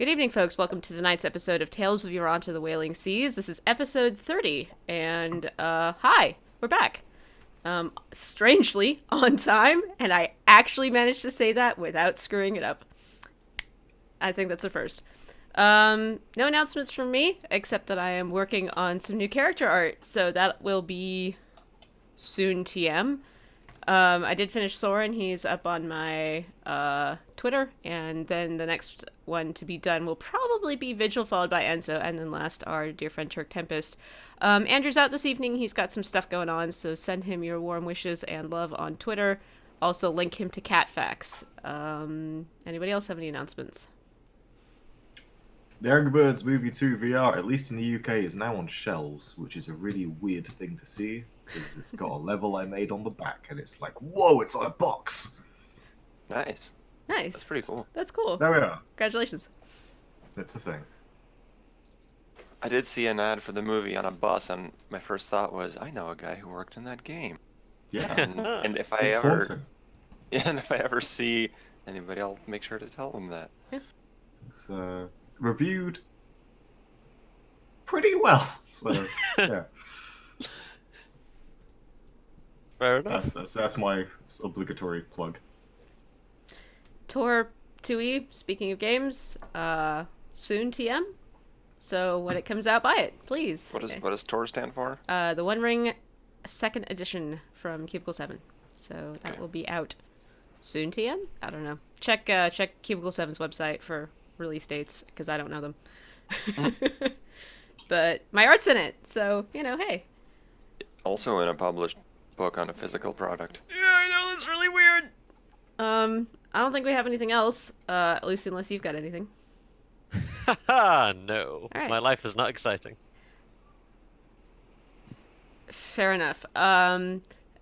Good evening, folks. Welcome to tonight's episode of Tales of Yoranta, the Wailing Seas. This is episode 30, and, hi, we're back. Strangely, on time, and I actually managed to say that without screwing it up. I think that's a first. No announcements from me, except that I am working on some new character art, so that will be soon TM. I did finish Soren. He's up on my Twitter, and then the next one to be done will probably be Vigil, followed by Enzo, and then last our dear friend Turk Tempest. Andrew's out this evening. He's got some stuff going on, so send him your warm wishes and love on Twitter. Also, link him to Catfax. Anybody else have any announcements? The Angry Birds Movie 2 VR, at least in the UK, is now on shelves, which is a really weird thing to see, because it's got a level I made on the back, and it's like, whoa, it's on a box! Nice. Nice. That's pretty cool. That's cool. There we are. Congratulations. It's a thing. I did see an ad for the movie on a bus, and my first thought was, I know a guy who worked in that game. Yeah. And if I It's ever, haunting. yeah, and if I ever see anybody, I'll make sure to tell them that. It's reviewed pretty well. So, yeah. Fair enough. That's my obligatory plug. Tor 2E, speaking of games, soon TM. So when it comes out, buy it, please. What does TOR stand for? The One Ring second edition from Cubicle 7. So that Okay. will be out soon TM? I don't know. Check Cubicle 7's website for release dates, because I don't know them. But my art's in it, so, hey. Also in a published book on a physical product. Yeah, I know, it's really weird. I don't think we have anything else, Lucy, unless you've got anything. Haha, no. All right. My life is not exciting. Fair enough.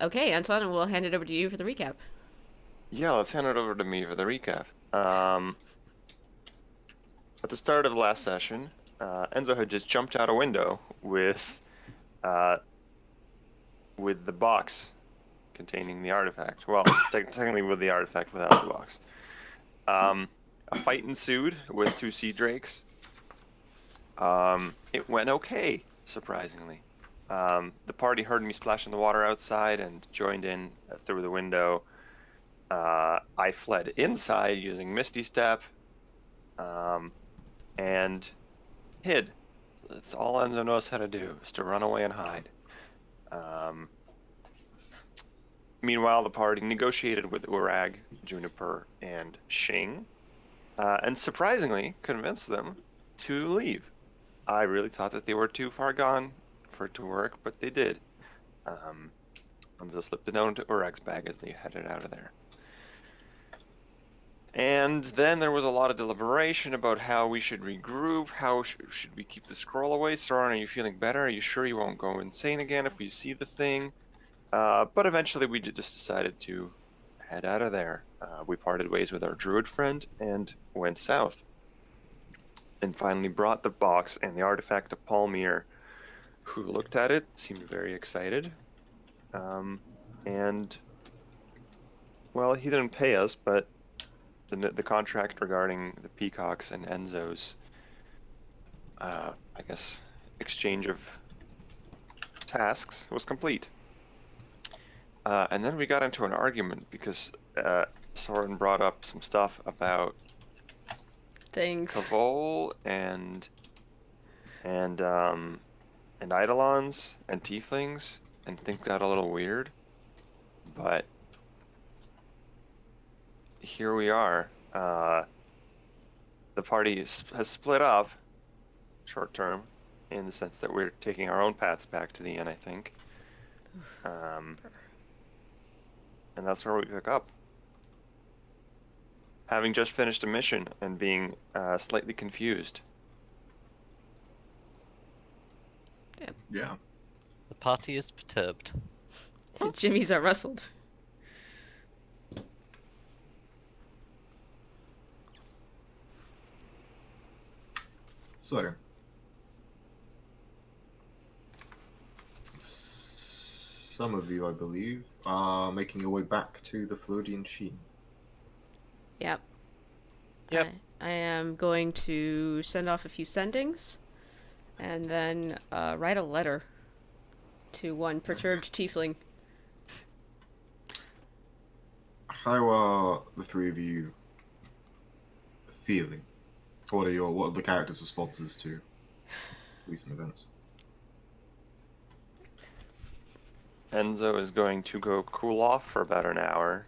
Okay, Antoine, we'll hand it over to you for the recap. Yeah, let's hand it over to me for the recap. At the start of the last session, Enzo had just jumped out a window with the box containing the artifact. Well, technically with the artifact without the box. A fight ensued with two sea drakes. It went okay, surprisingly. The party heard me splash in the water outside and joined in through the window. I fled inside using Misty Step and hid. That's all Enzo knows how to do, is to run away and hide. Meanwhile, the party negotiated with Urag, Juniper, and Shing, and surprisingly convinced them to leave. I really thought that they were too far gone for it to work, but they did. Enzo slipped a note into Urag's bag as they headed out of there. And then there was a lot of deliberation about how we should regroup, how should we keep the scroll away. Soren, are you feeling better? Are you sure you won't go insane again if we see the thing? But eventually we just decided to head out of there. We parted ways with our druid friend and went south. And finally brought the box and the artifact to Palmyr, who looked at it, seemed very excited. And, well, he didn't pay us, but the contract regarding the peacocks and Enzo's, I guess, exchange of tasks was complete. And then we got into an argument because Soren brought up some stuff about Things. Kavol and Eidolons and Tieflings, and things got a little weird. But here we are. The party has split up short term in the sense that we're taking our own paths back to the inn, I think. And that's where we pick up. Having just finished a mission and being slightly confused. Yeah. The party is perturbed. Jimmy's are rustled. So, some of you, I believe, are making your way back to the Floridian Sheen. Yep. Yep. I am going to send off a few sendings, and then write a letter to one perturbed tiefling. How are the three of you feeling? What are the characters' responses to recent events? Enzo is going to go cool off for about an hour,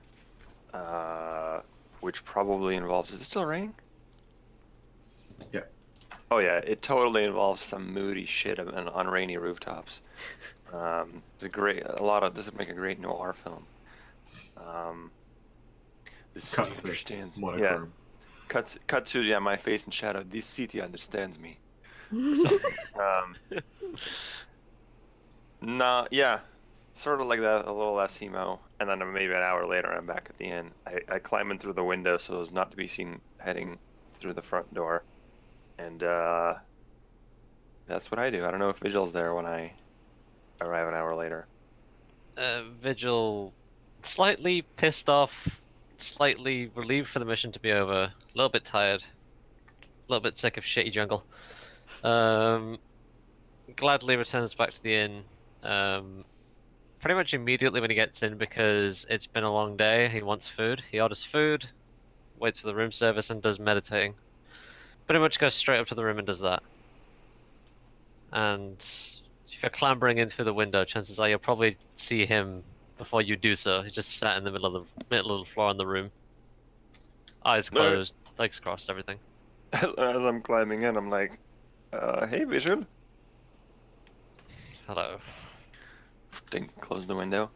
which probably involves. Is it still raining? Yeah. Oh yeah, it totally involves some moody shit on rainy rooftops. This would make a great noir film. This city Cut to understands me. monochrome. Yeah, cut to my face in shadow. This city understands me. Or something. No, yeah, sort of like that, a little less emo. And then maybe an hour later, I'm back at the inn. I climb in through the window so as not to be seen heading through the front door. And that's what I do. I don't know if Vigil's there when I arrive an hour later. Vigil, slightly pissed off, slightly relieved for the mission to be over, a little bit tired, a little bit sick of shitty jungle. Gladly returns back to the inn. Pretty much immediately when he gets in, because it's been a long day, he wants food. He orders food, waits for the room service, and does meditating. Pretty much goes straight up to the room and does that. And if you're clambering in through the window, chances are you'll probably see him before you do so. He just sat in the middle of the floor in the room, eyes closed, legs crossed, everything. As I'm climbing in, I'm like, "Hey, Vigil." Hello. Close the window.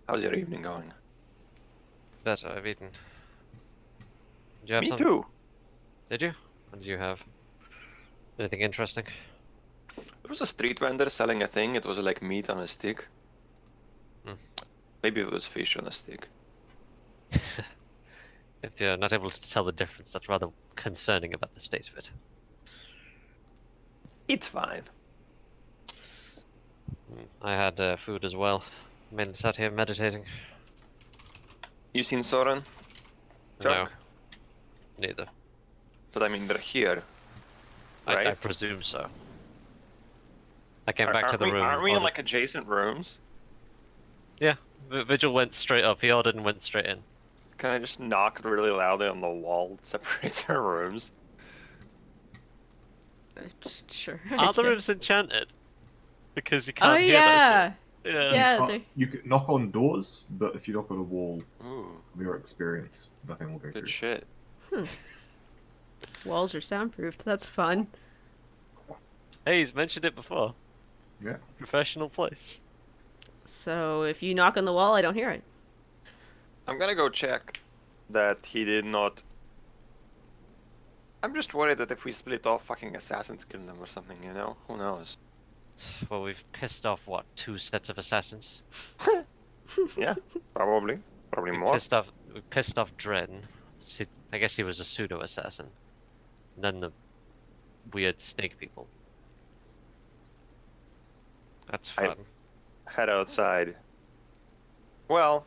How's your evening going? Better. I've eaten. Did you have Me something? too. Did you? What did you have? Anything interesting? There was a street vendor selling a thing. It was like meat on a stick. Hmm. Maybe it was fish on a stick. If you're not able to tell the difference, that's rather concerning about the state of it. It's fine. I had food as well. Mainly sat here meditating. You seen Soren? No. Chuck? Neither. But I mean, they're here, right? I presume so. I came back to the room. Aren't we in ordered- like adjacent rooms? Yeah. Vigil went straight up. He ordered and went straight in. Can I just knock really loudly on the wall that separates our rooms? Sure. Are the rooms enchanted? Because you can't Oh hear yeah. that shit. Yeah. You can knock on doors, but if you knock on a wall, Ooh, from your experience, nothing will go good through. shit. Walls are soundproofed. That's fun. Hey, he's mentioned it before. Yeah. Professional place. So if you knock on the wall, I don't hear it. I'm gonna go check that he did not. I'm just worried that if we split off, fucking assassins kill them or something, you know? Who knows? Well, we've pissed off, what, 2 sets of assassins? Yeah, probably. Probably more. We pissed off Dren. I guess he was a pseudo-assassin. And then the weird snake people. That's fun. Head outside. Well,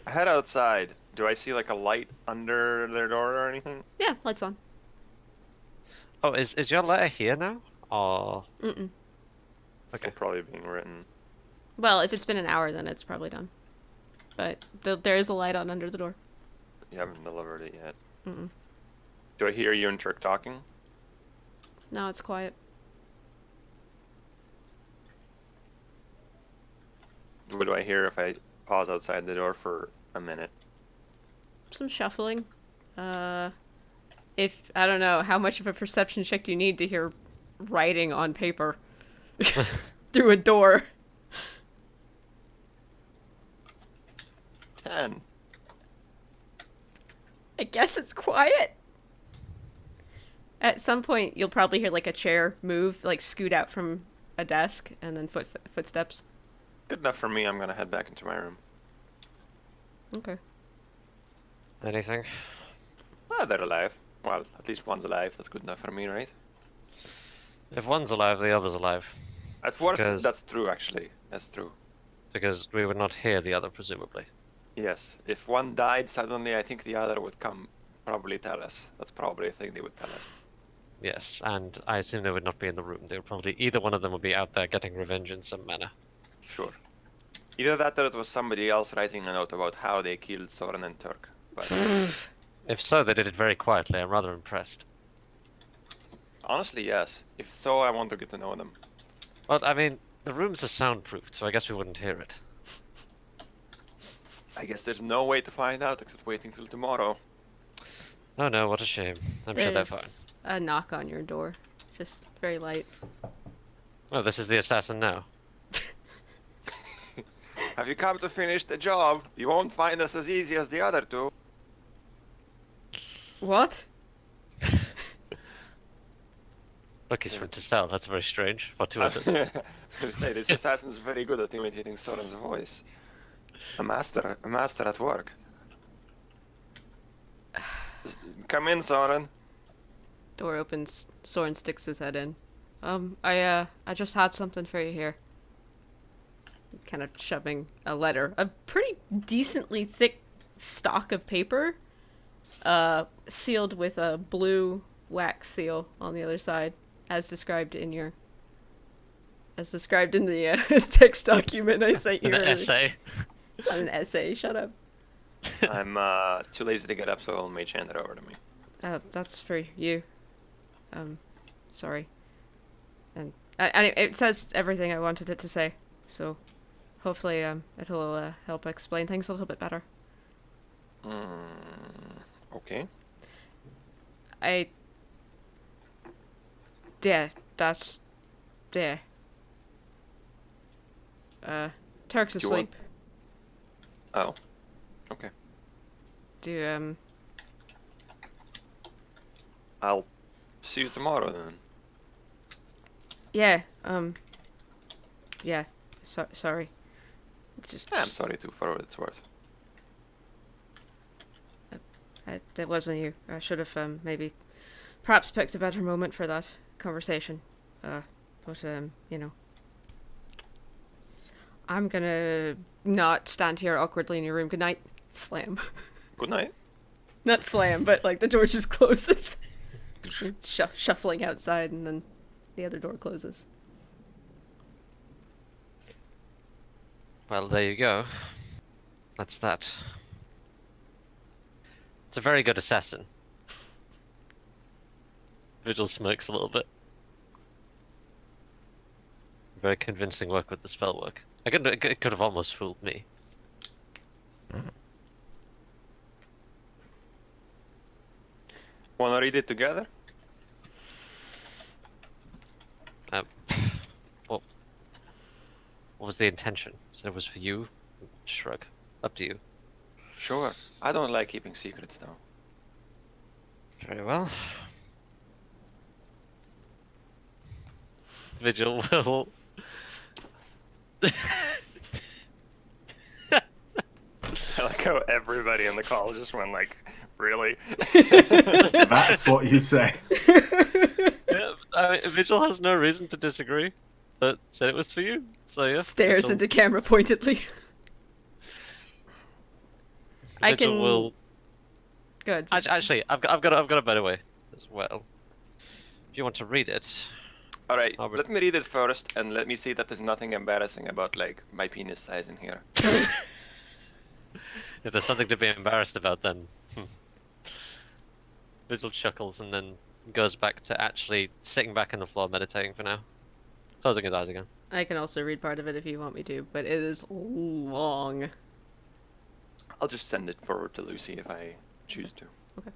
head outside. Do I see like a light under their door or anything? Yeah, lights on. Oh, is your letter here now? Or... Mm-mm. Still probably being written. Well, if it's been an hour, then it's probably done. But there is a light on under the door. You haven't delivered it yet. Mm-mm. Do I hear you and Trick talking? No, it's quiet. What do I hear if I pause outside the door for a minute? Some shuffling. If I don't know, how much of a perception check do you need to hear writing on paper through a door? 10. I guess it's quiet. At some point, you'll probably hear like a chair move, like scoot out from a desk, and then footsteps. Good enough for me. I'm gonna head back into my room. Okay. anything? Ah, they're alive. Well, at least one's alive. That's good enough for me, right? If one's alive, the other's alive. At worst, Because- that's true, actually. That's true. Because we would not hear the other, presumably. Yes. If one died suddenly, I think the other would come probably tell us. That's probably a thing they would tell us. Yes, and I assume they would not be in the room. They would probably either one of them would be out there getting revenge in some manner. Sure. Either that or it was somebody else writing a note about how they killed Soren and Turk. But If so, they did it very quietly. I'm rather impressed. honestly, yes. If so, I want to get to know them. Well, I mean, the rooms are soundproofed, so I guess we wouldn't hear it. I guess there's no way to find out except waiting till tomorrow. Oh no, what a shame. I'm sure they're fine. There's a knock on your door. Just very light. Oh, this is the assassin now. Have you come to finish the job? You won't find us as easy as the other two. What? Look, he's from Testelle. That's very strange. For two I others. was going to say, this assassin's very good at imitating Soren's voice. A master at work. Come in, Soren. Door opens. Soren sticks his head in. I just had something for you here. Kind of shoving a letter, a pretty decently thick stock of paper, sealed with a blue wax seal on the other side, as described in the text document I sent you An earlier. essay. It's not an essay. Shut up. I'm too lazy to get up, so I'll mage hand it over to me. That's for you. Sorry. And it says everything I wanted it to say, so hopefully it'll help explain things a little bit better. Okay. That's Turk's Do you want- asleep. Oh. Okay. I'll see you tomorrow then. Yeah, sorry. It's just, Yeah, I'm sorry too, for what it's worth. that wasn't you. I should have, perhaps picked a better moment for that conversation. But, I'm gonna not stand here awkwardly in your room. Good night. Slam. Good night. Not slam, but, like, the door just closes. Shuffling outside, and then the other door closes. Well, there you go. That's that. It's a very good assassin. Vigil smirks a little bit. Very convincing work with the spell work. It could have almost fooled me. Wanna read it together? What was the intention? So it was for you? Shrug. Up to you. Sure. I don't like keeping secrets though. Very well. Vigil will... I like how everybody in the call just went like, really? That's what you say. Yeah, I mean, Vigil has no reason to disagree, but said it was for you. So yeah. Stares Vigil- into camera pointedly. I Vigil can- will... Good. Actually, I've got a better way as well. If you want to read it, Alright, Albert. let me read it first and let me see that there's nothing embarrassing about like my penis size in here. if there's something to be embarrassed about, then Vigil chuckles and then goes back to actually sitting back on the floor meditating for now, closing his eyes again. I can also read part of it if you want me to, but it is long. I'll just send it forward to Lucy if I choose to. Okay.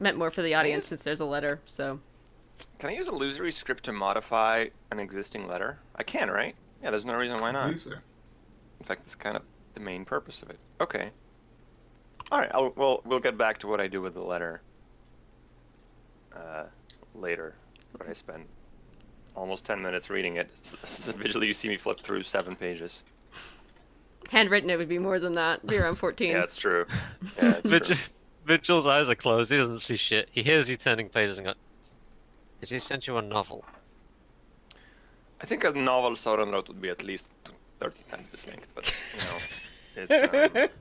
Meant more for the audience use- since there's a letter, so... Can I use illusory script to modify an existing letter? I can, right? Yeah, there's no reason why not. Do so. In fact, it's kind of the main purpose of it. Okay. All right. We'll get back to what I do with the letter later. But I spent almost 10 minutes reading it. Visually, you see me flip through 7 pages. Handwritten, it would be more than that. Be around 14. Yeah, it's true. Yeah, it's true. Vigil's eyes are closed. He doesn't see shit. He hears you turning pages and go, "Has he sent you a novel?" I think a novel Sauron wrote would be at least 30 times this length, but it's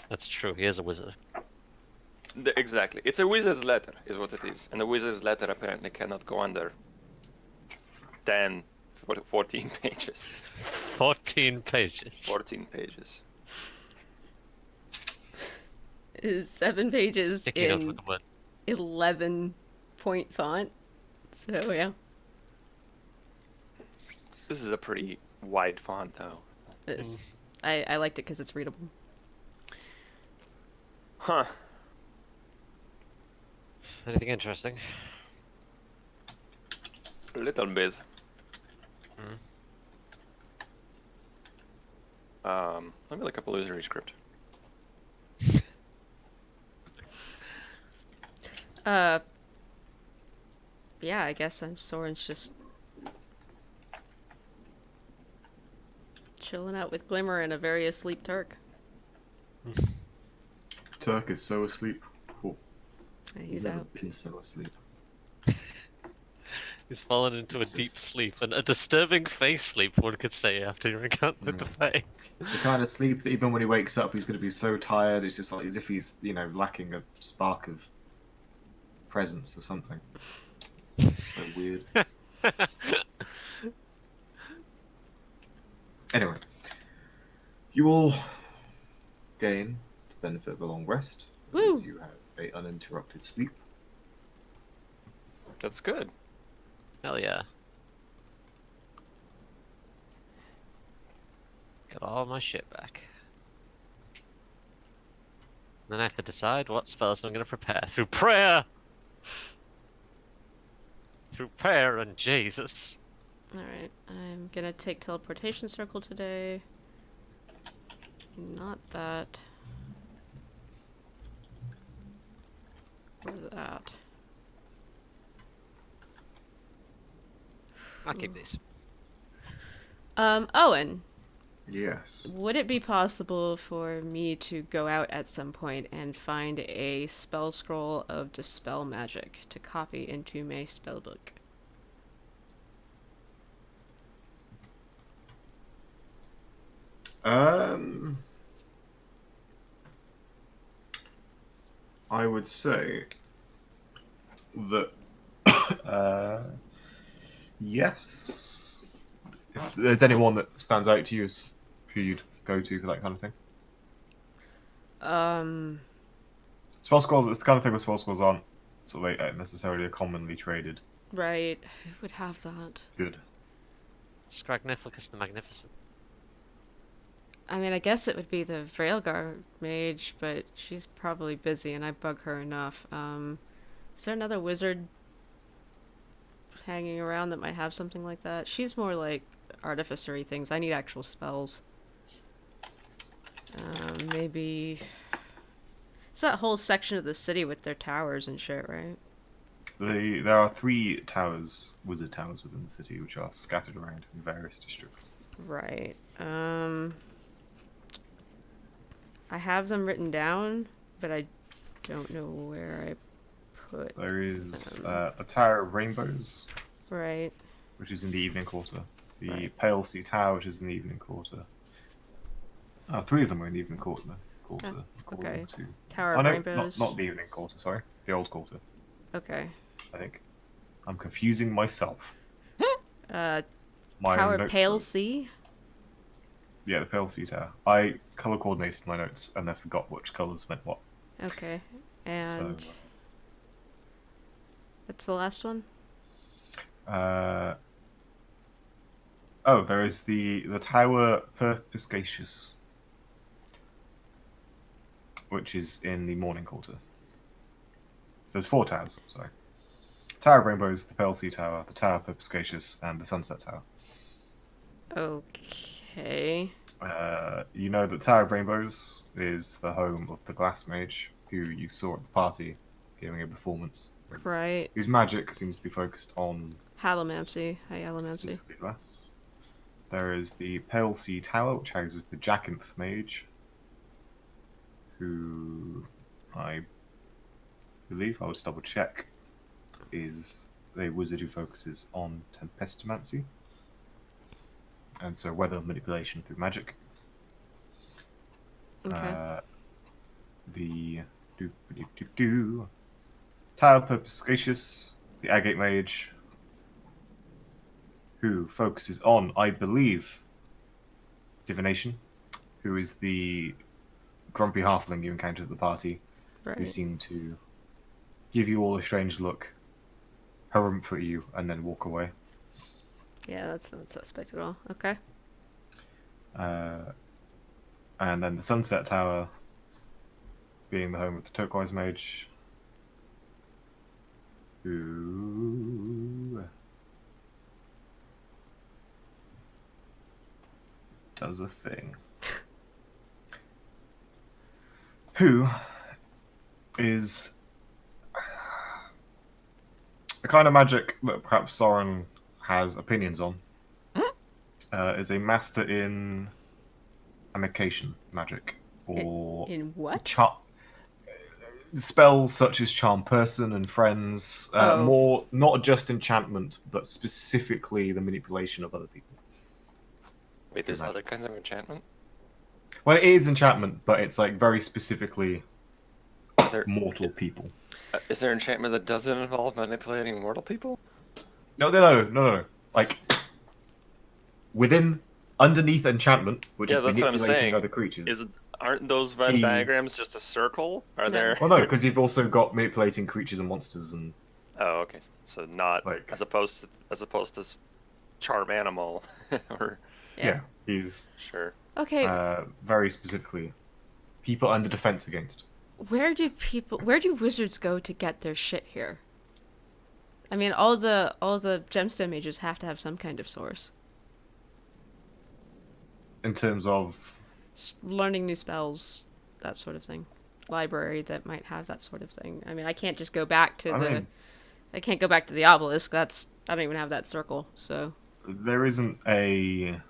That's true. He is a wizard. exactly. It's a wizard's letter, is what it is, and the wizard's letter apparently cannot go under 10, 14 pages. 14 pages. 14 pages. It is 7 pages Sticky note in with the word. 11-point font. So yeah, This is a pretty wide font, though. it is. I liked it because it's readable. Huh. Anything interesting? A little bit. Let me look up a illusory script. Yeah, I guess Soren's just chilling out with Glimmer and a very asleep Turk. Turk is so asleep. Oh, Yeah, he's he's never out. been so asleep. He's fallen into It's a deep just- sleep, and a disturbing face sleep, one could say, after you encountered the Fae. The kind of sleep that even when he wakes up, he's going to be so tired. It's just like as if he's, lacking a spark of presence or something. So weird. Anyway, you will gain the benefit of a long rest. Woo! Because you have a uninterrupted sleep. That's good. Hell yeah. Got all my shit back. Then I have to decide what spells I'm going to prepare through prayer! Through prayer and Jesus. Alright, I'm gonna take Teleportation Circle today. Not that. Or that. I'll keep these. Owen, Yes. would it be possible for me to go out at some point and find a spell scroll of Dispel Magic to copy into my spellbook? I would say that yes. If there's anyone that stands out to you as who you'd go to for that kind of thing. Spell scrolls, it's the kind of thing where spell scrolls aren't sort of necessarily commonly traded. Right, who would have that? Good. Scragnificus the Magnificent. I mean, I guess it would be the Vraelgar mage, but she's probably busy and I bug her enough. Is there another wizard hanging around that might have something like that? She's more like artificery things. I need actual spells. Maybe... It's that whole section of the city with their towers and shit, right? There are 3 towers, wizard towers within the city, which are scattered around in various districts. Right. I have them written down, but I don't know where I put... There is a Tower of Rainbows, Right. which is in the Evening Quarter. The Right. Pale Sea Tower, which is in the Evening Quarter. 3 of them are in the Evening Quarter. okay. according to- Tower Oh of no, Rainbows. not the Evening Quarter, sorry. The Old Quarter, Okay. I think. I'm confusing myself. My Tower own notes Pale are- Sea? Yeah, the Pale Sea Tower. I colour coordinated my notes and I forgot which colours meant what. Okay. And... So- What's the last one? There is the Tower Perpiscacious, which is in the Morning Quarter. So there's 4 towers, sorry. Tower of Rainbows, the Pale Sea Tower, the Tower Perpiscacious, and the Sunset Tower. Okay. You know that Tower of Rainbows is the home of the Glass Mage, who you saw at the party giving a performance. Right. Whose magic seems to be focused on Halomancy. High Halomancy. specifically glass. There is the Pale Sea Tower, which houses the Jacinth Mage, who I believe, I'll just double check, is a wizard who focuses on Tempestomancy. and so weather manipulation through magic. Okay. The Tile Perspicacious, the Agate Mage, who focuses on, I believe, divination, who is the grumpy halfling you encountered at the party, who Right. seemed to give you all a strange look, harumph at you, and then walk away. Yeah, that's not suspect at all. Okay. And then the Sunset Tower, being the home of the Turquoise Mage, who does a thing. Who is a kind of magic that perhaps Soren has opinions on. Is a master in amication magic, or In what? spells such as Charm Person and Friends. Oh. More not just enchantment, but specifically the manipulation of other people. Wait, there's magic. other kinds of enchantment? Well, it is enchantment, but it's like very specifically There, mortal people. is there enchantment that doesn't involve manipulating mortal people? No. Like underneath enchantment, which Yeah, is that's what I'm manipulating saying. other creatures. Aren't those Venn He- diagrams just a circle? Are No. there? Well, no, because you've also got manipulating creatures and monsters, and Oh, okay. So not Like- as opposed to charm animal, or yeah, he's Okay. very specifically people under defense against. Where do wizards go to get their shit here? I mean, all the gemstone mages have to have some kind of source. In terms of, Learning new spells, that sort of thing. Library that might have that sort of thing. I mean, I can't just go back to I can't go back to the obelisk. I don't even have that circle. So there isn't a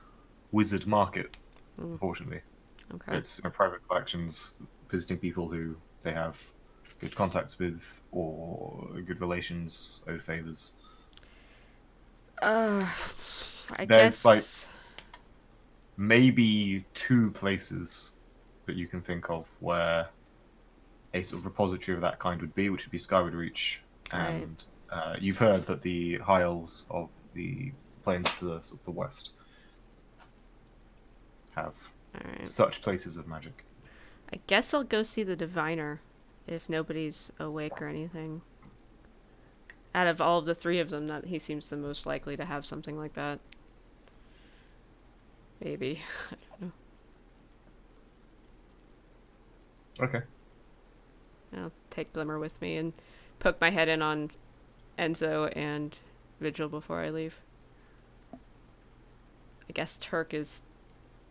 wizard market, unfortunately. okay. It's private collections visiting people who they have good contacts with or good relations, owed favors. I There's, guess like, Maybe 2 places that you can think of where a sort of repository of that kind would be, which would be Skyward Reach, and you've heard that the High Elves of the plains to the sort of the west have Alright. such places of magic. I guess I'll go see the diviner if nobody's awake or anything. Out of all of the 3 of them, that he seems the most likely to have something like that. Maybe. I don't know. Okay. I'll take Glimmer with me and poke my head in on Enzo and Vigil before I leave. I guess Turk is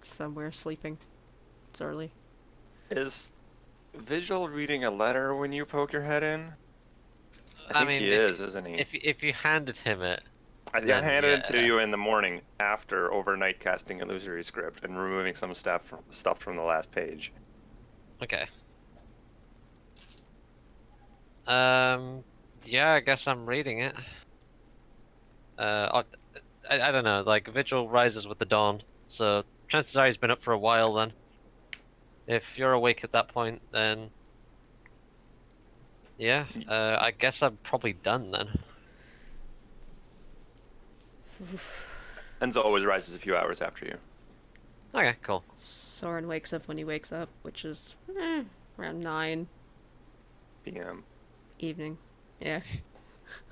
somewhere sleeping. It's early. is Vigil reading a letter when you poke your head in? I think mean, he is, isn't he? If you handed him it, I then handed it to yeah. you in the morning after overnight casting illusory script and removing some stuff from the last page. okay. Yeah, I guess I'm reading it. I don't know. Like Vigil rises with the dawn, so chances are he's been up for a while. Then, if you're awake at that point, then yeah, I guess I'm probably done then. Enzo always rises a few hours after you. Okay, cool. Soren wakes up when he wakes up, which is around 9 PM. evening. Yeah.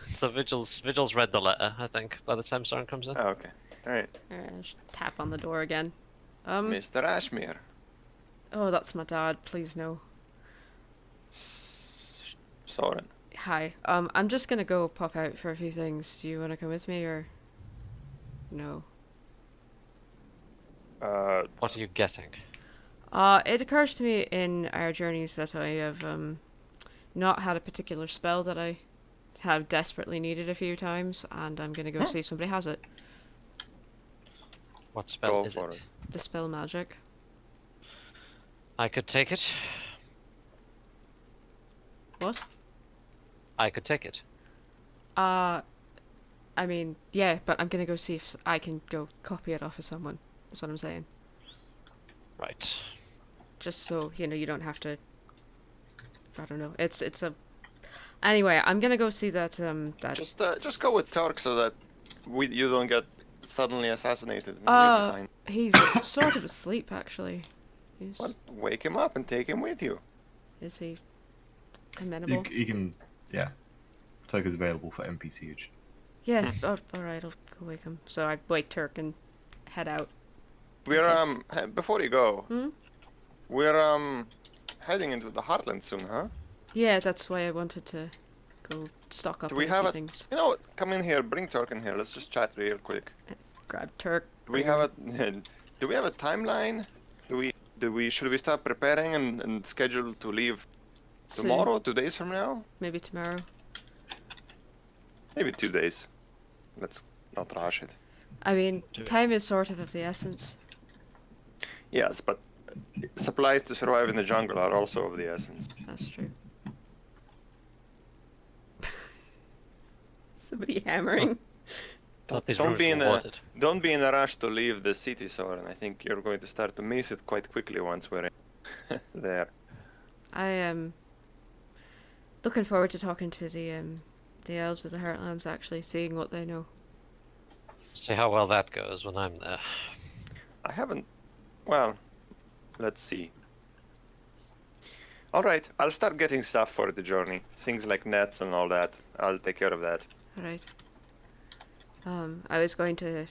So Vigil's read the letter, I think, by the time Soren comes in. Oh, okay. Alright. Alright, I'll just tap on the door again. Mr. Ashmere. Oh, that's my dad. Please no. Soren. Hi. I'm just gonna go pop out for a few things. Do you want to come with me or no? What are you getting? It occurs to me in our journeys that I have not had a particular spell that I have desperately needed a few times, and I'm gonna go see if somebody has it. What spell Go is for it? it. Dispel magic. I could take it. What? I could take it. I mean, yeah, but I'm gonna go see if I can go copy it off of someone. That's what I'm saying. Right. Just so, you don't have to... I don't know. It's a... Anyway, I'm gonna go see that, that... Just go with Turk so that you don't get suddenly assassinated. And you'll be fine. He's sort of asleep, actually. He's... What? Wake him up and take him with you. Is he amenable? You can, yeah. Turk is available for NPCH. Yeah, alright, I'll go wake him. So I wake Turk and head out. We're before you go, Hmm? we're heading into the Heartlands soon, huh? Yeah, that's why I wanted to go stock up Do we on have a a... few things. You know what? Come in here, bring Turk in here. Let's just chat real quick. Grab Turk. Do we have a do we have a timeline? Should we start preparing and schedule to leave soon. tomorrow, 2 days from now? Maybe tomorrow. Maybe 2 days. Let's not rush it. I mean, Do it. time is sort of the essence. Yes, but supplies to survive in the jungle are also of the essence. That's true. Somebody hammering. Thought these Don't rooms be were in a watered. don't be in a rush to leave the city, Soren. I think you're going to start to miss it quite quickly once we're there. I am looking forward to talking to the elves of the Heartlands, actually, seeing what they know. See how well that goes when I'm there. I haven't. Well, let's see. All right, I'll start getting stuff for the journey. Things like nets and all that. I'll take care of that. Alright. I was going to...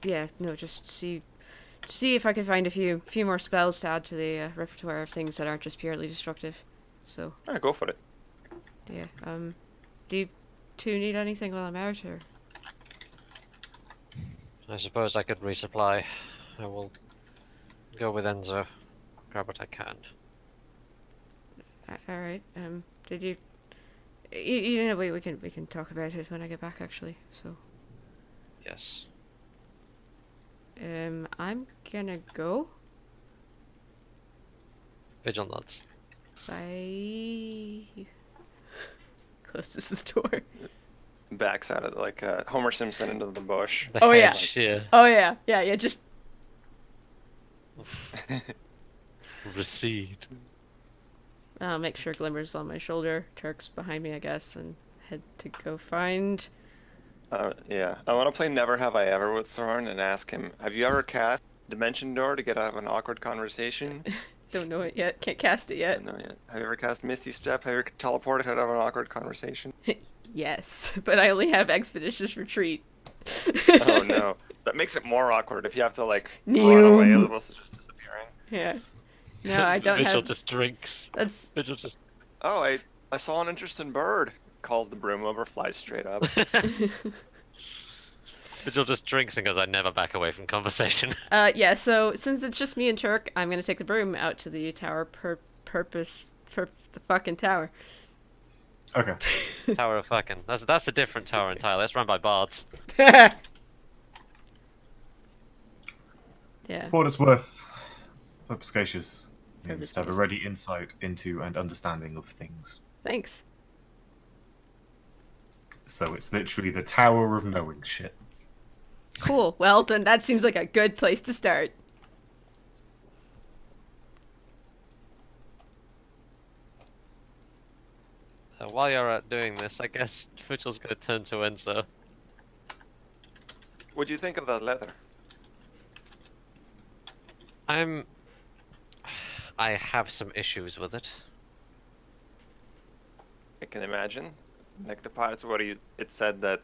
Yeah, no, just see if I could find a few more spells to add to the repertoire of things that aren't just purely destructive. So, Yeah, go for it. yeah. Do you two need anything while I'm out, or...? I suppose I could resupply. I will go with Enzo. Grab what I can. Alright, did you... You know, we can talk about it when I get back, actually, so... Yes. I'm gonna go. Vigil nods. Bye. Closes the door. Backs out of like Homer Simpson into the bush. Oh, yeah. Yeah. Oh, yeah, just... Recede. I'll make sure Glimmer's on my shoulder, Turk's behind me, I guess, and head to go find... Yeah, I want to play Never Have I Ever with Soren and ask him, have you ever cast Dimension Door to get out of an awkward conversation? Don't know it yet, can't cast it yet. No, yet. Have you ever cast Misty Step? Have you ever teleported out of an awkward conversation? Yes, but I only have Expeditious Retreat. Oh no, that makes it more awkward if you have to like run away as opposed to just disappearing. Yeah. No, I don't Vigil have... just drinks. That's... Vigil just... Oh, I saw an interesting bird. Calls the broom over, flies straight up. Vigil just drinks and goes, I never back away from conversation. Yeah, so since it's just me and Turk, I'm gonna take the broom out to the tower for the fucking tower. Okay. Tower of fucking. That's a different tower entirely. That's run by bards. Yeah. For what it's worth, Perspicacious means to have a Perspicacious. ready insight into and understanding of things. Thanks. So it's literally the Tower of Knowing shit. Cool. Well, then that seems like a good place to start. While you're out doing this, I guess Vigil's gonna turn to Enzo. What'd you think of that letter? I have some issues with it. I can imagine. Like the parts where it said that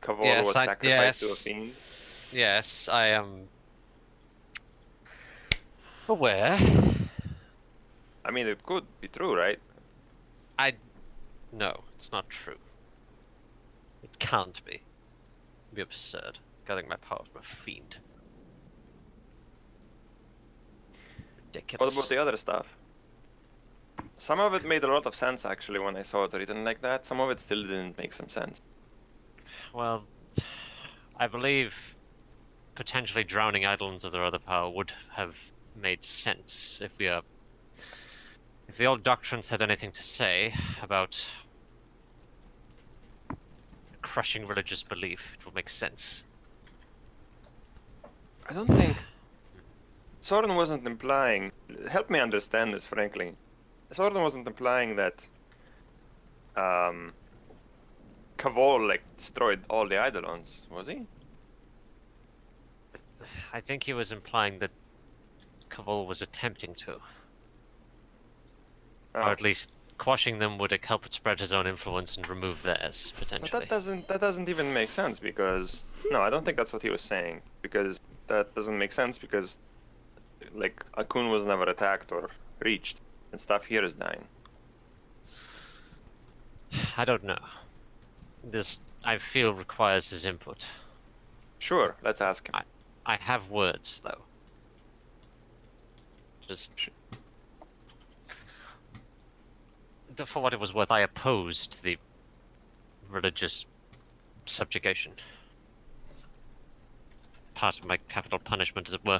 Kavor Yes, was sacrificed to a yes. fiend. Yes, I am aware. I mean, it could be true, right? No, it's not true. It can't be. It'd be absurd. Getting my power from a fiend. Ridiculous. What about the other stuff? Some of it made a lot of sense actually when I saw it written like that. Some of it still didn't make some sense. Well, I believe potentially drowning Eidolons of their other power would have made sense if the old doctrines had anything to say about crushing religious belief, it would make sense. I don't think Soren wasn't implying. Help me understand this, frankly. Soren wasn't implying that Kavol like destroyed all the Eidolons, was he? I think he was implying that Kavol was attempting to. Oh. Or at least quashing them would help it spread his own influence and remove theirs, But potentially. that doesn't even make sense because no, I don't think that's what he was saying because that doesn't make sense because like Akun was never attacked or reached and stuff here is dying. I don't know. This, I feel, requires his input. Sure, let's ask him. I have words, though. Just... For what it was worth, I opposed the religious subjugation. Part of my capital punishment, as it were.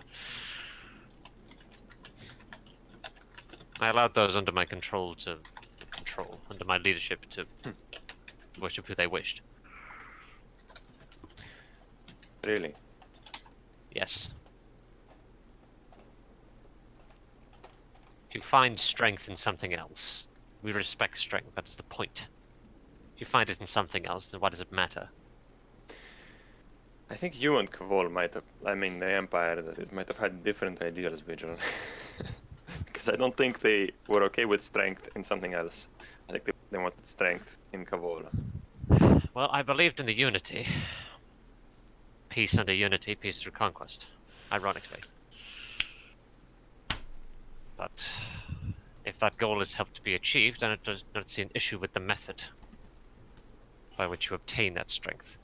I allowed those under my control, under my leadership, to worship who they wished. Really? Yes. If you find strength in something else, we respect strength, that's the point. If you find it in something else, then what does it matter? I think you and Kavol might have, I mean the Empire, that is, might have had different ideas, Vigil. Because I don't think they were okay with strength in something else. I think they wanted strength in Kavol. Well, I believed in the unity. Peace under unity, peace through conquest. Ironically. But if that goal is helped to be achieved, then I don't see an issue with the method by which you obtain that strength.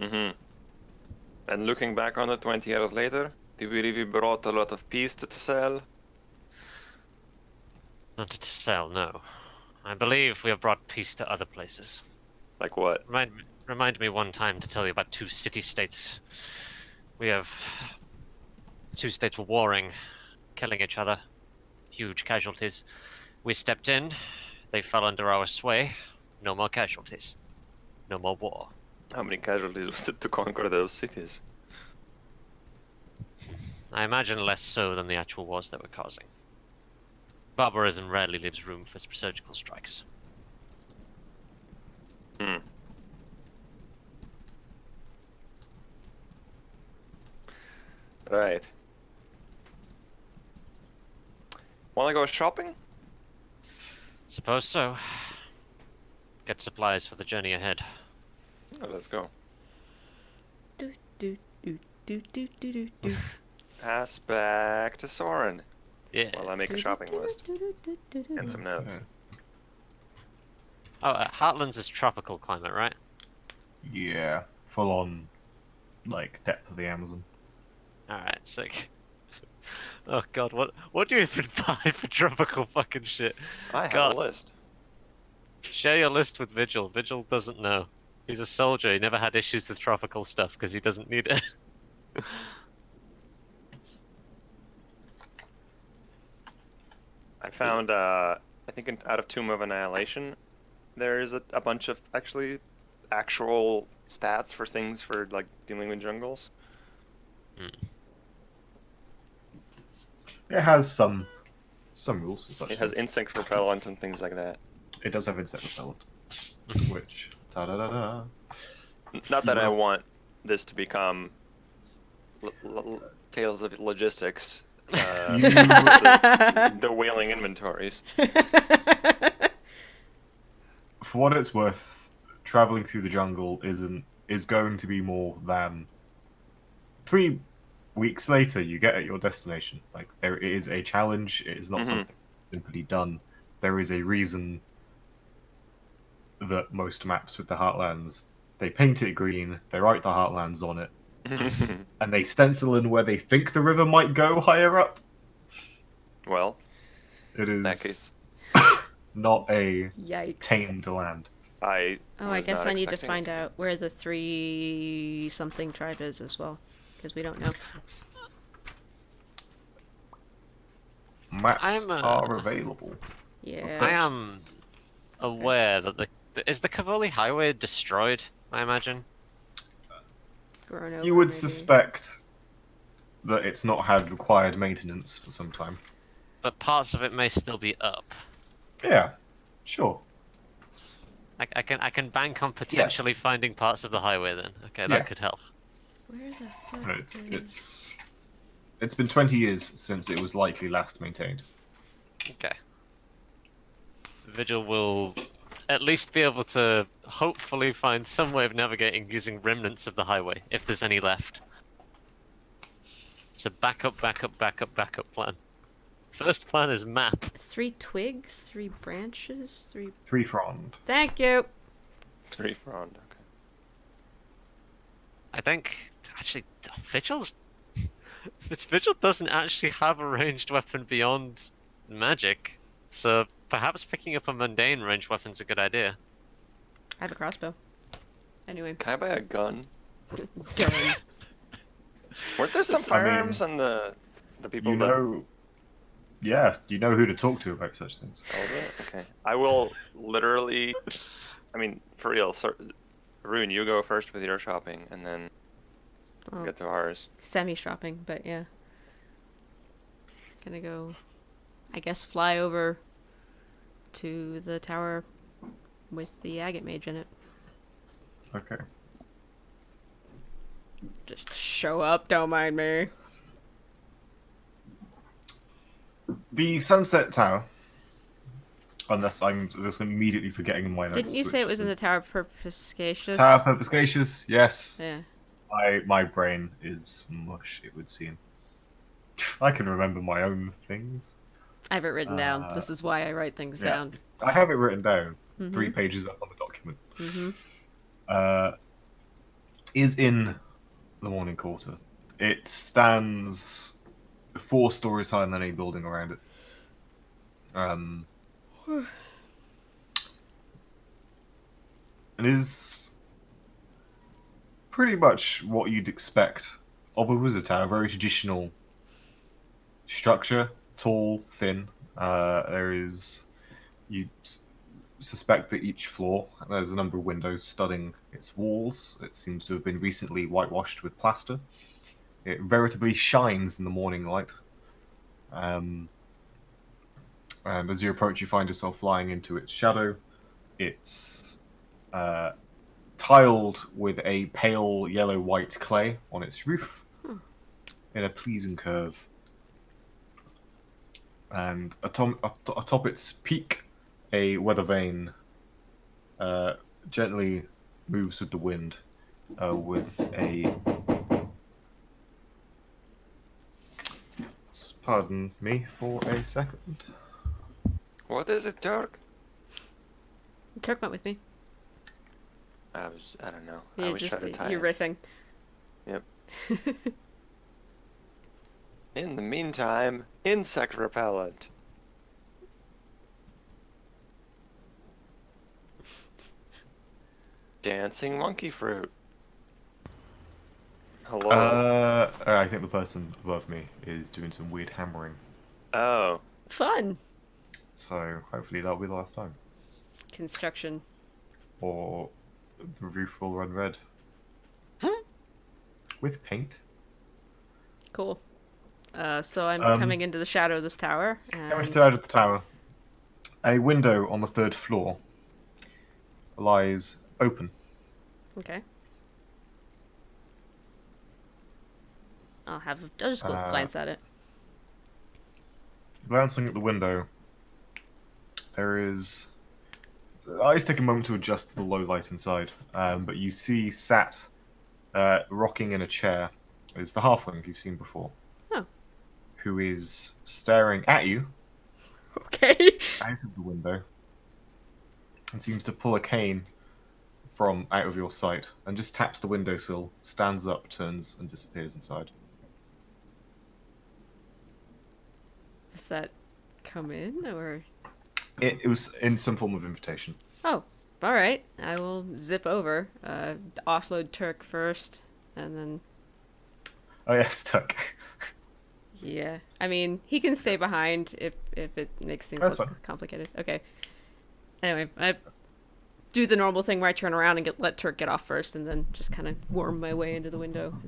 Mm-hmm. And looking back on it 20 years later, do we really brought a lot of peace to Tessel? Not to Tessel, no. I believe we have brought peace to other places. Like what? Remind me one time to tell you about two city-states. Two states were warring, killing each other. Huge casualties. We stepped in, they fell under our sway. No more casualties. No more war. How many casualties was it to conquer those cities? I imagine less so than the actual wars they were causing. Barbarism rarely leaves room for surgical strikes. Hmm. Right. Wanna go shopping? Suppose so. Get supplies for the journey ahead. Oh, let's go. Do, do, do, do, do, do, do, do. Pass back to Soren Yeah. while I make a shopping list and some notes. Oh, Heartlands is tropical climate, right? Yeah, full on, like, depth of the Amazon. Alright, sick. Oh god, what do you even buy for tropical fucking shit? I have God. a list. Share your list with Vigil. Vigil doesn't know. He's a soldier, he never had issues with tropical stuff because he doesn't need it. I found, I think out of Tomb of Annihilation, there's a bunch of actual stats for things for, like, dealing with jungles. It has some rules. Such It has things. insect repellent and things like that. It does have insect repellent, which ta-da-da-da. Not that I Well- want this to become Tales of Logistics, the whaling inventories. For what it's worth, traveling through the jungle is going to be more than 3 weeks later. You get at your destination. Like, there is a challenge. It is not Mhm. something simply done. There is a reason that most maps with the Heartlands, they paint it green, they write the Heartlands on it, and they stencil in where they think the river might go higher up. Well, It in that is case, not a Yikes. tamed land. I Oh, I was guess not I need to expecting find it. out where the 3-something tribe is as well. Because we don't know. Maps I'm, are available. Yeah. I am aware that the Is the Cavoli Highway destroyed? I imagine. Grown over, You would maybe. suspect that it's not had required maintenance for some time. But parts of it may still be up. Yeah, sure. I can bank on potentially finding parts of the highway then. Okay, Yeah. that could help. Where the fuck? No, it's been 20 years since it was likely last maintained. Okay. Vigil will at least be able to hopefully find some way of navigating using remnants of the highway, if there's any left. It's a backup plan. First plan is map. 3 twigs, 3 branches, 3. Three-frond. Thank you. 3 frond. Okay. I think actually Vigil doesn't actually have a ranged weapon beyond magic, so perhaps picking up a mundane ranged weapon's a good idea. I have a crossbow. Anyway. Can I buy a gun? Done. Weren't there some I mean, firearms on the people You that... know, yeah, you know who to talk to about such things. Oh, is it? Okay. I will literally... I mean, for real, Rune, you go first with your shopping, and then we'll Well, get to ours. semi-shopping, but yeah. Gonna go, I guess, fly over to the tower with the agate mage in it. Okay. Just show up, don't mind me. The Sunset Tower. Unless I'm just immediately forgetting my notes. Didn't you say which it was is in the Tower Perspicacious? Tower Perspicacious? Yes. Yeah. My brain is mush, it would seem. I can remember my own things. I have it written down. This is why I write things yeah. down. I have it written down. Mhm. 3 pages up on the document. Mm-hmm. Is in the Morning Quarter. It stands 4 stories higher than any building around it. And is pretty much what you'd expect of a wizard tower. Very traditional structure, tall, thin. There is, you suspect that each floor there's a number of windows studding its walls. It seems to have been recently whitewashed with plaster. It veritably shines in the morning light. And as you approach, you find yourself flying into its shadow. It's tiled with a pale yellow-white clay on its roof in a pleasing curve. And atop its peak, a weather vane gently moves with the wind with a... Pardon me for a second. What is it, Turk? Turk went with me. I don't know. I was trying to tie You're it. riffing. Yep. In the meantime, insect repellent. Dancing monkey fruit. Hello. I think the person above me is doing some weird hammering. Oh. Fun. So hopefully that'll be the last time. Construction. Or the roof will run red. With paint. Cool. So I'm Um, coming into the shadow of this tower. Coming And... to out of the tower. A window on the 3rd floor lies open. Okay. I'll just go glance at it. Glancing at the window, there is... Eyes take a moment to adjust to the low light inside, but you see sat, rocking in a chair, is the halfling you've seen before. Oh. Who is staring at you Okay. out of the window and seems to pull a cane from out of your sight and just taps the windowsill, stands up, turns, and disappears inside. Does that come in, or...? It was in some form of invitation. Oh, alright. I will zip over. Offload Turk first, and then... Oh yes, Tuck. Yeah. I mean, he can stay behind if it makes things That's less fine. complicated. Okay. Anyway, do the normal thing where I turn around and let Turk get off first, and then just kind of worm my way into the window.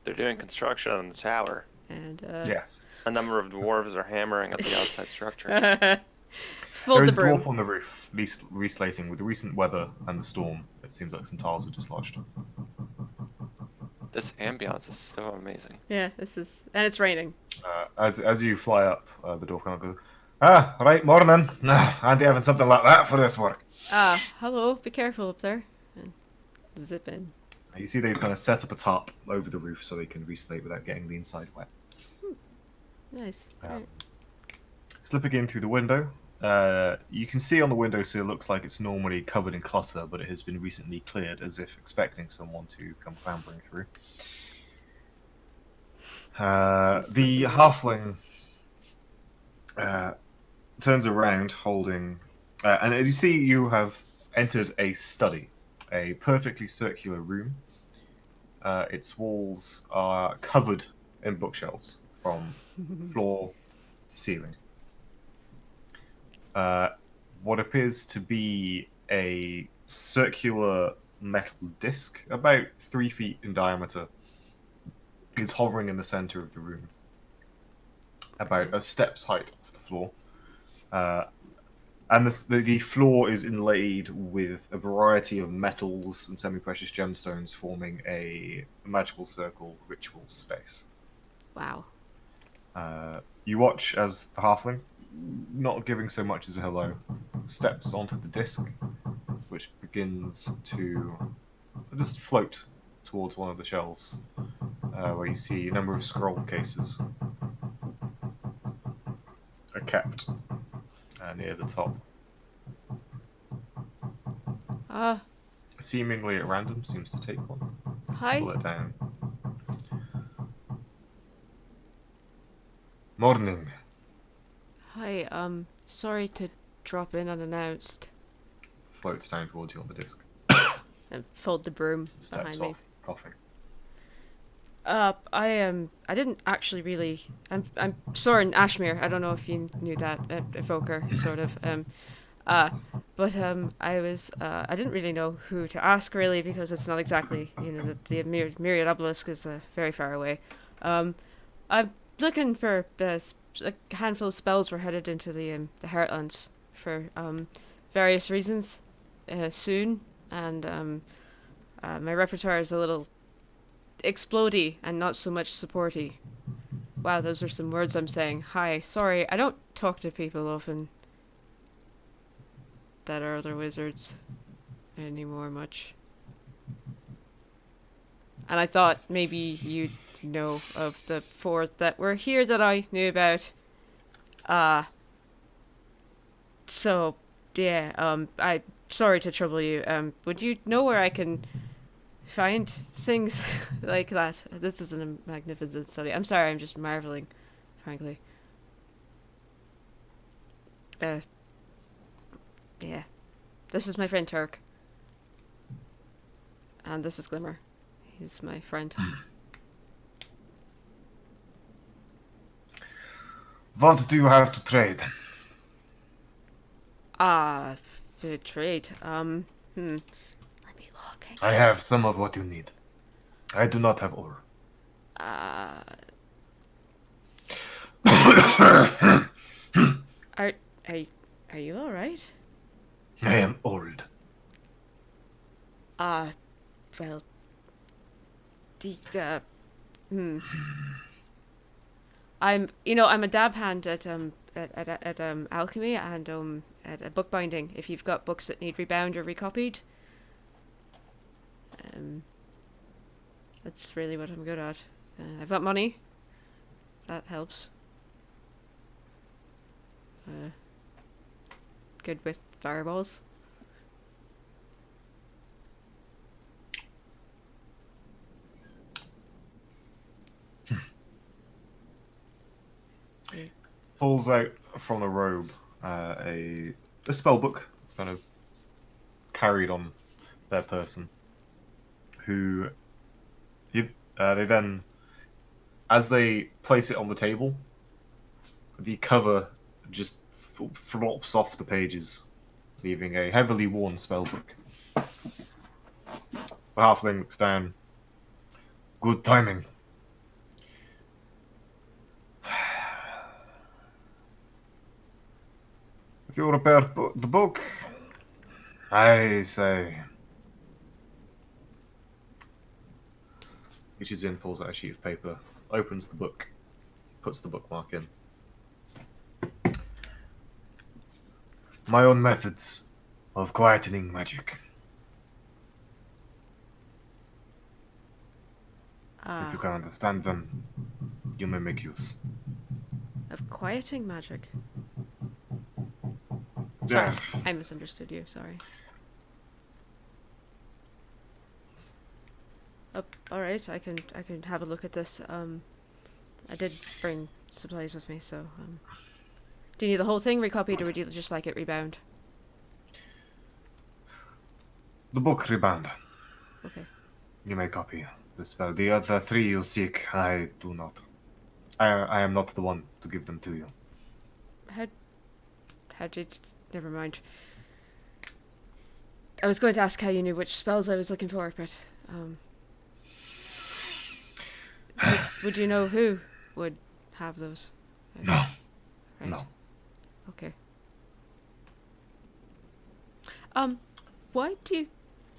They're doing construction on the tower. And Yes. A number of dwarves are hammering at the outside structure. fold There the is a broom. dwarf on the roof, reslating. With the recent weather and the storm, it seems like some tiles were dislodged. This ambiance is so amazing. Yeah, and it's raining. As you fly up, the dwarf kind of goes, "Ah, right, morning. I'd having something like that for this work." Hello, be careful up there. And zip in. You see they kind of set up a tarp over the roof so they can reslate without getting the inside wet. Nice. Right. Slipping in through the window, you can see on the windowsill it looks like it's normally covered in clutter, but it has been recently cleared, as if expecting someone to come clambering through. The halfling turns around holding... and as you see, you have entered a study, a perfectly circular room. Its walls are covered in bookshelves from floor to ceiling. What appears to be a circular metal disc, about 3 feet in diameter, is hovering in the center of the room, about a step's height off the floor. And the floor is inlaid with a variety of metals and semi-precious gemstones, forming a magical circle ritual space. Wow. You watch as the halfling, not giving so much as a hello, steps onto the disc, which begins to just float towards one of the shelves, where you see a number of scroll cases are kept near the top. Seemingly at random, seems to take one. Hi. Pull it down. Morning. Hi, sorry to drop in unannounced. Floats down towards you on the disc. And fold the broom Steps behind me. off, coughing. I didn't actually really. I'm Soren Ashmere. I don't know if you knew that. Evoker, sort of. But I didn't really know who to ask really because it's not exactly, the Myriad Obelisk is very far away. I'm looking for a handful of spells. We're headed into the Heartlands for various reasons soon, and my repertoire is a little explodey and not so much supporty. Wow, those are some words I'm saying. Hi, sorry, I don't talk to people often that are other wizards anymore much. And I thought maybe you'd know of the 4 that were here that I knew about. So, yeah, I sorry to trouble you. Would you know where I can find things like that? This is a magnificent study. I'm sorry, I'm just marveling, frankly. Yeah. This is my friend Turk. And this is Glimmer. He's my friend. What do you have to trade? For trade. Let me look. I have some of what you need. I do not have ore. Are you alright? I am old. Well, I'm a dab hand at alchemy and at bookbinding. If you've got books that need rebound or recopied, that's really what I'm good at. I've got money. That helps. Good with fireballs. Pulls out from a robe a spell book, kind of carried on their person. They then, as they place it on the table, the cover just flops off the pages. leaving a heavily worn spellbook. The halfling looks down. Good timing. If you repair the book, I say. Reaches in, pulls out a sheet of paper, opens the book, puts the bookmark in. My own methods of quietening magic. If you can understand them, you may make use. Of quieting magic. Sorry, Yeah. I misunderstood you. Sorry. Oh, all right. I can have a look at this. I did bring supplies with me, so do you need the whole thing recopied, or would you just like it rebound? The book rebound. Okay. You may copy the spell. The other three you seek, I do not. I am not the one to give them to you. How did? Never mind. I was going to ask how you knew which spells I was looking for, but would you know who would have those? No. Right. No. Okay. Why do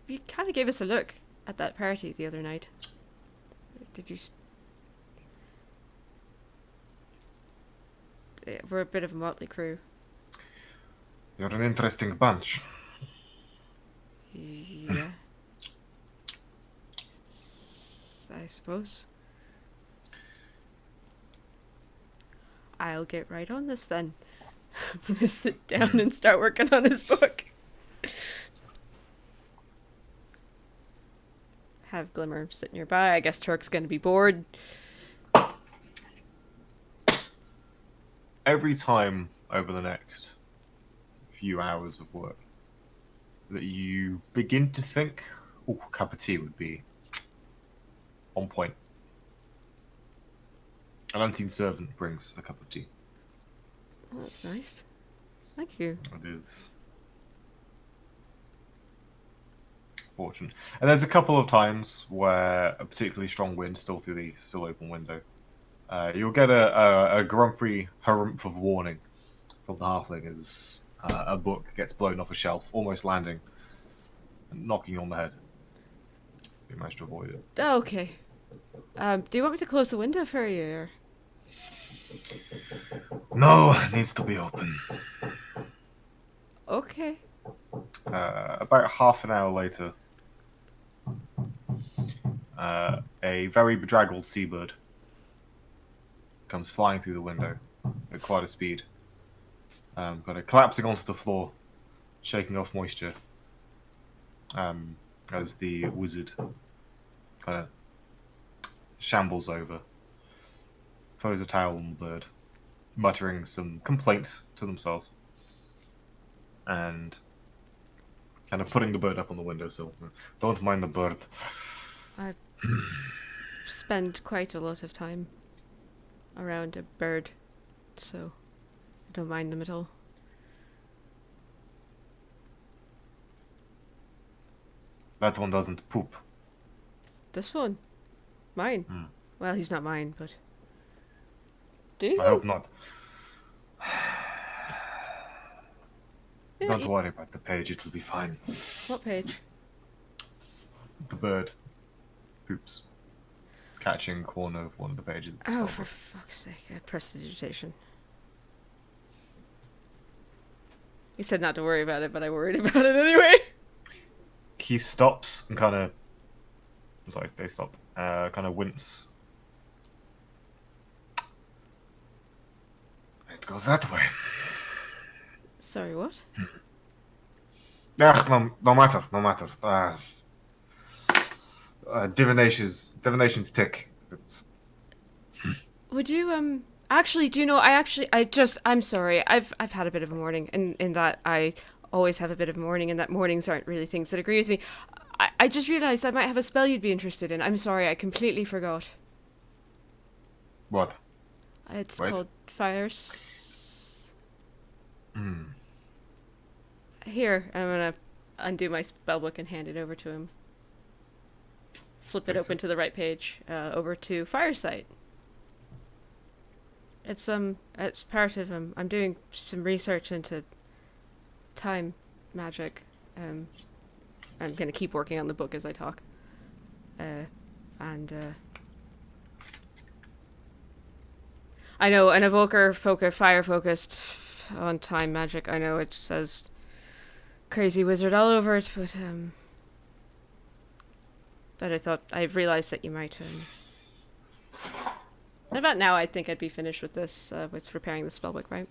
you kind of gave us a look at that party the other night? Did you? We're a bit of a motley crew. You're an interesting bunch. Yeah. I suppose. I'll get right on this then. I'm gonna sit down and start working on his book. Have Glimmer sit nearby. I guess Turk's gonna be bored. Every time over the next few hours of work that you begin to think, oh, a cup of tea would be on point. An unseen servant brings a cup of tea. Oh, that's nice. Thank you. It is fortunate. And there's a couple of times where a particularly strong wind still through the still open window. You'll get a grumpy harumph of warning from the halfling as a book gets blown off a shelf, almost landing and knocking you on the head. You managed to avoid it. Okay. Do you want me to close the window for you? Or? No, it needs to be open. Okay. About half an hour later, a very bedraggled seabird comes flying through the window at quite a speed. Kind of collapsing onto the floor, shaking off moisture, as the wizard kind of shambles over, throws a towel on the bird, muttering some complaint to themselves, and kind of putting the bird up on the windowsill. Don't mind the bird. I spend quite a lot of time around a bird, so I don't mind them at all. That one doesn't poop. This one? Mine? Hmm. Well, he's not mine, but... Do you? I hope not. Yeah, Don't worry about the page, it'll be fine. What page? The bird poops, catching corner of one of the pages. Of the Oh, spellbook. for fuck's sake. I prestidigitation. He said not to worry about it, but I worried about it anyway. He stops and kind of... I'm sorry, they stop. Kind of wince. It goes that way. Sorry, what? No matter, no matter. Divination's tick. It's... Would you, actually, do you know, I'm sorry. I've had a bit of a morning, in that I always have a bit of a morning, and that mornings aren't really things that agree with me. I just realised I might have a spell you'd be interested in. I'm sorry, I completely forgot. What? It's Wait. called Fires. Hmm. Here, I'm gonna undo my spellbook and hand it over to him. Flip it Thanks. open to the right page, over to Firesight. It's part of I'm doing some research into time magic. I'm gonna keep working on the book as I talk. I know an evoker fire focused on time magic. I know it says crazy wizard all over it, but I thought I realized that you might. About now, I think I'd be finished with this, with preparing the spellbook, right?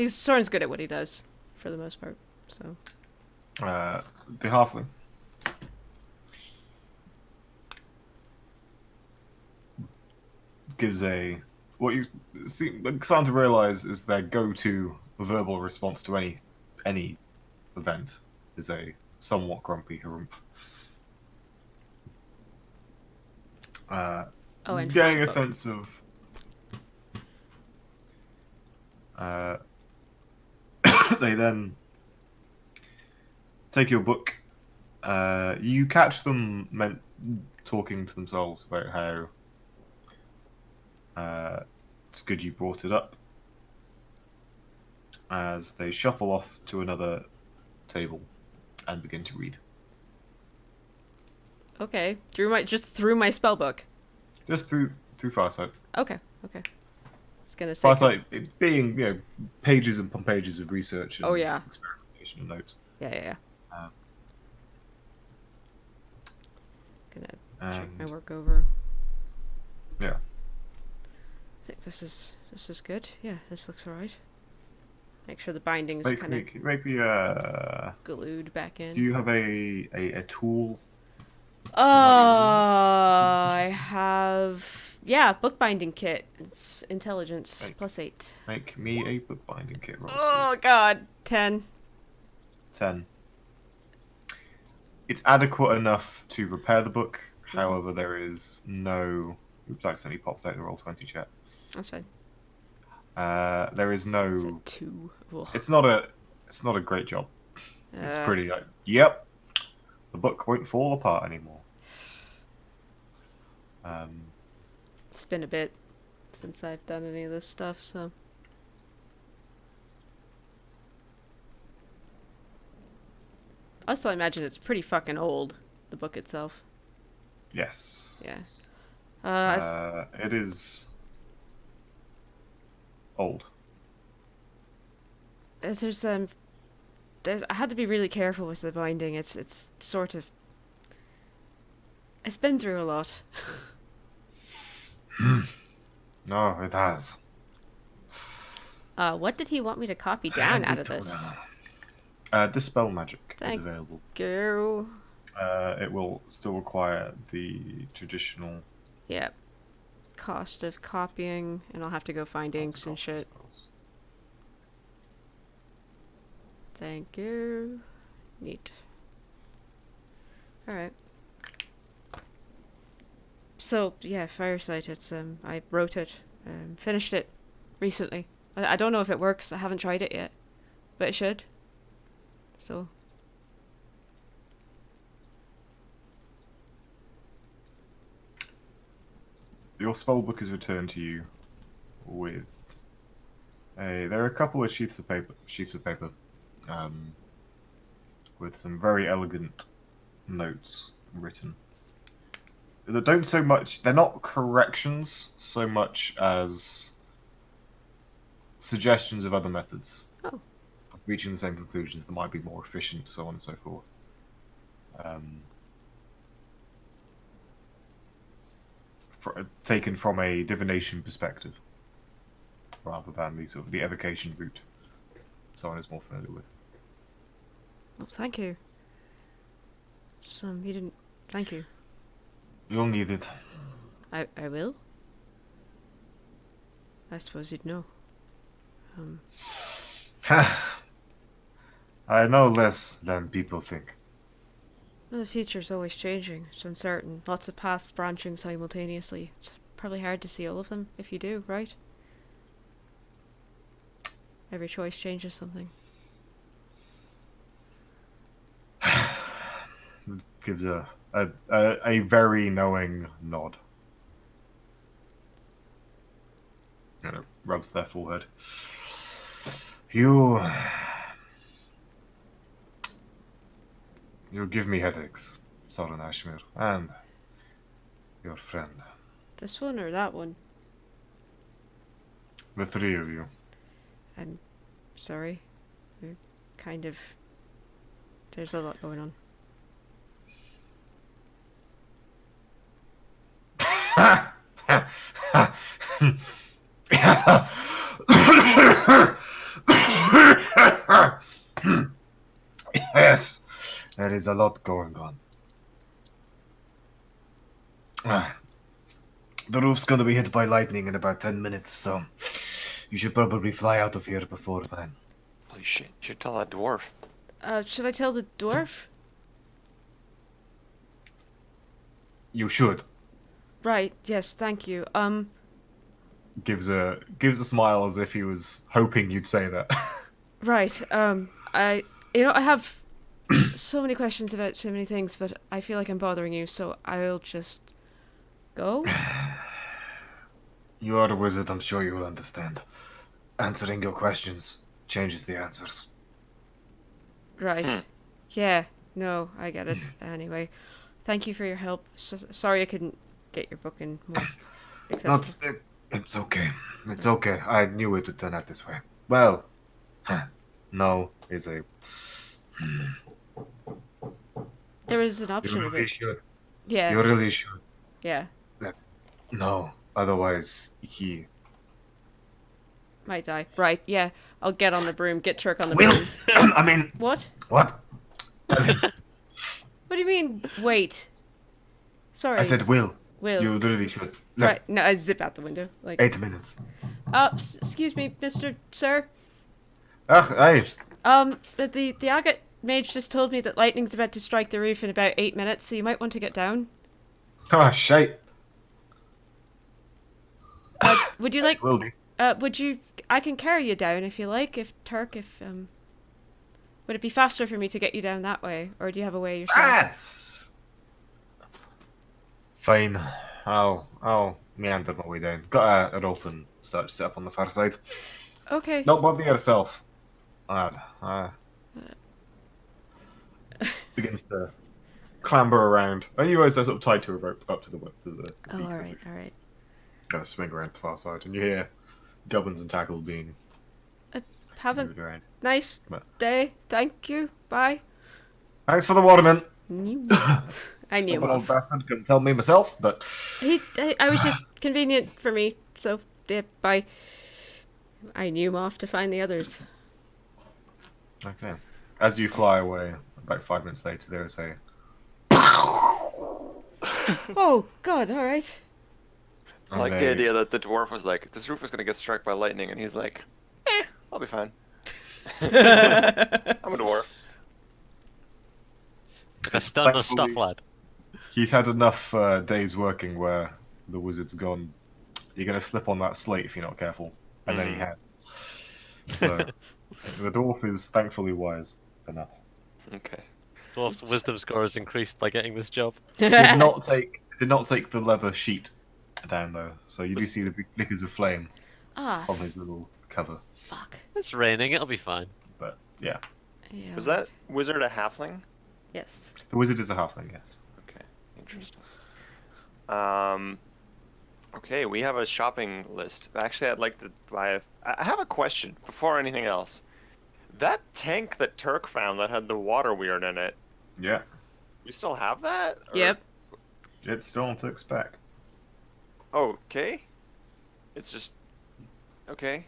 Soren's good at what he does, for the most part. So. The halfling. Gives what you start to realize is their go-to verbal response to any event is a somewhat grumpy harumph. And getting a book. sense of they then take your book. You catch them talking to themselves about how it's good you brought it up, as they shuffle off to another table and begin to read. Okay, through my spellbook. Just through Farsight. Okay. I was gonna say. Farsight, it being pages upon pages of research and experimentation and notes. Yeah. Gonna check my work over. Yeah. I think this is good. Yeah, this looks alright. Make sure the binding's kind of maybe glued back in. Do you have a tool? I have bookbinding kit. It's intelligence +8. Make me a bookbinding kit roll. Oh god, 10. 10. It's adequate enough to repair the book. However, there is no. Oops, I accidentally popped out the roll 20 chat. That's fine. There is no. It's a 2. Ugh. It's not a great job. It's pretty like, yep, the book won't fall apart anymore. It's been a bit since I've done any of this stuff, so. Also, I imagine it's pretty fucking old, the book itself. Yes. Yeah. It is old. I had to be really careful with the binding. It's sort of. It's been through a lot. No, it has. What did he want me to copy down out of this? Dispel magic Thank is available. you. It will still require the traditional. Yep. Cost of copying, and I'll have to go find inks and shit. Thank you. Neat. Alright. So, yeah, Firesight, it's, I wrote it, finished it recently. I don't know if it works, I haven't tried it yet. But it should. So. Your spellbook is returned to you with there are a couple of sheets of paper, with some very elegant notes written. They're not corrections so much as suggestions of other methods. Oh. Reaching the same conclusions that might be more efficient, so on and so forth. Taken from a divination perspective, rather than the evocation route someone is more familiar with. Well, thank you. You didn't. Thank you. You'll need it. I will? I suppose you'd know. I know less than people think. Well, the future's always changing. It's uncertain. Lots of paths branching simultaneously. It's probably hard to see all of them, if you do, right? Every choice changes something. gives a very knowing nod. And it rubs their forehead. You give me headaches, Soren Ashmir, and your friend. This one or that one? The three of you. I'm sorry. We're kind of... There's a lot going on. Yes, there is a lot going on. The roof's going to be hit by lightning in about 10 minutes, so you should probably fly out of here before then. Holy shit! You should tell that dwarf. Should I tell the dwarf? You should. Right, yes, thank you. Gives a smile as if he was hoping you'd say that. Right, I have so many questions about so many things, but I feel like I'm bothering you, so I'll just go. You are a wizard, I'm sure you will understand. Answering your questions changes the answers. Right. Yeah, no, I get it. Anyway, thank you for your help. Sorry I couldn't get your book in more accessible. It's okay. It's okay. I knew it would turn out this way. Well, no is a... There is an You option of really it. should. Yeah, You really should. yeah. No, otherwise he... Might die. Right, yeah. I'll get on the broom, get Turk on the Will! broom. I mean... What? What? What do you mean, wait? Sorry. I said will. Will. You really should. Look, Right, no, I zip out the window. Like, 8 minutes. excuse me, Mr. Sir. Hey. But the agate mage just told me that lightning's about to strike the roof in about 8 minutes, so you might want to get down. Oh, shite. Would you like... Will do. would you... I can carry you down if you like, if... Would it be faster for me to get you down that way? Or do you have a way yourself? That's... Fine. I'll meander my way down. Got a rope and start to set up on the far side. Okay. Don't bother yourself. Begins to clamber around. And you guys are sort of tied to a rope up to the Oh, alright, alright. Gotta swing around the far side. And you hear gubbins and tackle being Have a moved around. nice But- day. Thank you. Bye. Thanks for the waterman. I knew him Stupid old off. bastard couldn't tell me myself, but... I was just convenient for me, so yeah, bye. I knew him off to find the others. Okay. As you fly away, about 5 minutes later, there is a... Oh God! All right. I like the idea that the dwarf was like, this roof is gonna get struck by lightning, and he's like, I'll be fine. I'm a dwarf. Like a stun or Thankfully- stuff, lad. He's had enough days working where the wizard's gone, you're going to slip on that slate if you're not careful. And then he has. So, the dwarf is thankfully wise enough. Okay. Dwarf's wisdom score has increased by getting this job. Did not take the leather sheet down though, so you do see the big flickers of flame Ah, on his little cover. fuck. It's raining, it'll be fine. But yeah, Yeah. Was that wizard a halfling? Yes. the wizard is a halfling, yes. Okay, interesting. Okay, we have a shopping list. Actually, I'd like to buy. I have a question before anything else. That tank that Turk found that had the water weird in it. Yeah, We still have that? Or- Yep. it's still on Turk's back. Okay. It's just okay.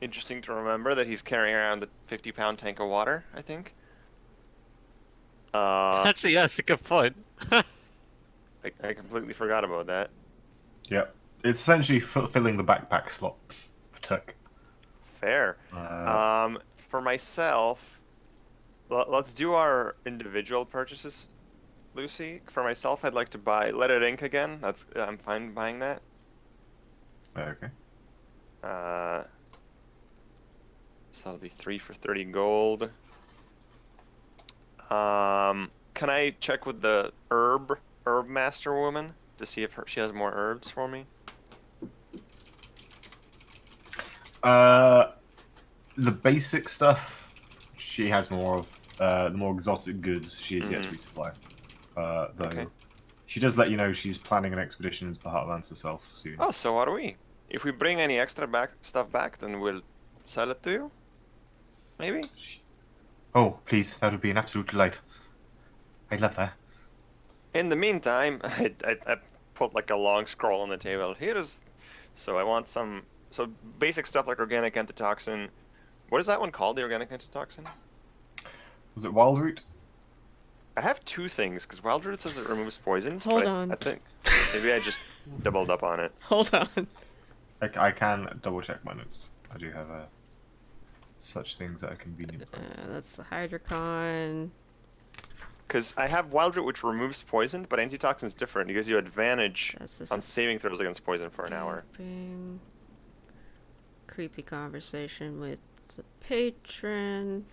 Interesting to remember that he's carrying around the 50-pound tank of water, I think. Actually, yeah, that's a good point. I completely forgot about that. Yeah, it's essentially filling the backpack slot for Turk. Fair. For myself, let's do our individual purchases, Lucy. For myself, I'd like to buy Leaded Ink again. I'm fine buying that. Okay. So that'll be 3 for 30 gold. Can I check with the herb master woman to see if she has more herbs for me? The basic stuff, she has more of. The more exotic goods, she is yet to be supplied. Though Okay. she does let you know she's planning an expedition into the Heartlands herself soon. Oh, so are we. If we bring any extra stuff back, then we'll sell it to you? Maybe? Oh, please, that would be an absolute delight. I'd love that. In the meantime, I put like a long scroll on the table. So I want some... So basic stuff like organic antitoxin. What is that one called, the organic antitoxin? Was it Wild Root? I have two things, because Wild Root says it removes poison. Hold but on. I think maybe I just doubled up on it. Hold on. I can double check my notes. I do have such things at a convenient place. That's the Hydrocon. Because I have Wild Root, which removes poison, but antitoxin is different. It gives you advantage This on is saving throws against poison for an hour. Damping. Creepy conversation with the patron.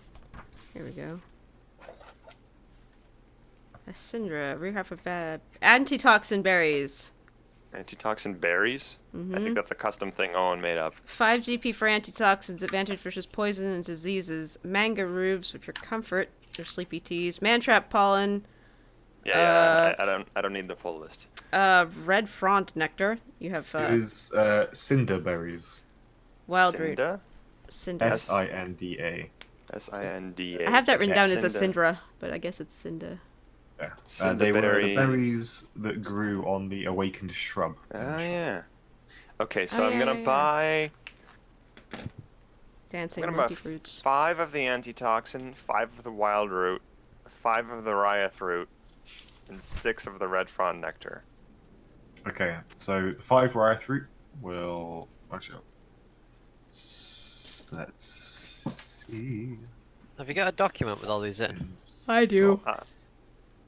Here we go. Syndra, rehab of bad. Antitoxin berries. Antitoxin berries? I Mm-hmm. think that's a custom thing Owen made up. 5 GP for antitoxins, advantage versus poison and diseases. Manga roofs, which are comfort. They're sleepy teas. Mantrap pollen. Yeah, I don't need the full list. Red frond nectar. You have It is Cinder berries. wild root. Cinda? Cinda. Sinda. Sinda. I have that written down as a Cinda. Syndra, but I guess it's Cinda. Yeah. Cinder They were the berries. berries that grew on the awakened shrub. Oh, yeah. Okay, so Oh, I'm yeah, gonna yeah, yeah. buy Dancing I'm gonna monkey buy fruits. 5 of the antitoxin, 5 of the wild root, 5 of the Ryath root, and 6 of the red frond nectar. Okay, so 5 riot fruit will. Actually, let's see. Have you got a document with all these in? I do.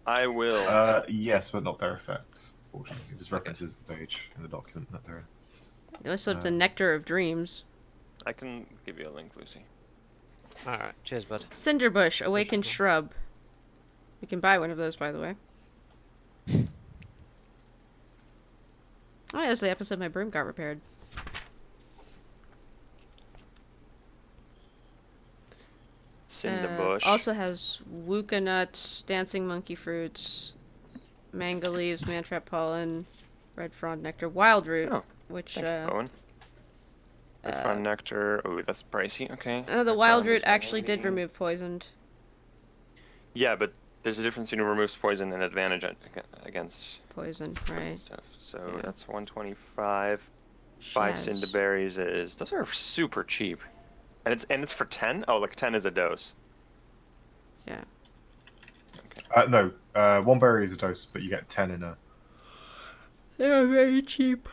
I will. Yes, but not their effects. Fortunately, it just references the page in the document that they're in. You also have the nectar of dreams. I can give you a link, Lucy. Alright, cheers, bud. Cinderbush, awakened shrub. We can buy one of those, by the way. Oh, yeah, that's the episode my broom got repaired. Cinderbush. Also has Wuka nuts, dancing monkey fruits, manga leaves, mantrap pollen, red frond nectar, wild root, Oh, which Thank you, Owen. Red frond nectar. Oh, that's pricey. Okay. the Red wild frond root is actually did 180. remove poisoned. Yeah, but there's a difference between removes poison and advantage against Poison, poison right? stuff. So Yeah. that's 125. 5 Shaz. cinderberries is. Those are super cheap. And it's for 10? Oh, like 10 is a dose. Yeah. No, 1 berry is a dose, but you get 10 in a. They are very cheap.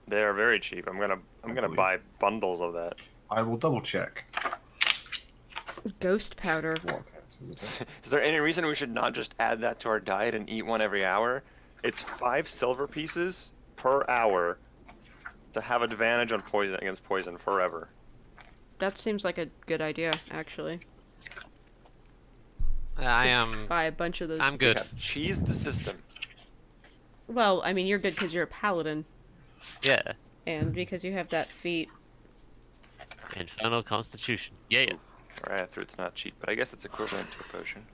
They are very cheap. I'm gonna believe. buy bundles of that. I will double check. Ghost powder. What counts as a dose. Is there any reason we should not just add that to our diet and eat one every hour? It's 5 silver pieces per hour to have advantage on poison against poison forever. That seems like a good idea, actually. I am. Buy a bunch of those. I'm good. We have cheesed the system. Well, I mean, you're good because you're a paladin, Yeah. and because you have that feat. Infernal Constitution. Yeah. Right, through it's not cheap, but I guess it's equivalent to a potion.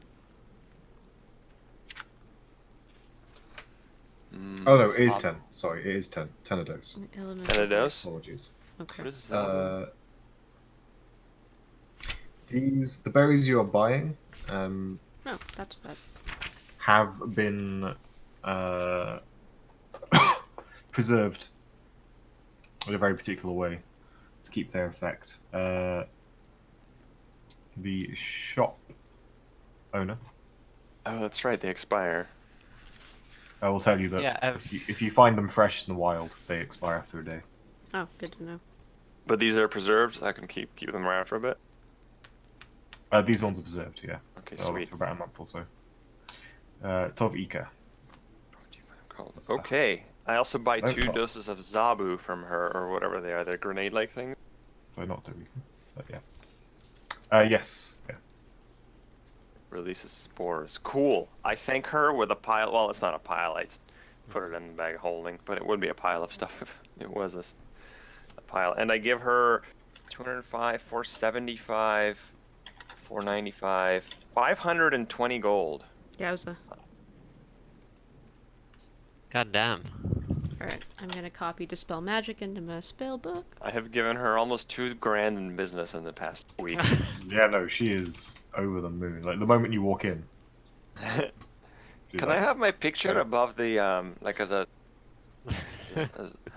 Oh no, it is 10. Sorry, it is 10. 10 a dose. Element. 10 a dose? Apologies. Okay. What is that? The berries you are buying Oh, that's that. have been preserved in a very particular way to keep their effect. The shop owner, Oh, that's right, they expire. I will tell you that Yeah, if you find them fresh in the wild, they expire after a day. Oh, good to know. But these are preserved, so I can keep them around for a bit. These ones are preserved, yeah. Okay, They'll last sweet. for about a month or so. Tov Ika. Okay, I also buy Oh, 2 oh. doses of Zabu from her, or whatever they are. They're grenade-like things. So not Tov Ika, but yeah. Yes, yeah. Releases spores. Cool. I thank her with a pile. Well, it's not a pile. I just put it in the bag of holding, but it would be a pile of stuff if it was a pile. And I give her 205, 475, 495, 520 gold. Yowza. God damn. Alright, I'm gonna copy Dispel Magic into my spell book. I have given her almost 2 grand in business in the past week. Yeah, no, she is over the moon. Like, the moment you walk in. she's Can like, I have my picture "Oh." above the like as a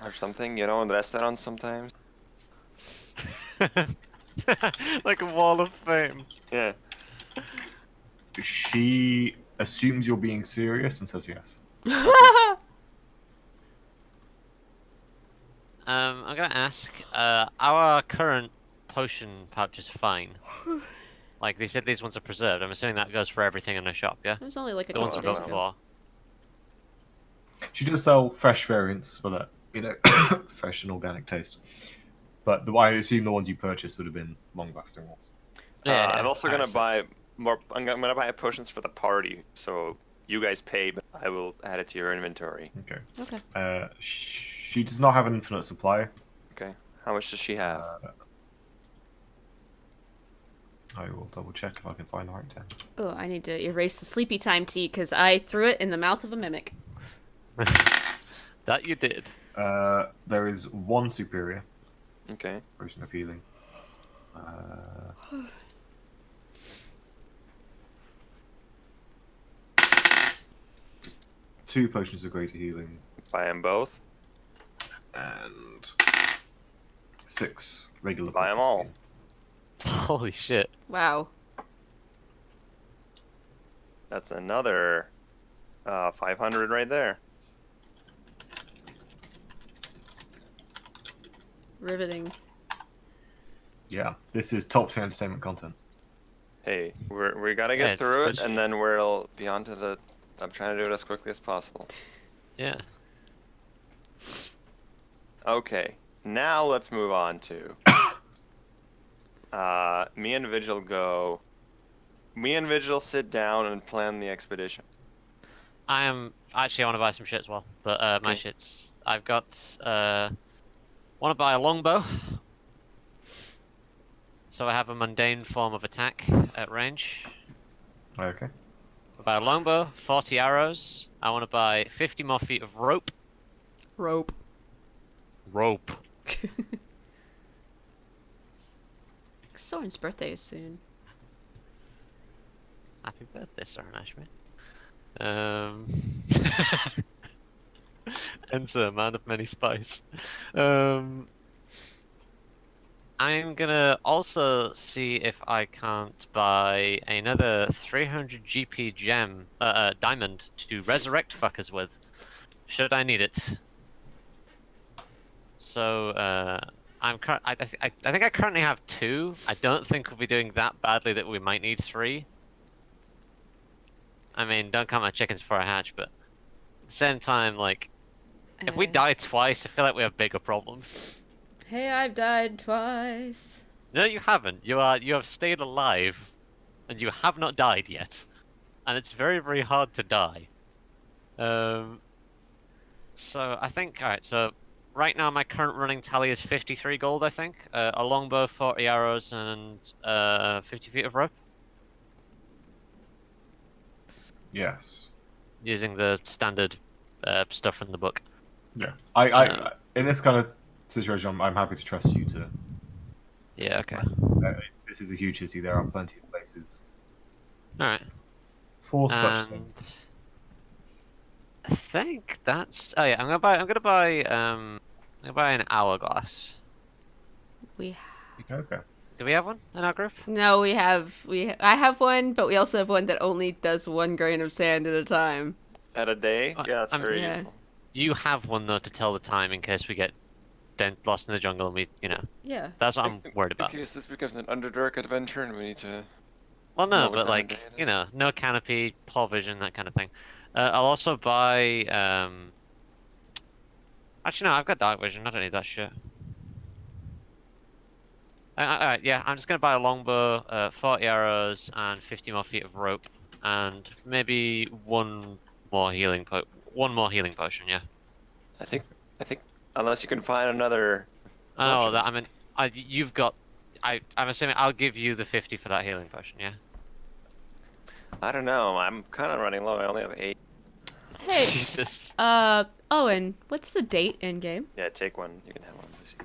or something, you know, in the restaurants sometimes? Like a wall of fame. Yeah. She assumes you're being serious and says yes. I'm gonna ask, our current potion pouch is fine. Like, they said these ones are preserved. I'm assuming that goes for everything in the shop, yeah? It was only like a The ones couple we days got ago. before. She does sell fresh variants for that, you know, fresh and organic taste. But I assume the ones you purchased would have been long-lasting ones. Yeah, I'm also gonna alright, buy more. I'm gonna buy potions for the party, so you guys pay, but I will add it to your inventory. Okay. Okay. She does not have an infinite supply. Okay. How much does she have? I will double check if I can find the right tab. Oh, I need to erase the sleepy time tea because I threw it in the mouth of a mimic. That you did. There is one superior Okay. potion of healing. Two potions of greater healing Buy them both. and 6 regular Buy 'em potions of all. healing. Holy shit. Wow. That's another 500 right there. Riveting. Yeah, this is top tier entertainment content. Hey, we gotta Yeah, get it's through it, good. and then we'll be on to the. I'm trying to do it as quickly as possible. Yeah. Okay, now let's move on to. Me and Vigil go. Me and Vigil sit down and plan the expedition. I want to buy some shit as well, but my Okay. shits. I've got want to buy a longbow, so I have a mundane form of attack at range. Okay. I'll buy a longbow, 40 arrows. I want to buy 50 more feet of rope. Rope. Rope. Soren's birthday is soon. Happy birthday, Soren Ashby. Enter a man of many spice. I'm gonna also see if I can't buy another 300 GP gem, diamond to resurrect fuckers with, should I need it. So, I think I currently have 2. I don't think we'll be doing that badly that we might need 3. I mean, don't count my chickens before I hatch, but at the same time, like, if we die twice, I feel like we have bigger problems. Hey, I've died twice. No, you haven't. You have stayed alive, and you have not died yet. And it's very, very hard to die. So I think, alright, so right now my current running tally is 53 gold, I think. A longbow, 40 arrows, and 50 feet of rope. Yes. Using the standard stuff from the book. Yeah. I in this kind of situation, I'm happy to trust you to. Yeah, okay. This is a huge city. There are plenty of places Alright. for such things. I think that's. Oh yeah, I'm gonna buy an hourglass. Okay. Do we have one in our group? No, I have one, but we also have one that only does 1 grain of sand at a time. At a day? Yeah, that's very yeah. useful. You have one though to tell the time in case we get lost in the jungle and we, Yeah. that's what I'm worried about. In case this becomes an Underdark adventure and we need to. Well, no, know what but time of like, day it is. no canopy, poor vision, that kind of thing. I'll also buy. Actually, no, I've got dark vision. I don't need that shit. Alright, yeah, I'm just gonna buy a longbow, 40 arrows, and 50 more feet of rope, and maybe one more one more healing potion. Yeah. I think unless you can find another I know that. merchant. I mean, you've got. I'm assuming I'll give you the 50 for that healing potion. Yeah. I don't know. I'm kind of running low. I only have 8. Hey, Jesus. Owen, what's the date in game? Yeah, take one. You can have one, Lucy.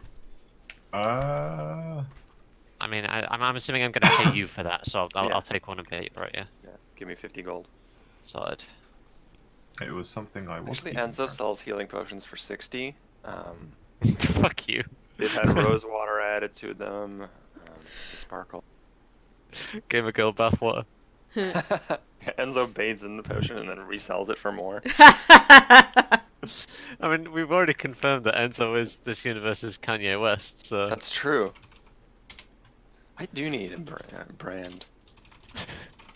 I mean, I'm assuming I'm gonna pay you for that, so Yeah. I'll take one and pay you for it. Yeah. Yeah, give me 50 gold. Sorted. It was something I was. Actually, Enzo sells healing potions for 60. Fuck you. They've had rose water added to them. The sparkle. Gave a girl bathwater. Enzo bathes in the potion and then resells it for more. I mean, we've already confirmed that Enzo is this universe's Kanye West, so. That's true. I do need a brand.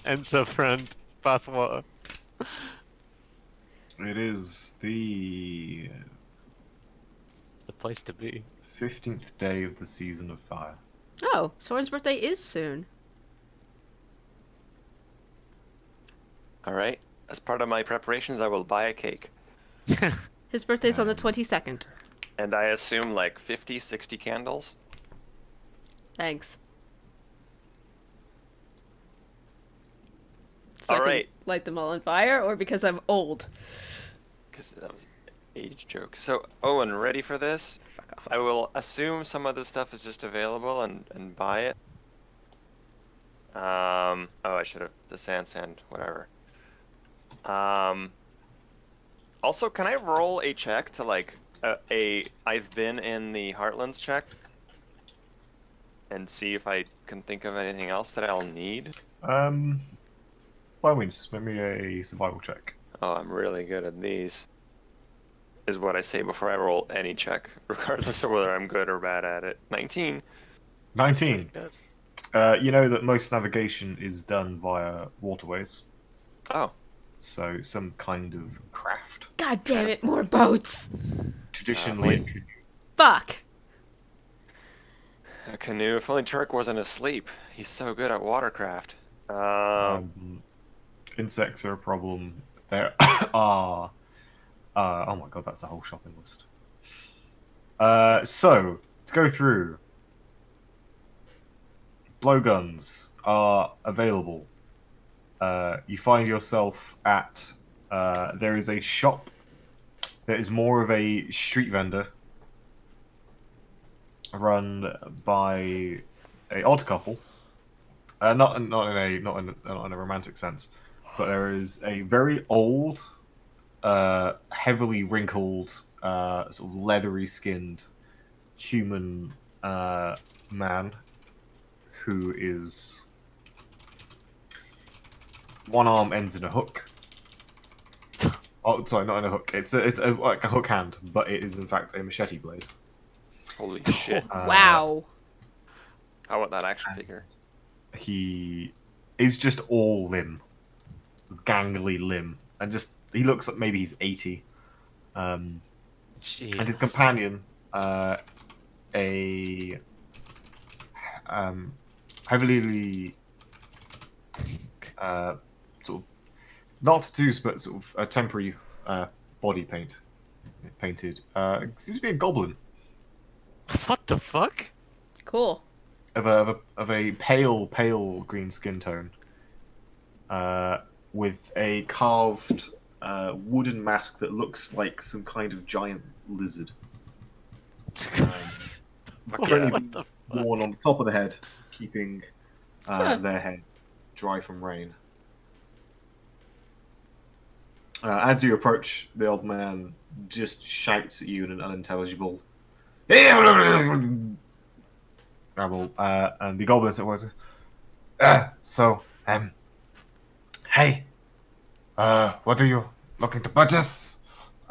Enzo friend bathwater. It is the The place to be. 15th day of the season of fire. Oh, Soren's birthday is soon. All right. As part of my preparations, I will buy a cake. His birthday's on the 22nd. And I assume like 50, 60 candles. Thanks. All I can right. light them all on fire, or because I'm old? Because that was an age joke. So, Owen, ready for this? Fuck off. I will assume some of this stuff is just available and buy it. Oh, I should have the sand, whatever. Also, can I roll a check to like I've been in the Heartlands check and see if I can think of anything else that I'll need? By all means, make me a survival check. Oh, I'm really good at these. Is what I say before I roll any check, regardless of whether I'm good or bad at it. 19. 19. Good. You know that most navigation is done via waterways, Oh, so some kind of craft. God damn it, more boats! Traditionally, wait. Fuck! a canoe. If only Turk wasn't asleep. He's so good at watercraft. Insects are a problem. There are. Oh my god, that's a whole shopping list. So, to go through. Blowguns are available. You find yourself at. There is a shop that is more of a street vendor run by a odd couple. Not in a romantic sense, but there is a very old, heavily wrinkled, sort of leathery skinned human man who is one arm ends in a hook. Oh, sorry, not in a hook. It's like a hook hand, but it is in fact a machete blade. Holy shit. Wow. I want that action figure. He is just all limb, gangly limb, and just he looks like maybe he's 80. And his companion, a heavily sort of not tattoos, but sort of a temporary body painted. Seems to be a goblin What the fuck? Cool. of a pale green skin tone, with a carved wooden mask that looks like some kind of giant lizard. Currently What the fuck? worn on the top of the head, keeping Huh. their head dry from rain. As you approach, the old man just shouts at you in an unintelligible rabble, and the goblin said, "Was hey, what are you looking to purchase?"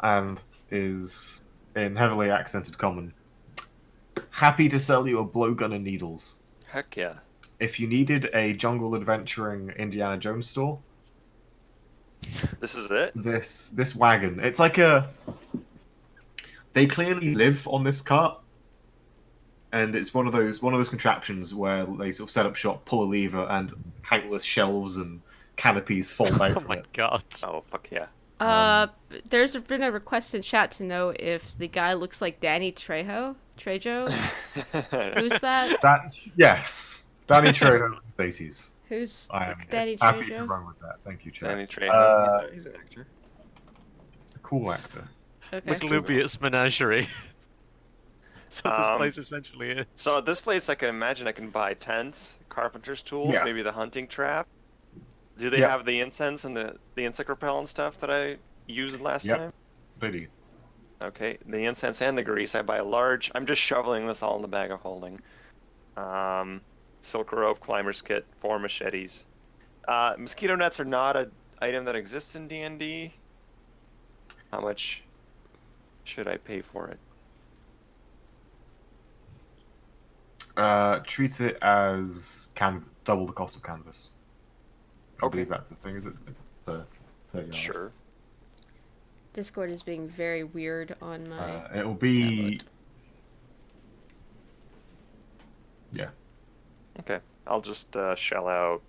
And is in heavily accented common. Happy to sell you a blowgun and needles. Heck yeah. If you needed a jungle adventuring Indiana Jones store, This is it? this wagon. It's like a. They clearly live on this cart. and it's one of those contraptions where they sort of set up shop, pull a lever, and countless shelves and canopies fold out Oh from my it. god. Oh fuck yeah. There's been a request in chat to know if the guy looks like Danny Trejo. Who's that? Yes, Danny Trejo in the 80s. Who's I am Danny happy to Trejo? run with that. Thank you, chat. Danny Trejo, he's an actor. Cool actor. Okay. McLubius Menagerie. That's what this Um, place essentially is. So at this place, I can imagine I can buy tents, carpenter's tools, Yeah. maybe the hunting trap. Do they Yeah. have the incense and the insect repellent stuff that I used last Yep. time? They do. Okay, the incense and the grease. I buy a large. I'm just shoveling this all in the bag of holding. Silk rope, climber's kit, 4 machetes. Mosquito nets are not an item that exists in D&D. How much should I pay for it? Treat it as double the cost of canvas. I Okay. believe that's the thing, is it? Per yard. Sure. Discord is being very weird on my. It'll be. download. Yeah. Okay, I'll just shell out.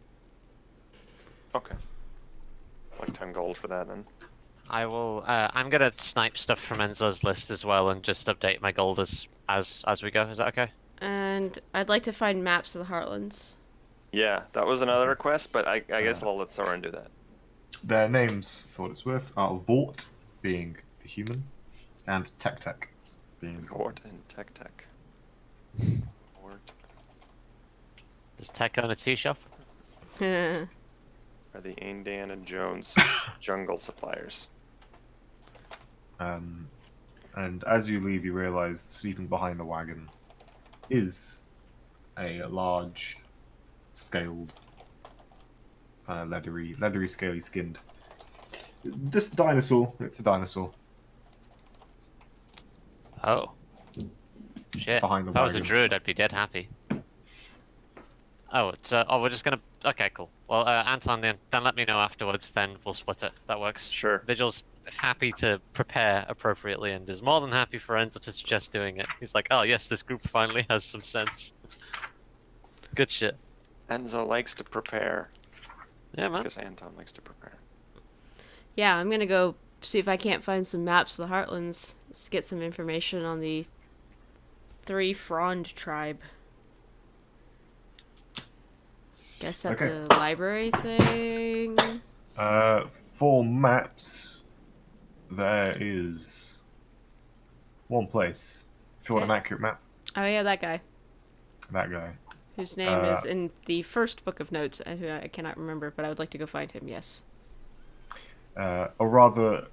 Okay. Like 10 gold for that then. I will. I'm gonna snipe stuff from Enzo's list as well, and just update my gold as we go. Is that okay? And I'd like to find maps of the Heartlands. Yeah, that was another request, but I guess I'll let Soren do that. Their names, for what it's worth, are Vort, being the human, and Tech being the Hort and Tech. Hort Does Tech own a tea shop? are the Aindan and Jones jungle suppliers. And as you leave, you realise sleeping behind the wagon is a large, scaled, leathery, scaly skinned. This dinosaur. It's a dinosaur Oh. Shit. behind the If I was a wagon. druid, I'd be dead happy. Oh, it's we're just gonna. Okay, cool. Well, Anton, then let me know afterwards. Then we'll split it. That works. Sure. Vigil's happy to prepare appropriately and is more than happy for Enzo to suggest doing it. He's like, oh yes, this group finally has some sense. Good shit. Enzo likes to prepare. Yeah, man. Because Anton likes to prepare. Yeah, I'm gonna go see if I can't find some maps of the Heartlands to get some information on the 3 Frond tribe. Guess that's Okay. a library thing. For maps, there is one place. If you want an Okay. accurate map, Oh yeah, that guy that guy. whose name is in the first book of notes, and who I cannot remember, but I would like to go find him. Yes. Or rather,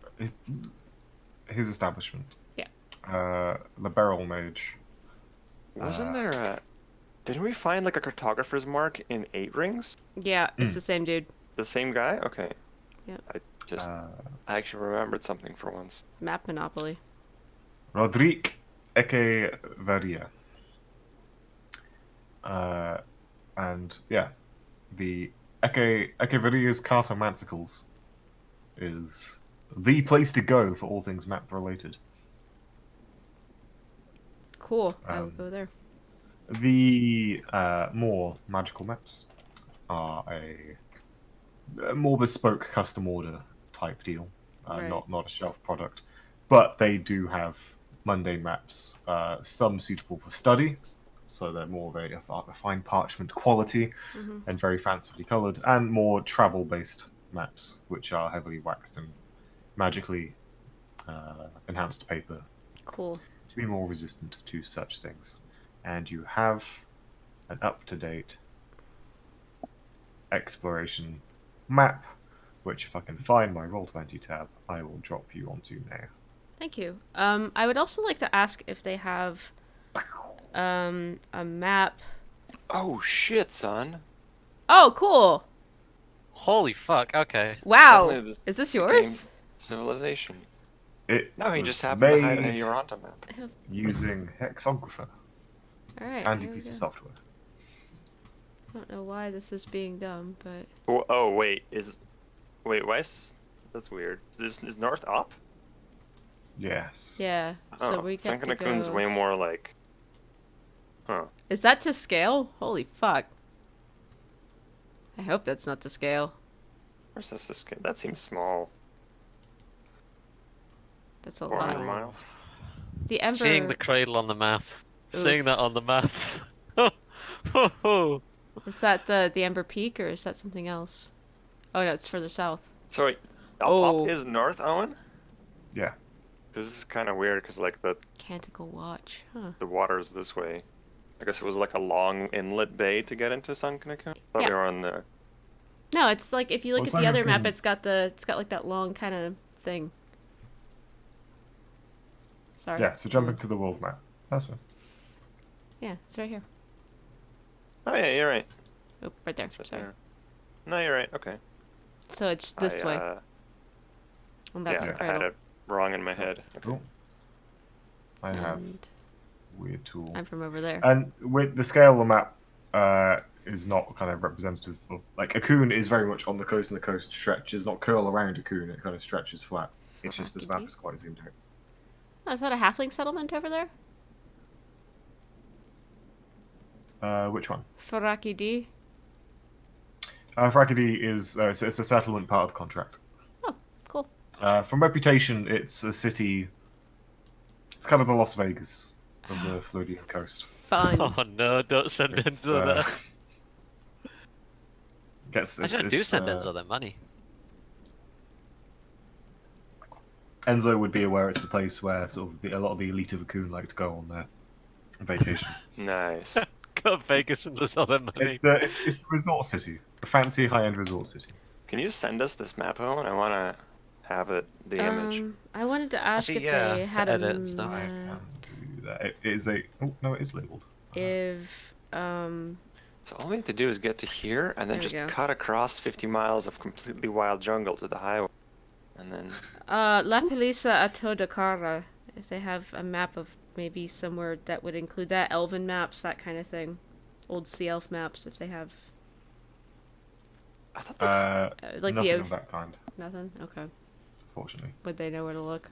his establishment. Yeah. The Beryl Mage. Wasn't there a... Didn't we find like a cartographer's mark in 8 Rings? Yeah, it's the same dude. The same guy? Okay. Yep. I actually remembered something for once. Map Monopoly. Roderick Echeverria. And yeah, the Echeverria's Cartomancicles is the place to go for all things map related. Cool. I will go there. The more magical maps are a more bespoke custom order type deal, Right. not a shelf product, but they do have mundane maps, some suitable for study, so they're more of a fine parchment quality and very fancifully coloured, and more travel-based maps, which are heavily waxed and magically enhanced paper Cool. to be more resistant to such things. And you have an up-to-date exploration map, which if I can find my Roll20 tab, I will drop you onto now. Thank you. I would also like to ask if they have a map. Oh shit, son. Oh, cool. Holy fuck. Okay. Wow. Definitely this Is this became yours? Civilization. It No, he was just happened to hide a made Yoranta map. using hexographer All right. and here we piece of go. software. I don't know why this is being done, but Oh wait, wait, west? That's weird. Is north up? Yes. yeah. So Oh, we got to Sankanakун's go. way more like Huh. Is that to scale? Holy fuck. I hope that's not to scale. Where's this? That seems small. That's a 400 lot. miles. The Ember... Seeing the cradle on the map. Seeing Oof. that on the map. Ho, ho. Is that the Ember Peak, or is that something else? Oh no, it's further south. So, Oh. up is north, Owen? Yeah. Because this is kind of weird, because, like, Canticle Watch. Huh. the water's this way. I guess it was, like, a long inlet bay to get into Sunken Coon. Thought Yeah. we were on the... No, it's like, if you look Well, at the other Sunken map, Coon- it's got like that long kind of thing. Sorry. Yeah, so jumping to the world map. That's fine. Yeah, it's right here. Oh, yeah, you're right. Oh, right there. It's right Sorry. there. No, you're right. Okay. So it's this way. And that's yeah, the I had cradle. it wrong in my head. Okay. Cool. I have And weird tool. I'm from over there. And with the scale of the map is not kind of representative of, like, a coon is very much on the coast, and the coast stretches, not curl around a coon, it kind of stretches flat. It's just this map is quite zoomed out. Oh, is that a halfling settlement over there? Which one? Faraki D? Frackady is it's a settlement part of the contract. Oh, cool. From reputation, it's a city. It's kind of the Las Vegas of the Floridian coast. Fun. Oh no, don't send It's, Enzo there. It's, Do send Enzo their money. Enzo would be aware it's the place where sort of a lot of the elite of a coon like to go on their vacations. Nice. Go to Vegas and lose all their money. It's the resort city, a fancy high-end resort city. Can you send us this map, Owen? I want to have the image. I wanted to ask Actually, if yeah, they to had a edit and stuff. I map. can do that. It is a. Oh no, it is labeled. If So all we need to do is get to here and then There we just go. cut across 50 miles of completely wild jungle to the highway. And then La Pelisa a Toda Cara, if they have a map of maybe somewhere that would include that, elven maps, that kind of thing. Old sea elf maps, if they have I thought they like Nothing the of that kind, nothing. Okay, fortunately. would they know where to look?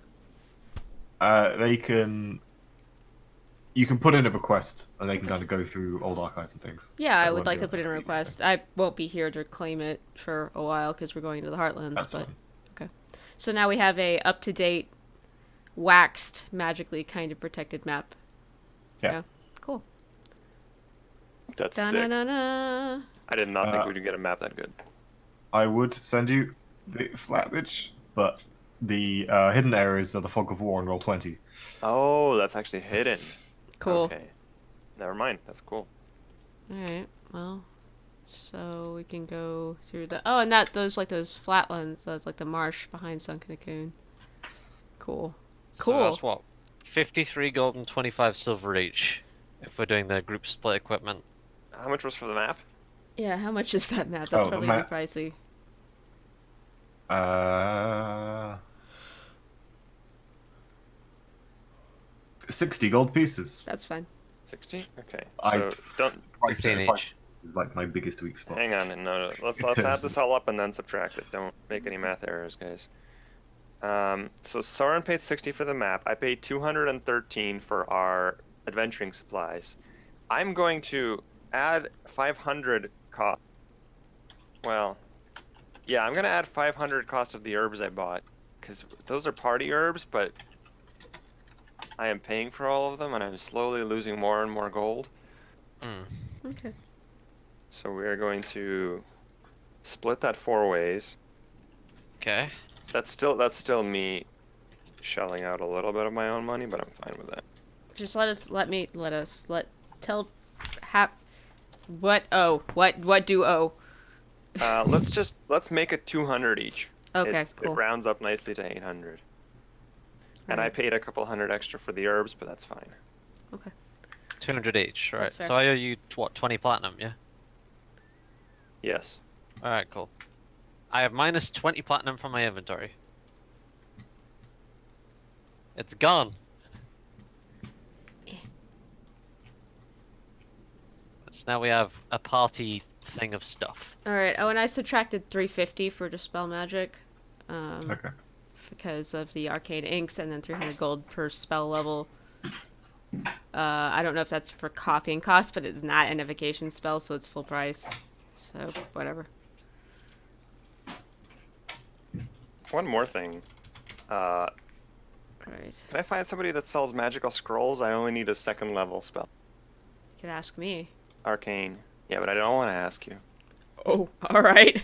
They can. You can put in a request, and they can kind of go through old archives and things. Yeah, I That would won't like be to on put in a the request. I won't be here to claim it for a while because we're going to the Heartlands. That's but fine. okay, so now we have a up-to-date, waxed, magically kind of protected map. Yeah. Cool. that's sick. Da-na-na-na. I did not think we'd get a map that good. I would send you the flat bitch, but the hidden areas are the Fog of War on Roll20. Oh, that's actually hidden. Cool. Okay. Never mind. That's cool. All right. Well, so we can go through the. Oh, and those flatlands. That's like the marsh behind Sunken Coon. Cool. So Cool. that's what? 53 gold and 25 silver each. If we're doing the group split equipment. How much was for the map? Yeah. How much is that map? That's Oh, the probably map. pricey. 60 gold pieces. That's fine. 60? Okay. I So don't price 16 it. each. Price is like my biggest weak spot. hang on. No. Let's add this all up and then subtract it. Don't make any math errors, guys. So Soren paid 60 for the map. I paid 213 for our adventuring supplies. I'm going to add 500 cost. Well, yeah, I'm gonna add 500 cost of the herbs I bought, because those are party herbs, but I am paying for all of them, and I'm slowly losing more and more gold. Hmm. Okay. So we are going to split that 4 ways. Okay. That's still me shelling out a little bit of my own money, but I'm fine with that. Just what do owe? Let's make it 200 each. Okay, It cool. rounds up nicely to 800. And I Alright. paid a couple hundred extra for the herbs, but that's fine. Okay. 200 each, right. That's fair. So I owe you, what, 20 platinum, yeah? Yes. Alright, cool. I have minus 20 platinum from my inventory. It's gone. So now we have a party thing of stuff. All right. Oh, and I subtracted 350 for dispel magic, Okay. because of the arcane inks, and then 300 gold per spell level. I don't know if that's for copying cost, but it's not an evocation spell, so it's full price. So, whatever. One more thing. Uh, Right. can I find somebody that sells magical scrolls? I only need a 2nd level spell. You could ask me. Arcane. Yeah, but I don't want to ask you. Oh, alright.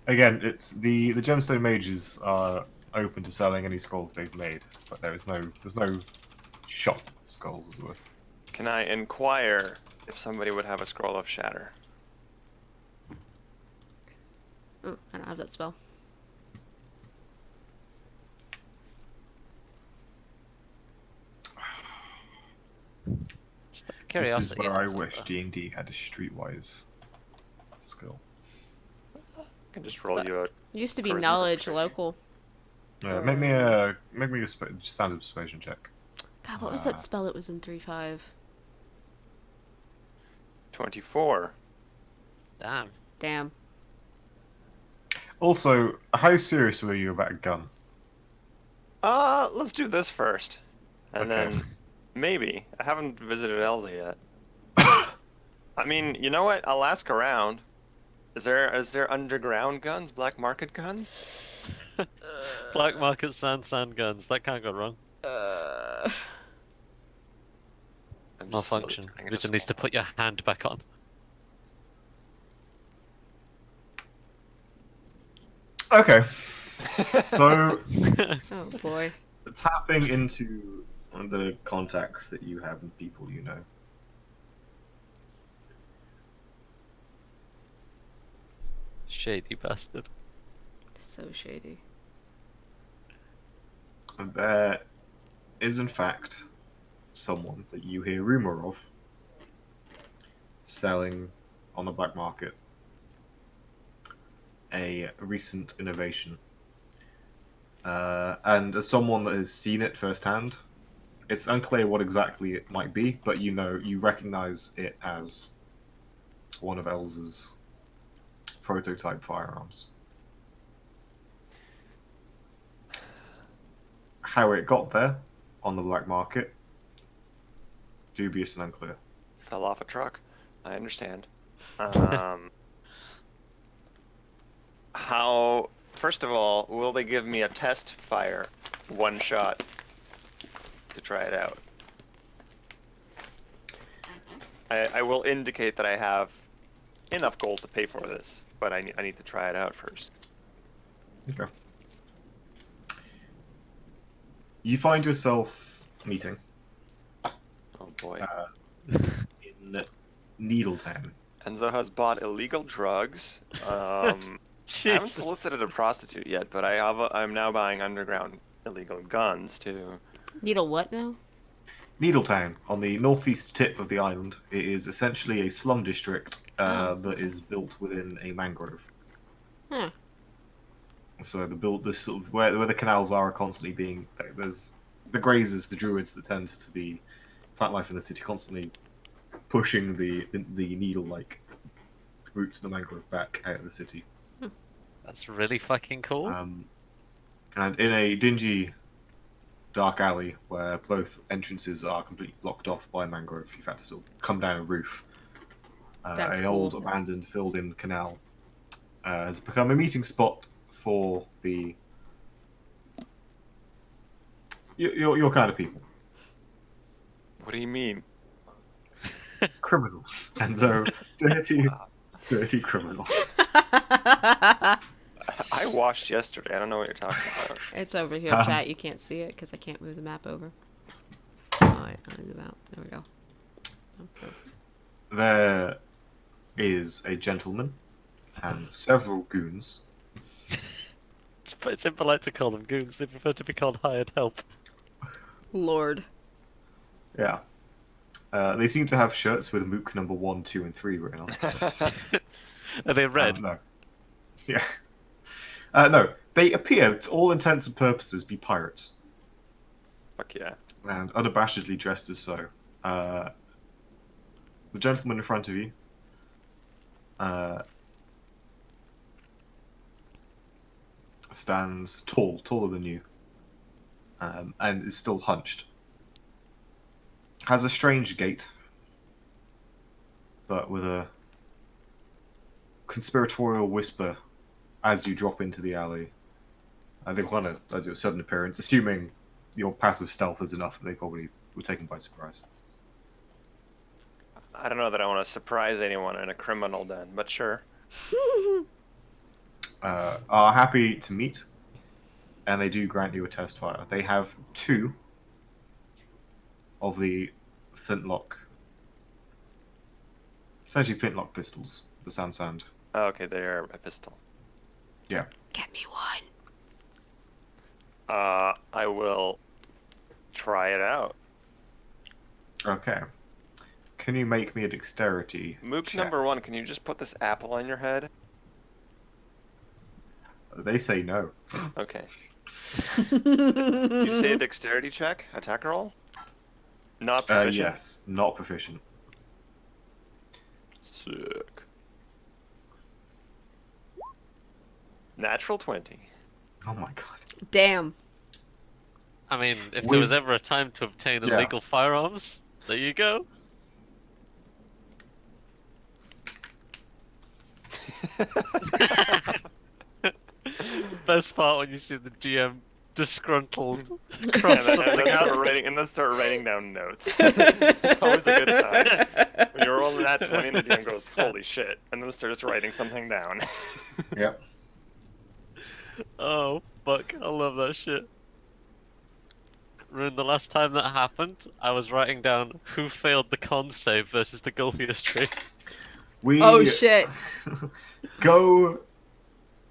Again, it's the gemstone mages are open to selling any scrolls they've made, but there's no shop of scrolls, as it were. Can I inquire if somebody would have a scroll of shatter? Oh, I don't have that spell. Just out of This curiosity. is where I Alexander. wish D&D had a streetwise skill. I can just roll you out. Used to be Charisma knowledge check. local. Make me a standard persuasion check. God, what was that spell that was in 3.5? 24. Damn. Damn. Also, how serious were you about a gun? Let's do this first. And Okay. then maybe. I haven't visited Elsa yet. I mean, you know what? I'll ask around. Is there underground guns, black market guns? Black market sand guns. That can't go wrong. I'm just slowly Malfunction. turning it Richard needs to small. put your hand back on. Okay, so Oh boy. tapping into the contacts that you have and people you know. Shady bastard. So shady. There is, in fact, someone that you hear rumor of selling on the black market a recent innovation. And as someone that has seen it firsthand, it's unclear what exactly it might be, but you recognize it as one of Elsa's prototype firearms. How it got there on the black market, dubious and unclear. Fell off a truck. I understand. How? First of all, will they give me a test fire, one shot, to try it out? I will indicate that I have enough gold to pay for this, but I need to try it out first. Okay. You find yourself meeting Oh boy. in Needletown. Enzo has bought illegal drugs. I haven't Jesus. solicited a prostitute yet, but I'm now buying underground illegal guns too. Needle what now? Needletown, on the northeast tip of the island, it is essentially a slum district that is built within a mangrove. Huh. So the sort of where the canals are constantly being there's the grazers, the druids that tend to the plant life in the city, constantly pushing the needle-like route to the mangrove back out of the city. That's really fucking cool. And in a dingy, dark alley where both entrances are completely blocked off by mangrove, you've had to sort of come down a roof. That's An cool. old, abandoned, filled-in canal has become a meeting spot for the your kind of people, What do you mean? criminals, and so dirty criminals. I washed yesterday. I don't know what you're talking about. It's over here, chat. You can't see it because I can't move the map over. Alright, I'll zoom out. There we go. Okay. There is a gentleman and several goons. It's impolite to call them goons. They prefer to be called hired help. Lord. Yeah. They seem to have shirts with Mook number 1, 2, and 3 written on. Are they red? No. Yeah. No. They appear, to all intents and purposes, be pirates. Fuck yeah. And unabashedly dressed as so. The gentleman in front of you stands tall, taller than you, and is still hunched. has a strange gait, but with a conspiratorial whisper as you drop into the alley. I think one as your sudden appearance, assuming your passive stealth is enough that they probably were taken by surprise. I don't know that I want to surprise anyone in a criminal den, but sure. Are happy to meet, and they do grant you a test fire. They have 2 of the flintlock, essentially flintlock pistols, the sand. Oh, okay, they're a pistol. Yeah. Get me one. I will try it out. Okay. Can you make me a dexterity Mook check? number 1, can you just put this apple on your head? They say no. Okay. You say a dexterity check? Attack roll? Not proficient? Yes, not proficient. Sick. Natural 20. Oh my god. Damn. I mean, if there We've- was ever a time to obtain Yeah. illegal firearms, there you go. Best part when you see the GM disgruntled cross And something then out. start writing down notes. It's always a good sign. When you're rolling that 20 and the DM goes, holy shit, and then starts writing something down. Yep. Oh, fuck. I love that shit. Rune, the last time that happened, I was writing down who failed the con save versus the Gulfius tree. We Oh shit. go.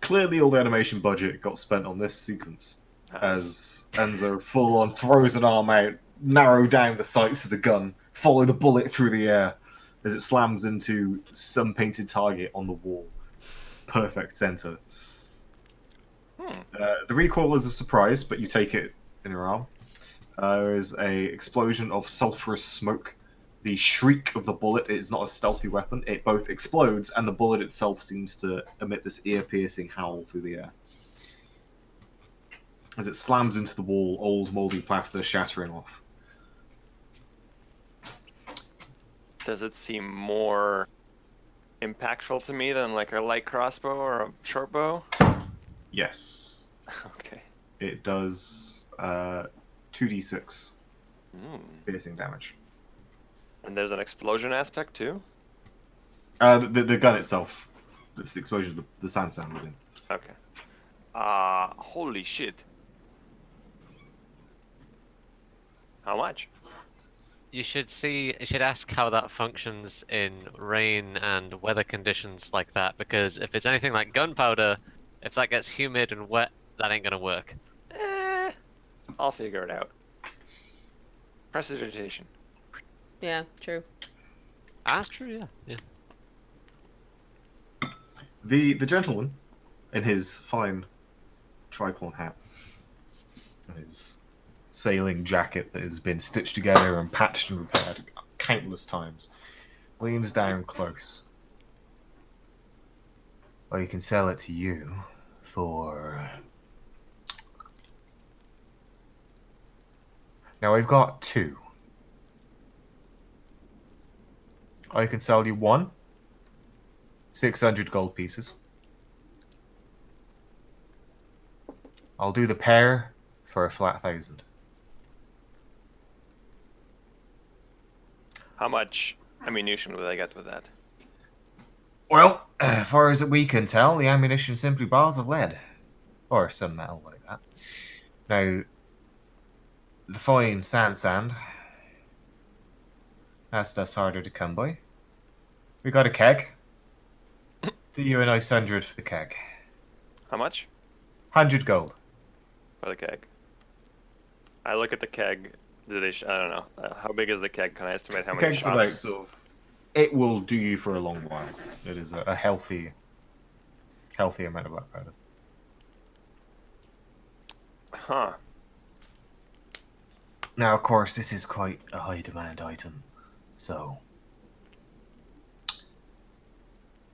Clearly, all the animation budget got spent on this sequence as Enzo full on throws an arm out, narrow down the sights of the gun, follow the bullet through the air as it slams into some painted target on the wall. Perfect center. The recoil is a surprise, but you take it in your arm. There is a explosion of sulfurous smoke. The shriek of the bullet is not a stealthy weapon. It both explodes, and the bullet itself seems to emit this ear-piercing howl through the air. As it slams into the wall, old moldy plaster shattering off. Does it seem more impactful to me than like a light crossbow or a short bow? Yes. Okay. It does 2d6 Mm. piercing damage. And there's an explosion aspect too? The gun itself. It's the explosion of the sand within. Okay. Holy shit. How much? You should ask how that functions in rain and weather conditions like that, because if it's anything like gunpowder, if that gets humid and wet, that ain't gonna work. I'll figure it out. Prestidigitation. Yeah, true. That's true, yeah. The gentleman, in his fine tricorn hat, and his sailing jacket that has been stitched together and patched and repaired countless times, leans down close. Or you can sell it to you for... Now we've got 2. I can sell you 1. 600 gold pieces. I'll do the pair for a flat 1,000. How much ammunition will I get with that? Well, as far as we can tell, the ammunition simply bars of lead. Or some metal like that. Now, the fine sand, that stuff's harder to come by. We got a keg. Do you a nice 100 for the keg. How much? 100 gold. For the keg. I look at the keg. I don't know. How big is the keg? Can I estimate how The many keg's shots? about sort of... It will do you for a long while. It is a healthy amount of black powder. Huh. Now, of course, this is quite a high demand item, so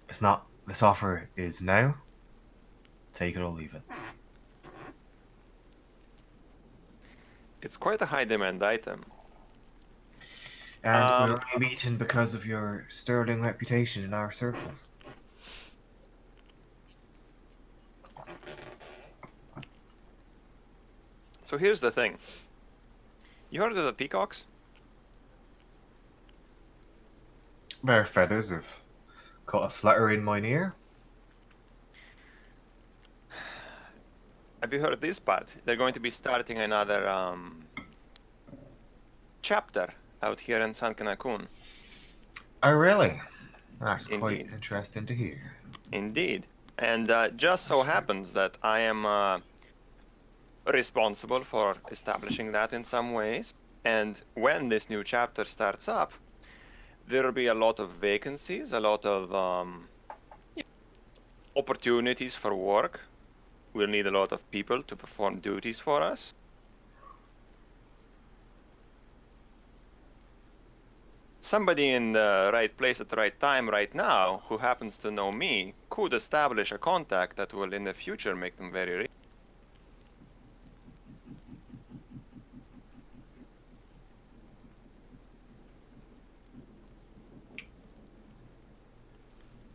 it's not. This offer is now. Take it or leave it. It's quite a high demand item. And we're Um, only meeting because of your sterling reputation in our circles. so here's the thing. You heard of the peacocks? Their feathers have caught a flutter in mine ear. Have you heard this part? They're going to be starting another chapter out here in San Cancun. Oh, really? That's quite Indeed. interesting to hear. Indeed. And just so happens that I am responsible for establishing that in some ways. And when this new chapter starts up, there will be a lot of vacancies, a lot of opportunities for work. We'll need a lot of people to perform duties for us. Somebody in the right place at the right time right now who happens to know me could establish a contact that will in the future make them very rich.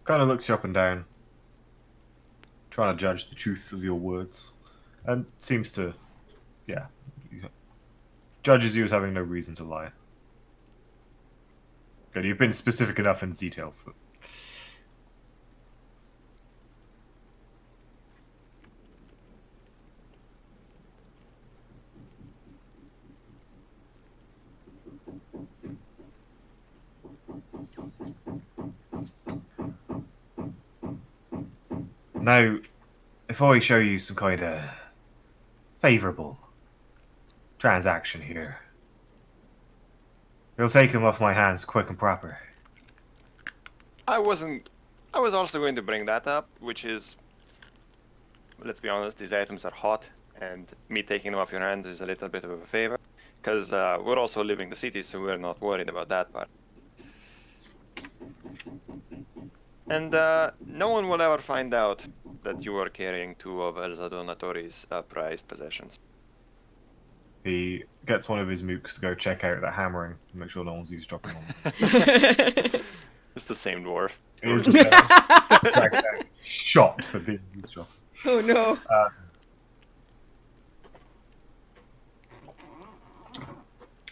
Kind of looks you up and down, trying to judge the truth of your words, and seems to, yeah, judges you as having no reason to lie. Good, you've been specific enough in details. Now, if I show you some kind of favourable transaction here, you'll take them off my hands quick and proper. I was also going to bring that up, which is, let's be honest, these items are hot, and me taking them off your hands is a little bit of a favor, because we're also leaving the city, so we're not worried about that part. And no one will ever find out that you are carrying two of El Zadonatori's prized possessions. He gets one of his mooks to go check out that hammering and make sure no one's eavesdropping on him. It's the same dwarf. It is the same. Dragged out, shot for being eavesdropping. Oh no.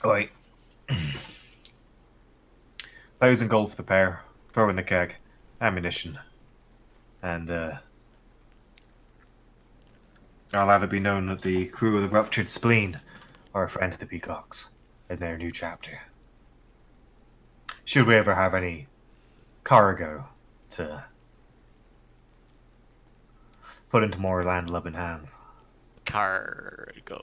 Right. 1,000 gold for the pair. Throw in the keg. Ammunition. And, I'll have it be known that the crew of the Ruptured Spleen are a friend of the Peacocks in their new chapter. Should we ever have any cargo to put into more land-loving hands. Cargo.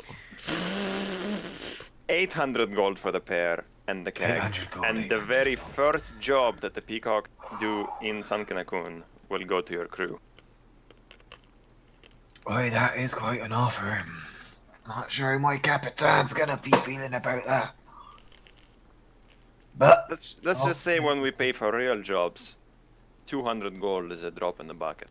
800 gold for the pair and the keg. 800 gold, And the 800 very gold. first job that the Peacock do in San Cancun will go to your crew. Why, that is quite an offer. Not sure my Capitan's gonna be feeling about that. But Let's just say when we pay for real jobs, 200 gold is a drop in the bucket.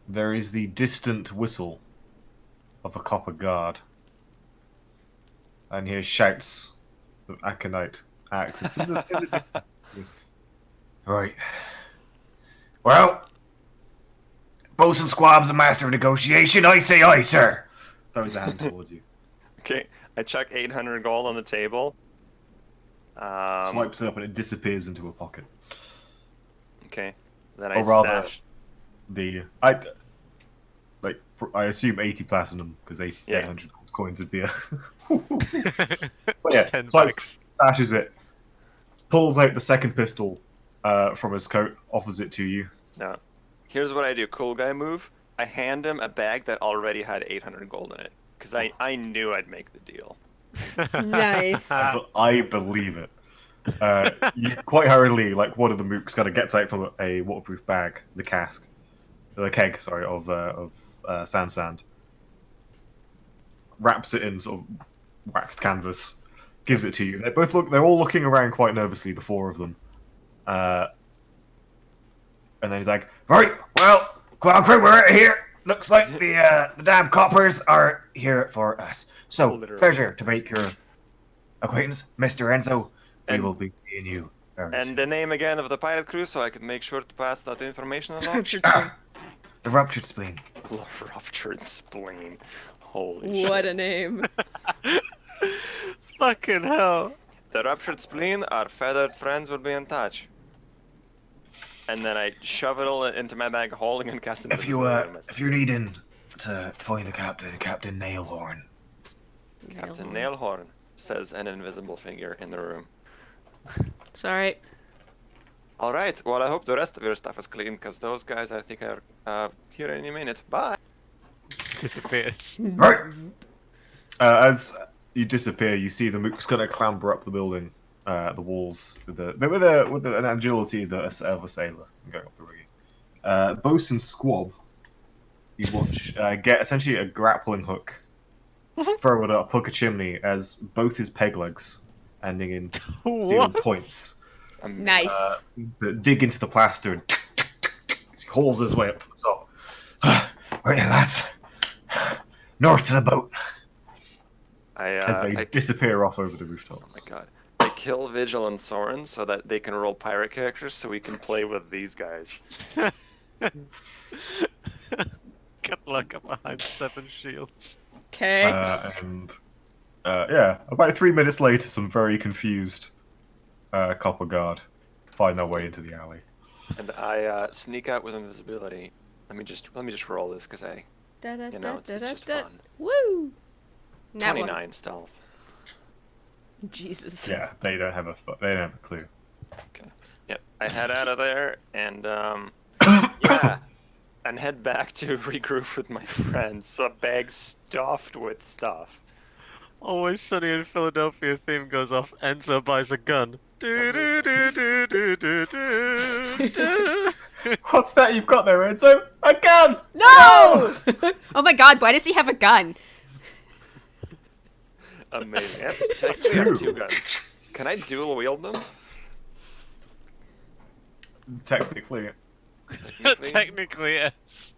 there is the distant whistle of a copper guard. And he shouts with aconite accents in the distance. He goes, right. Well, Bosun Squab's a master of negotiation. I say aye, sir. Throws a hand towards you. Okay, I chuck 800 gold on the table. Swipes it up and it disappears into a pocket. Okay, then Or I rather, stash. I assume 80 platinum because 80 Yeah. 800 coins would be a. But yeah, 10 swipes, bucks. stashes it, pulls out the second pistol from his coat, offers it to you. No. Here's what I do, cool guy move. I hand him a bag that already had 800 gold in it. Because I knew I'd make the deal. Nice. I believe it. You quite hurriedly, like one of the mooks, kind of gets out from a waterproof bag, the keg, sorry, of sand, wraps it in sort of waxed canvas, gives it to you. They're all looking around quite nervously, the four of them, And then he's like, right, well, Clown Crew, we're right here. Looks like the damn coppers are here for us. So, Literally. pleasure to make your acquaintance, Mr. Enzo. We And- will be seeing you very And soon. the name again of the pirate crew, so I could make sure to pass that information along. Ruptured spleen. The ruptured spleen. Ruptured spleen. Holy shit. What a name. Fucking hell. The ruptured spleen, our feathered friends will be in touch. And then I shove it all into my bag, holding and casting. If you're needing to find the captain, Captain Nailhorn. Captain Nailhorn, says an invisible figure in the room. Sorry. All right. Well, I hope the rest of your stuff is clean, because those guys, I think, are here any minute. Bye. Disappears. Right. As you disappear, you see the mooks kind of clamber up the building, the walls with an agility that of a sailor going up the rigging. Bosun Squab, you watch get essentially a grappling hook, throw it up, hook a chimney as both his peg legs, ending in steel What? points, Nice. to dig into the plaster. And he hauls his way up to the top. Right, lads, north to the boat. As they disappear off over the rooftops. Oh my god. I kill Vigil and Soren so that they can roll pirate characters so we can play with these guys. Good luck up behind 7 shields. Okay. Yeah, about 3 minutes later, some very confused copper guard find their way into the alley. And I sneak out with invisibility. Let me just roll this because it's just fun. Woo! Nat 29 stealth. one. Jesus. Yeah, they don't have a clue. Okay. Yep. I head out of there and yeah, and head back to regroup with my friends. The bag stuffed with stuff. Always Sunny in Philadelphia theme goes off. Enzo buys a gun. What's that you've got there, Enzo? A gun! No! Oh my god, why does he have a gun? Amazing. Yep, technically I have 2 guns. Can I dual wield them? Technically. Technically, yes.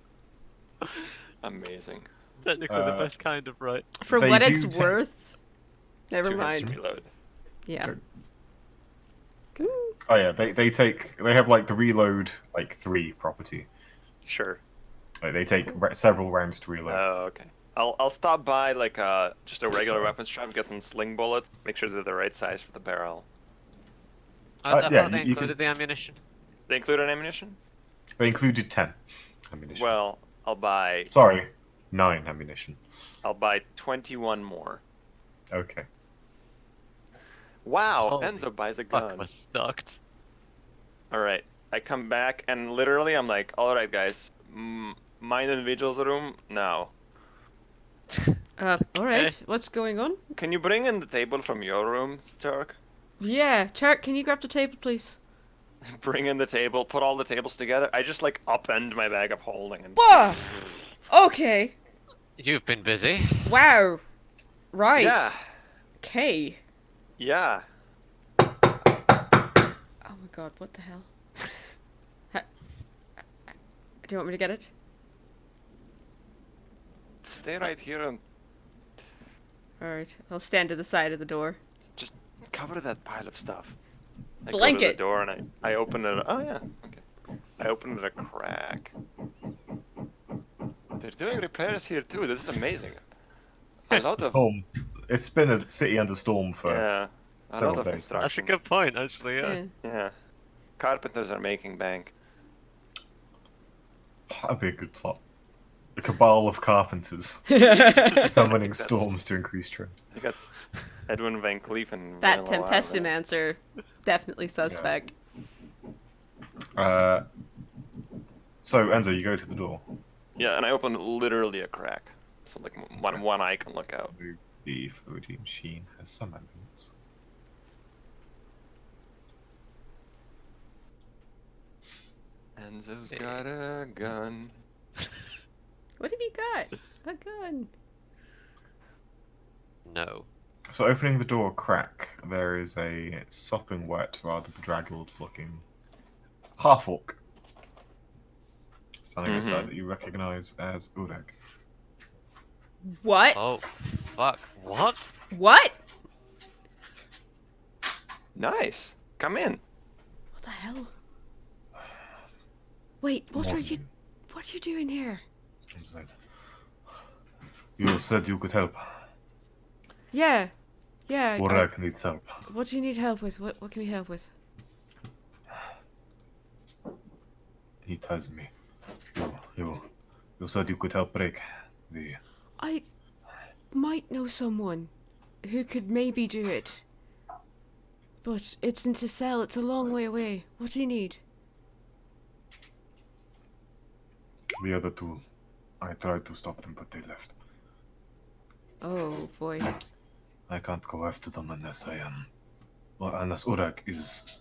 Amazing. Technically the best kind of right. For They what do it's take worth. Never 2 hits to mind. reload. Yeah. Oh yeah, they have like the reload 3 property. Sure. Like, they take several rounds to reload. Oh, okay. I'll stop by just a regular weapons shop, get some sling bullets, make sure they're the right size for the barrel. I yeah, thought they you included the ammunition. They included ammunition? They included 10 ammunition. Well, I'll buy Sorry, 9 ammunition. 21 more. Okay. Wow, Holy Enzo buys a Fuck, gun. we're stucked. Alright, I come back and literally I'm like, alright guys, mine and Vigil's room now. Alright, what's going on? Can you bring in the table from your room, Stark? Yeah, Turk, can you grab the table, please? Bring in the table, put all the tables together. I just upend my bag of holding and Whoa! Okay. You've been busy. Wow. Right. yeah, Okay. yeah. Oh my god, what the hell? Do you want me to get it? Stay right here and Alright, I'll stand to the side of the door. just cover that pile of stuff. I Blanket. Go to the door and I open it. Oh yeah, okay. I open it a crack. They're doing repairs here too. This is amazing. A lot of Storms. It's been a city under storm for. yeah, a several lot of days. construction. That's a good point, actually, yeah. Yeah, carpenters are making bank. That'd be a good plot. A cabal of carpenters summoning That's- storms to increase trade. I got Edwin Van Cleef and That Vanilla Wild there. Tempestomancer, definitely suspect. So Enzo, you go to the door. Yeah, and I opened literally a crack, so one eye can look out. The floating machine has some ambience. Enzo's got a gun. What have you got? A gun. No. So opening the door crack, there is a sopping wet, rather bedraggled looking half-orc standing aside that you recognize as Ureg. What? Oh, fuck. What? What? Nice. Come in. What the hell? Wait, what are you doing here? You said you could help. Yeah. Yeah. Ureg needs help. What do you need help with? What can we help with? He tells me. You said you could help break the... I might know someone who could maybe do it. But it's in Tessel, it's a long way away. What do you need? The other two. I tried to stop them, but they left. Oh boy. I can't go after them unless I am... Well, unless Ureg is...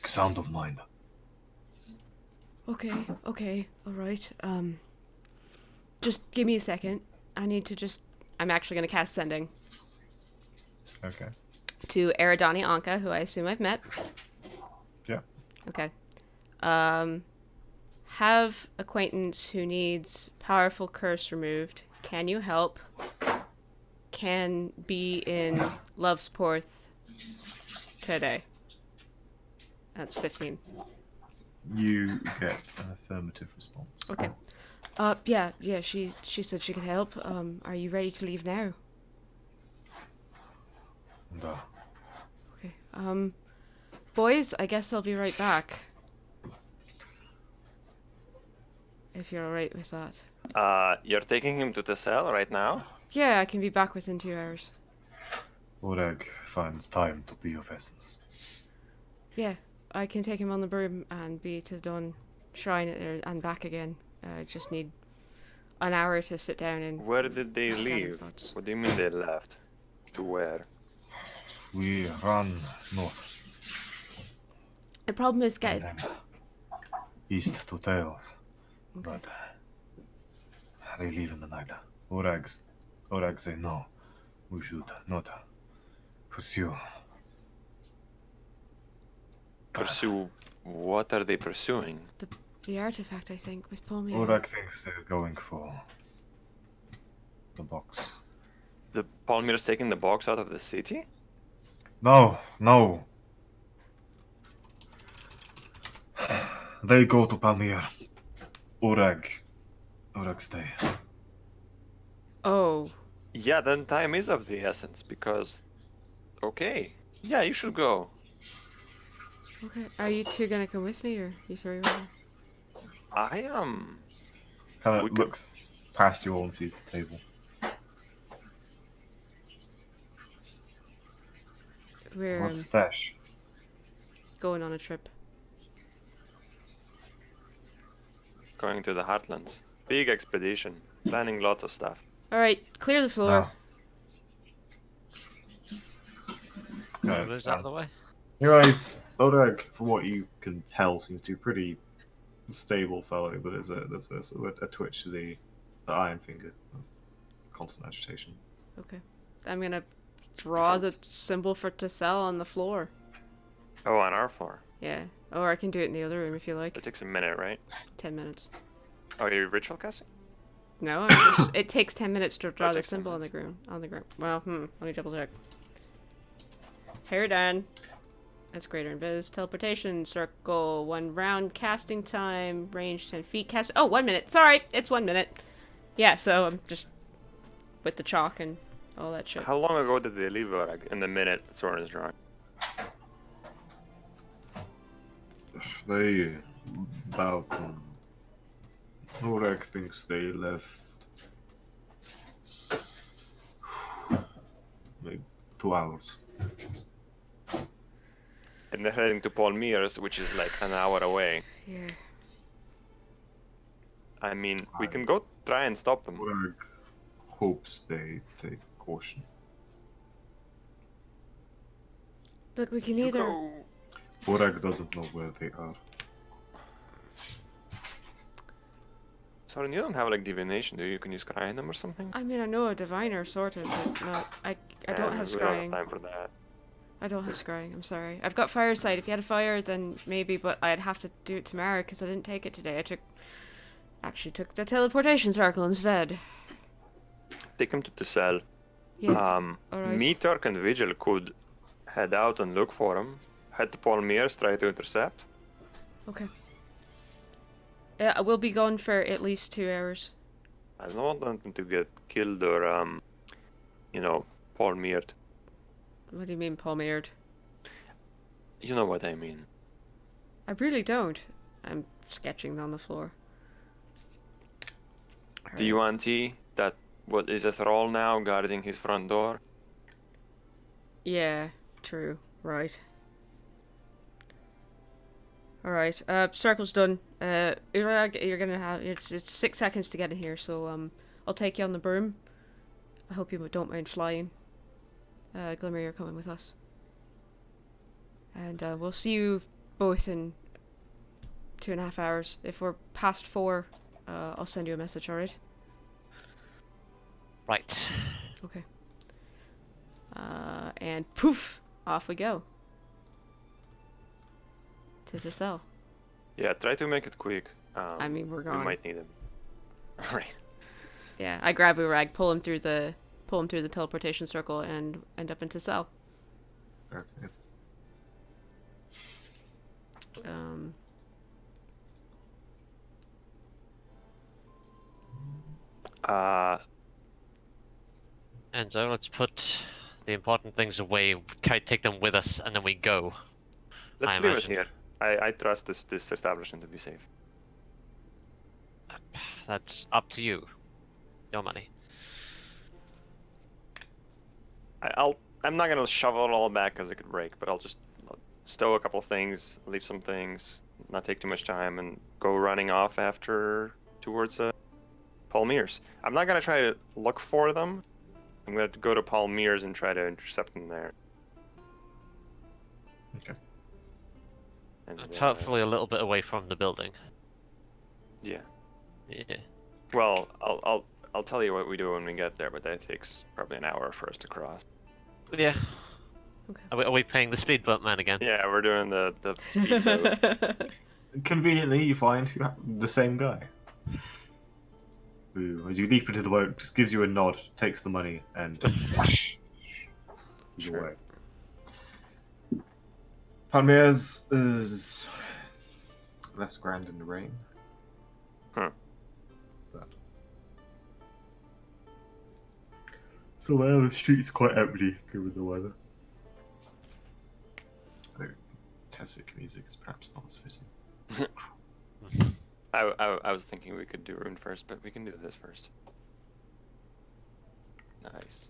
sound of mind. Okay, alright. Just give me a second. I need to just... I'm actually gonna cast Sending. Okay. To Eridani Anka, who I assume I've met. Yeah. Okay. Have acquaintance who needs powerful curse removed. Can you help? Can be in Lovesporth today. That's 15. You get an affirmative response. Okay. Yeah, she said she could help. Are you ready to leave now? And, Okay. Boys, I guess I'll be right back. If you're alright with that. You're taking him to the cell right now? Yeah, I can be back within 2 hours. Ureg finds time to be of essence. Yeah, I can take him on the broom and be to Dun Shrine and back again. I just need an hour to sit down and... Where did they leave? thoughts. What do you mean they left? To where? We run north. The problem is And then east to Tails. Okay. But they leave in the night. Ureg say no. We should not pursue. Pursue. What are they pursuing? The artifact, I think, was pulling me Ureg thinks they're going for the box. The Palmir's taking the box out of the city? No. They go to Palmyra. Ureg stay. Oh. Yeah, then time is of the essence because. Okay. Yeah, you should go. Okay. Are you two gonna come with me, or you three? I am. Kind We of could- looks past you all and sees the table. We're What's stash? going on a trip. Going to the Heartlands. Big expedition. Planning lots of stuff. All right, clear the floor. No. Moves out of the way. Anyways, Ureg, from what you can tell, seems to be a pretty stable fellow, but there's a sort of a twitch to the iron finger of constant agitation. Okay. I'm gonna draw the symbol for Tessel on the floor. Oh, on our floor. Yeah. Or I can do it in the other room if you like. It takes a minute, right? 10 minutes. Oh, you're ritual casting? No, it takes 10 minutes to draw it the takes 10 symbol on the minutes. ground. Well, let me double check. Hair done. That's greater invis. Teleportation circle. 1 round casting time. Range 10 feet. Cast. Oh, 1 minute. Sorry, it's 1 minute. Yeah, so I'm just with the chalk and all that shit. How long ago did they leave Ureg? In the minute Soren is drawing. They about Ureg thinks they left maybe 2 hours. And they're heading to Palmir's, which is like an hour away. Yeah. I mean, we can go try and stop them. Ureg hopes they take caution. Look, we can You either... go. Ureg doesn't know where they are. Soren, you don't have like divination, do you? You can use scry them or something? I mean, I know a diviner, sort of, but not... I don't have We don't scrying. have time for that. I don't have scrying. I'm sorry. I've got firesight. If you had a fire, then maybe, but I'd have to do it tomorrow because I didn't take it today. Actually took the teleportation circle instead. Take him to the cell. Yeah. Alright. Me, Turk, and Vigil could head out and look for him. Head to Palmyres, try to intercept. Okay. Yeah, we'll be gone for at least 2 hours. I don't want them to get killed or, palmiered. What do you mean, palmered? You know what I mean. I really don't. I'm sketching on the floor. Do you want that what is a thrall now guarding his front door? Yeah, true. Right. Alright, circle's done. Urag, you're gonna have... It's 6 seconds to get in here, so, I'll take you on the broom. I hope you don't mind flying. Glimmer, you're coming with us. And, we'll see you both in 2.5 hours. If we're past 4, I'll send you a message, alright? Right. Okay. And poof! Off we go. To the cell. Yeah, try to make it quick. I mean, we're We gone. might need him. Right. Yeah, I grab Urag, pull him through the teleportation circle, and end up into cell. Okay. Enzo, let's put the important things away, take them with us, and then we go. Let's I leave it imagine. here. I trust this establishment to be safe. That's up to you. Your money. I'm not gonna shovel it all back because it could break, but I'll stow a couple things, leave some things, not take too much time, and go running off towards Palmyres. I'm not gonna try to look for them. I'm gonna go to Palmyres and try to intercept them there. Okay. And, Hopefully a little bit away from the building. yeah. Yeah. Well, I'll tell you what we do when we get there, but that takes probably an hour for us to cross. Yeah. Okay. Are we paying the speed bump man again? Yeah, we're doing the speedboat. Conveniently, you find the same guy. Who, as you leap into the boat, just gives you a nod, takes the money, and whoosh, is Sure. away. Palmyres is less grand in the rain. Huh. But... So there, the street's quite empty given the weather. Though Tessic music is perhaps not as fitting. I was thinking we could do Rune first, but we can do this first. Nice.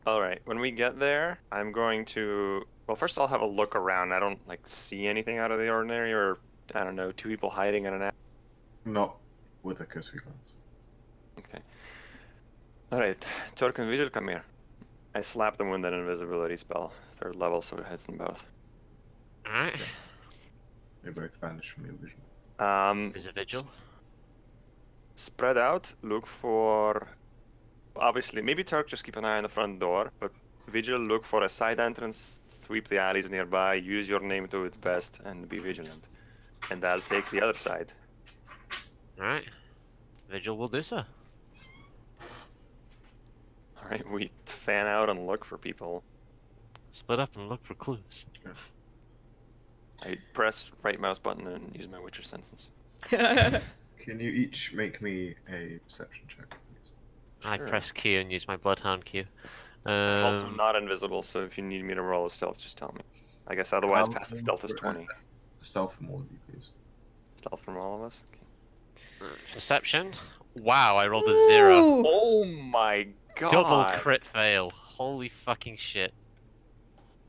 Alright, when we get there, I'm going to... Well, first I'll have a look around. I don't, see anything out of the ordinary, or, I don't know, 2 people hiding in an alley. Not with a cursory glance. Okay. Alright, Turk and Vigil, come here. I slap them with an invisibility spell. 3rd level, so it hits them both. Alright. They both vanish from your vision. Is it vigil? Spread out, look for... Obviously, maybe Turk just keep an eye on the front door, but Vigil, look for a side entrance, sweep the alleys nearby, use your name to its best, and be vigilant. And I'll take the other side. Alright. Vigil will do so. Alright, we fan out and look for people. Split up and look for clues. I press right mouse button and use my Witcher senses. Can you each make me a perception check, please? I Sure. press Q and use my Bloodhound Q. I'm also not invisible, so if you need me to roll a stealth, just tell me. I guess otherwise passive stealth is 20. Stealth from all of you, please. Stealth from all of us? Okay. Perception? Wow, I rolled a 0. Ooh. Oh my god! Double crit fail. Holy fucking shit.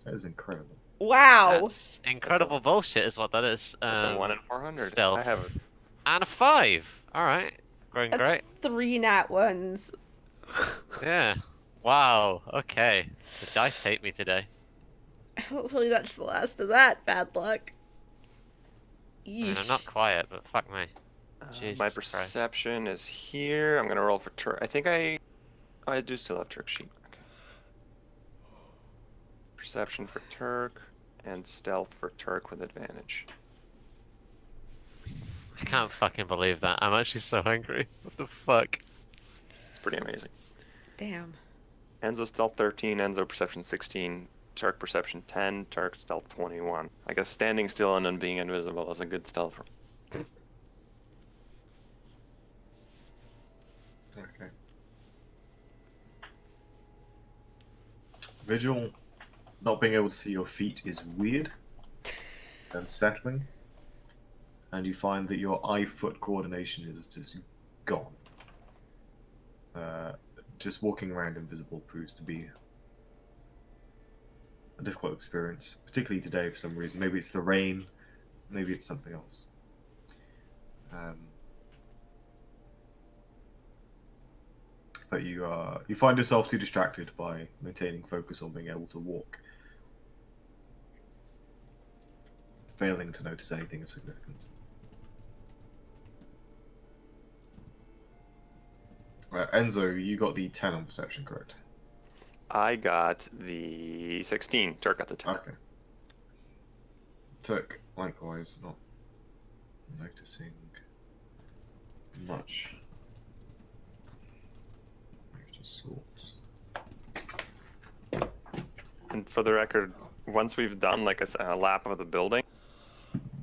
That is incredible. Wow. That's incredible bullshit is what that is. That's a 1 in 400. Stealth. I have it. And a 5. Alright. Going That's great. 3 nat ones. Yeah. Wow. Okay. The dice hate me today. Hopefully that's the last of that bad luck. I mean, I'm Yeesh. not quiet, but fuck me. Jesus My Christ. perception is here. I'm gonna roll for Turk. I think I do still have Turk sheet. Perception for Turk, and stealth for Turk with advantage. I can't fucking believe that. I'm actually so hungry. What the fuck? It's pretty amazing. Damn. Enzo stealth 13, Enzo perception 16, Turk perception 10, Turk stealth 21. I guess standing still and then being invisible is a good stealth roll. Okay. Vigil, not being able to see your feet is weird and settling, and you find that your eye-foot coordination is just gone. Just walking around invisible proves to be a difficult experience, particularly today for some reason. Maybe it's the rain, maybe it's something else. But you find yourself too distracted by maintaining focus on being able to walk, failing to notice anything of significance. Enzo, you got the 10 on perception, correct? I got the 16, Turk got the 10. Okay. Turk, likewise, not noticing much. Sorts. And for the record, once we've done like a lap of the building,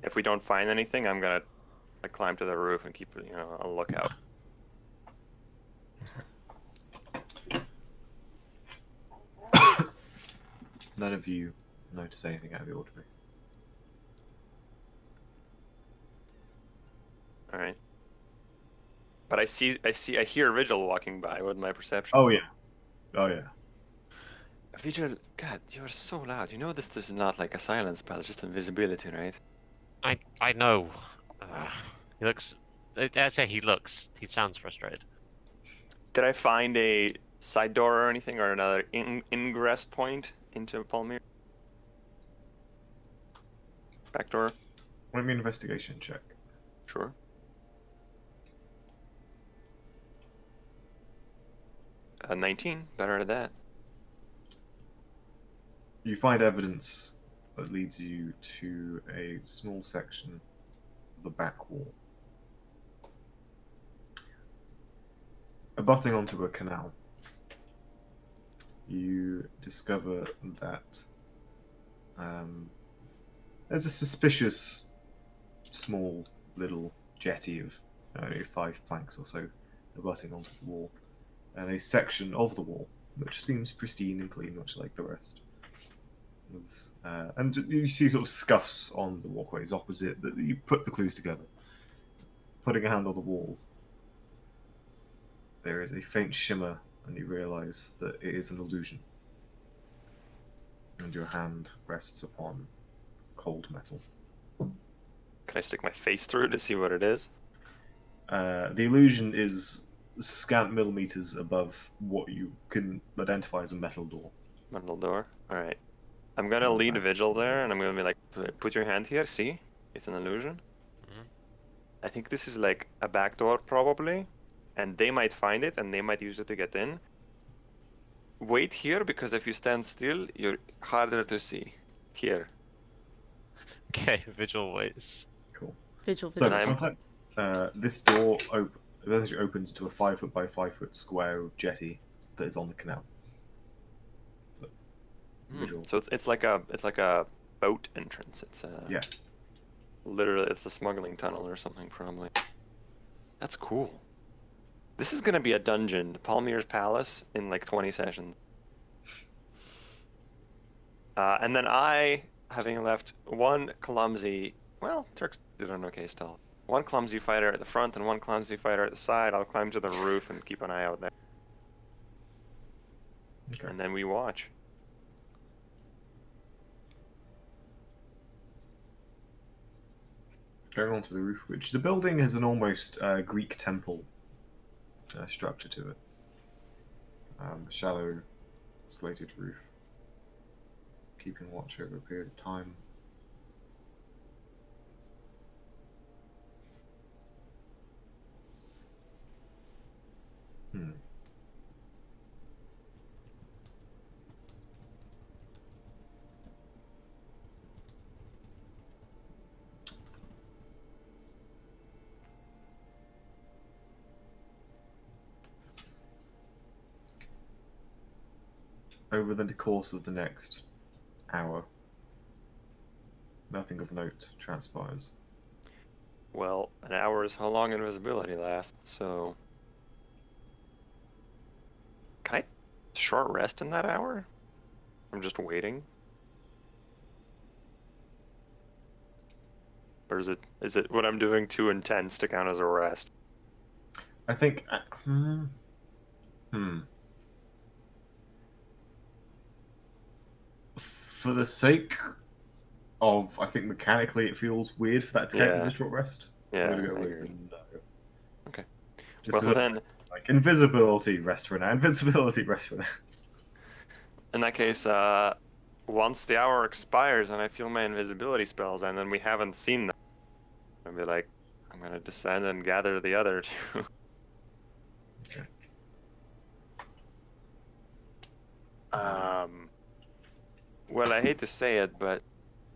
if we don't find anything, I'm gonna like climb to the roof and keep a lookout. None of you notice anything out of the ordinary. All right. But I hear Vigil walking by with my perception. Oh yeah. Oh yeah. Vigil, God, you're so loud. You know this is not like a silence spell, it's just invisibility, right? I know. He looks. I'd say he looks. He sounds frustrated. Did I find a side door or anything, or another ingress point into Palmyra? Back door? Let me investigation check. Sure. A 19, better at that. You find evidence that leads you to a small section of the back wall, abutting onto a canal. You discover that there's a suspicious small little jetty of 5 planks or so abutting onto the wall, and a section of the wall which seems pristine and clean, much like the rest. And you see sort of scuffs on the walkways opposite, that you put the clues together. Putting a hand on the wall, there is a faint shimmer, and you realise that it is an illusion. And your hand rests upon cold metal. Can I stick my face through to see what it is? The illusion is scant millimeters above what you can identify as a metal door. Metal door? Alright. I'm gonna lead Vigil there, and I'm gonna be like, put your hand here, see? It's an illusion. Mhm. I think this is like a back door, probably. And they might find it, and they might use it to get in. Wait here, because if you stand still, you're harder to see. Here. Okay, Vigil waits. Cool. Vigil, So, vigil. I'm- for context, this door eventually opens to a 5 foot by 5 foot square of jetty that is on the canal. So, Vigil. So it's like a boat entrance. It's Yeah. literally it's a smuggling tunnel or something probably. That's cool. This is gonna be a dungeon, Palmyr's Palace, in like 20 sessions. And then I, having left one clumsy, well, Turks did an okay stealth. One clumsy fighter at the front and one clumsy fighter at the side. I'll climb to the roof and keep an eye out there. Okay. And then we watch. Going on to the roof, which the building has an almost Greek temple structure to it. Shallow, slated roof, keeping watch over a period of time. over the course of the next hour, nothing of note transpires. Well, an hour is how long invisibility lasts, so... Can I short rest in that hour? I'm just waiting? Or is it what I'm doing too intense to count as a rest? I think. For the sake of, I think mechanically it feels weird for that to count as Yeah. a short rest. Yeah, I'm gonna go I with agree. no. Okay. Just Well then, like invisibility, rest for now. Invisibility, rest for now. in that case, once the hour expires and I feel my invisibility spells and then we haven't seen them, I'll be like, I'm gonna descend and gather the other two. Okay. Well, I hate to say it, but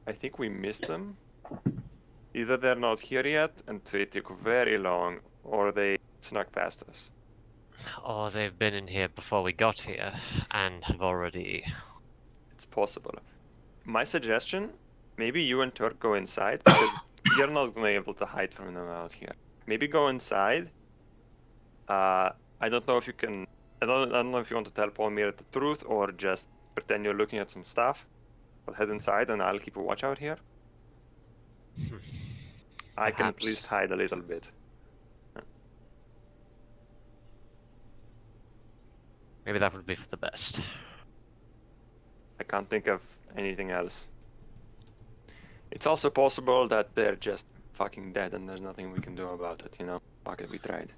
I think we missed them. Either they're not here yet and they took very long, or they snuck past us. Or they've been in here before we got here and have already. It's possible. My suggestion, maybe you and Turk go inside, because you're not gonna be able to hide from them out here. Maybe go inside. I don't know if you can. I don't know if you want to tell Palmyra the truth or just pretend you're looking at some stuff. But head inside, and I'll keep a watch out here. I can at Perhaps. least hide a little bit. Maybe that would be for the best. I can't think of anything else. It's also possible that they're just fucking dead, and there's nothing we can do about it. You know, fuck it, we tried.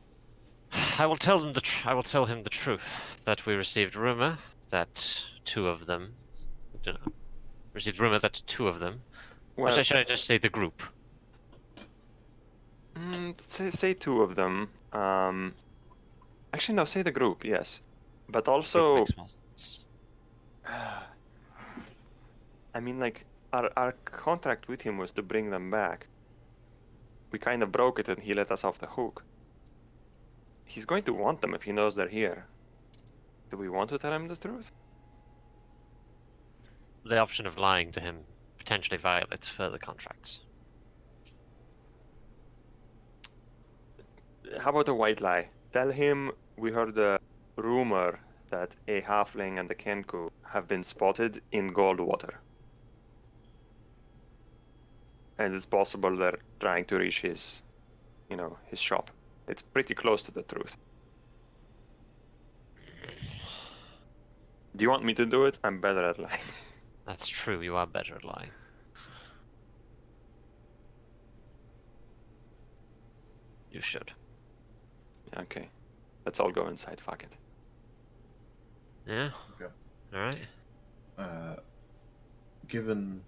I will tell them I will tell him the truth that we received rumor that two of them. Received rumor that two of them. Well, Actually, should I just say the group? say two of them. Actually, no, say the group, yes. But Group also, makes more sense. I mean, like, our contract with him was to bring them back. We kind of broke it and he let us off the hook. He's going to want them if he knows they're here. Do we want to tell him the truth? The option of lying to him potentially violates further contracts. How about a white lie? Tell him we heard a rumor that a halfling and a Kenku have been spotted in Goldwater. And it's possible they're trying to reach his, his shop. It's pretty close to the truth. Do you want me to do it? I'm better at lying. That's true, you are better at lying. You should. Okay. Let's all go inside, fuck it. Yeah? Okay. Alright. Given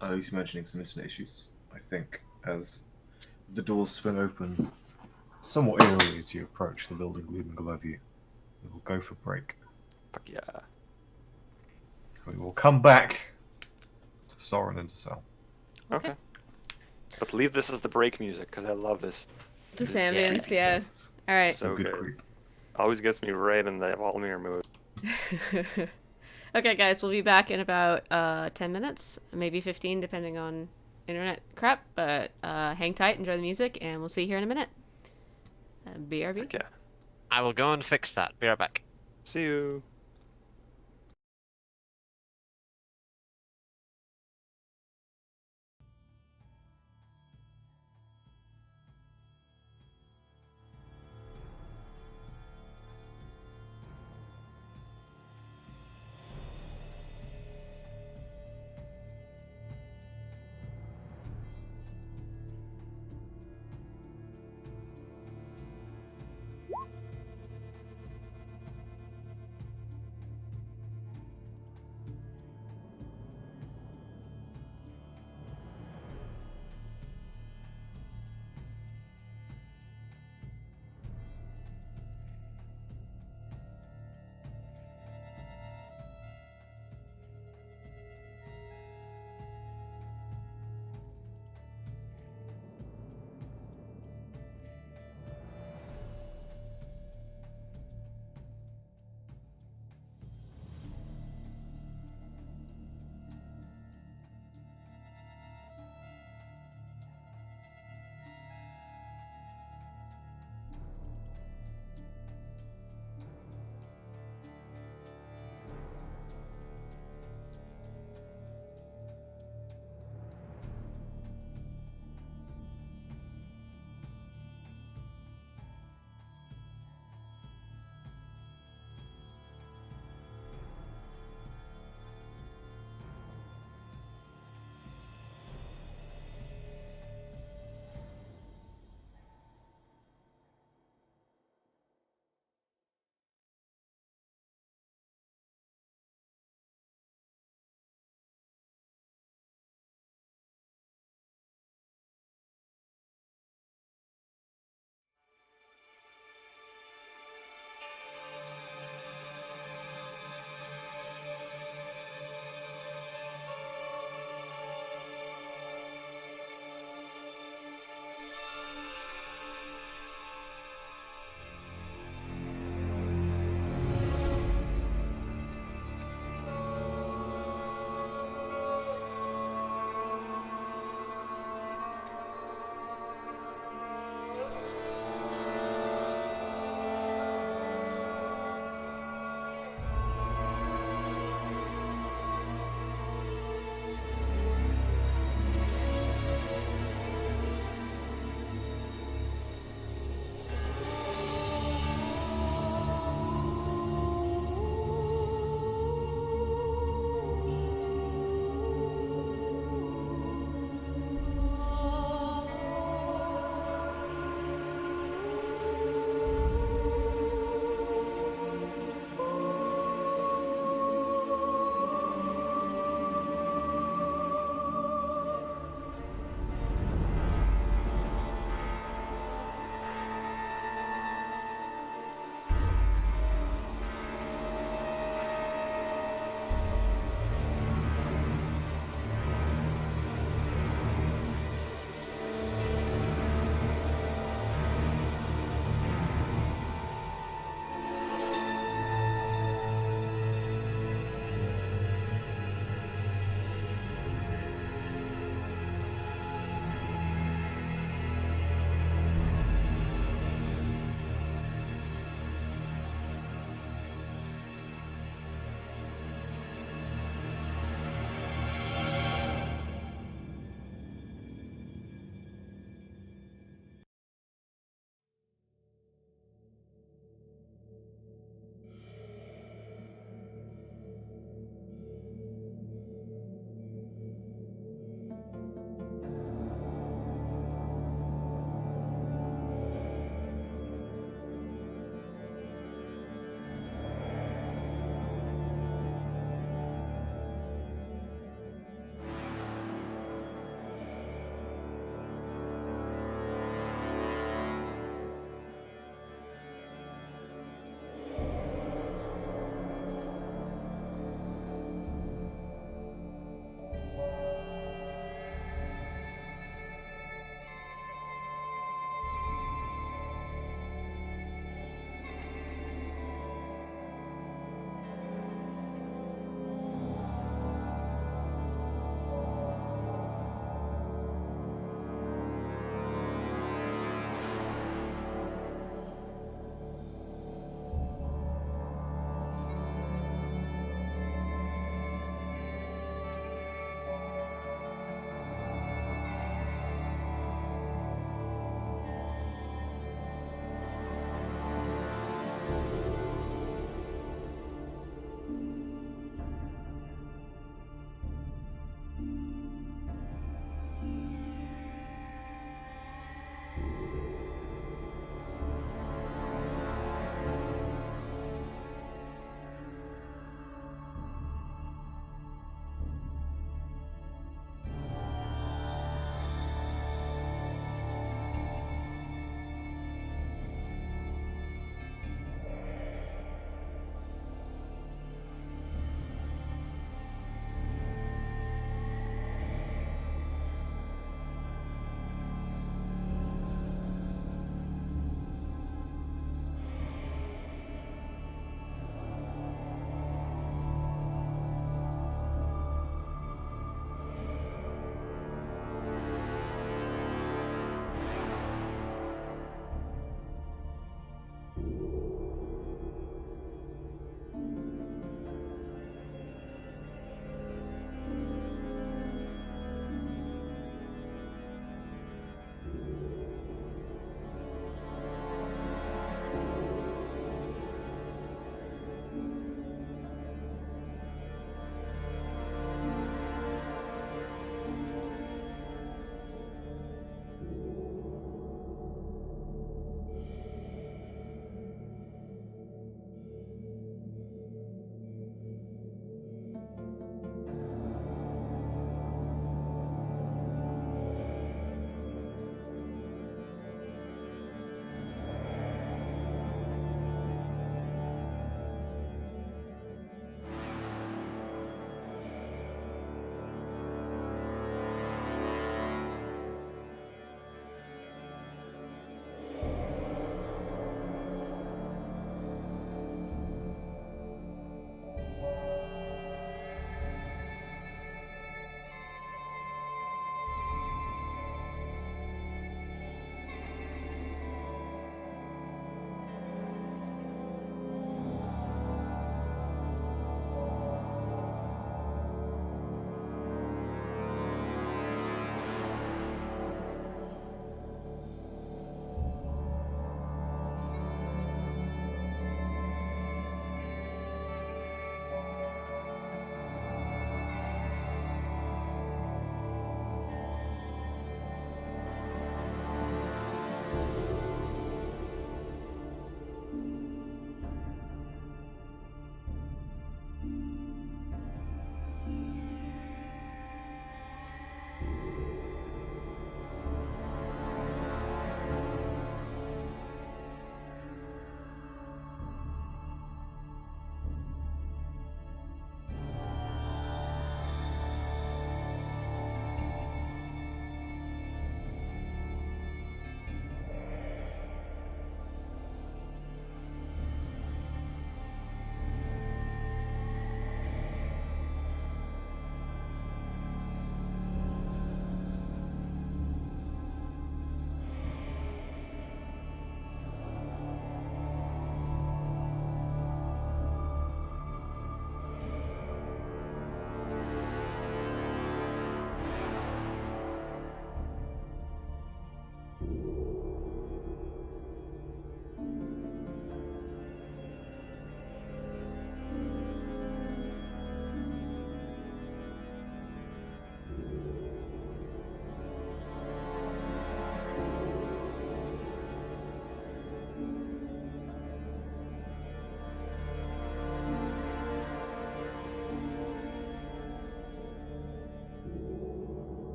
at least mentioning some internet issues, I think as the doors swing open somewhat eerily as you approach the building looming above you, we will go for break. Fuck yeah. We will come back to Soren and to Sal. Okay. But leave this as the break music, because I love this. This This- ambience, yeah. All right. So good good. creep. Always gets me right in the Valmir mood. Okay, guys, we'll be back in about 10 minutes, maybe 15, depending on internet crap. But hang tight, enjoy the music, and we'll see you here in a minute. BRB. Fuck yeah. I will go and fix that. Be right back. See you.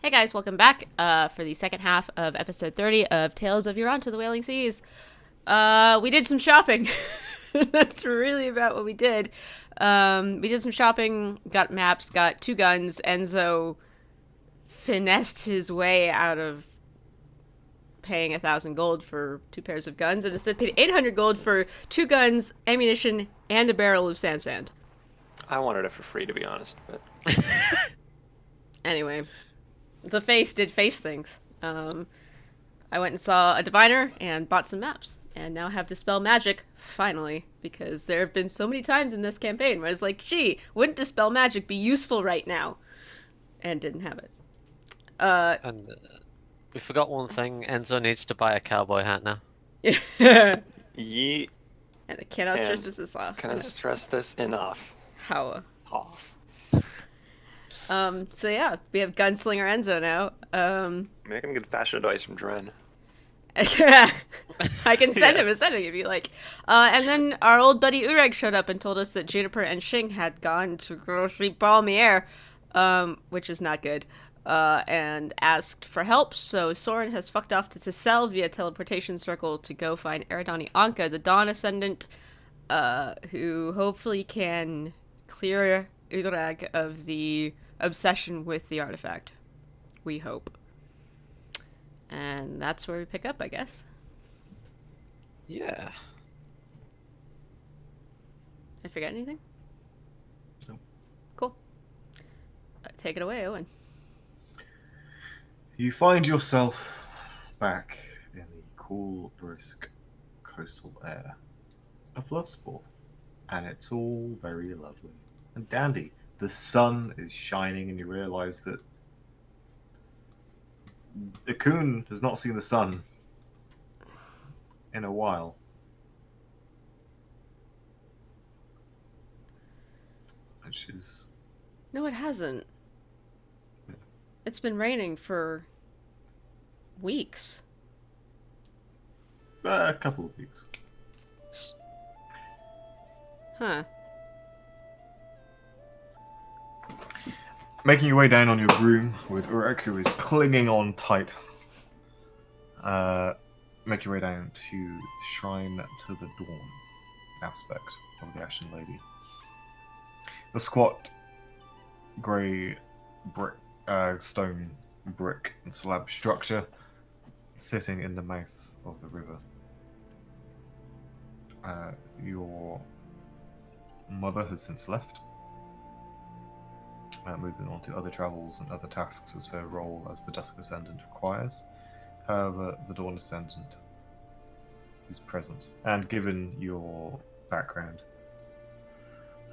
Hey guys, welcome back for the second half of episode 30 of Tales of Yoranta, the Wailing Seas. We did some shopping. That's really about what we did. We did some shopping, got maps, got 2 guns. Enzo finessed his way out of paying 1,000 gold for 2 pairs of guns, and instead paid 800 gold for 2 guns, ammunition, and a barrel of sand. I wanted it for free, to be honest, but Anyway, the face did face things. I went and saw a diviner and bought some maps, and now have Dispel Magic, finally, because there have been so many times in this campaign where I was like, gee, wouldn't Dispel Magic be useful right now? And didn't have it. And we forgot one thing. Enzo needs to buy a cowboy hat now. And ye I cannot stress this enough. can I stress this enough? How? Oh. So yeah, we have Gunslinger Enzo now. Maybe I can get fashion advice from Dren. I can send him a sending if you like. And then our old buddy Ureg showed up and told us that Juniper and Shing had gone to grocery Balmier, which is not good, and asked for help. So Soren has fucked off to Tessel via teleportation circle to go find Eridani Anka, the Dawn Ascendant, who hopefully can clear Ureg of the obsession with the artifact. We hope. And that's where we pick up, I guess. Yeah. I forget anything? No. Cool. Take it away, Owen. You find yourself back in the cool, brisk coastal air of Lovesport, and it's all very lovely and dandy. The sun is shining, and you realize that the coon has not seen the sun in a while. Which is... No, it hasn't. It's been raining for weeks. a couple of weeks. Huh. Making your way down on your broom with Urek, who is clinging on tight. Make your way down to the Shrine to the Dawn aspect of the Ashen Lady. The squat, grey brick, stone brick and slab structure sitting in the mouth of the river. Your mother has since left. Moving on to other travels and other tasks as her role as the Dusk Ascendant requires. However, the Dawn Ascendant is present, and given your background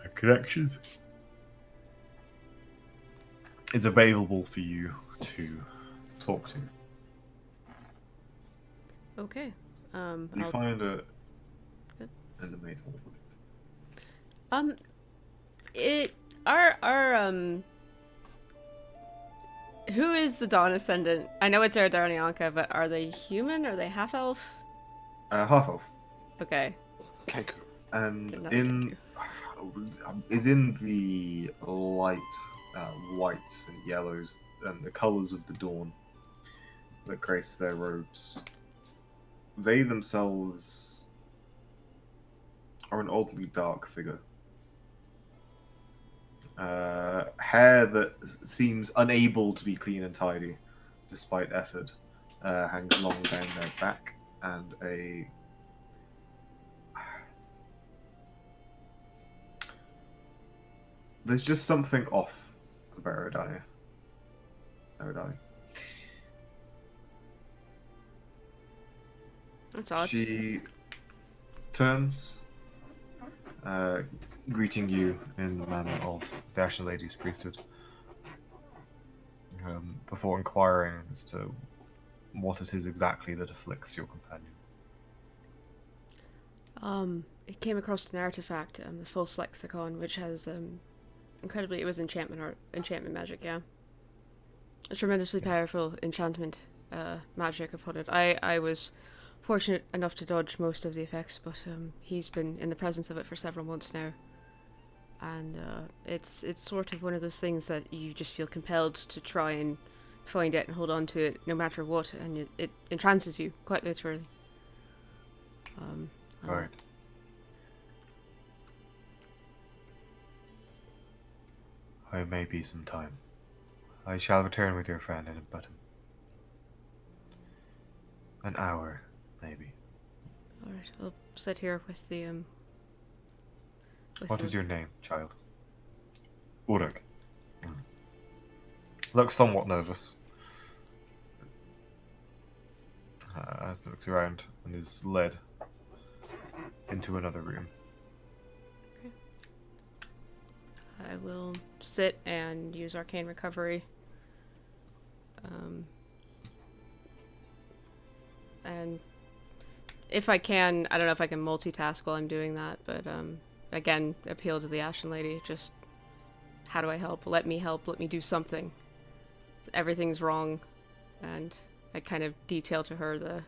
and connections, it's available for you to talk to. Okay. You find a in the main hall. Who is the Dawn Ascendant? I know it's Eridani Anka, but are they human? Are they half elf? Half elf. Okay. Kenku. And Not in is in the light whites and yellows and the colours of the dawn that grace their robes. They themselves are an oddly dark figure. Hair that seems unable to be clean and tidy, despite effort, hangs long down their back, and there's just something off about Eridani. That's odd. She turns, greeting you in the manner of the Ashen Lady's priesthood, before inquiring as to what it is exactly that afflicts your companion. It came across an artifact, the False Lexicon, which has, incredibly, it was enchantment magic, yeah. A tremendously powerful enchantment, magic upon it. I was fortunate enough to dodge most of the effects, but, he's been in the presence of it for several months now. And, it's sort of one of those things that you just feel compelled to try and find it and hold on to it no matter what, and it entrances you, quite literally. Right. I may be some time. I shall return with your friend in but an hour, maybe. Alright, I'll sit here with the, What is your name, child? Uruk. Looks somewhat nervous. As he looks around and is led into another room. I will sit and use Arcane Recovery. And if I can, I don't know if I can multitask while I'm doing that, but again, appeal to the Ashen Lady. Just, how do I help? Let me do something. Everything's wrong. And I kind of detail to her the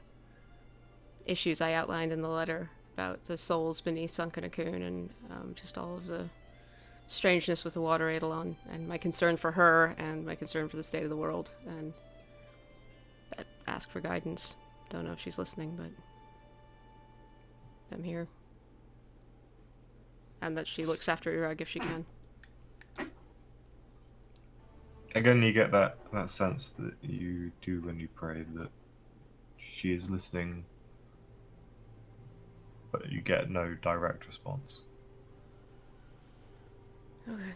issues I outlined in the letter about the souls beneath Sunken Cocoon and just all of the strangeness with the water Eidolon, and my concern for her and my concern for the state of the world, and ask for guidance. Don't know if she's listening, but I'm here. And that she looks after Urag if she can. Again, you get that sense that you do when you pray, that she is listening, but you get no direct response. Okay.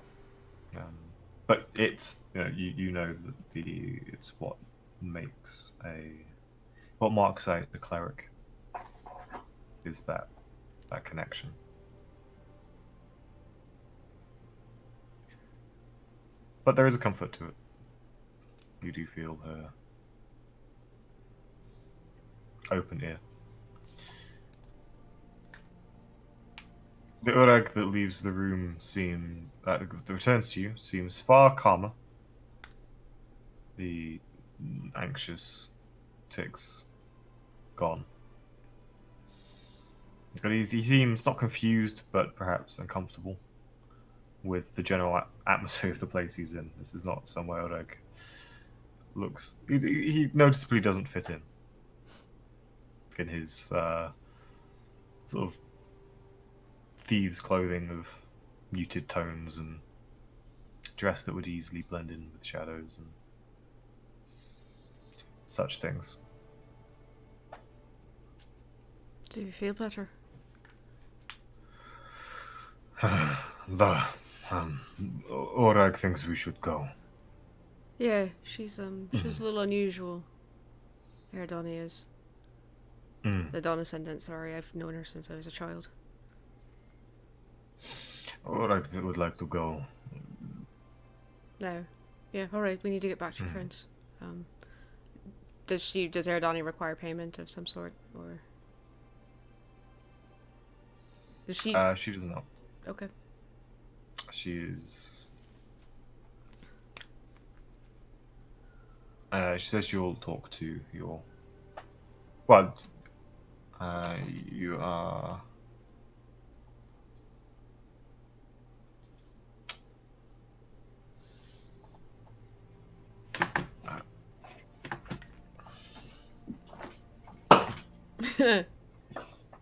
But it's, you know that it's what marks out the cleric is that connection. But there is a comfort to it. You do feel her open ear. The Urag that leaves the room that returns to you seems far calmer. The anxious tics gone. But he seems not confused, but perhaps uncomfortable with the general atmosphere of the place he's in. This is not somewhere Urag looks. He noticeably doesn't fit in his sort of thieves' clothing of muted tones and dress that would easily blend in with shadows and such things. Do you feel better? Urag thinks we should go. Yeah, she's a little unusual. Eridani is. The Dawn Ascendant, sorry, I've known her since I was a child. Urag would like to go. No. Yeah, alright, we need to get back to your friends. Does Eridani require payment of some sort, or... Does she... She doesn't know. Okay. She is... she says you'll talk to your... Well, you are...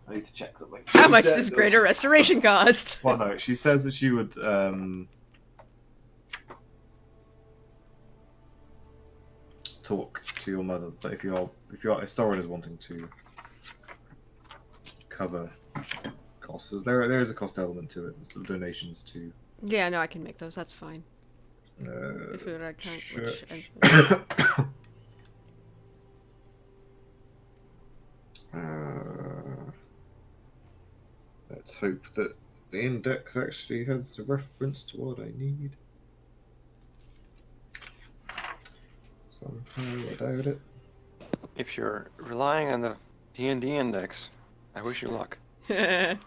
I need to check something. How much does Greater Restoration cost? Well, no, she says that she would talk to your mother, but if Soren is wanting to cover costs, there is a cost element to it. Some donations to. Yeah, no, I can make those. That's fine. If I can't, Sure. Let's hope that the index actually has a reference to what I need. Somehow I doubt it. If you're relying on the D&D index, I wish you luck. Of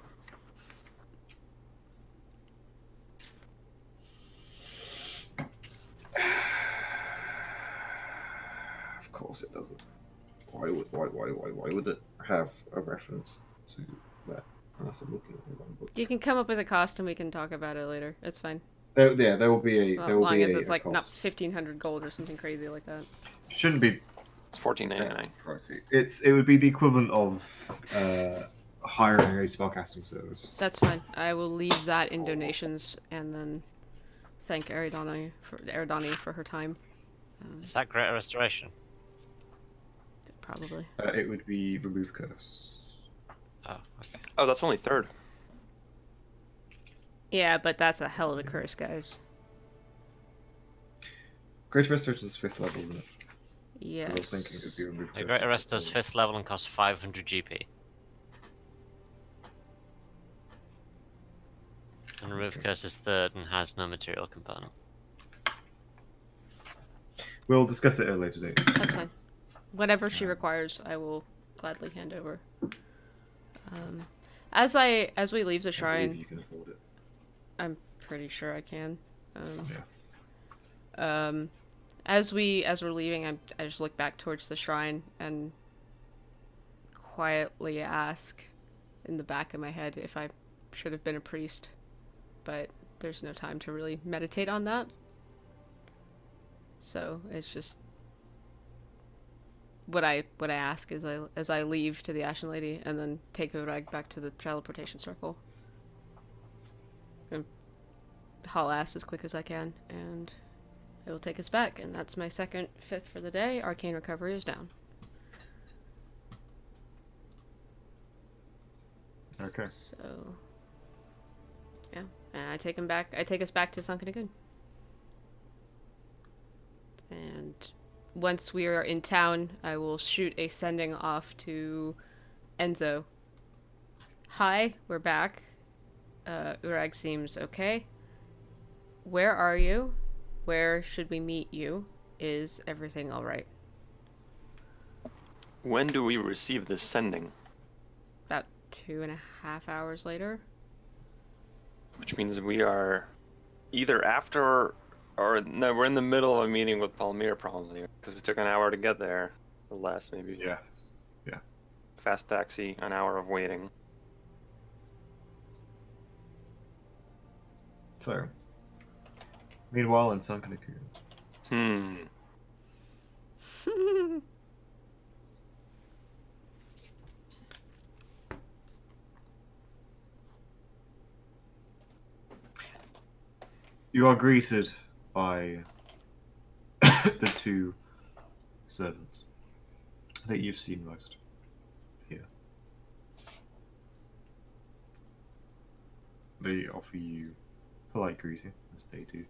Of course it doesn't. Why would it have a reference to that? Unless I'm looking at the wrong book. You can come up with a cost and we can talk about it later. It's fine. There will be As there will long be as it's a like not cost. 1,500 gold or something crazy like that. Shouldn't be It's 14.99. pricey. It would be the equivalent of hiring a spellcasting service. That's fine. I will leave that in donations and then thank Eridani for her time. Is that Greater Restoration? Probably. It would be remove curse. Oh, okay. Oh, that's only third. Yeah, but that's a hell of a curse, guys. Great Restoration's 5th level, isn't it? Yes. I was thinking it would be remove The curse. Greater Rest does 5th level and costs 500 GP. And Remove Curse is 3rd and has no material component. We'll discuss it at a later date. That's fine. Whatever she requires, I will gladly hand over. As we leave the I believe shrine, you can afford it. I'm pretty sure I can. Yeah. As we're leaving, I just look back towards the shrine and quietly ask in the back of my head if I should have been a priest, but there's no time to really meditate on that. So it's just what I ask as I leave to the Ashen Lady and then take Urag back to the teleportation circle. And haul ass as quick as I can, and it will take us back. And that's my second 5th for the day. Arcane Recovery is down. Okay. So yeah, and I take us back to Sunken Lagoon. And once we are in town, I will shoot a sending off to Enzo. Hi, we're back. Urag seems okay. Where are you? Where should we meet you? Is everything alright? When do we receive this sending? About 2.5 hours later. Which means we are either after or no, we're in the middle of a meeting with Palmyra probably, because we took an hour to get there, or less maybe. Yes. Yeah. Fast taxi, an hour of waiting. So, meanwhile in Sunken Lagoon. You are greeted by the 2 servants that you've seen most here. They offer you polite greeting, as they do.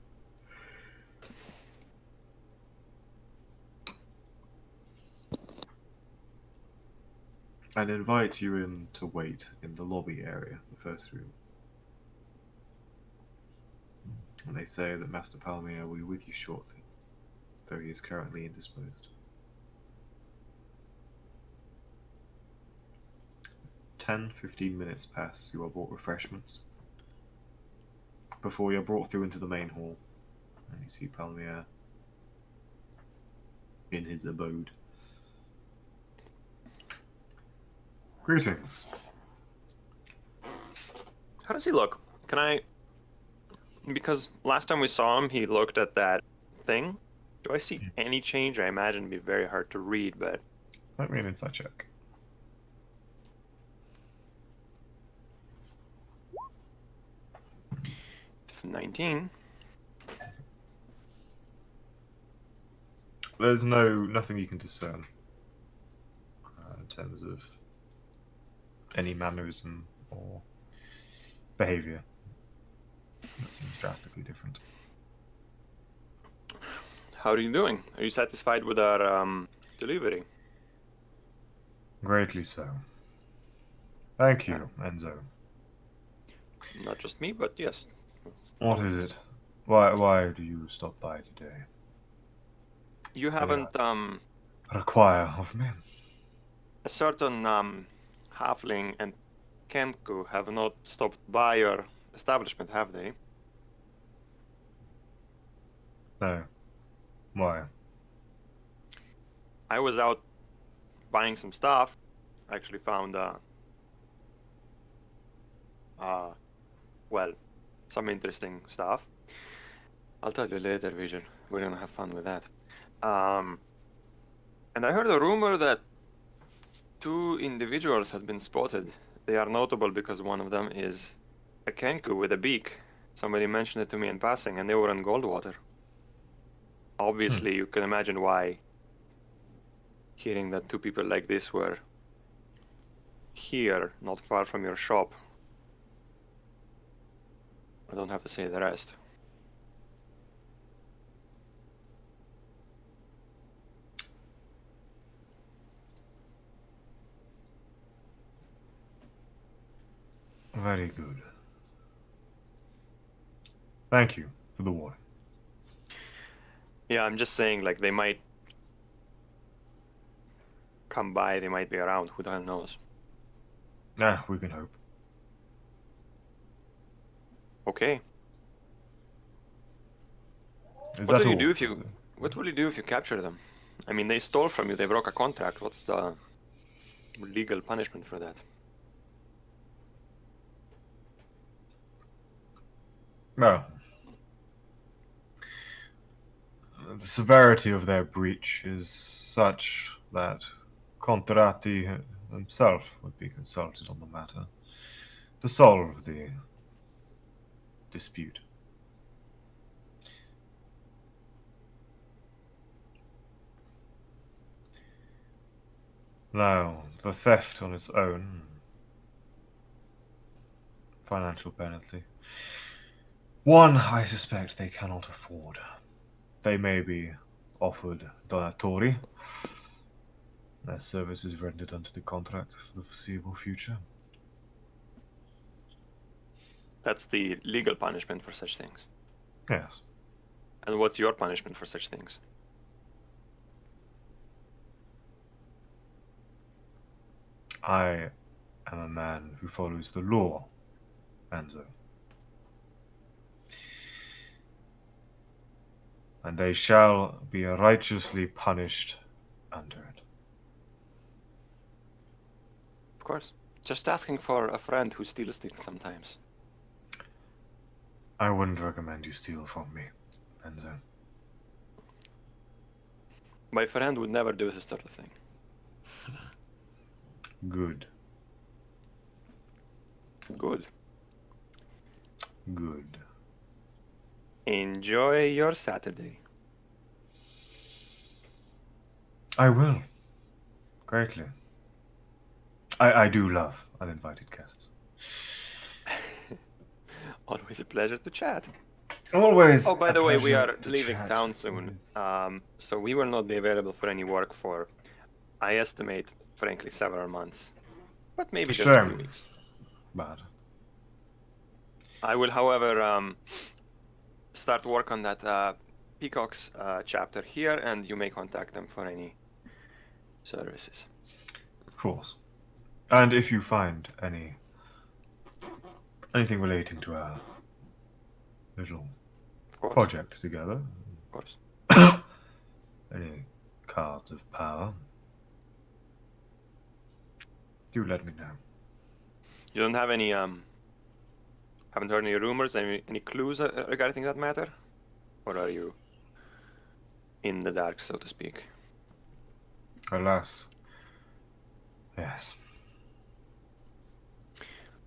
And invite you in to wait in the lobby area, the first room. And they say that Master Palmyra will be with you shortly, though he is currently indisposed. 10-15 minutes pass, you are brought refreshments. Before you're brought through into the main hall, and you see Palmyra in his abode. Greetings. How does he look? Can I... Because last time we saw him, he looked at that thing. Do I see any change? I imagine it'd be very hard to read, but... Let me an insight check. 19. There's nothing you can discern in terms of any mannerism or behavior. That seems drastically different. How are you doing? Are you satisfied with our delivery? Greatly so. Thank you, Enzo. Not just me, but yes. What is it? Why do you stop by today? You haven't Require of me. a certain halfling and Kenku have not stopped by your establishment, have they? No. Why? I was out buying some stuff. I actually found well, some interesting stuff. I'll tell you later, Vision. We're gonna have fun with that. And I heard a rumor that 2 individuals had been spotted. They are notable because one of them is a Kenku with a beak. Somebody mentioned it to me in passing, and they were in Goldwater. Obviously, you can imagine why. Hearing that 2 people like this were here, not far from your shop. I don't have to say the rest. Very good. Thank you for the warning. Yeah, I'm just saying, like, they might come by, they might be around, who the hell knows. We can hope. Okay. Is What that do you all? do if you... What will you do if you capture them? I mean, they stole from you, they broke a contract. What's the legal punishment for that? Well, the severity of their breach is such that Contratti himself would be consulted on the matter to solve the dispute. Now, the theft on its own, financial penalty, one I suspect they cannot afford. They may be offered donatori, their services rendered under the contract for the foreseeable future. That's the legal punishment for such things. Yes. And what's your punishment for such things? I am a man who follows the law, Enzo. And they shall be righteously punished under it. Of course. Just asking for a friend who steals things sometimes. I wouldn't recommend you steal from me, Enzo. My friend would never do this sort of thing. Good. Good. Good. Enjoy your Saturday. I will. Greatly. I do love uninvited guests. Always a pleasure to chat. Always. Oh, by a the way, we pleasure are to leaving chat town soon. with- So we will not be available for any work for, I estimate, frankly, several months. But maybe just a few Shame. weeks. Bad. I will, however, start work on that Peacock's chapter here, and you may contact them for any services. Of course. And if you find anything relating to our little Of course. project together, Of course. any cards of power, do let me know. You don't have any, haven't heard any rumors, any clues regarding that matter? Or are you in the dark, so to speak? Alas. Yes.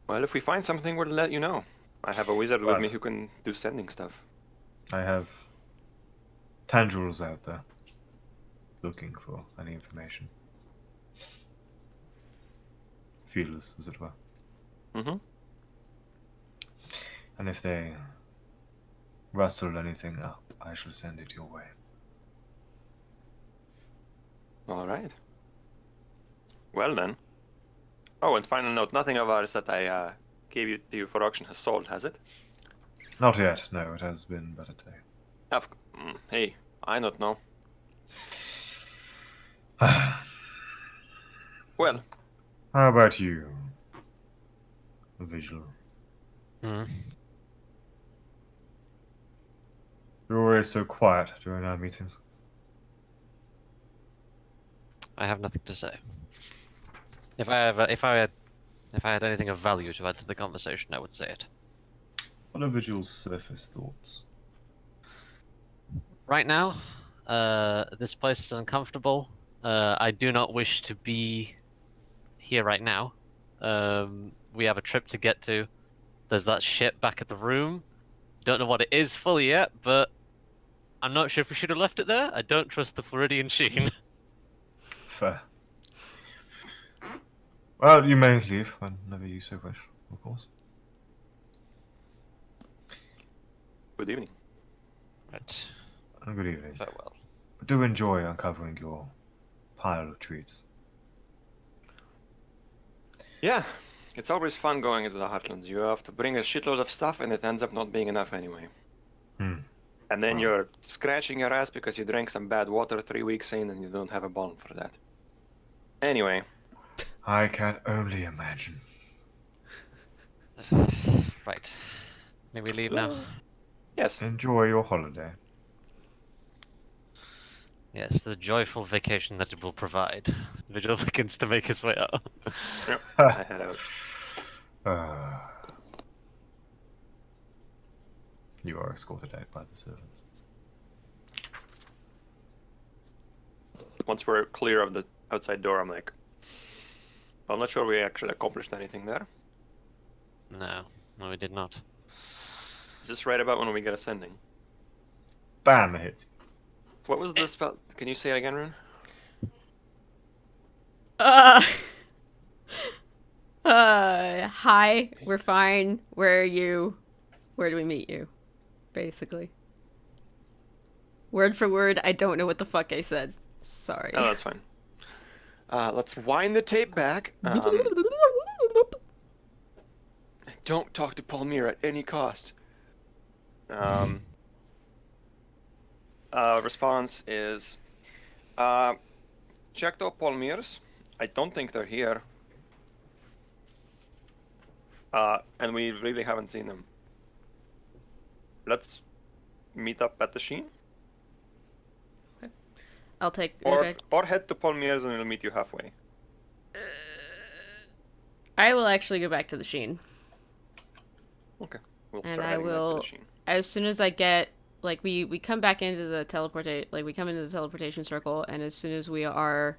Well, if we find something, we'll let you know. I have a wizard with me Well. who can do sending stuff. I have tendrils out there looking for any information. Feelers, as it were. Mm-hmm. And if they rustle anything up, I shall send it your way. All right. Well then. Oh, and final note, nothing of ours that I gave you to you for auction has sold, has it? Not yet, no, it has been but a day. Hey, I don't know. Well, How about you, Vigil? Hmm. You're always so quiet during our meetings. I have nothing to say. If I had anything of value to add to the conversation, I would say it. What are Vigil's surface thoughts? right now, this place is uncomfortable. I do not wish to be here right now. We have a trip to get to. There's that shit back at the room. Don't know what it is fully yet, but I'm not sure if we should have left it there. I don't trust the Floridian Sheen. Fair. Well, you may leave whenever you so wish, of course. Good evening. Right. And good evening. Farewell. Do enjoy uncovering your pile of treats. Yeah, it's always fun going into the Heartlands. You have to bring a shitload of stuff, and it ends up not being enough anyway. Hmm. And then Wow. you're scratching your ass because you drank some bad water 3 weeks in, and you don't have a bond for that. Anyway, I can only imagine. Right. May we leave now? yes. Enjoy your holiday. Yes, the joyful vacation that it will provide. Vigil begins to make his way out. Yep, I head out. You are escorted out by the servants. Once we're clear of the outside door, I'm like, I'm not sure we actually accomplished anything there. No, we did not. Is this right about when we get ascending? Bam! It hits. What was the spell? Can you say it again, Rune? Hi, we're fine. Where are you? Where do we meet you? Basically. Word for word, I don't know what the fuck I said. Sorry. Oh, that's fine. Let's wind the tape back. Don't talk to Palmyra at any cost. Response is, checked out Palmyra's. I don't think they're here. And we really haven't seen them. Let's meet up at the Sheen. I'll take Or head to Palmyra's and we'll meet you halfway. I will actually go back to the Sheen. Okay. We'll And start I heading back to will, the Sheen. as soon as I get, like, we come back into the we come into the teleportation circle, and as soon as we are,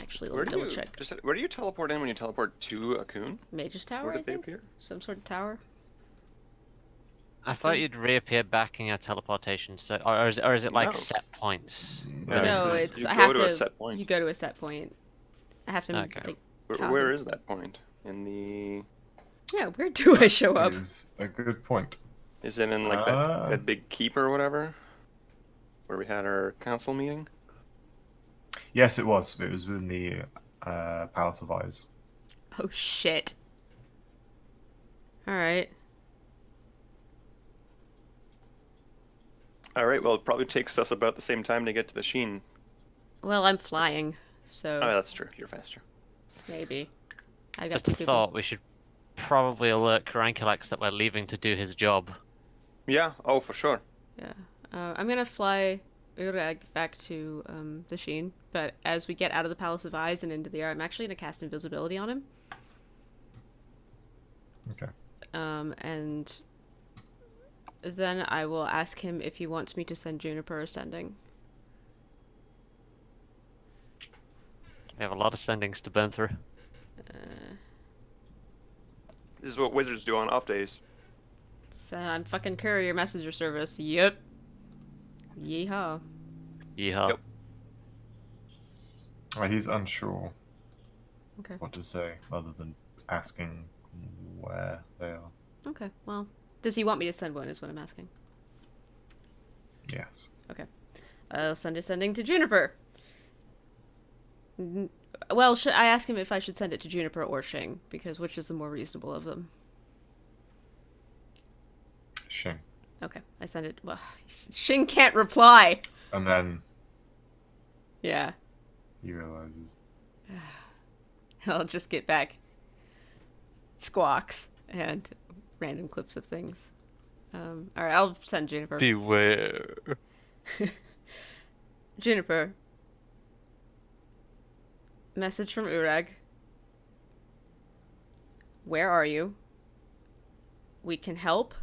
actually, let me double check. Where do you teleport in when you teleport to a coon? Mage's Tower, Where I did they think? appear? Some sort of tower? I thought you'd reappear back in your teleportation, so or is it like No. set points? No, you- it's, you I go have to to, a set point. you go to a set point. I have to, Okay. like, Where is that point? In the... yeah, where do I show up? Is a good point. Is it in like that big keep or whatever? Where we had our council meeting? Yes, it was. It was in the Palace of Eyes. Oh, shit. Alright. Alright, well, it probably takes us about the same time to get to the Sheen. Well, I'm flying, so Oh, that's true. You're faster. maybe. I got Just two a people. thought, we should probably alert Caranculax that we're leaving to do his job. Yeah, oh, for sure. Yeah. I'm gonna fly Urag back to the Sheen, but as we get out of the Palace of Eyes and into the air, I'm actually gonna cast invisibility on him. Okay. And then I will ask him if he wants me to send Juniper ascending. We have a lot of sendings to burn through. This is what wizards do on off days. Send fucking courier messenger service. Yep. Yeehaw. Yeehaw. Yep. He's unsure Okay. what to say other than asking where they are. Okay. Well, does he want me to send one? Is what I'm asking. Yes. Okay. I'll send ascending to Juniper. Well, I ask him if I should send it to Juniper or Shing, because which is the more reasonable of them? Shing. Okay, I send it. Well, Shing can't reply. And then Yeah, he realizes. I'll just get back squawks and random clips of things. All right, I'll send Juniper. Beware. Juniper. Message from Urag. Where are you? We can help.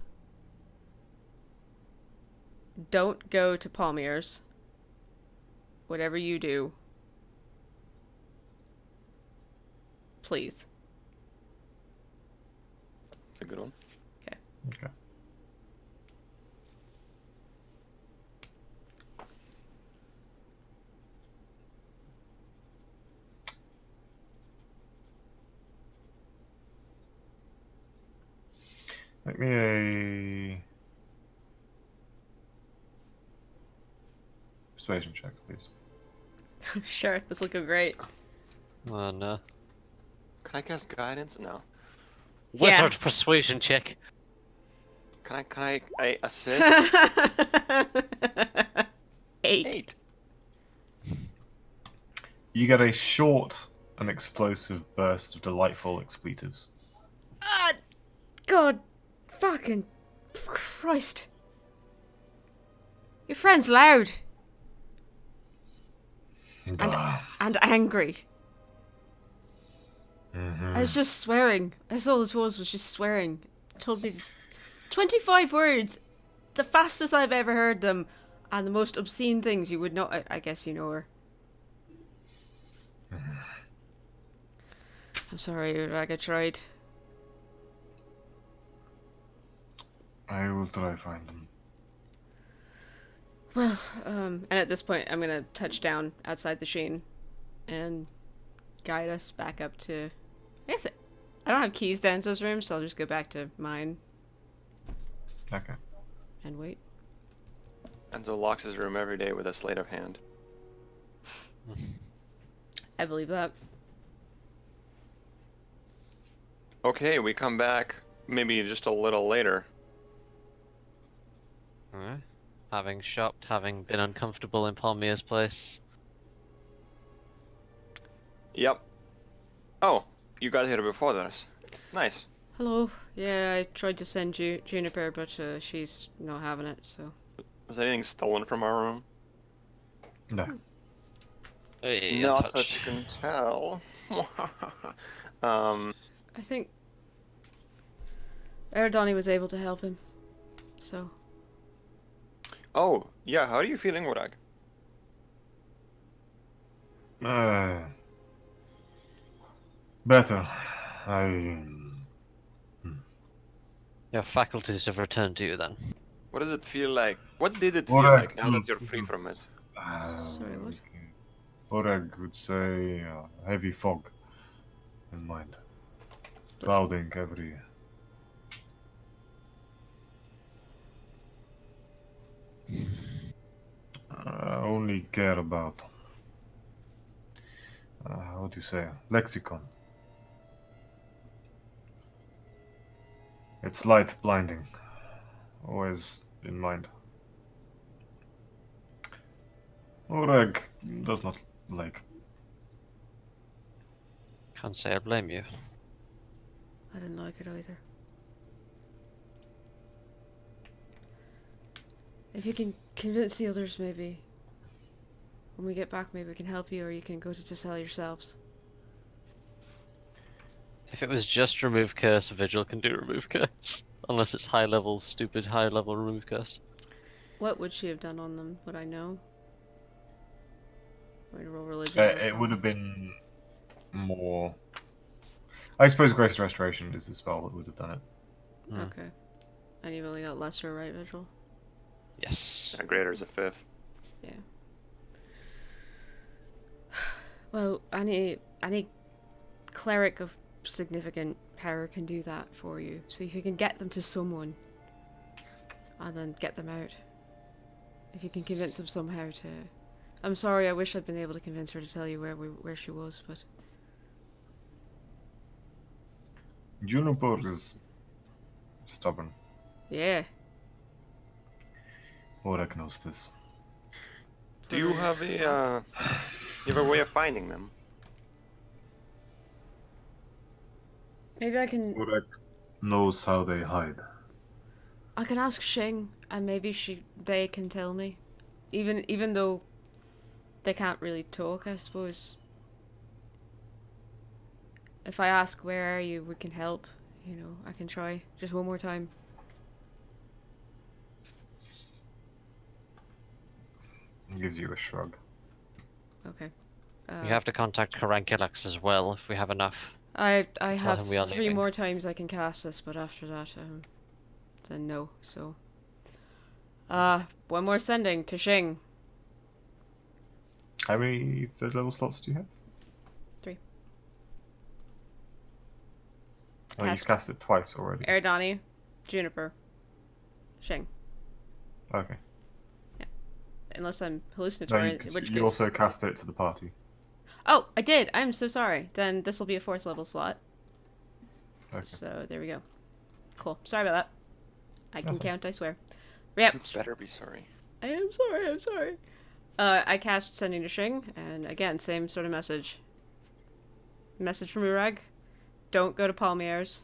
don't go to Palmier's. Whatever you do, please. It's a good one. Okay. Make me a persuasion check, please. Sure, this will go great. Oh no. Can I cast guidance? No. Yeah. Wizard persuasion check. Can I assist? 8. 8. You get a short and explosive burst of delightful expletives. Ah, God, fucking Christ! Your friend's loud and angry. I was just swearing. That's all it was just swearing. Told me 25 words, the fastest I've ever heard them, and the most obscene things you would know. I guess you know her. I'm sorry, like I tried. I will try find them. Well, and at this point, I'm gonna touch down outside the Sheen and guide us back up to. I guess I don't have keys to Enzo's room, so I'll just go back to mine Okay. and wait. Enzo locks his room every day with a sleight of hand. I believe that. Okay, we come back maybe just a little later. Alright. Having shopped, having been uncomfortable in Palmier's place. Yep. Oh, you got here before this. Nice. Hello. Yeah, I tried to send you Juniper, but she's not having it. So. Was anything stolen from our room? No. Hey, Not untouched. that you can tell. I think Eridani was able to help him. So. Oh, yeah, how are you feeling, Wodak? Better. Your faculties have returned to you then. What does it feel like? What did it feel Wodak like now that you're free from it? Sorry, what? Oreg would say heavy fog in mind. Clouding every. Only care about. How do you say? Lexicon. It's light blinding. Always in mind. Oreg does not like. Can't say I blame you. I didn't like it either. If you can convince the others, maybe when we get back, maybe we can help you, or you can go to Giselle yourselves. If it was just remove curse, Vigil can do remove curse. Unless it's high level, stupid high level remove curse. What would she have done on them? Would I know? Would I roll religion? It would have been more. I suppose Grace Restoration is the spell that would have done it. Okay. And you've only got lesser, right, Vigil? Yes. Yeah, greater's a 5th. Yeah. Well, any cleric of significant power can do that for you. So if you can get them to someone, and then get them out. If you can convince them somehow to. I'm sorry. I wish I'd been able to convince her to tell you where she was, but. Juniper is stubborn. Yeah. Oreg knows this. Do you have a way of finding them? Maybe I can. Oreg knows how they hide. I can ask Shing, and maybe they can tell me, even though they can't really talk. I suppose. If I ask where are you, we can help. You know, I can try just one more time. Gives you a shrug. Okay. You have to contact Caranculax as well if we have enough. I Tell have him we are 3 leaving. more times I can cast this, but after that, then no. So, one more sending to Shing. How many third level slots do you have? 3. Oh, you've cast it twice already. Eridani, Juniper, Shing. Okay. Unless I'm No, hallucinatory, in which you case... also cast it to the party. Oh, I did! I'm so sorry. Then this will be a 4th level slot. Okay. So, there we go. Cool. Sorry about that. I can That's fine. count, I swear. Yep. You better be sorry. I am sorry, I'm sorry. I cast Sending to Shing, and again, same sort of message. Message from Urag. Don't go to Palmier's.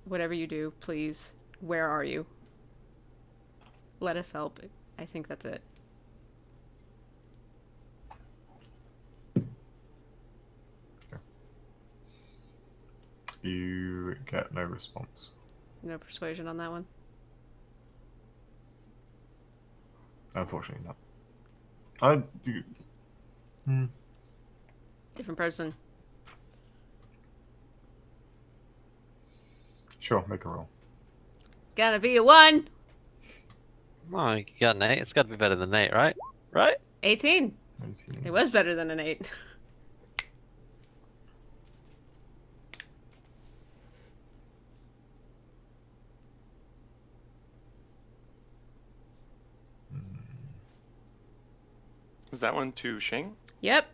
Whatever you do, please. Where are you? Let us help. I think that's it. You get no response. No persuasion on that one. Unfortunately not. Different person. Sure, make a roll. Gotta be a 1! Oh, you got an 8. It's got to be better than 8, right? Right? 18! 18. It was better than an 8. Was that one to Shing? Yep.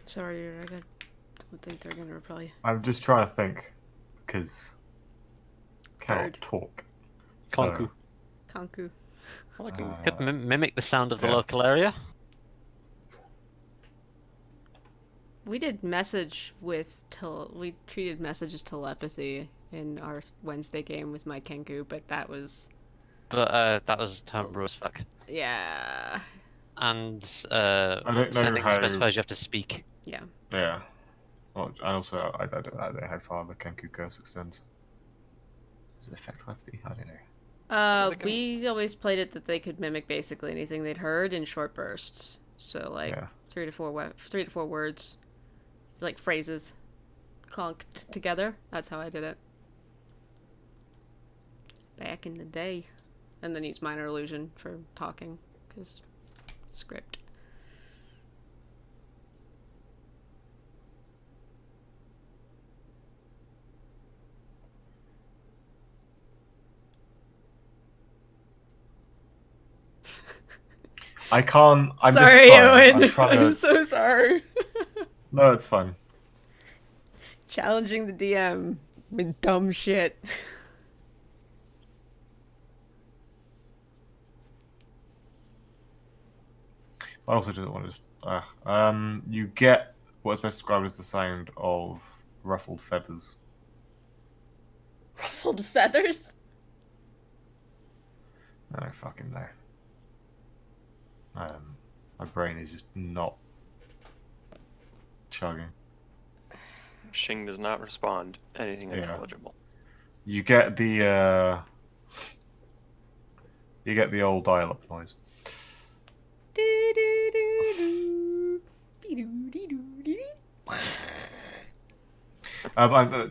Sorry, I don't think they're gonna reply. I'm just trying to think, because cannot Bird. talk. Konku. Kanku. Well, I can could mimic the sound of the yeah. local area. We did message with we treated message as telepathy in our Wednesday game with my Kenku, but that was That was homebrew as fuck. yeah. And I don't know sending how. specifies you have to speak. Yeah. Yeah. Well, and also, I don't know how far the Kenku curse extends. Does it affect lefty? I don't know. They can- We always played it that they could mimic basically anything they'd heard in short bursts. So like Yeah. 3 to 4 words, like phrases, conked together. That's how I did it back in the day, and then use minor illusion for talking because script. I can't. I'm sorry, just trying. Owen. I'm trying to. I'm so sorry. No, it's fine. Challenging the DM with dumb shit. I also didn't want to just. You get what is best described as the sound of ruffled feathers. Ruffled feathers? I don't fucking know. My brain is just not chugging. Shing does not respond anything Yeah. intelligible. You get the old dial-up noise.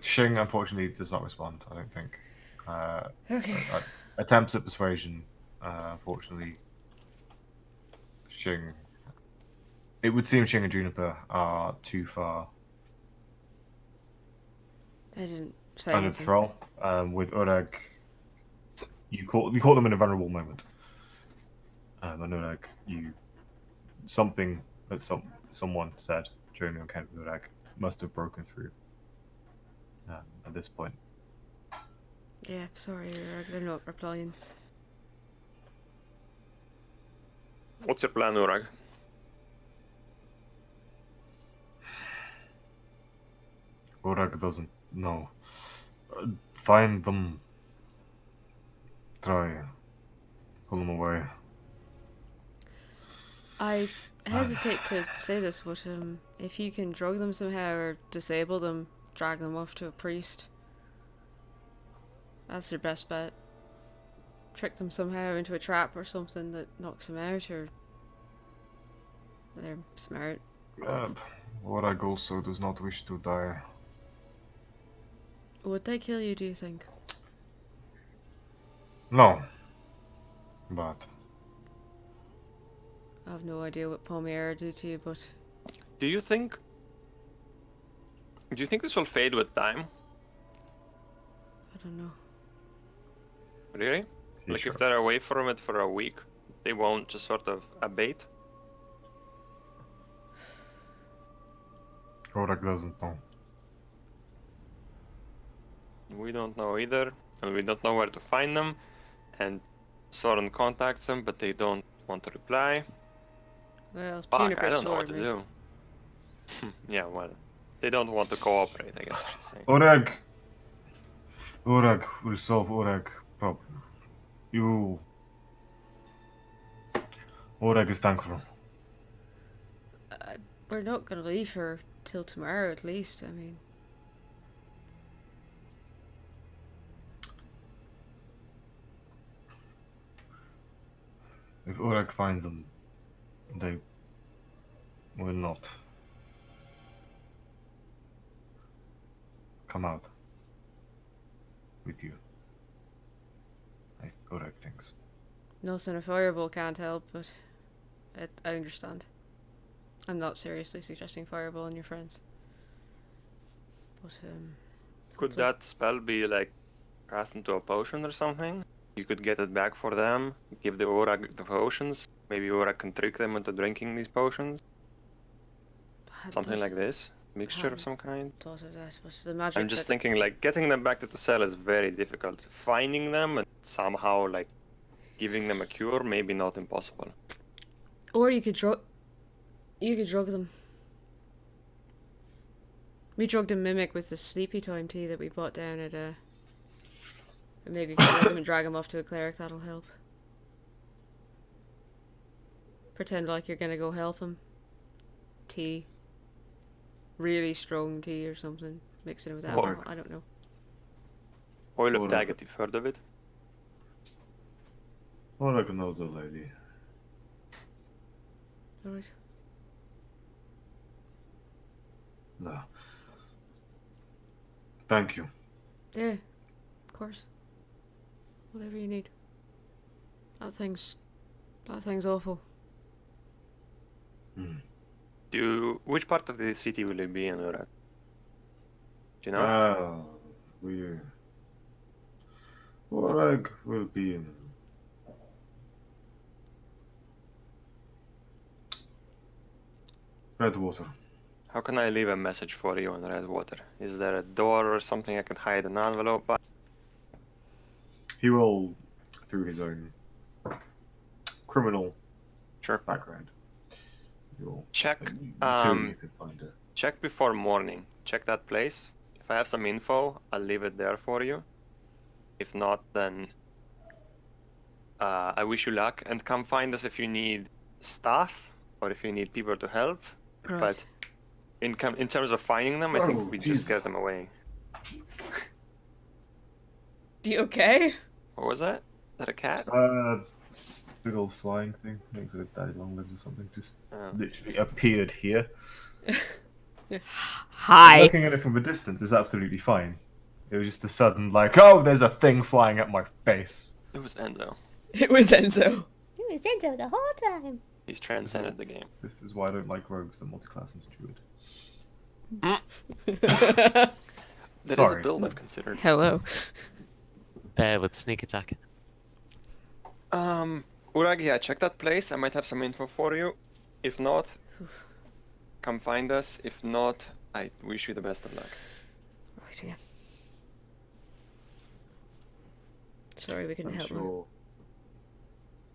Shing unfortunately does not respond. I don't think. Okay. Attempts at persuasion, unfortunately, Shing. It would seem Shing and Juniper are too far I didn't say under anything. thrall. With Urag, you caught them in a vulnerable moment. And Urag, something that someone said during the encounter with Urag must have broken through. At this point. Yeah, sorry, they're not replying. What's your plan, Urag? Urag doesn't know. Find them. Try. Pull them away. I hesitate to say this, but if you can drug them somehow or disable them, drag them off to a priest. That's your best bet. Trick them somehow into a trap or something that knocks them out, or they're smart. Urag also does not wish to die. Would they kill you, do you think? No. But I have no idea what Palmier do to you, but Do you think this will fade with time? I don't know. Really? he Like sure. if they're away from it for a week, they won't just sort of abate? Urag doesn't know. We don't know either, and we don't know where to find them. And Soren contacts them, but they don't want to reply. Well, Fuck, Juniper I don't know what swore to me. do. Yeah, well, they don't want to cooperate, I guess I should say. Urag will solve Urag problem. Urag is thankful. We're not gonna leave her till tomorrow, at least. I mean, If Urag finds them, they will not come out with you. Urag thinks. nothing a fireball can't help, but I understand. I'm not seriously suggesting fireball on your friends. But, Could hopefully- that spell be like cast into a potion or something? You could get it back for them, give the Urag the potions. Maybe Urag can trick them into drinking these potions. I hadn't Something thought- like this. Mixture of hadn't some kind. thought of that, but the magic I'm just that- thinking like getting them back to the cell is very difficult. Finding them and somehow like giving them a cure, maybe not impossible. Or you could drug them. We drugged a mimic with the sleepy time tea that we bought down at and maybe if you drug them and drag them off to a cleric, that'll help. Pretend like you're gonna go help him. Tea. Really strong tea or something. Mixing it with Or- alcohol. I don't know. Oil of Or- Daggett, you've heard of it? Urag knows a lady. Alright. No. Thank you. Yeah. Of course. Whatever you need. That thing's awful. Which part of the city will it be in, Urag? Do you know? Urag will be in Redwater. How can I leave a message for you in Redwater? Is there a door or something I could hide an envelope by? He will, through his own criminal Sure. background, he will Check. you can find it. Check before morning. Check that place. If I have some info, I'll leave it there for you. If not, then I wish you luck and come find us if you need staff or if you need people to help. Right. But in terms of finding them, I think Oh, we Jesus. just get them away. You okay? What was that? Is that a cat? Big old flying thing. Makes it daddy long legs or something. Just Oh. literally appeared here. Hi. Looking at it from a distance is absolutely fine. It was just a sudden like, oh, there's a thing flying at my face. It was Enzo. It was Enzo. It was Enzo the whole time. He's transcended the game. This is why I don't like rogues that multiclass into druid. That is a Sorry. build I've considered. Hello. Bear with sneak attack. Urag, yeah, check that place. I might have some info for you. If not, come find us. If not, I wish you the best of luck. Right, yeah. Sorry we couldn't help him.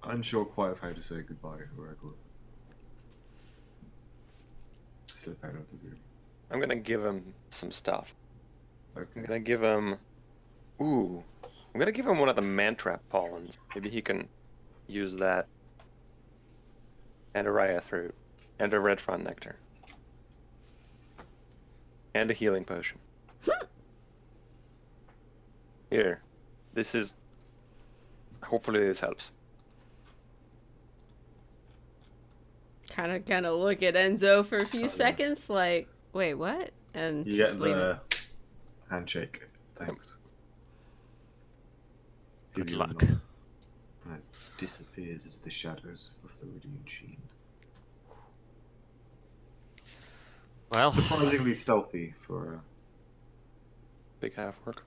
Unsure quite of how to say goodbye, Urag will slip out of the room. I'm gonna give him some stuff. I'm Okay. gonna give him. Ooh. I'm gonna give him one of the mantrap pollens. Maybe he can use that. And a riot fruit. And a red front nectar. And a healing potion. Here. This is. Hopefully this helps. Kind of look at Enzo for a few yeah. seconds, like, wait, what? And You just get leave it. the handshake. Thanks. Good Give you a luck. nod. And it disappears into the shadows of the radiant sheen. Well, Surprisingly stealthy for Big half orc.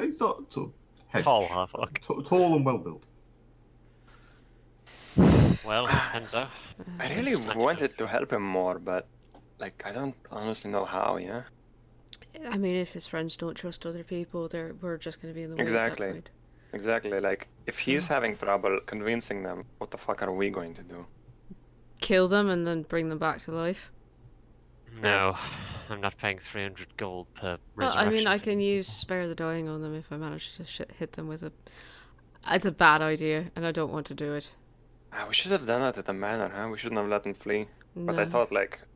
he's not sort of hedge. tall half-orc. Tall and well built. Well, Enzo. I really wanted to help him more, but like I don't honestly know how, yeah? I mean, if his friends don't trust other people, we're just gonna be in the way Exactly. at that point. Exactly, like if he's having trouble convincing them, what the fuck are we going to do? Kill them and then bring them back to life. No, I'm not paying 300 gold per Well, resurrection. I mean, I for can people. use Spare the Dying on them if I manage to hit them with a... It's a bad idea, and I don't want to do it. We should have done it at the manor, huh? We shouldn't have let them flee. But I No.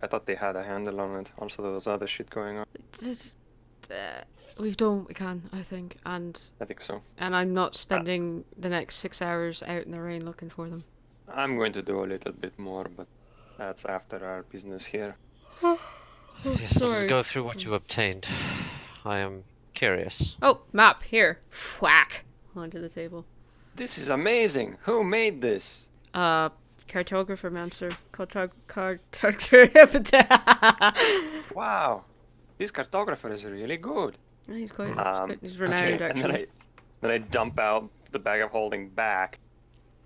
thought they had a handle on it. Also, there was other shit going on. We've done what we can, I think, and I think so. I'm not spending the next 6 hours out in the rain looking for them. I'm going to do a little bit more, but that's after our business here. Yes, let us go through what you obtained. I am curious. Oh, map, here. Whack! Onto the table. This is amazing! Who made this? Cartographer, Mancer. Cartographer. Wow! This cartographer is really good. He's quite... he's Okay, renowned, and actually. then I dump out the bag of holding back,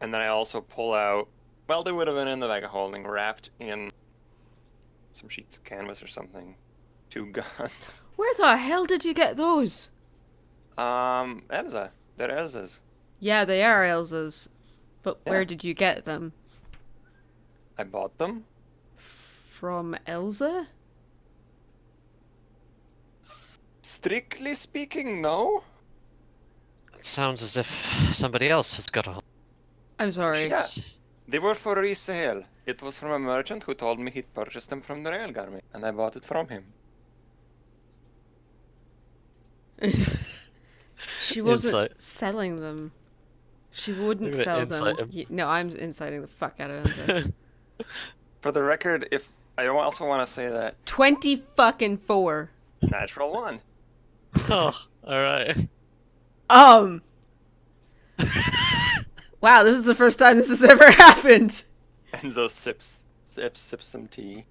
and then I also pull out. Well, they would have been in the bag of holding, wrapped in some sheets of canvas or something. 2 guns. Where the hell did you get those? Elsa. They're Elsa's. Yeah, they are Elsa's. But Yeah. where did you get them? I bought them. From Elsa? Strictly speaking, no. It sounds as if somebody else has got a hold. I'm sorry. Yeah. They were for resale. It was from a merchant who told me he'd purchased them from the railgun, and I bought it from him. She wasn't Insight. selling them. She wouldn't Look at sell that them. insight. No, I'm inciting the fuck out of Enzo. For the record, if I also want to say that 20 fucking 4. natural one. Oh, alright. Wow, this is the first time this has ever happened. Enzo sips some tea.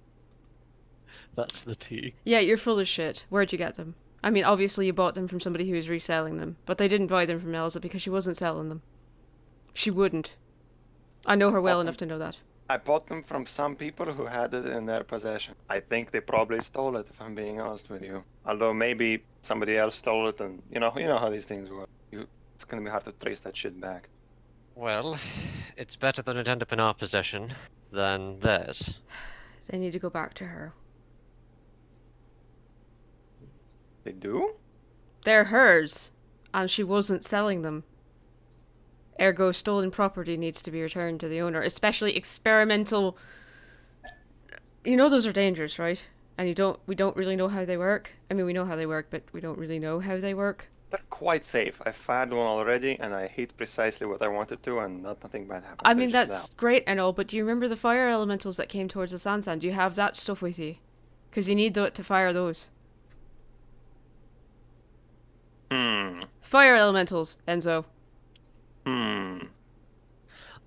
That's the tea. Yeah, you're full of shit. Where'd you get them? I mean, obviously you bought them from somebody who was reselling them, but they didn't buy them from Elsa because she wasn't selling them. She wouldn't. I know her well enough to know that. I bought them from some people who had it in their possession. I think they probably stole it, if I'm being honest with you. Although maybe somebody else stole it, and you know how these things work. It's gonna be hard to trace that shit back. Well, it's better than it end up in our possession than theirs. They need to go back to her. They do? They're hers, and she wasn't selling them. Ergo, stolen property needs to be returned to the owner, especially experimental... You know those are dangerous, right? And we don't really know how they work. I mean, we know how they work, but we don't really know how they work. They're quite safe. I fired one already, and I hit precisely what I wanted to, and nothing bad happened. I They're mean, just that's out. great and all, but do you remember the fire elementals that came towards the sand? Do you have that stuff with you? Because you need to fire those. Fire elementals, Enzo.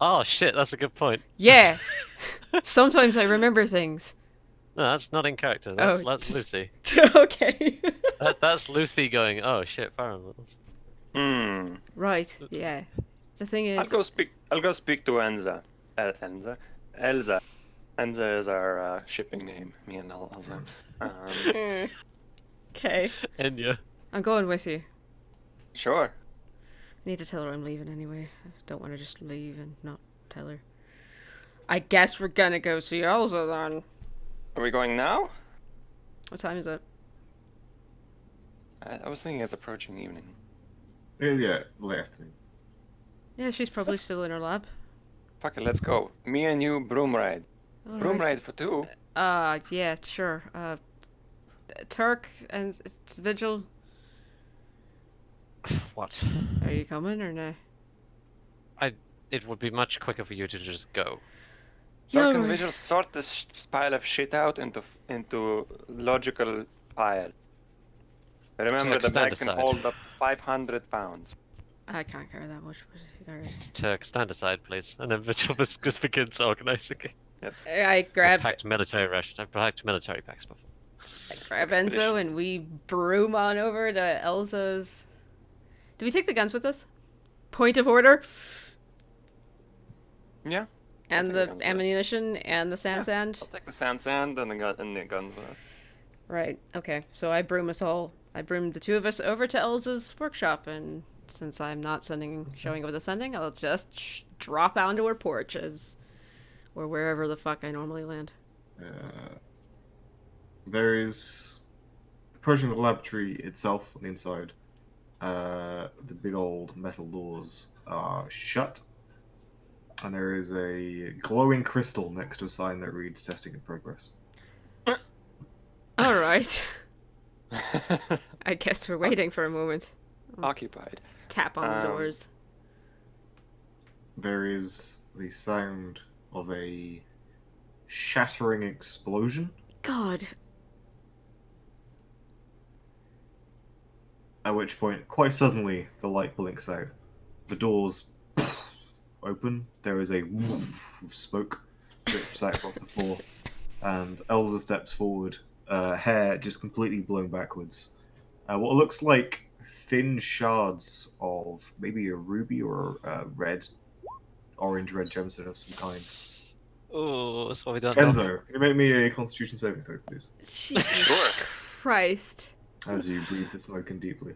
Oh shit, that's a good point. Yeah. Sometimes I remember things. No, that's not in character. Oh. That's Lucy. Okay. That's Lucy going, oh shit, fire emblems. Right, yeah. The thing is... I'll go speak to Enza. Elsa. Enza is our shipping name. Me and Elsa. Okay. Enya. I'm going with you. Sure. I need to tell her I'm leaving anyway. I don't want to just leave and not tell her. I guess we're gonna go see Elsa then. Are we going now? What time is it? I was thinking it's approaching evening. Yeah, late afternoon. Yeah, she's probably still in her lab. Fuck it, let's go. Me and you, broom ride. Broom Alright. ride for two. Yeah, sure. Turk and it's Vigil. What? Are you coming or no? It would be much quicker for you to just go. Yeah, Dark and alright. Vigil sort this pile of shit out into logical pile. Remember, the stand bag can aside. hold up to 500 pounds. I can't carry that much. Alright. Turk, stand aside, please. And then Vigil just begins organizing. I grab Packed military ration. I've packed military packs before. Enzo Expedition. and we broom on over to Elsa's. Do we take the guns with us? Point of order. Yeah. And take the the guns with us. ammunition and the sand. I'll take the sand and the guns with us. Right. Okay. So I broom the two of us over to Elsa's workshop, and since I'm not showing up with the sending, I'll just drop onto her porch or wherever the fuck I normally land. There is, approaching the laboratory itself on the inside, the big old metal doors are shut, and there is a glowing crystal next to a sign that reads "Testing in Progress." All right. I guess we're waiting for a moment. Occupied. Tap on the doors. There is the sound of a shattering explosion, God. at which point, quite suddenly, the light blinks out. The doors open. There is a woof of smoke drifts out across the floor, and Elsa steps forward, hair just completely blown backwards. What looks like thin shards of maybe a ruby or a orange-red gemstone of some kind. Oh, that's what we don't know. Kenzo, can you make me a Constitution saving throw, please? Jesus Sure. Christ. As you breathe the smoke in deeply.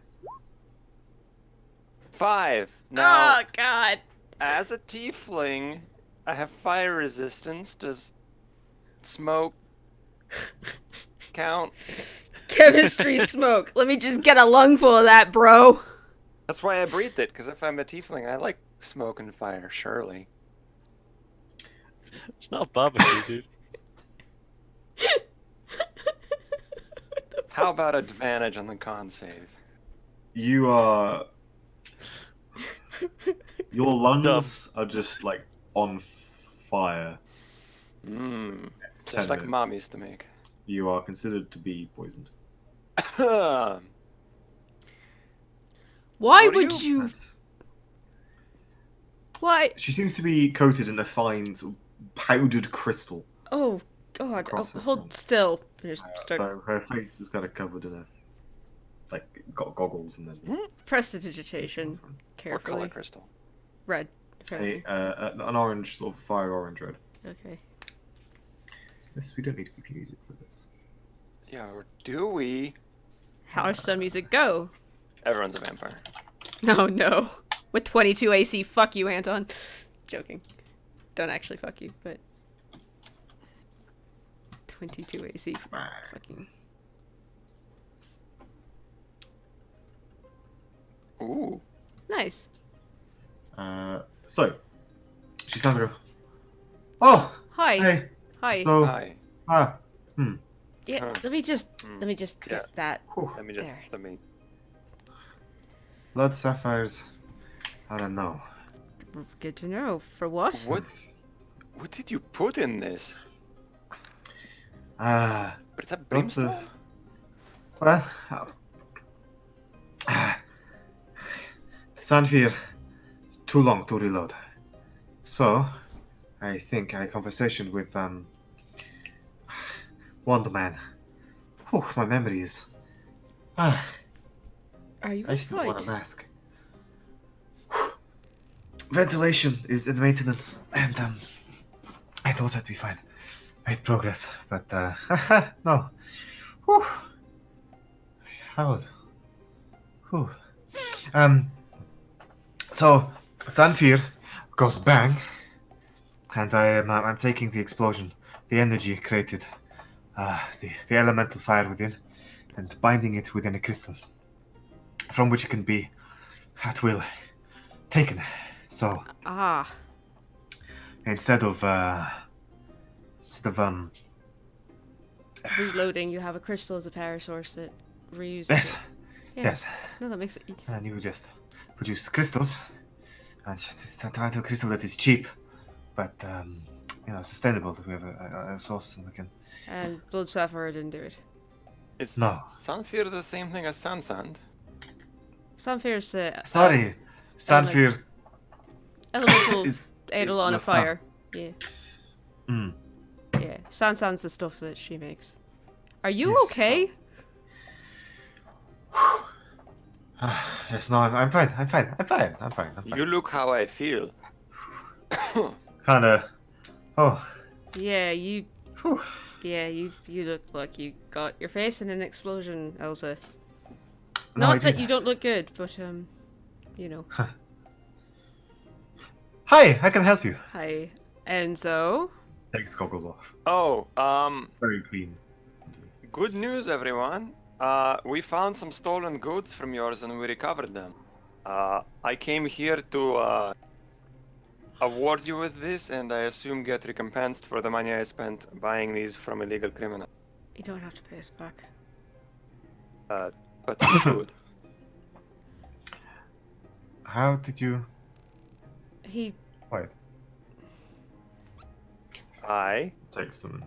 5. Now, Oh, God. as a tiefling, I have fire resistance. Does smoke count? Chemistry smoke. Let me just get a lungful of that, bro. That's why I breathed it, because if I'm a tiefling, I like smoke and fire, surely. It's not a barbecue, dude. How about advantage on the con save? You are. Your lungs are just like on fire. Mmm. Just 10 like minutes. Mom used to make. You are considered to be poisoned. Why What do would you- you... Why? She seems to be coated in a fine sort of powdered crystal. Oh, God. Oh, Across the hold front. still. Just start Though her face is kind of covered in a. Like, got goggles and then. prestidigitation What color carefully. crystal? Red. apparently. An orange, sort of fire orange red. Okay. This, we don't need to keep music for this. Yeah, or do we? How does the music go? Everyone's a vampire. No, no. With 22 AC, fuck you, Anton. Joking. Don't actually fuck you, but 22 AC. Fucking. Ooh. Nice. So, she stands there. Oh, Hi. hey. Hi. So, Hi. Yeah. Let me just Yeah. get that. whew. Let me. Blood sapphires. I don't know. Good to know. For what? What did you put in this? Ah. But it's a Lots brimstone? of. Well. Sandfir. Too long to reload. So, I think I had a conversation with Wand Man. Whew, my memory is. Are you I still want a right? mask. Ventilation is in maintenance, and I thought I'd be fine. Made progress, but no. Whew. How? Whew. So Sanfir goes bang, and I'm taking the explosion, the energy created, the elemental fire within, and binding it within a crystal. from which it can be at will taken. So Ah, instead of reloading, you have a crystal as a power source that reuses yes, it. Yeah. yes, No, that makes it. and you just produce crystals, and it's a kind of crystal that is cheap, but sustainable. That we have a source and we can. And Blood Sapphire didn't do it. Is No. Sunfear the same thing as Sand? Sunfear's the Sorry, Sanfir elemental is eidolon the of sun. fire. Yeah. Mm. Yeah. Sansan's the stuff that she makes. Are you Yes. okay? Yes, no, I'm fine. I'm fine. You look how I feel. Kinda. Oh. Yeah, you. Whew. Yeah, you look like you got your face in an explosion, Elsa. No, I Not that did. you don't look good, but you know. Hi, I can help you. Hi, Enzo. Takes the goggles off. Oh, Very clean. good news, everyone. We found some stolen goods from yours and we recovered them. I came here to award you with this, and I assume get recompensed for the money I spent buying these from illegal criminals. You don't have to pay us back. But you should. How did you? He. Wait. I Takes them.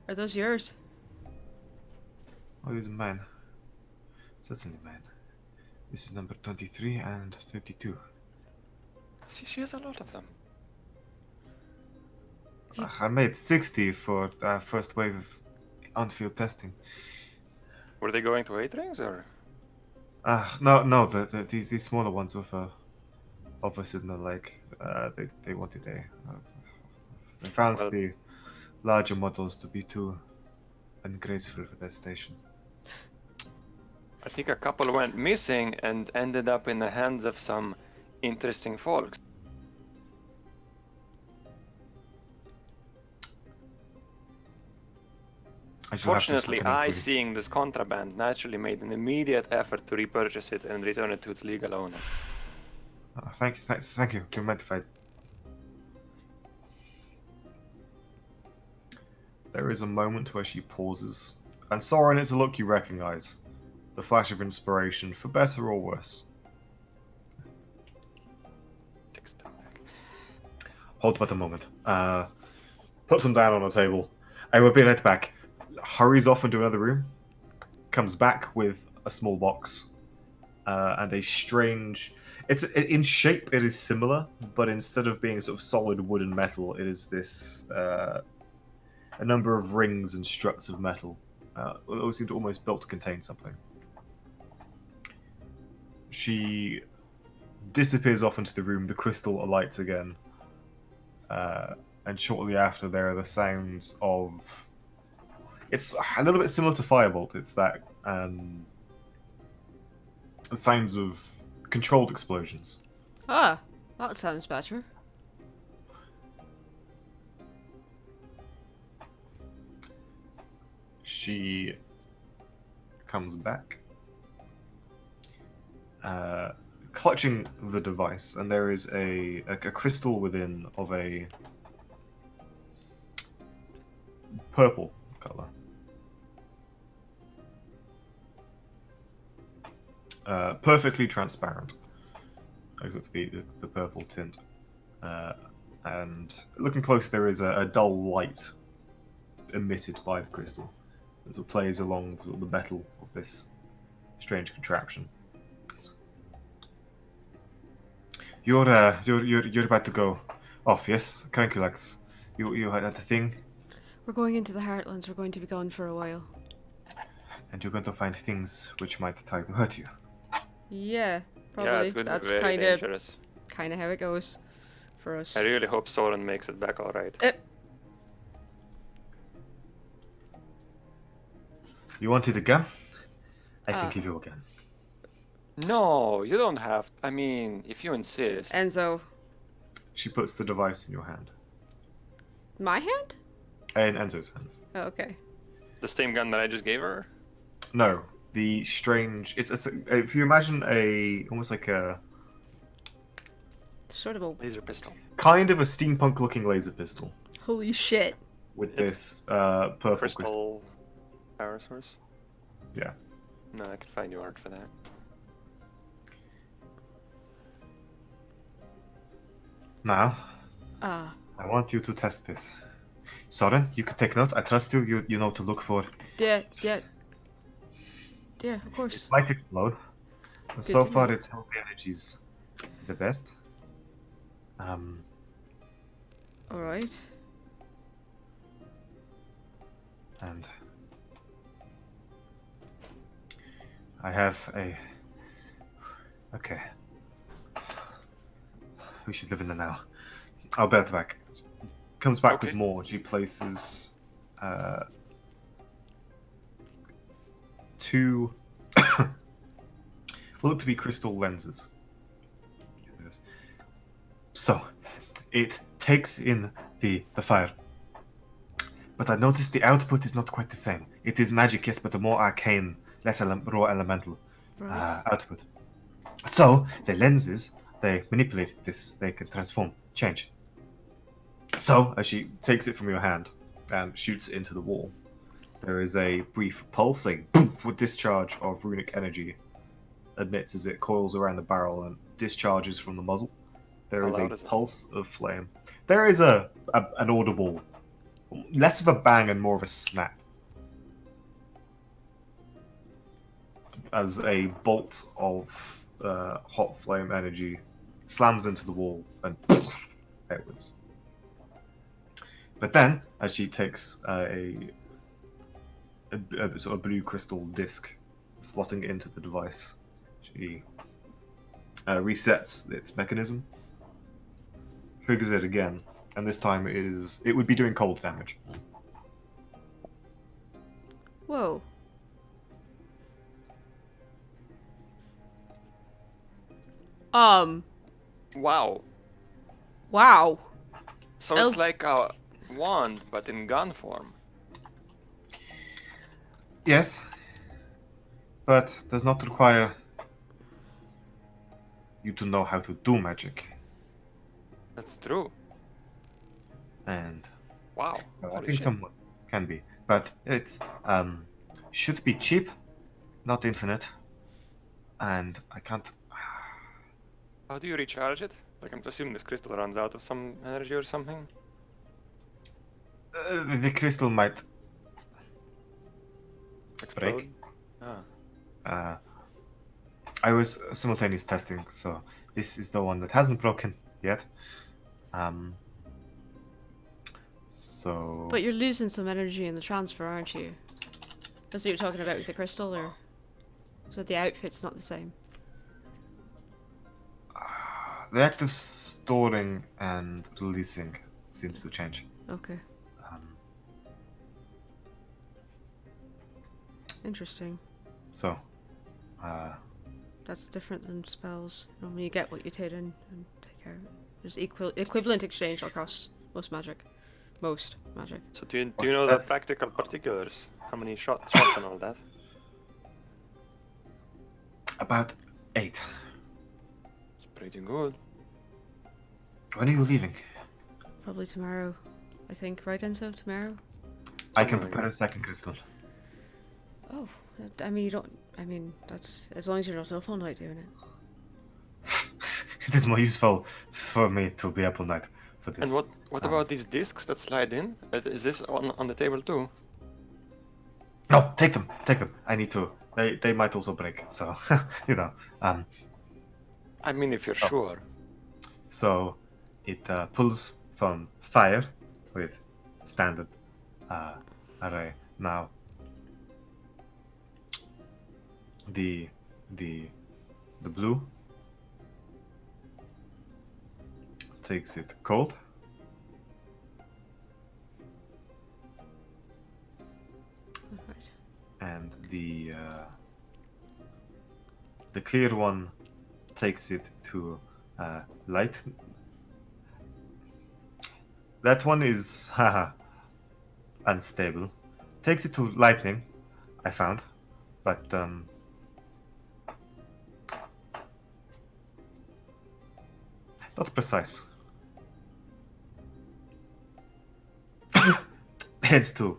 Are those yours? Oh, these are mine. Certainly mine. This is number 23 and 32. see she has a lot of them. I made 60 for first wave of on-field testing. Were they going to 8 rings or? No, these smaller ones with of us in the lake. They wanted they found Well- the larger models to be too ungraceful for their station. I think a couple went missing and ended up in the hands of some interesting folks. I shall have to Fortunately, look into I, it. seeing this contraband, naturally made an immediate effort to repurchase it and return it to its legal owner. Thank you. You're magnified. There is a moment where she pauses, and Soren, it's a look you recognize. The flash of inspiration, for better or worse. Take a step back. Hold but a moment. Puts them down on a table. I will be right back. Hurries off into another room. Comes back with a small box and a strange. In shape it is similar, but instead of being a sort of solid wood and metal, it is this a number of rings and struts of metal. Those seem to almost built to contain something. She disappears off into the room. The crystal alights again. And shortly after, there are the sounds of. It's a little bit similar to Firebolt. It's that the sounds of controlled explosions. Ah, that sounds better. She comes back, clutching the device, and there is a crystal within of a purple color. Perfectly transparent, except for the purple tint. And looking close, there is a dull light emitted by the crystal that sort of plays along the metal of this strange contraption. You're about to go off, yes? Crankulax. You had the thing, We're going into the Heartlands. We're going to be gone for a while. and you're going to find things which might try to hurt you. Yeah, probably. Yeah, it's going to be That's very dangerous. kind of how it goes for us. I really hope Soren makes it back alright. You wanted a gun? I can give you a gun. No, you don't have. I mean, if you insist. Enzo, She puts the device in your hand. my hand? In Enzo's hands. Oh, okay. The same gun that I just gave her? No, the strange. If you imagine almost like a Sort of a Laser pistol. kind of a steampunk-looking laser pistol holy shit. with It's this purple Crystal power source. Yeah. No, I can find you art for that. Now, Ah, I want you to test this. Soren, you can take notes. I trust you. You know to look for. yeah, of It course. might explode. But Good so to far, know. its healthy energies the best. All right. And I have a. Okay. We should live in the now. I'll bet it back. Comes back with Okay. more. She places two. Will look to be crystal lenses. So, it takes in the fire. But I noticed the output is not quite the same. It is magic, yes, but a more arcane, less raw elemental Right. output. So, the lenses, they manipulate this, they can transform, change. So, as she takes it from your hand and shoots it into the wall, there is a brief pulsing with discharge of runic energy emits as it coils around the barrel and discharges from the muzzle. There How is a loud is it? pulse of flame. There is an audible, less of a bang and more of a snap, as a bolt of hot flame energy slams into the wall and outwards. But then, as she takes a sort of blue crystal disc, slotting it into the device, she resets its mechanism, triggers it again, and this time it would be doing cold damage. Whoa. Wow. Wow. So Elf- it's like a wand, but in gun form. Yes, but does not require you to know how to do magic. That's true. And Wow. I Holy think shit. somewhat can be, but it's should be cheap, not infinite, and I can't. How do you recharge it? Like, I'm assuming this crystal runs out of some energy or something. The crystal might Explode. break. Ah. I was simultaneous testing, so this is the one that hasn't broken yet. So. But you're losing some energy in the transfer, aren't you? That's what you're talking about with the crystal, or so the output's not the same. The act of storing and releasing seems to change. Okay. Interesting. So, That's different than spells. Normally you get what you take in and take out. There's equivalent exchange across most magic. Most magic. So do you know the That's- practical particulars? How many shots and all that? about 8. It's pretty good. When are you leaving? Probably tomorrow, I think. Right, Enzo? Tomorrow? I can Something like prepare a second crystal. Oh, I mean, you don't. I mean, that's as long as you're not up all night doing it. It is more useful for me to be up all night for this. And what about these discs that slide in? Is this on the table too? No, take them. Take them. I need to. They might also break. So, you know. I mean, if you're Oh. sure. So, it pulls from fire with standard array. Now, the blue takes it cold. Right. And the clear one takes it to light. That one is haha unstable. Takes it to lightning. I found But not precise. Heads too.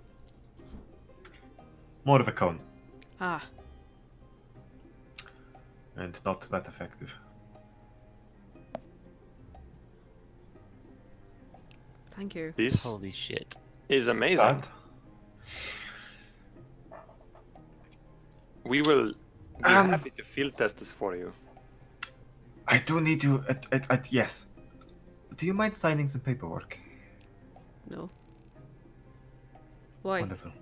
More of a cone, Ah, and not that effective. thank you. This Holy shit. is amazing. But We will be happy to field test this for you. I do need you. Yes. Do you mind signing some paperwork? No. Why? Wonderful.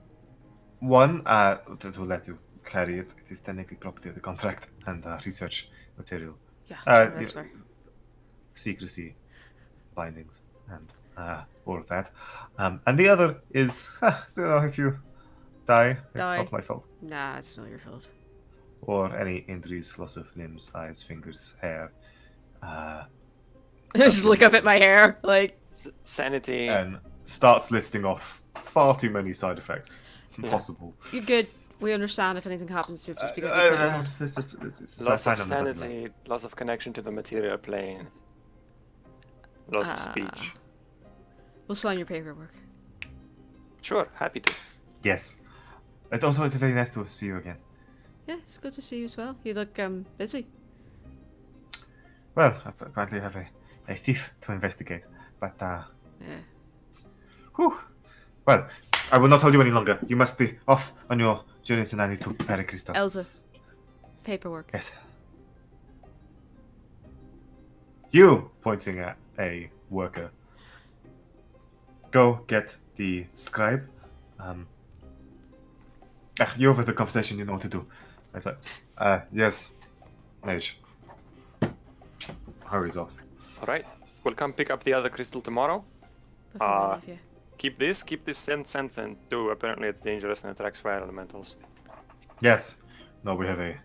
One, to let you carry it. It is technically property of the contract and research material. Yeah, Uh, that's you- fair. Secrecy, bindings, and all of that. And the other is, if you die, it's Die. not my fault. Nah, it's not your fault. Or any injuries, loss of limbs, eyes, fingers, hair, I just look up at my hair, like, Sanity. and starts listing off far too many side effects possible. you're good. We understand if anything happens to it, just because It's a Loss of sign on the dotted line. sanity, loss of connection to the material plane, loss of speech. we'll sign your paperwork. Sure, happy to. Yes. It's very nice to see you again. Yeah, it's good to see you as well. You look busy. Well, I currently have a thief to investigate, but Yeah. whew. Well, I will not hold you any longer. You must be off on your journey tonight to Paracristo. Elsa, paperwork. Yes. You, pointing at a worker, go get the scribe. You over the conversation, you know what to do. I said, yes, mage. Hurries off. Alright, we'll come pick up the other crystal tomorrow. Before we leave, yeah. Keep this sense and do. Apparently it's dangerous and attracts fire elementals. Yes. No, we have a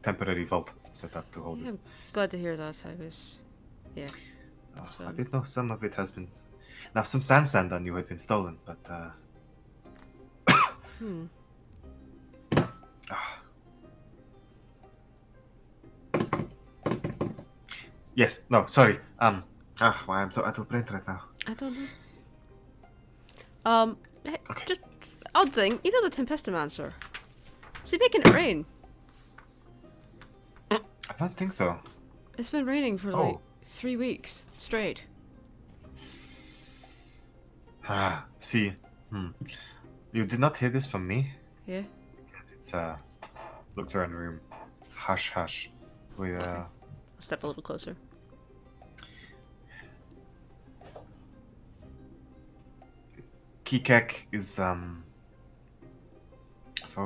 temporary vault set up to hold Yeah, it. I'm glad to hear that. I was, yeah. So, I did know some of it has been. Now, some sand I knew had been stolen, but. Yes. No. Sorry. Why I'm so out of brain right now. I don't know. Hey, Okay. just odd thing. You know the Tempestomancer? Is he making it rain? I don't think so. It's been raining for like Oh. 3 weeks straight. See. You did not hear this from me? Yeah. Yes, it's looks around the room. Hush, hush. We I'll step a little closer. Kikek is from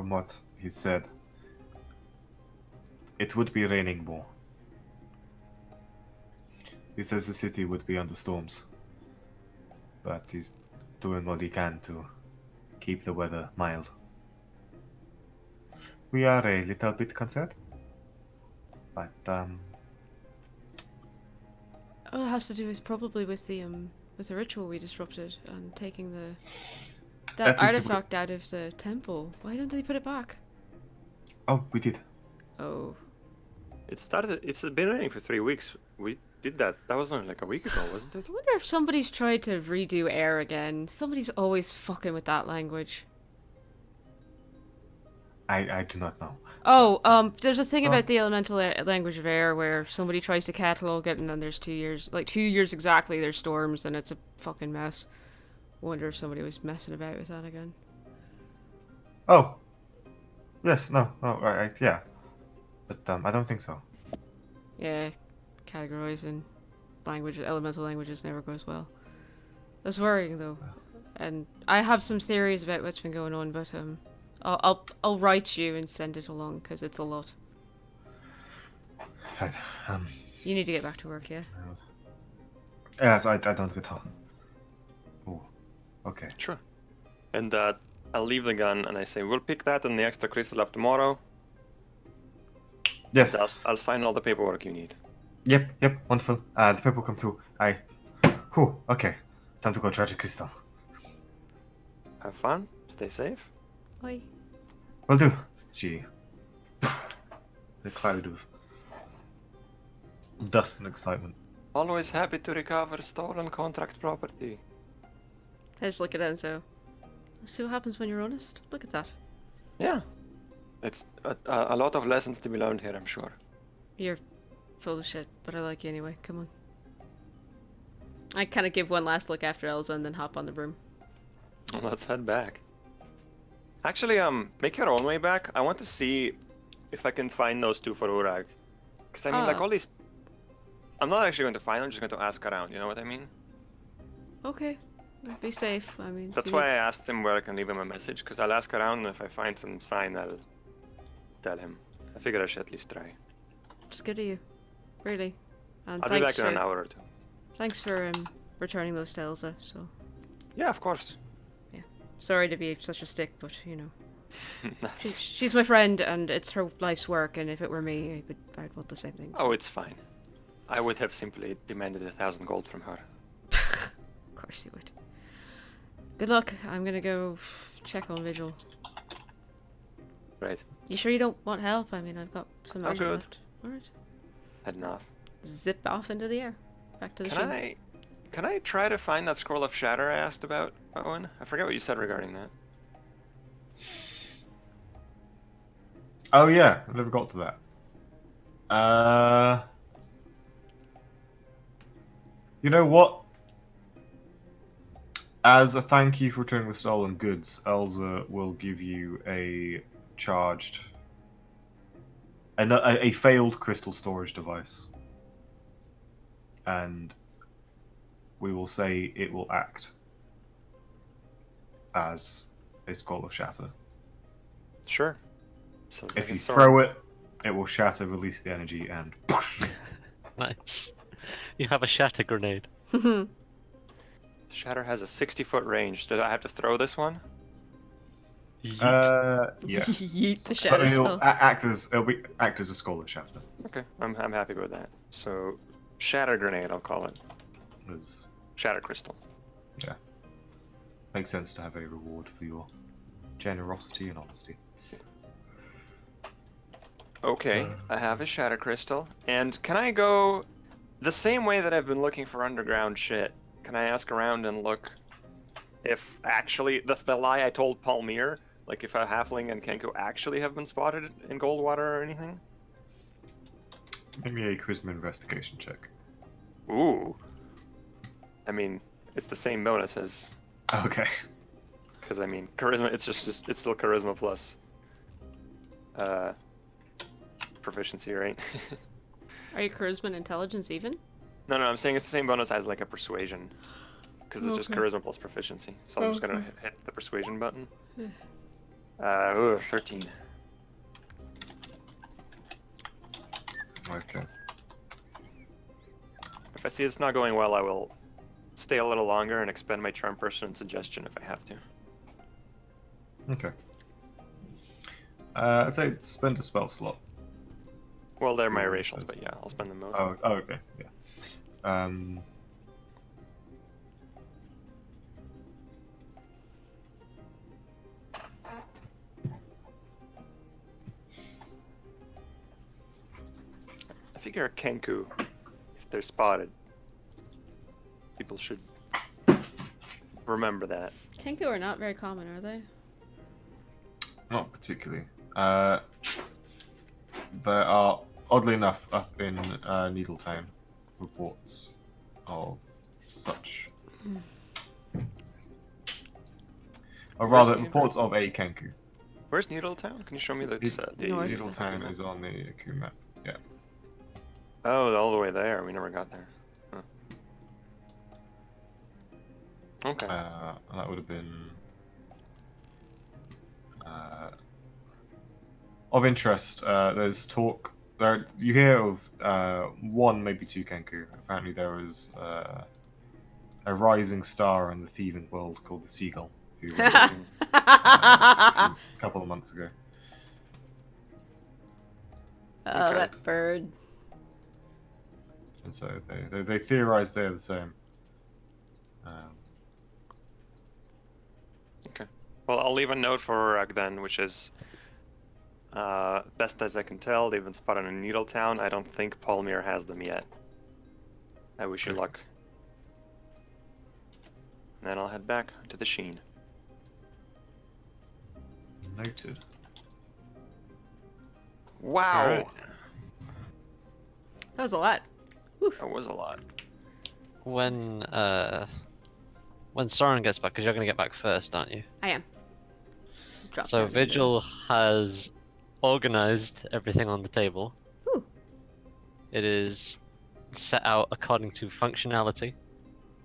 what he said, it would be raining more. He says the city would be under storms, but he's doing what he can to keep the weather mild. We are a little bit concerned, but Oh, it has to do with probably with the ritual we disrupted and taking that At least it artifact out of the temple. Why didn't they put it back? oh, we did. It's been raining for 3 weeks. We did that. That was only like a week ago, wasn't it? I wonder if somebody's tried to redo air again. Somebody's always fucking with that language. I do not know. Oh, there's a thing about the elemental language of air where somebody tries to catalog it and then there's 2 years, like 2 years exactly, there's storms and it's a fucking mess. Wonder if somebody was messing about with that again. Oh, yes, no, yeah, but I don't think so. Yeah, categorizing elemental languages never goes well. That's worrying though, and I have some theories about what's been going on, but I'll write you and send it along because it's a lot. Right, You need to get back to work, yeah. yes, I don't get home. Oh, okay. Sure. And I'll leave the gun and I say, we'll pick that and the extra crystal up tomorrow. Yes. I'll sign all the paperwork you need. Yep, wonderful. The people come through. Okay. Time to go charge a crystal. Have fun. Stay safe. Bye. Will do. Gee. The cloud of dust and excitement. Always happy to recover stolen contract property. I just look at it and say, let's see what happens when you're honest. Look at that. Yeah. It's a lot of lessons to be learned here, I'm sure. You're full of shit, but I like you anyway. Come on. I kind of give one last look after Elsa and then hop on the broom. Well, let's head back. Actually, make your own way back. I want to see if I can find those two for Urag. Because I mean, like Oh. all these... I'm not actually going to find them, I'm just going to ask around, you know what I mean? Okay. Be safe. I mean, That's why I asked him where I can leave him a message, because I'll ask around, and if I find some sign, I'll tell him. I figured I should at least try. It's good of you. Really. And I'll be back in an hour or two. Thanks for returning those to Elsa, so... Yeah, of course. Sorry to be such a stick, but, you know. That's- She's my friend, and it's her life's work, and if it were me, I'd want the same thing. Oh, it's fine. I would have simply demanded 1,000 gold from her. Of course you would. Good luck. I'm gonna go check on Vigil. Right. You sure you don't want help? I mean, I've got some I'm magic good. left. Alright. Heading off. Zip off into the air. Back to the ship. Can I try to find that scroll of shatter I asked about, Owen? I forget what you said regarding that. Oh yeah, I never got to that. You know what? As a thank you for returning the stolen goods, Elsa will give you a charged, a failed crystal storage device, and we will say it will act as a scroll of shatter. Sure. So If you throw it, it will shatter, release the energy, and Nice. You have a shatter grenade. Shatter has a 60-foot range. Did I have to throw this one? yes. Yeet the But shadow it'll spell. act as a scroll of shatter. Okay, I'm happy with that. So, shatter grenade, I'll call it. It's- Shatter crystal. Makes sense to have a reward for your generosity and honesty. Okay, I have a shatter crystal. And can I go the same way that I've been looking for underground shit? Can I ask around and look if actually the lie I told Palmyr, like if a halfling and Kenko actually have been spotted in Goldwater or anything? Give me a charisma investigation check. Ooh. I mean, it's the same bonus as, Okay. because I mean, charisma. It's it's still charisma plus proficiency, right? Are you charisma and intelligence even? No, I'm saying it's the same bonus as like a persuasion, because it's just Okay. charisma plus proficiency. So I'm just gonna hit the persuasion button. Yeah. 13. Okay. If I see it's not going well, I will stay a little longer and expend my charm person and suggestion if I have to. Okay. I'd say spend a spell slot. Well, they're my Cool. racials, but yeah, I'll spend them both. Oh, okay. Yeah. I figure a Kenku, if they're spotted, people should remember that. Kenku are not very common, are they? Not particularly. There are, oddly enough, up in Needletown, reports of such. Or rather, Needletown? reports of a Kenku. Where's Needletown? Can you show me the North. Needletown is on the Aku map. Yeah. Oh, all the way there. We never got there. Huh. Okay. And that would have been of interest. There's talk. You hear of one, maybe two Kenku. Apparently, there is a rising star in the thieving world called the Seagull, who went missing a couple of months ago. Oh, Okay. that bird. And so they theorize they're the same. Okay. Well, I'll leave a note for Urag then, which is Best as I can tell, they've been spotted in Needletown. I don't think Palmyr has them yet. I wish you luck. And then I'll head back to the Sheen. Noted. Wow! Alright. That was a lot. That was a lot. When Soren gets back, because you're going to get back first, aren't you? I am. Drop So down into- Vigil has organized everything on the table. Ooh. It is set out according to functionality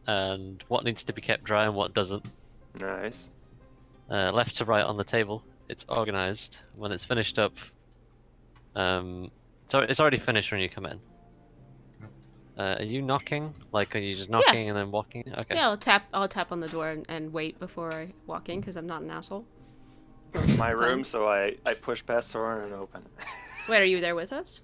and what needs to be kept dry and what doesn't. Nice. Left to right on the table, it's organized. When it's finished up, so it's already finished when you come in. Are you knocking? Like, are you just knocking and then walking? Okay. Yeah, I'll tap on the door and wait before I walk in because I'm not an asshole. It's my Tell him. room, so I push past Soren and open. Wait, are you there with us?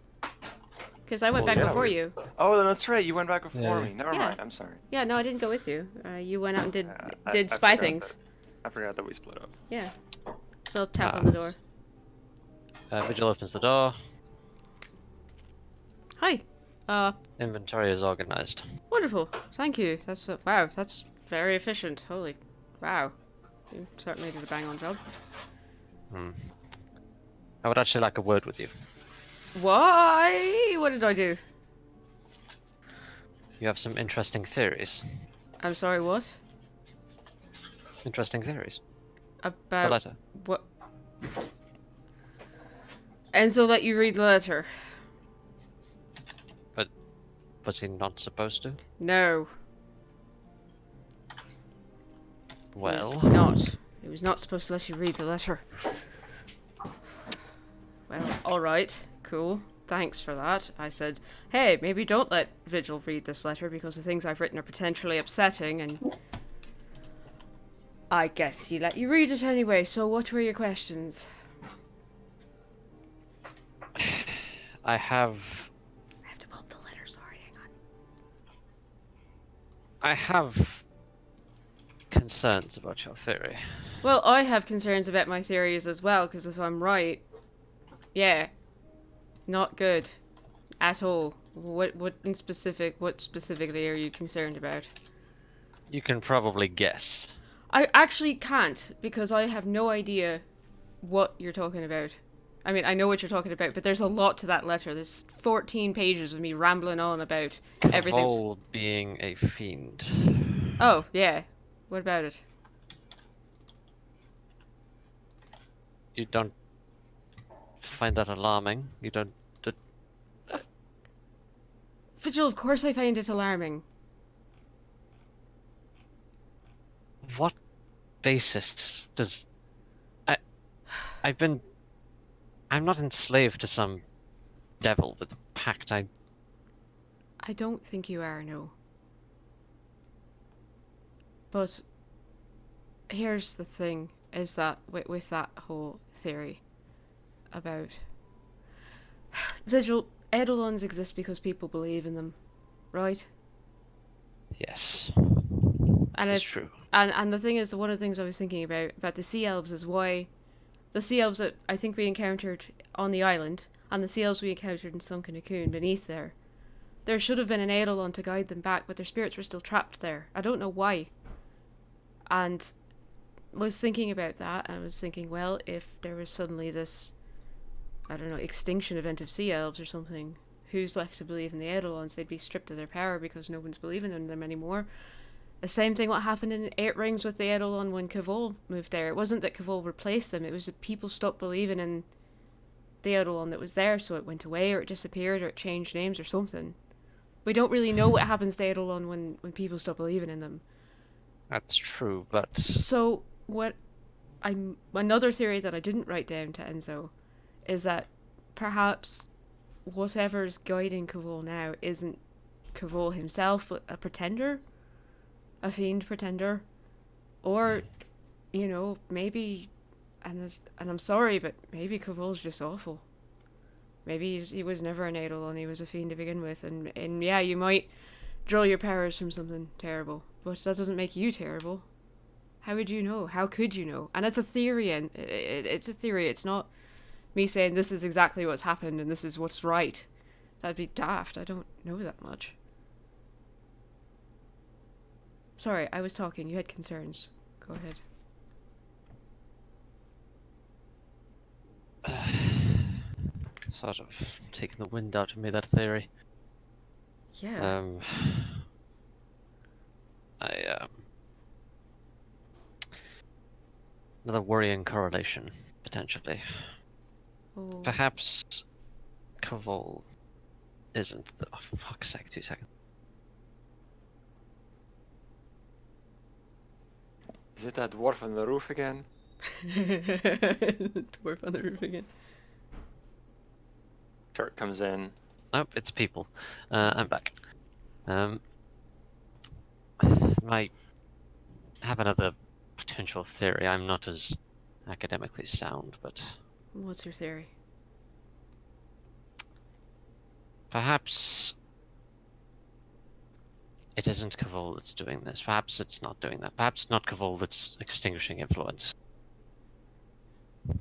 Because I went Well, back yeah, before we- you. Oh, that's right. You went back before Yeah. me. Never Yeah. mind. I'm sorry. Yeah, no, I didn't go with you. You went out and did I spy forgot things. I forgot that we split up. Yeah. So I'll tap on the door. Vigil opens the door. Hi. Inventory is organized. Wonderful. Thank you. That's wow. That's very efficient. Holy, wow. You certainly did a bang on job. I would actually like a word with you. Why? What did I do? You have some interesting theories. I'm sorry. What? Interesting theories. The About letter. what? Enzo let you read the letter. Was he not supposed to? No. Well, Not. He was not supposed to let you read the letter. Well, alright. Cool. Thanks for that. I said, hey, maybe don't let Vigil read this letter because the things I've written are potentially upsetting and... I guess he let you read it anyway, so what were your questions? I have I have to pull up the letter, sorry, hang on. I have concerns about your theory. Well, I have concerns about my theories as well, because if I'm right, yeah, not good at all. What specifically are you concerned about? You can probably guess. I actually can't, because I have no idea what you're talking about. I mean, I know what you're talking about, but there's a lot to that letter. There's 14 pages of me rambling on about everything. Cavol being a fiend. Oh, yeah. What about it? You don't find that alarming? You don't... Vigil, of course I find it alarming. What basis does... I'm not enslaved to some devil with a pact. I don't think you are, no. But here's the thing, is that with that whole theory about... Vigil, Eidolons exist because people believe in them, right? Yes, And it's true. And the thing is, one of the things I was thinking about the sea elves is why the sea elves that I think we encountered on the island and the sea elves we encountered in Sunken Cocoon beneath there should have been an Eidolon to guide them back, but their spirits were still trapped there. I don't know why. And was thinking about that, and I was thinking, well, if there was suddenly this, I don't know, extinction event of sea elves or something, who's left to believe in the Eidolons? They'd be stripped of their power because no one's believing in them anymore. The same thing what happened in Eight Rings with the Eidolon when Cavol moved there. It wasn't that Cavol replaced them, it was that people stopped believing in the Eidolon that was there, so it went away or it disappeared or it changed names or something. We don't really know what happens to Eidolon when people stop believing in them. That's true, but... So, another theory that I didn't write down to Enzo is that perhaps whatever's guiding Cavol now isn't Cavol himself, but a pretender? A fiend pretender, or, you know, maybe, and I'm sorry, but maybe Cavol's just awful. Maybe he was never an Eidolon, he was a fiend to begin with, and yeah, you might draw your powers from something terrible, but that doesn't make you terrible. How would you know? How could you know? And it's a theory, and it's a theory. It's not me saying this is exactly what's happened and this is what's right. That'd be daft. I don't know that much. Sorry, I was talking. You had concerns. Go ahead. Sort of taking the wind out of me, that theory. Yeah. Another worrying correlation, potentially. Oh. Perhaps Kavol isn't the... Oh, for fuck's sake, 2 seconds. Is it that dwarf on the roof again? Dwarf on the roof again. Turk comes in. Nope, it's people. I'm back. Might have another potential theory. I'm not as academically sound, but What's your theory? perhaps it isn't Kavol that's doing this. Perhaps it's not doing that. Perhaps it's not Kavol that's extinguishing influence.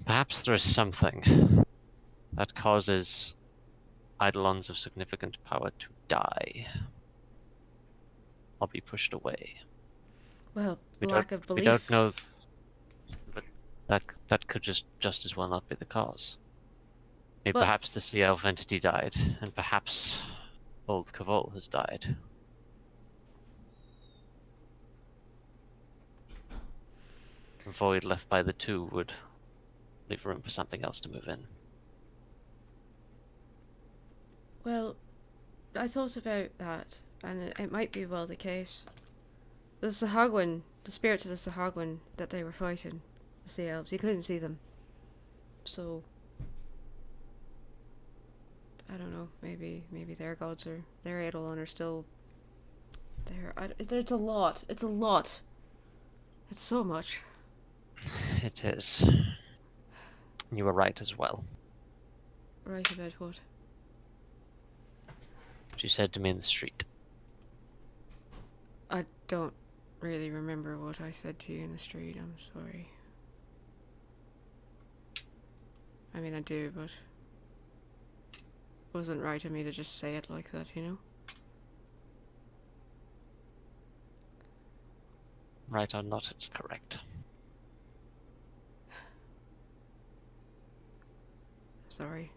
Perhaps there is something that causes Eidolons of significant power to die or be pushed away. Well, We lack don't, of belief. We don't know, but that could just as well not be the cause. Maybe But- perhaps the Sea Elf entity died, and perhaps old Kavol has died. The void left by the two would leave room for something else to move in. Well, I thought about that, and it might be well the case. The Sahagwin, the spirits of the Sahagwin that they were fighting, the Sea Elves, you couldn't see them. So, I don't know, maybe their gods are, their Eidolon are still there. It's a lot. It's a lot. It's so much. It is. You were right as well. Right about what? She said to me in the street. I don't really remember what I said to you in the street, I'm sorry. I mean, I do, but it wasn't right of me to just say it like that, you know? Right or not, it's correct. Sorry.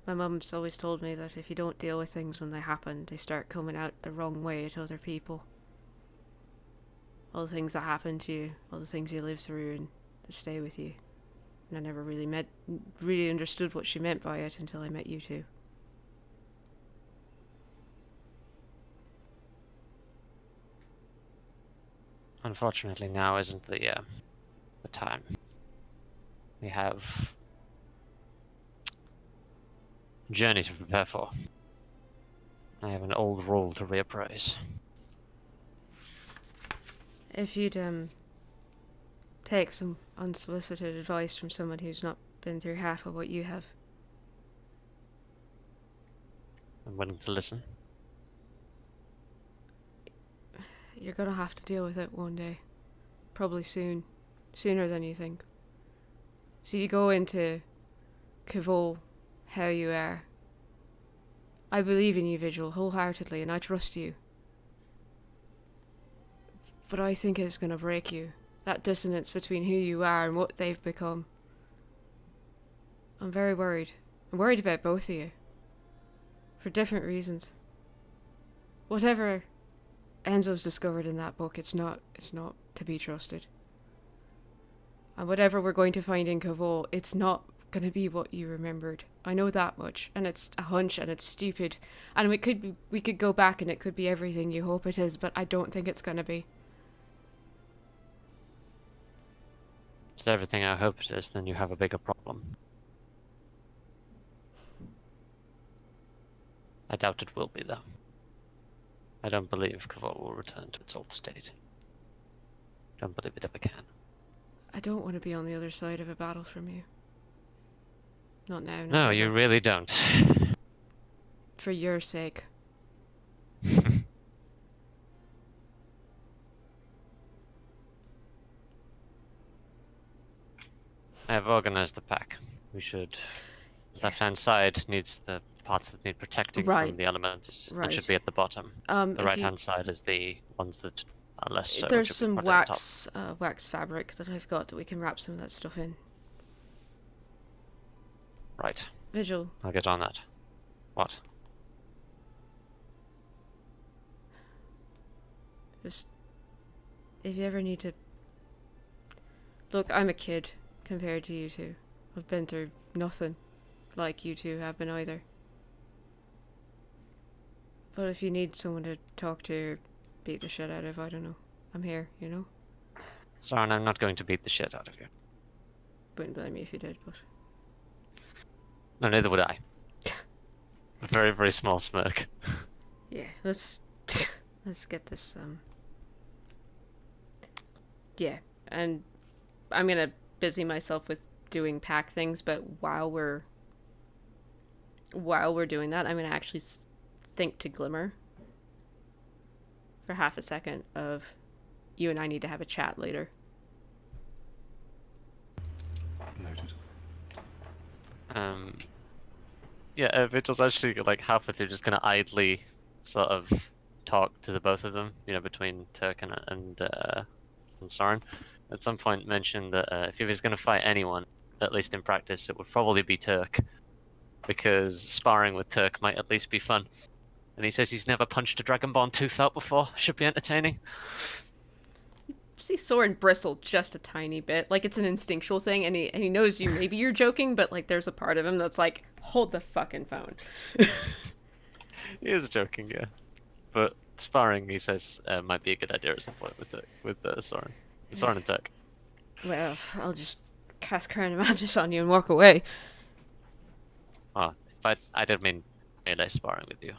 My mum's always told me that if you don't deal with things when they happen, they start coming out the wrong way to other people. All the things that happen to you, all the things you live through and that stay with you. And I never really understood what she meant by it until I met you two. Unfortunately, now isn't the time. We have a journey to prepare for. I have an old role to reappraise. If you'd take some unsolicited advice from someone who's not been through half of what you have. I'm willing to listen. You're gonna have to deal with it one day. Probably soon. Sooner than you think. So you go into Kavol how you are. I believe in you, Vigil, wholeheartedly, and I trust you. But I think it's gonna break you. That dissonance between who you are and what they've become. I'm very worried. I'm worried about both of you. For different reasons. Whatever Enzo's discovered in that book, it's not to be trusted. And whatever we're going to find in Kavol, it's not going to be what you remembered. I know that much, and it's a hunch, and it's stupid, and we could go back, and it could be everything you hope it is, but I don't think it's going to be. If it's everything I hope it is, then you have a bigger problem. I doubt it will be, though. I don't believe Kavol will return to its old state. I don't believe it ever can. I don't want to be on the other side of a battle from you. Not now. Not No, ever. you really don't. For your sake. I have organized the pack. We should. Left-hand side needs the parts that need protecting Right. from the elements, and should Right. be at the bottom. The If you, right-hand side is the ones that are less so. there's which should be some put at the top. wax fabric that I've got that we can wrap some of that stuff in. Right. Vigil, I'll get on that. What? just if you ever need to. Look, I'm a kid compared to you two. I've been through nothing like you two have been either. But if you need someone to talk to or beat the shit out of, I don't know. I'm here, you know? Soren, I'm not going to beat the shit out of you. Wouldn't blame me if you did, but. No, neither would I. A very, very small smirk. Yeah, let's get this, Yeah, and I'm gonna busy myself with doing pack things, but while we're doing that, I'm gonna actually think to Glimmer for half a second of you and I need to have a chat later. Noted. Yeah, Vigil's actually like halfway through just gonna idly sort of talk to the both of them, between Turk and Soren. At some point mentioned that if he was gonna fight anyone, at least in practice, it would probably be Turk, because sparring with Turk might at least be fun. And he says he's never punched a Dragonborn tooth out before. Should be entertaining. See Soren bristle just a tiny bit, like it's an instinctual thing, and he knows maybe you're joking, but like there's a part of him that's like, hold the fucking phone. He is joking, yeah. But sparring, he says, might be a good idea at some point with Soren. Soren and Turk. Well, I'll just cast Current of Madness on you and walk away. Oh, but I didn't mean melee sparring with you.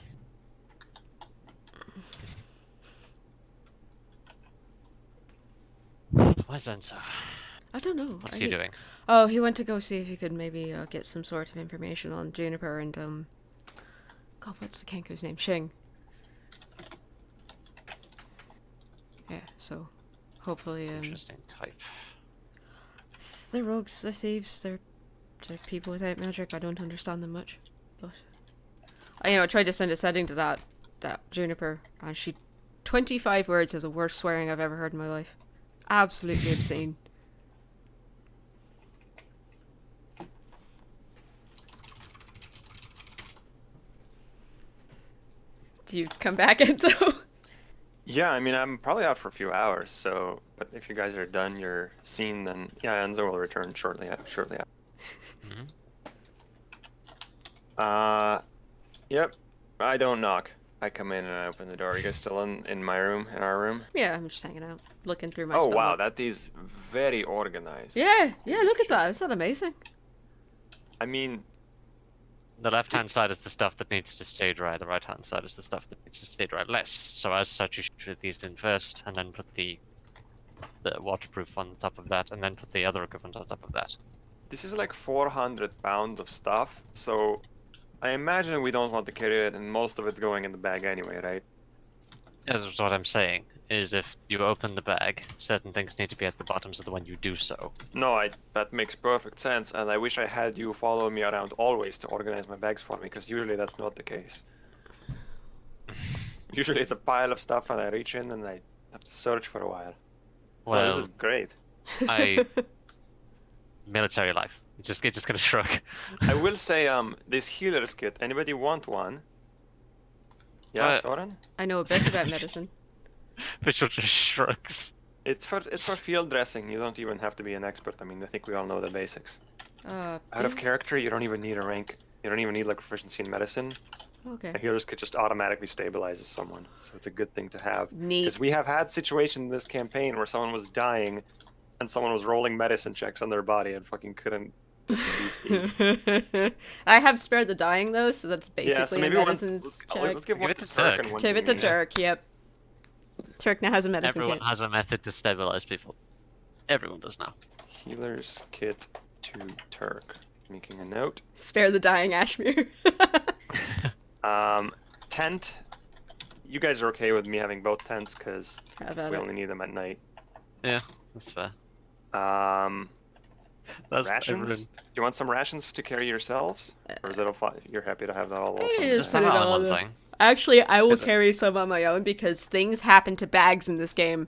Where's Enzo? I don't know. What's he doing? Oh, he went to go see if he could maybe get some sort of information on Juniper and God, what's the Kenku's name? Shing. Yeah, so hopefully Interesting type. they're rogues, they're thieves, they're people without magic. I don't understand them much, but I tried to send a setting to that Juniper, and 25 words is the worst swearing I've ever heard in my life. Absolutely obscene. Do you come back, Enzo? Yeah, I mean, I'm probably out for a few hours, so... But if you guys are done your scene, then... Yeah, Enzo will return shortly after. Yep. I don't knock. I come in and I open the door. Are you guys still in my room, in our room? Yeah, I'm just hanging out, looking through my Oh, spell wow, book. that is very organized. Yeah, look at that. Isn't that amazing? I mean... The left-hand side is the stuff that needs to stay dry. The right-hand side is the stuff that needs to stay dry less. So as such, you should put these in first, and then put the waterproof on top of that, and then put the other equipment on top of that. This is like 400 pounds of stuff, so... I imagine we don't want to carry it, and most of it's going in the bag anyway, right? That's what I'm saying, is if you open the bag, certain things need to be at the bottom so that when you do so. No, that makes perfect sense, and I wish I had you follow me around always to organize my bags for me, because usually that's not the case. Usually it's a pile of stuff, and I reach in and I have to search for a while. Well, this is great. Military life. Just gonna shrug. I will say, this healer's kit, anybody want one? Yeah, Soren? I know a bit about medicine. Mitchell just shrugs. It's for field dressing. You don't even have to be an expert. I mean, I think we all know the basics. Out of character, you don't even need a rank. You don't even need like proficiency in medicine. Okay. A healer's kit just automatically stabilizes someone, so it's a good thing to have. Neat. Because we have had situations in this campaign where someone was dying, and someone was rolling medicine checks on their body and fucking couldn't. I have spared the dying though, so that's basically a medicine check. Let's give one it to to Turk Turk. and one Give to it to me. Turk, yep. Turk now has a medicine Everyone kit. has a method to stabilize people. Everyone does now. Healer's kit to Turk. Making a note. Spare the dying Ashmere. Tent. You guys are okay with me having both tents because How about we it? only need them at night. Yeah, that's fair. That's Rations? everyone. Do you want some rations to carry yourselves? Or is that all fine? You're happy to have that all also? It is Just put have it it on on. one thing. Actually, I will Is it- carry some on my own because things happen to bags in this game.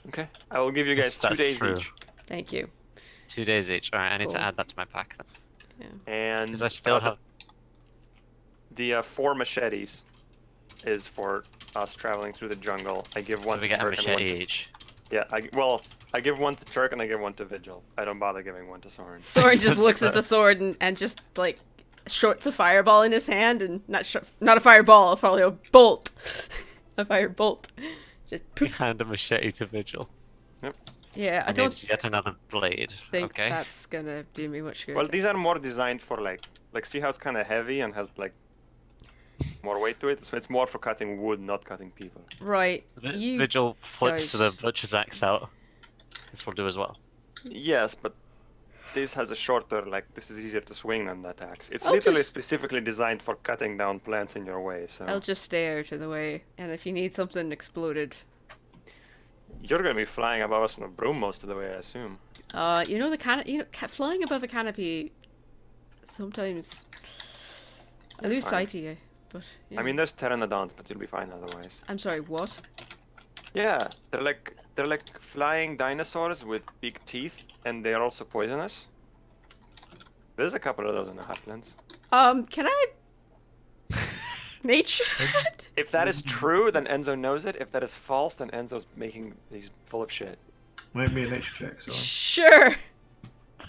Okay. I will give you guys 2 That's days true. each. Thank you. 2 days each. Alright, I need Cool. to add that to my pack then. And Because I still have. the 4 machetes is for us traveling through the jungle. I give one So we to get a Turk and one machete to... each. Yeah, I give one to Turk and I give one to Vigil. I don't bother giving one to Soren. Soren just That's looks at fair. the sword and just like shorts a fireball in his hand and not a fireball, probably a bolt, a fire bolt. Just poof. Hand a machete to Vigil. Yeah, I I don't need yet another blade. think Okay. that's gonna do me much good. Well, these are more designed for like see how it's kind of heavy and has like more weight to it. So it's more for cutting wood, not cutting people. Right, you Vigil flips the guys- butcher's axe out. This will do as well. Yes, but this has a shorter, like this is easier to swing than that axe. It's I'll literally just- specifically designed for cutting down plants in your way. So I'll just stay out of the way, and if you need something exploded, you're gonna be flying above us on a broom most of the way, I assume. you know flying above a canopy. Sometimes I lose fine. sight of you, but yeah. I mean, there's pteranodons, but you'll be fine otherwise. I'm sorry. What? Yeah, they're like flying dinosaurs with big teeth, and they are also poisonous. There's a couple of those in the Heartlands. Can I? Nature. If that is true, then Enzo knows it. If that is false, then Enzo's he's full of shit. Make me a nature check, sorry. Sure.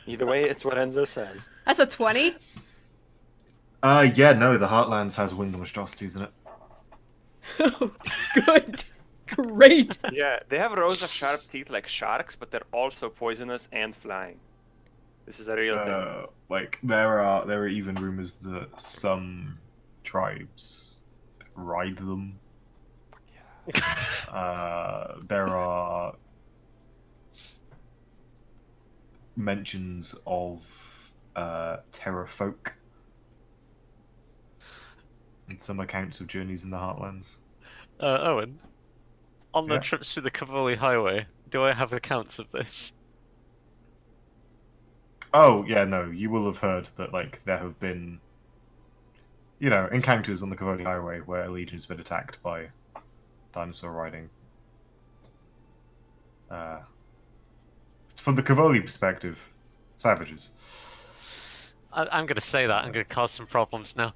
Either way, it's what Enzo says. That's a 20. Yeah, no, the Heartlands has wind monstrosities in it. Oh, good. Great. Yeah, they have rows of sharp teeth like sharks, but they're also poisonous and flying. This is a real thing. Like there are even rumors that some tribes ride them. There are mentions of terror folk in some accounts of journeys in the Heartlands. Owen, on the Yeah? trips through the Cavoli Highway, do I have accounts of this? Oh yeah, no, you will have heard that like there have been, encounters on the Cavoli Highway where a legion's been attacked by dinosaur riding. From the Cavoli perspective, savages. I'm gonna say that. I'm gonna cause some problems now.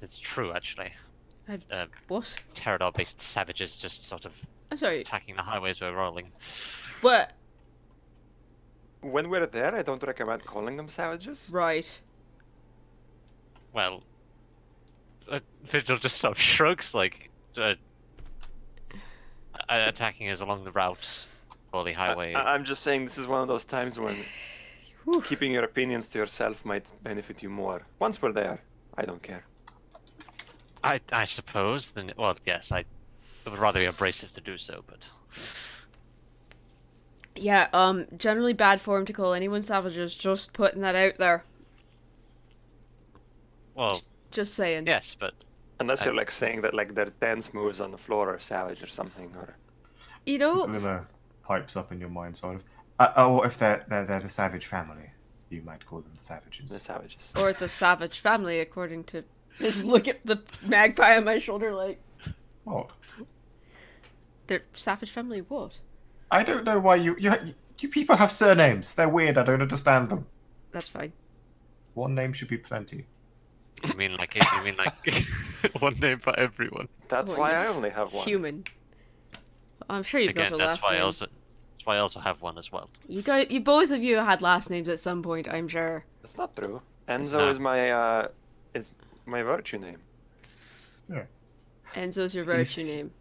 It's true actually. What? Pterodon-based savages just sort of I'm sorry. attacking the highways we're rolling. What? When we're there, I don't recommend calling them savages. Right. Well, Vigil just sort of shrugs, like attacking us along the route, or the highway. I'm just saying this is one of those times when Whew. keeping your opinions to yourself might benefit you more. Once we're there, I don't care. I suppose. Then, well, yes, I would rather be abrasive to do so, but Yeah, generally bad form to call anyone savages, just putting that out there. well, Just saying. yes, but Unless you're like saying that like their dance moves on the floor are savage or something, or You know, Glimmer pipes up in your mind, sort of. Or if they're the savage family, you might call them savages. the savages. or the savage family, according to... Just look at the magpie on my shoulder like... What? They're savage family what? I don't know why you people have surnames. They're weird. I don't understand them. That's fine. One name should be plenty. you mean like one name for everyone? That's Well, why you- I only have one. Human. I'm sure you've Again, got a that's last why name. that's why I also have one as well. You both of you had last names at some point, I'm sure. That's not true. It's Enzo not. is my virtue name. Enzo's your virtue name.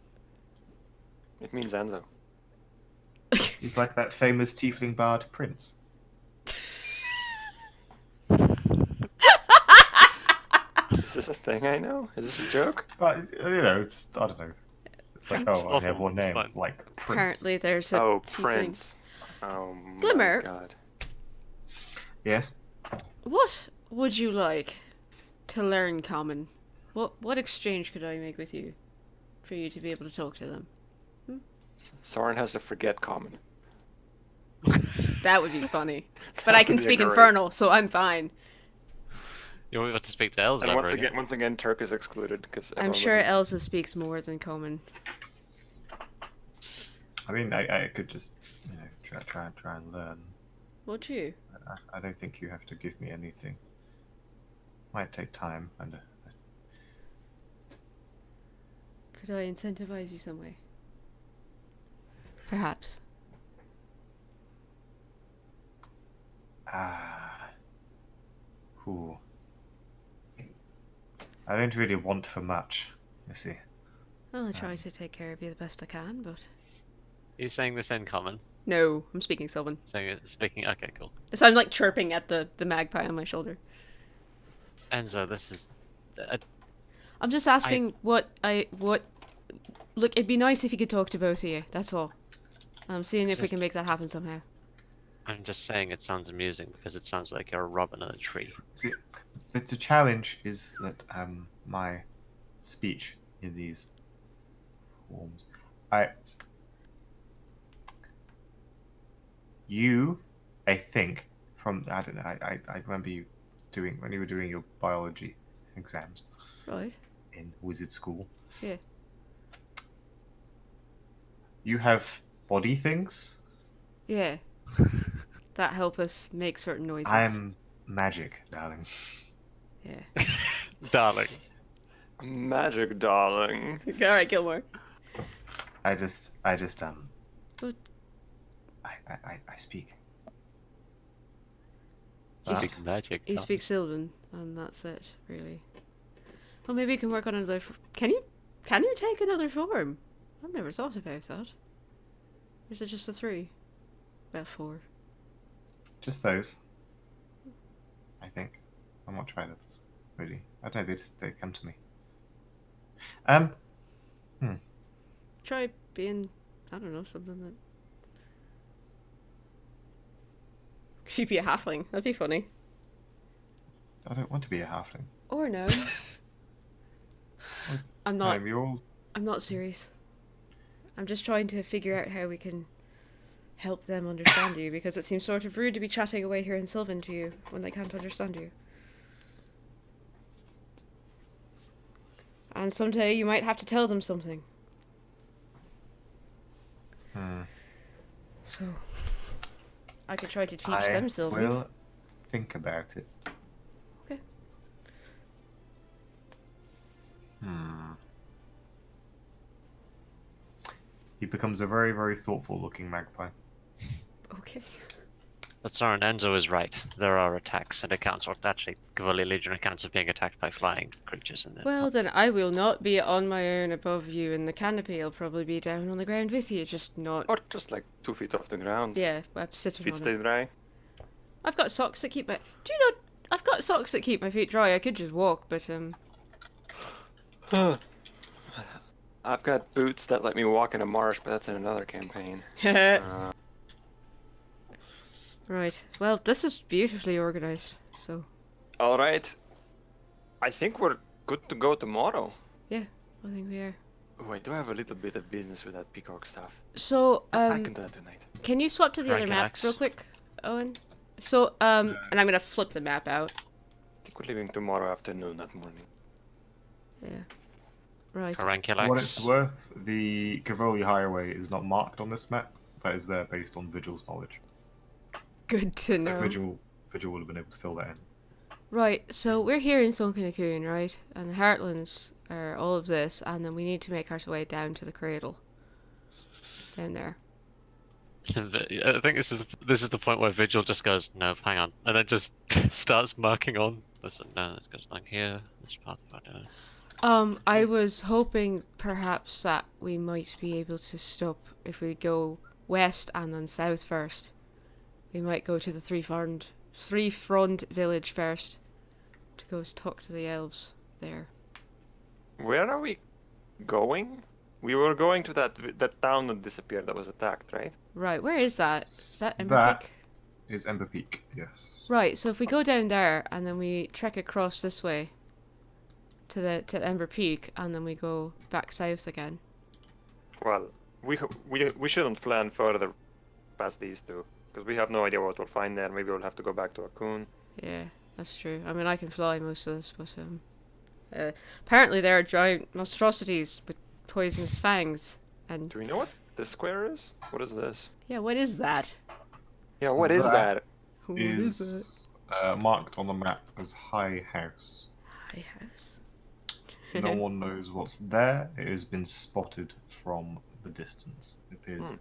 It means Enzo. He's like that famous tiefling bard Prince. Is this a thing I know? Is this a joke? But it's, I don't know. It's like, It's oh, I only have awful. one It's name, fine. like Prince. Apparently there's a Oh, tiefling. Prince. Oh my Glimmer. god. Yes. What would you like to learn common? What exchange could I make with you for you to be able to talk to them? Soren has to forget common. That would be funny. But I can would be speak great. Infernal, so I'm fine. You want me to speak to elves And over again? once again, Turk is excluded because I'm sure Elsa speaks more than Common. I mean, I could just, try and learn. Would you? I don't think you have to give me anything. Might take time, and Could I incentivize you some way? Perhaps. Ooh. I don't really want for much, you see. Well, I try to take care of you the best I can, but... Are you saying this in common? No, I'm speaking Sylvan. Saying it, speaking. Okay, cool. So I'm like chirping at the magpie on my shoulder. Enzo, this is. I'm just asking what. Look, it'd be nice if you could talk to both of you, that's all. I'm seeing if we can make that happen somehow. I'm just saying it sounds amusing because it sounds like you're a robin on a tree. See, the challenge is that my speech in these forms, I think from I don't know, I remember you doing when you were doing your biology exams Right. in wizard school. Yeah. You have body things. Yeah. That help us make certain noises. I'm magic, darling. Yeah. Darling. Magic, darling. Alright, Gilmore. I just But I speak. You Speak magic. you speak Sylvan, and that's it, really. Well, maybe you can work on another... Can you take another form? I've never thought about that. Or is it just the 3? Well, 4. Just those. I think. I'm not trying others, really. I don't know, they come to me. Try being, I don't know, something that... Could be a halfling? That'd be funny. I don't want to be a halfling. Or no. I'm not... No, you're all... I'm not serious. I'm just trying to figure out how we can help them understand you, because it seems sort of rude to be chatting away here in Sylvan to you when they can't understand you. And someday you might have to tell them something. So, I could try to teach them Sylvan. I will think about it. Okay. He becomes a very, very thoughtful-looking magpie. Okay. But Soren, Enzo is right. There are attacks and accounts, or actually, Cavalier Legion accounts of being attacked by flying creatures in there. Well, then I will not be on my own above you in the canopy. I'll probably be down on the ground with you, just not... Or just like 2 feet off the ground. Yeah, I'm sitting Feet on stay it. dry. I've got socks that keep my... Do you know... I've got socks that keep my feet dry. I could just walk, but, I've got boots that let me walk in a marsh, but that's in another campaign. Right. Well, this is beautifully organized, so... Alright. I think we're good to go tomorrow. Yeah, I think we are. Oh, I do have a little bit of business with that peacock stuff. So, I can do that tonight. can you swap to the other Rank map X. real quick, Owen? So, and I'm gonna flip the map out. I think we're leaving tomorrow afternoon, not morning. Yeah. Right. For what Caranculax. it's worth, the Cavalier Highway is not marked on this map. That is there based on Vigil's knowledge. Good to So know. Vigil would have been able to fill that in. Right, so we're here in Sunken Coon, right? And the Heartlands are all of this, and then we need to make our way down to the cradle. Down there. I think this is the point where Vigil just goes, no, hang on, and then just starts marking on. Listen, no, this goes like here. This part of it. I was hoping perhaps that we might be able to stop if we go west and then south first. We might go to the three front village first to go talk to the elves there. Where are we going? We were going to that town that disappeared that was attacked, right? Right, where is that? That Ember That Peak? is Ember Peak, yes. Right, so if we go down there and then we trek across this way to Ember Peak and then we go back south again. Well, we shouldn't plan further past these two. Because we have no idea what we'll find there. Maybe we'll have to go back to Akun. Yeah, that's true. I mean, I can fly most of this, but apparently there are giant monstrosities with poisonous fangs. And Do we know what this square is? What is this? yeah, what is that? Yeah, what is that? What is that? Is marked on the map as High House. High house. No one knows what's there. It has been spotted from the distance. It appears.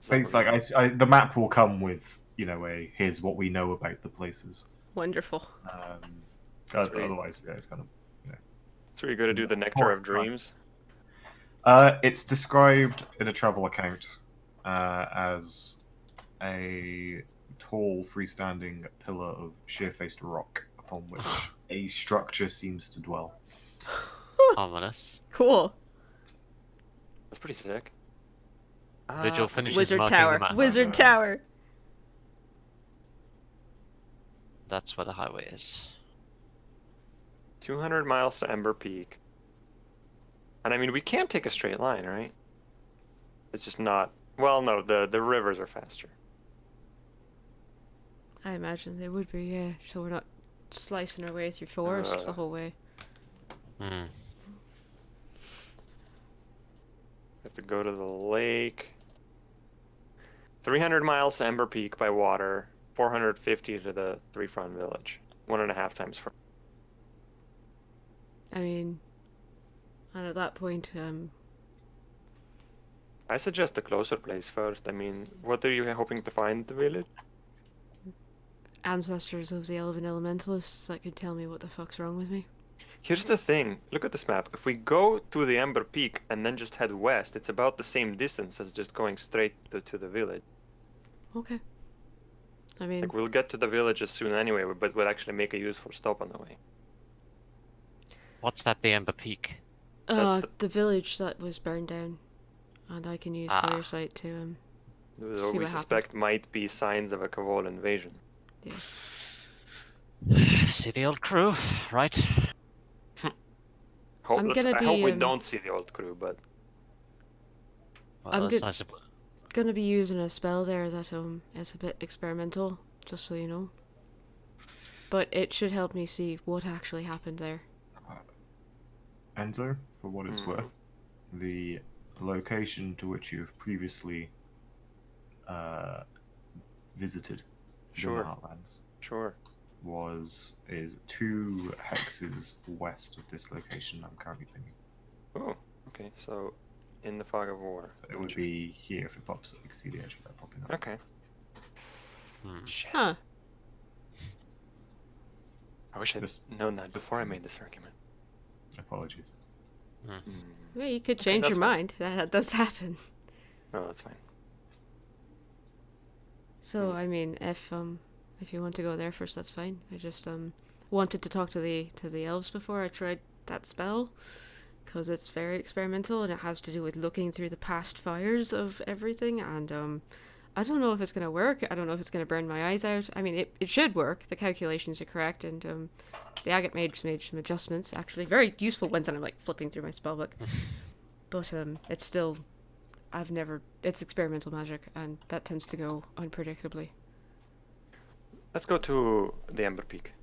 Things like the map will come with, here's what we know about the places. Wonderful. That's really- Otherwise, yeah, it's kind of. So you're going to do the Nectar of Dreams? It's described in a travel account as a tall, freestanding pillar of sheer-faced rock upon which a structure seems to dwell. Ominous. Cool. That's pretty sick. Vigil finishes Wizard marking the Tower. map. Wizard Tower. That's where the highway is. 200 miles to Ember Peak. And I mean, we can't take a straight line, right? It's just not... Well, no, the rivers are faster. I imagine they would be, yeah. So we're not slicing our way through forest the whole way. Hmm. Have to go to the lake. 300 miles to Ember Peak by water. 450 to the Three Front Village. 1.5 times from. I mean, and at that point, I suggest the closer place first. I mean, what are you hoping to find at the village? ancestors of the elven elementalists that could tell me what the fuck's wrong with me. Here's the thing. Look at this map. If we go to the Ember Peak and then just head west, it's about the same distance as just going straight to the village. Okay. I mean, Like, we'll get to the village as soon anyway, but we'll actually make a useful stop on the way. What's that, the Ember Peak? That's the village that was burned down, and I can use fire sight to What See we what suspect might be signs of a Kavol invasion. See the old crew, right? Hope, I'm gonna I hope be, we don't see the old crew, but Well, I'm that's good. nice. Gonna be using a spell there that is a bit experimental, just so you know. But it should help me see what actually happened there. Enzo, for what it's worth, the location to which you have previously visited Sure. the Heartlands sure. is 2 hexes west of this location I'm currently thinking. Oh, okay. So, in the fog of war. So it would be here if it pops up. You can see the edge of that popping up. Okay. Shit. Huh. I wish I'd Just- known that before I made this argument. Apologies. Well, you could Okay, change that's your fine. mind. That does happen. No, that's fine. So I mean, if you want to go there first, that's fine. I just wanted to talk to the elves before I tried that spell, because it's very experimental and it has to do with looking through the past fires of everything. And I don't know if it's gonna work. I don't know if it's gonna burn my eyes out. I mean, it should work. The calculations are correct, and the agate mage made some adjustments. Actually, very useful ones. And I'm like flipping through my spellbook, but it's still. It's experimental magic, and that tends to go unpredictably. Let's go to the Ember Peak.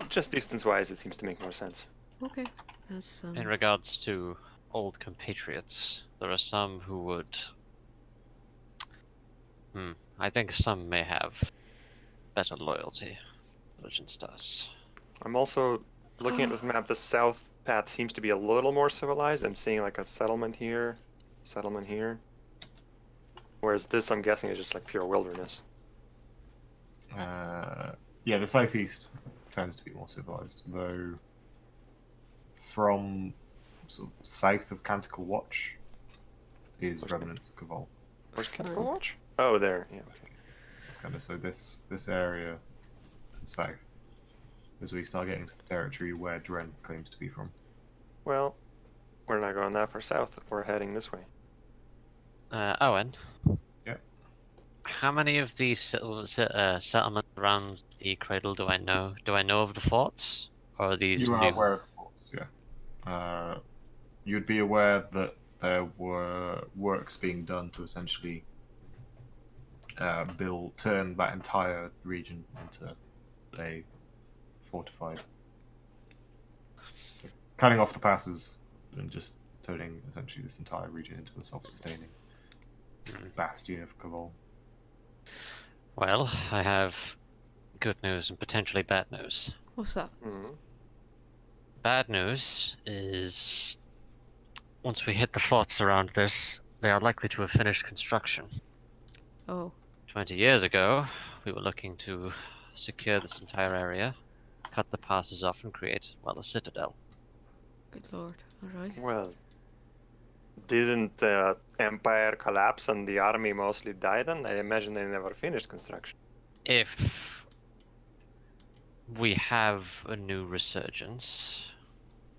Just distance-wise, it seems to make more sense. Okay, that's In regards to old compatriots, there are some who would. I think some may have better loyalty. Legends does. I'm also looking at this map. The south path seems to be a little more civilized. I'm seeing like a settlement here, settlement here. Whereas this, I'm guessing, is just like pure wilderness. Yeah, the southeast tends to be more civilized, though from sort of south of Canticle Watch is remnants of Kavol. Where's Canticle Watch? Oh, there. Yeah. Okay. Kind of so this area and south as we start getting to the territory where Dren claims to be from. Well, we're not going that far south. We're heading this way. Owen. Yeah. How many of these settlements around the cradle do I know? Do I know of the forts, or are these You new? are aware of the forts, yeah. You'd be aware that there were works being done to essentially turn that entire region into a fortified, cutting off the passes and just turning essentially this entire region into a self-sustaining bastion of Cavol. Well, I have good news and potentially bad news. What's that? Mhm. Bad news is once we hit the forts around this, they are likely to have finished construction. Oh, 20 years ago, we were looking to secure this entire area, cut the passes off, and create, well, a citadel. good lord. All right. Well, didn't the empire collapse and the army mostly died? And I imagine they never finished construction. If we have a new resurgence,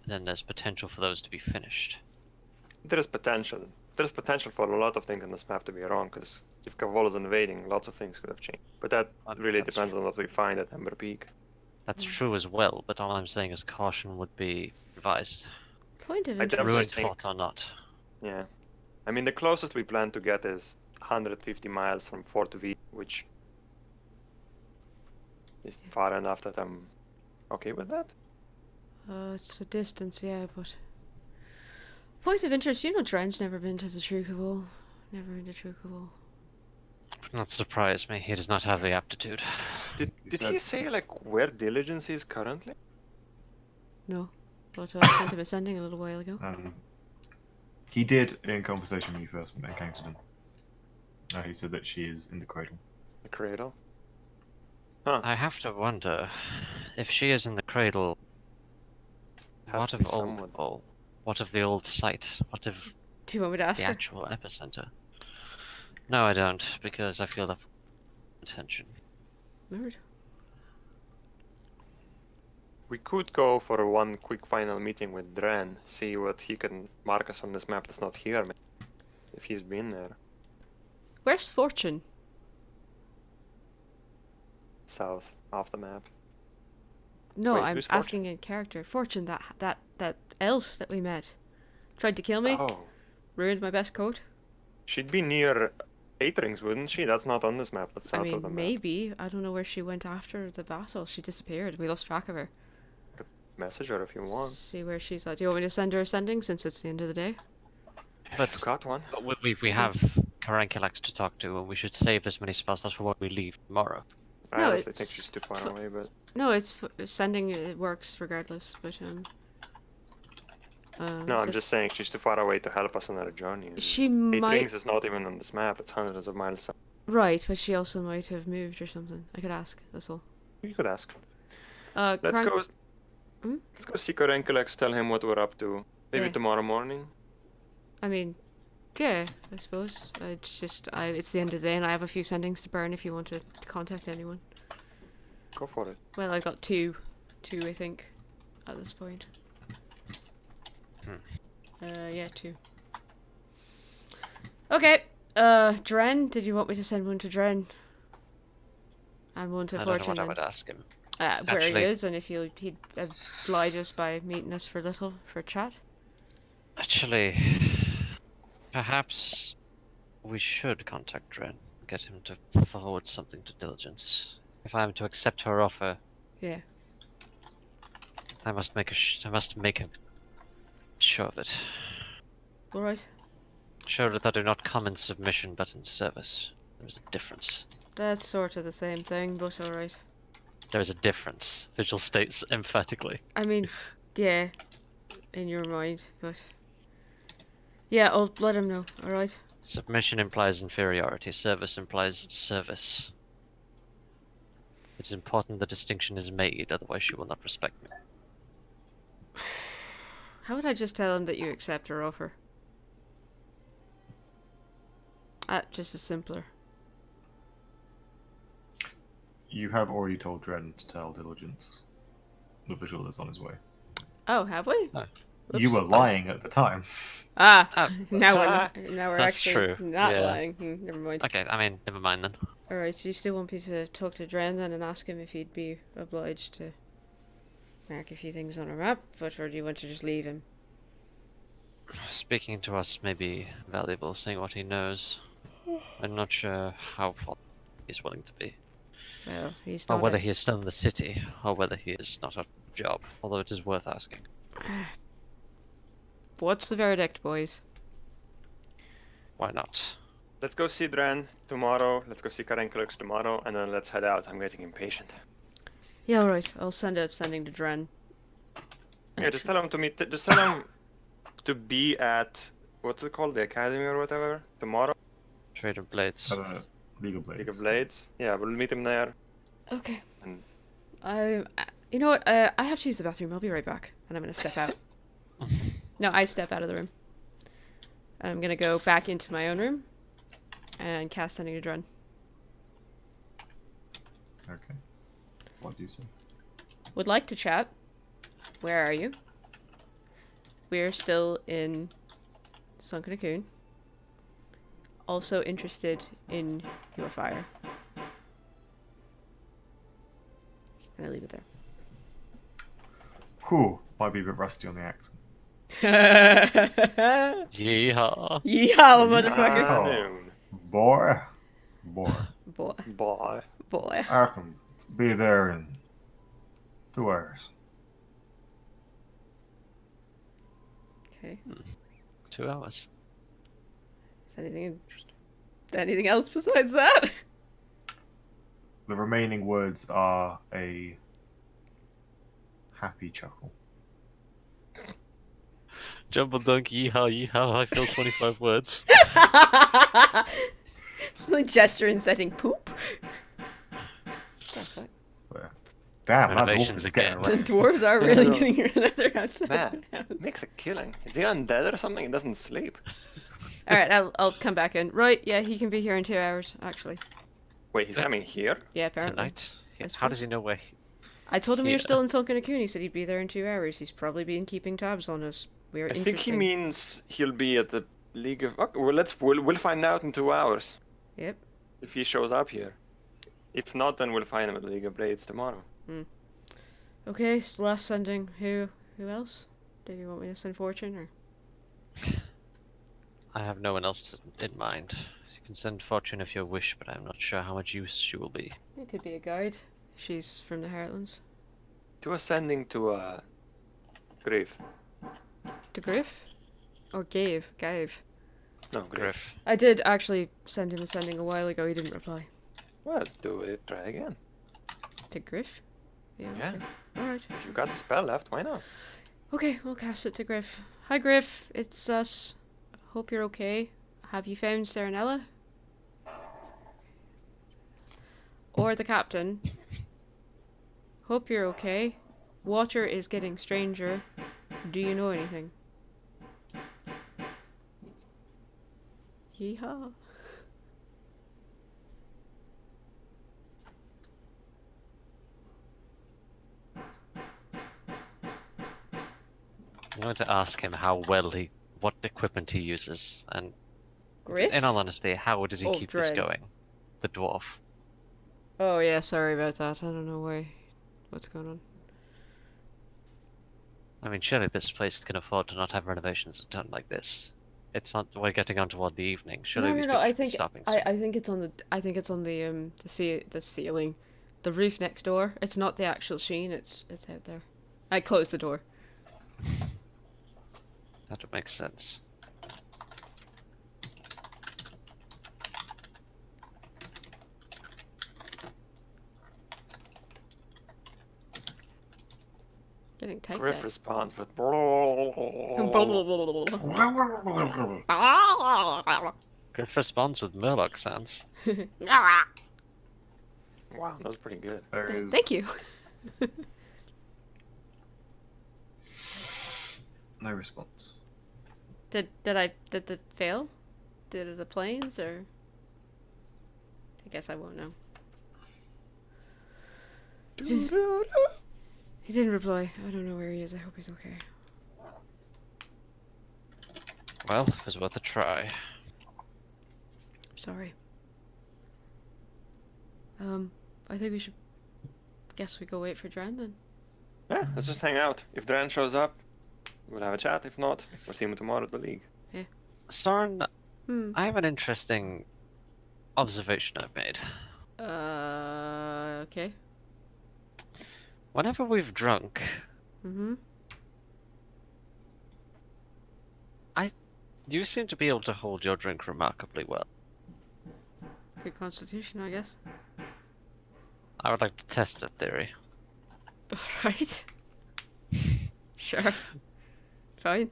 then there's potential for those to be finished. There's potential. There's potential for a lot of things on this map to be wrong, because if Cavol is invading, lots of things could have changed. But that really That's depends on what we find at Ember Peak. That's true as well, but all I'm saying is caution would be advised. Point of I interest. definitely Ruined think- fort or not. Yeah. I mean, the closest we plan to get is 150 miles from Fort V, which is far enough that I'm okay with that. It's a distance, yeah, but... Point of interest, you know Dren's never been to the True Cavol. Never been to True Cavol. Would not surprise me. He does not have the aptitude. Did he say, like, where Diligence is currently? No. But I sent him a sending a little while ago. He did in conversation when you first encountered him. He said that she is in the cradle. The Cradle? Huh. I have to wonder if she is in the cradle. Has What to of be old someone. Cavol? What of the old site? What of Do you want me to ask the her? actual epicenter? No, I don't, because I feel that attention. Weird. We could go for one quick final meeting with Dren, see what he can mark us on this map that's not here, if he's been there. Where's Fortune? South, off the map. No, Wait, I'm who's Fortune? asking in character. Fortune, that elf that we met. Tried to kill me. Oh, Ruined my best coat. she'd be near Eight Rings, wouldn't she? That's not on this map, that's I south of mean, the map. maybe. I don't know where she went after the battle. She disappeared. We lost track of her. Message her if you want. See where she's at. Do you want me to send her a sending since it's the end of the day? But Got one. we have Caranculax to talk to, and we should save as many spells as for when we leave tomorrow. I No, honestly think it's- she's too far away, but No, it's sending. It works regardless. But no, I'm just saying she's too far away to help us on our journey. and She Eight might. Rings is not even on this map. It's hundreds of miles. South. Right, but she also might have moved or something. I could ask. That's all. You could ask. Let's Let's go. Hmm? Let's go see Korenkilex, tell him what we're up to. Maybe Yeah. tomorrow morning. I mean, yeah, I suppose. It's just, it's the end of the day, and I have a few sendings to burn. If you want to contact anyone. Go for it. Well, I've got two, I think, at this point. Yeah, two. Okay. Dren, did you want me to send one to Dren? And one to I don't know Fortune. what I then? would ask him. Where he Actually- is, and if he'd oblige us by meeting us for a little for a chat. Actually, perhaps we should contact Dren, get him to forward something to Diligence. If I am to accept her offer, Yeah. I must make a show of it. All right. Show that I do not come in submission, but in service. There is a difference. That's sort of the same thing, but all right. There is a difference. Vigil states emphatically. I mean, yeah, in your mind, but yeah, I'll let him know. All right. Submission implies inferiority. Service implies service. It is important the distinction is made, otherwise she will not respect me. How would I just tell him that you accept her offer? Just as simpler. You have already told Dren to tell Diligence. The visual is on his way. Oh, have we? No. You Whoops. were lying at the time. Ah, now we're That's actually true, not yeah. lying. Never mind. Okay, I mean, never mind then. All right, so you still want me to talk to Dren then and ask him if he'd be obliged to mark a few things on a map, or do you want to just leave him? Speaking to us may be valuable, seeing what he knows. I'm not sure how far he's willing to be. Well, he's Or not. whether he is still in the city, or whether he is not a job, although it is worth asking. What's the verdict, boys? Why not? Let's go see Dren tomorrow. Let's go see Karenklux tomorrow, and then let's head out. I'm getting impatient. Yeah, alright. I'll send a sending to Dren. Yeah, just tell him to meet. Just tell him to be at what's it called, the academy or whatever, tomorrow. Trade of Blades. League of Blades. League of Blades. Yeah, we'll meet him there. Okay. And You know what? I have to use the bathroom. I'll be right back. And I'm gonna step out. No, I step out of the room. I'm gonna go back into my own room and cast sending to Dren. Okay. What do you say? Would like to chat. Where are you? We're still in Sunken Cocoon. Also interested in your fire. And I leave it there. Whew. Might be a bit rusty on the accent. Yeehaw. Yeehaw, motherfucker. Afternoon. Boy. Boy. Boy. Boy. I can be there in 2 hours. Okay. 2 hours. Is anything else besides that? The remaining words are a happy chuckle. Jumble donkey, yeehaw, yeehaw, I feel 25 words. Like gesture and setting poop. The fuck? Damn, that dwarf Renovations is getting again. The wrecked. dwarves are really no. getting rid of their outside Man, house. makes a killing. Is he undead or something? He doesn't sleep. Alright, I'll come back in. Right, yeah, he can be here in 2 hours, actually. Wait, he's coming here? Yeah, apparently. Tonight? That's How true. does he know where I told him we Yeah. were still in Sunken Cocoon. He said he'd be there in 2 hours. He's probably been keeping tabs on us. We're I think he interesting. means he'll be at the League of. Okay, well, we'll find out in 2 hours Yep. if he shows up here. If not, then we'll find him at the League of Blades tomorrow. Okay, so last sending. Who else? Did you want me to send Fortune or? I have no one else in mind. You can send Fortune if you wish, but I'm not sure how much use she will be. It could be a guide. She's from the Heartlands. To ascending to Grave. To Griff? Or Gave? Gave. No, Grave. Griff. I did actually send him a sending a while ago. He didn't reply. Well, do it. Try again. To Griff? Yeah. Yeah. Okay. Alright. If you've got the spell left, why not? Okay, we'll cast it to Griff. Hi, Griff. It's us. Hope you're okay. Have you found Serenella? Or the captain. Hope you're okay. Water is getting stranger. Do you know anything? Yeehaw. I'm going to ask him what equipment he uses, and Griff? in all honesty, how does he Oh, keep this Dren. going? The dwarf. Oh yeah, sorry about that. I don't know what's going on. I mean, surely this place can afford to not have renovations done like this. It's not. We're getting on toward the evening. Surely these people I should be think stopping. I think it's on the ceiling, the roof next door. It's not the actual sheen. It's out there. I closed the door. That would make sense. Getting tight. Griff responds with. Griff responds with Murloc sounds. Wow, that was pretty good. There is... Thank you. No response. Did the fail? Did the planes or? I guess I won't know. He didn't reply. I don't know where he is. I hope he's okay. Well, it was worth a try. Sorry. I think we should. Guess we go wait for Dren then. Yeah, let's just hang out. If Dren shows up, we'll have a chat. If not, we'll see him tomorrow at the league. Soren, Hmm. I have an interesting observation I've made. Okay. Whenever we've drunk, Mm-hmm. you seem to be able to hold your drink remarkably well. Good constitution, I guess. I would like to test that theory. Right. Sure. Fine.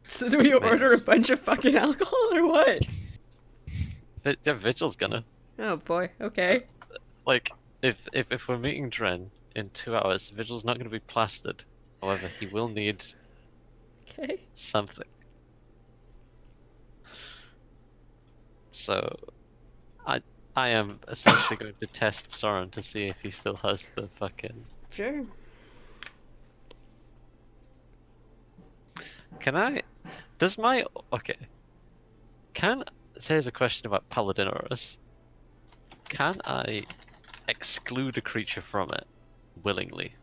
So do we order a Yes. bunch of fucking alcohol or what? Yeah, Vigil's gonna. Oh boy. Okay. Like, if we're meeting Dren in 2 hours, Vigil's not gonna be plastered. However, he will need Okay. something. So, I am essentially going to test Soren to see if he still has the fucking. Sure. Can I? Does my okay? Can there's a question about paladin auras? Can I exclude a creature from it willingly?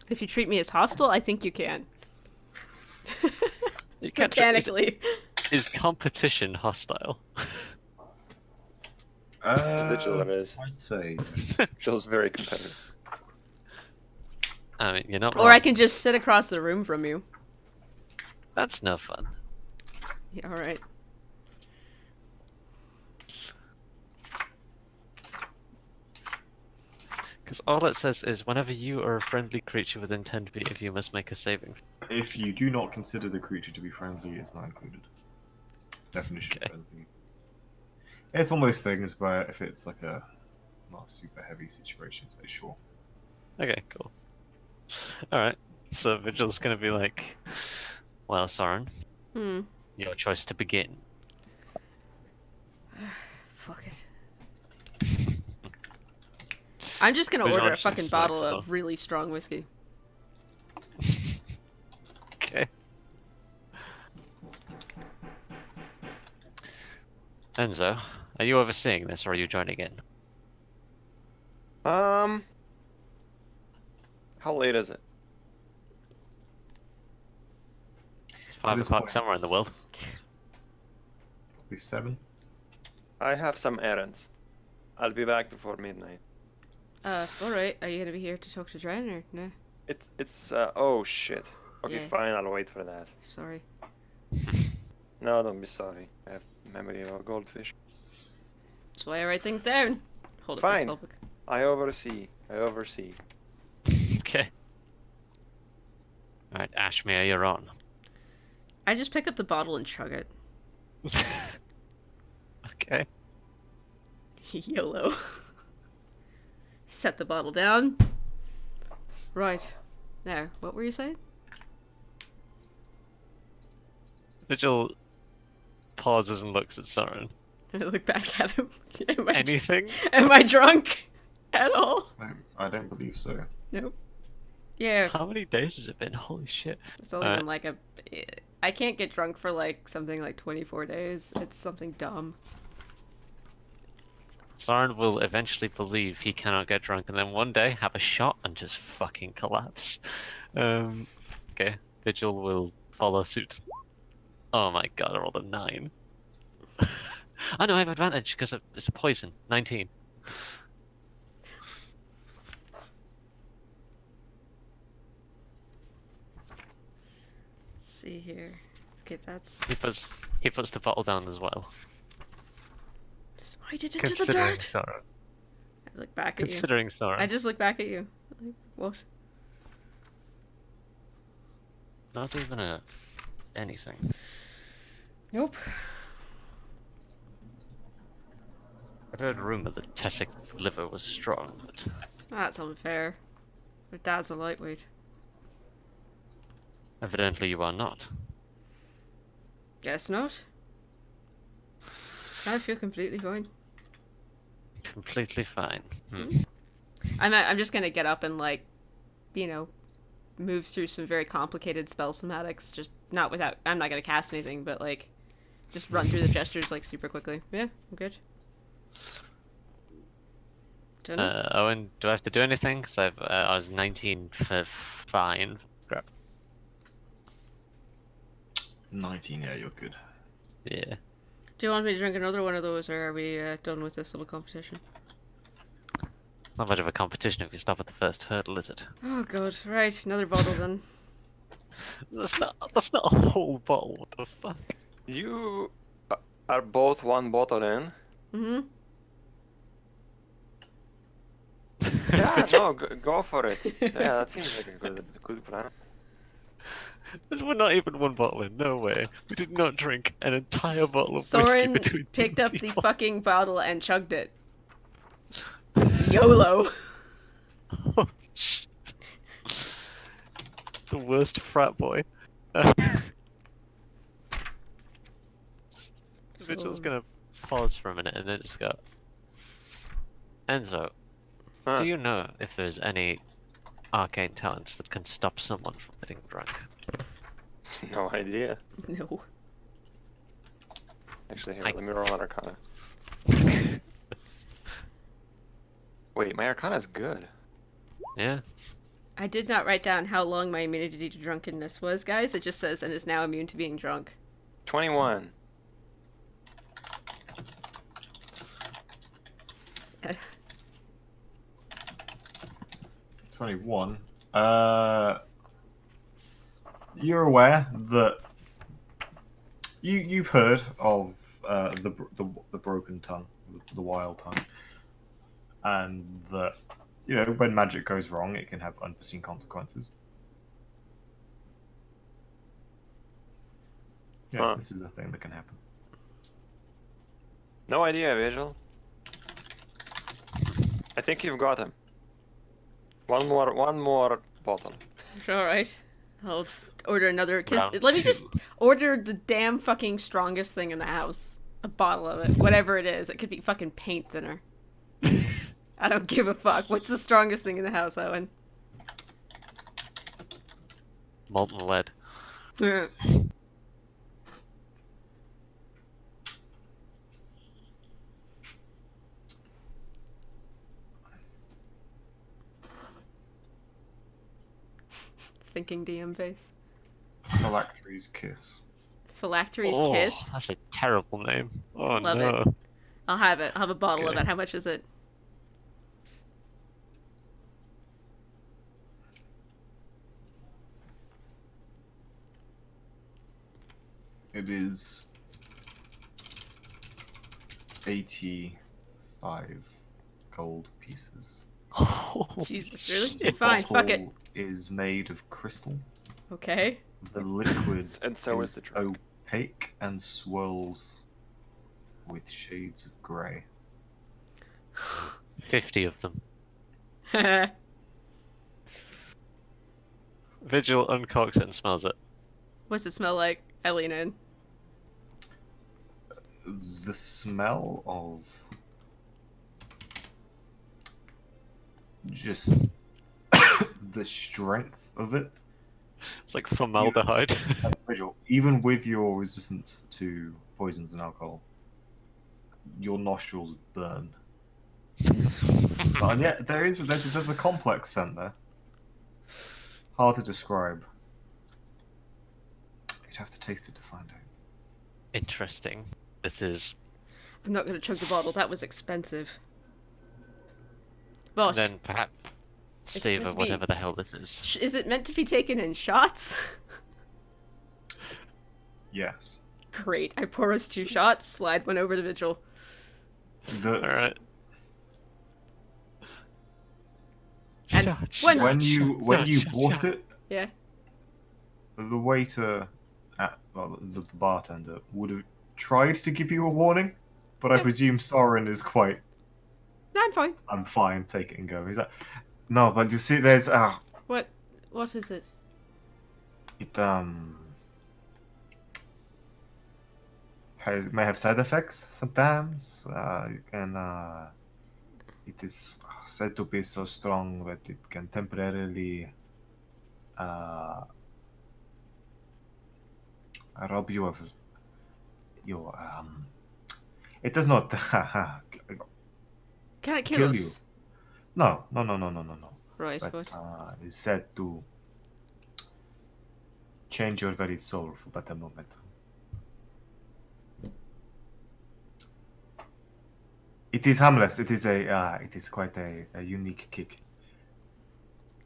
If you treat me as hostile, I think you can. You can't. Mechanically. Is competition hostile? Vigil it is. I'd say. Vigil's very competitive. I mean, you're not. Or I wrong. can just sit across the room from you. That's no fun. Yeah, alright. Because all it says is whenever you or a friendly creature within 10 feet of you must make a saving. If you do not consider the creature to be friendly, it's not included. Definition Okay. of friendly. It's one of those things where if it's like a not super heavy situation, say sure. Okay, cool. Alright, so Vigil's gonna be like, well, Soren, Hmm. your choice to begin. Fuck it. I'm just gonna Visual order a action fucking smacks bottle it of off. really strong whiskey. Okay. Enzo, are you overseeing this or are you joining in? How late is it? It's At 5 this o'clock point, somewhere in the world. Probably 7. I have some errands. I'll be back before midnight. Alright. Are you gonna be here to talk to Dren or no? It's oh shit. Okay, Yeah. fine, I'll wait for that. Sorry. No, don't be sorry. I have memory of a goldfish. That's why I write things down. Hold up Fine. my spellbook. I oversee. Okay. Alright, Ashmere, you're on. I just pick up the bottle and chug it. Okay. YOLO. Set the bottle down. Right. Now, what were you saying? Vigil pauses and looks at Soren. I look back at him. Anything? Am I drunk at all? No, I don't believe so. Nope. Yeah, How many days has it been? Holy shit. it's only Alright. been like I can't get drunk for like something like 24 days. It's something dumb. Soren will eventually believe he cannot get drunk and then one day have a shot and just fucking collapse. Okay, Vigil will follow suit. Oh my god, I rolled a 9. Oh no, I have advantage because it's a poison. 19. Let's see here. Okay, that's. He puts the bottle down as well. Smite it into the Considering dirt. Soren. I look back at you. Considering Soren. I just look back at you. Like, what? Not even anything. Nope. I've heard a rumor that Tessic liver was strong, but That's unfair. My dad's a lightweight. evidently you are not. Guess not. I feel completely fine. Completely fine. I'm just gonna get up and like, you know, move through some very complicated spell somatics. Just not without. I'm not gonna cast anything, but like, just run through the gestures like super quickly. Yeah, I'm good. Dinner? Owen, do I have to do anything? Because I was 19 for fine. Crap. 19, yeah, you're good. Yeah. Do you want me to drink another one of those, or are we done with this little competition? It's not much of a competition if you stop at the first hurdle, is it? Oh god, right, another bottle then. That's not a whole bottle. What the fuck? You are both one bottle in. Mm-hmm. Yeah, no, go for it. Yeah, that seems like a good plan. We're not even one bottle in. No way. We did not drink an entire bottle of whiskey Soren between picked two up the people. fucking bottle and chugged it. YOLO! Oh, shit. The worst frat boy. Vigil's gonna pause for a minute and then just go. Enzo, Huh. do you know if there's any arcane talents that can stop someone from getting drunk? No idea. No. Actually, here, I- let me roll an Arcana. Wait, my Arcana is good. Yeah. I did not write down how long my immunity to drunkenness was, guys. It just says, and is now immune to being drunk. 21. 21. You're aware that you've heard of the broken tongue, the wild tongue, and that when magic goes wrong, it can have unforeseen consequences. Yeah, Huh. this is a thing that can happen. No idea, Vigil. I think you've got him. One more bottle. Alright. I'll order another. Round Let me two. just order the damn fucking strongest thing in the house. A bottle of it. Whatever it is. It could be fucking paint thinner. I don't give a fuck. What's the strongest thing in the house, Owen? Molten lead. Thinking DM face. Phylactery's kiss. Phylactery's Oh, kiss. that's a terrible name. Oh Love no. it. I'll have it. I'll have a bottle of Okay. it. How much is it? It is 85 gold pieces. Jesus, really? The Fine, fuck it. bottle is made of crystal. Okay. The liquid And so is the drink. opaque and swirls with shades of grey. 50 of them. Vigil uncorks it and smells it. What's it smell like? I lean in. The smell of just the strength of it. It's like formaldehyde. Visual. Even with your resistance to poisons and alcohol, your nostrils burn. And yet there's a complex scent there. Hard to describe. You'd have to taste it to find out. Interesting. This is. I'm not gonna chug the bottle. That was expensive. Boss, Then perhaps savor meant to be- whatever the hell this is. is it meant to be taken in shots? Yes. Great. I pour us 2 shots, slide one over to Vigil. Alright. And When you bought it, Yeah. the waiter the bartender would have tried to give you a warning, but I Yeah. presume Soren is quite. No, I'm fine. I'm fine. Take it and go. He's like, no, but you see, there's What is it? it may have side effects sometimes. You can it is said to be so strong that it can temporarily rob you of your it does not Can it kill kill us? you. No. Right, But but it's said to change your very soul for better moment. It is harmless. It is quite a unique kick.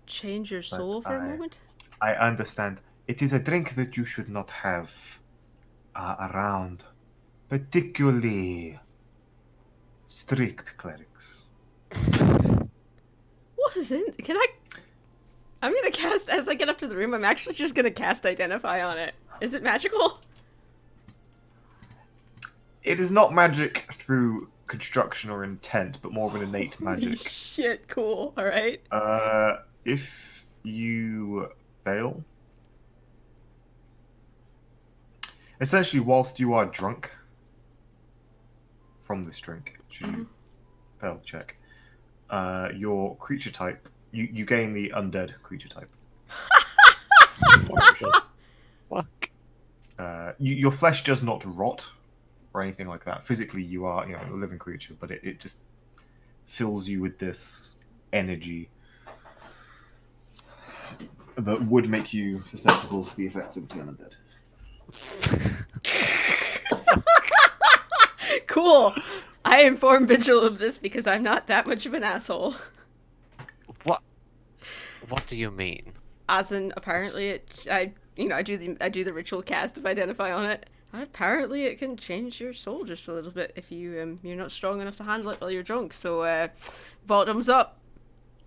change your But soul for a moment? I understand. It is a drink that you should not have around particularly strict clerics. What is it? Can I? I'm gonna cast as I get up to the room. I'm actually just gonna cast Identify on it. Is it magical? It is not magic through construction or intent, but more of an innate Holy magic. shit! Cool. All right. If you fail, essentially, whilst you are drunk from this drink, should you fail the check, your creature type, you gain the undead creature type. Fuck. Your flesh does not rot or anything like that. Physically, you are a living creature, but it just fills you with this energy that would make you susceptible to the effects of the undead. Cool. I inform Vigil of this because I'm not that much of an asshole. What? What do you mean? As in, apparently, I do the ritual cast of Identify on it. Apparently, it can change your soul just a little bit if you're not strong enough to handle it while you're drunk. So, bottoms up.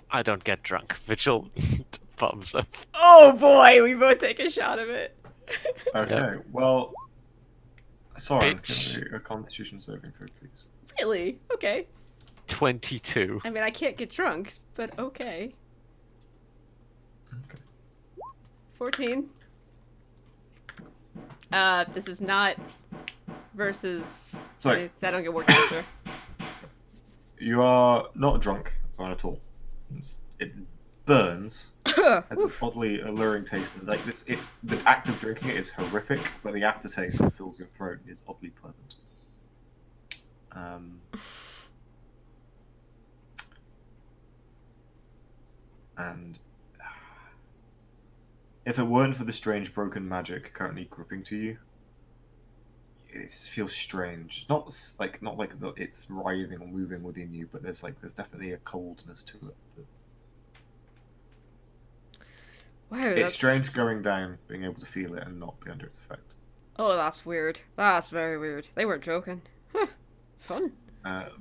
I don't get drunk. Vigil bottoms up. Oh boy, we both take a shot of it. Okay, well, sorry, Bitch. give me a Constitution saving throw, please. Really? Okay. 22. I mean, I can't get drunk, but okay. Okay. 14. This is not versus. Sorry. I don't get work faster. You are not drunk, it's not at all. It burns, has an oddly alluring taste, and like it's the act of drinking it is horrific, but the aftertaste that fills your throat is oddly pleasant. And if it weren't for the strange broken magic currently gripping to you, it feels strange. Not like it's writhing or moving within you, but there's definitely a coldness to it. Wow, It's that's strange going down, being able to feel it and not be under its effect. Oh, that's weird. That's very weird. They weren't joking. Huh. Fun.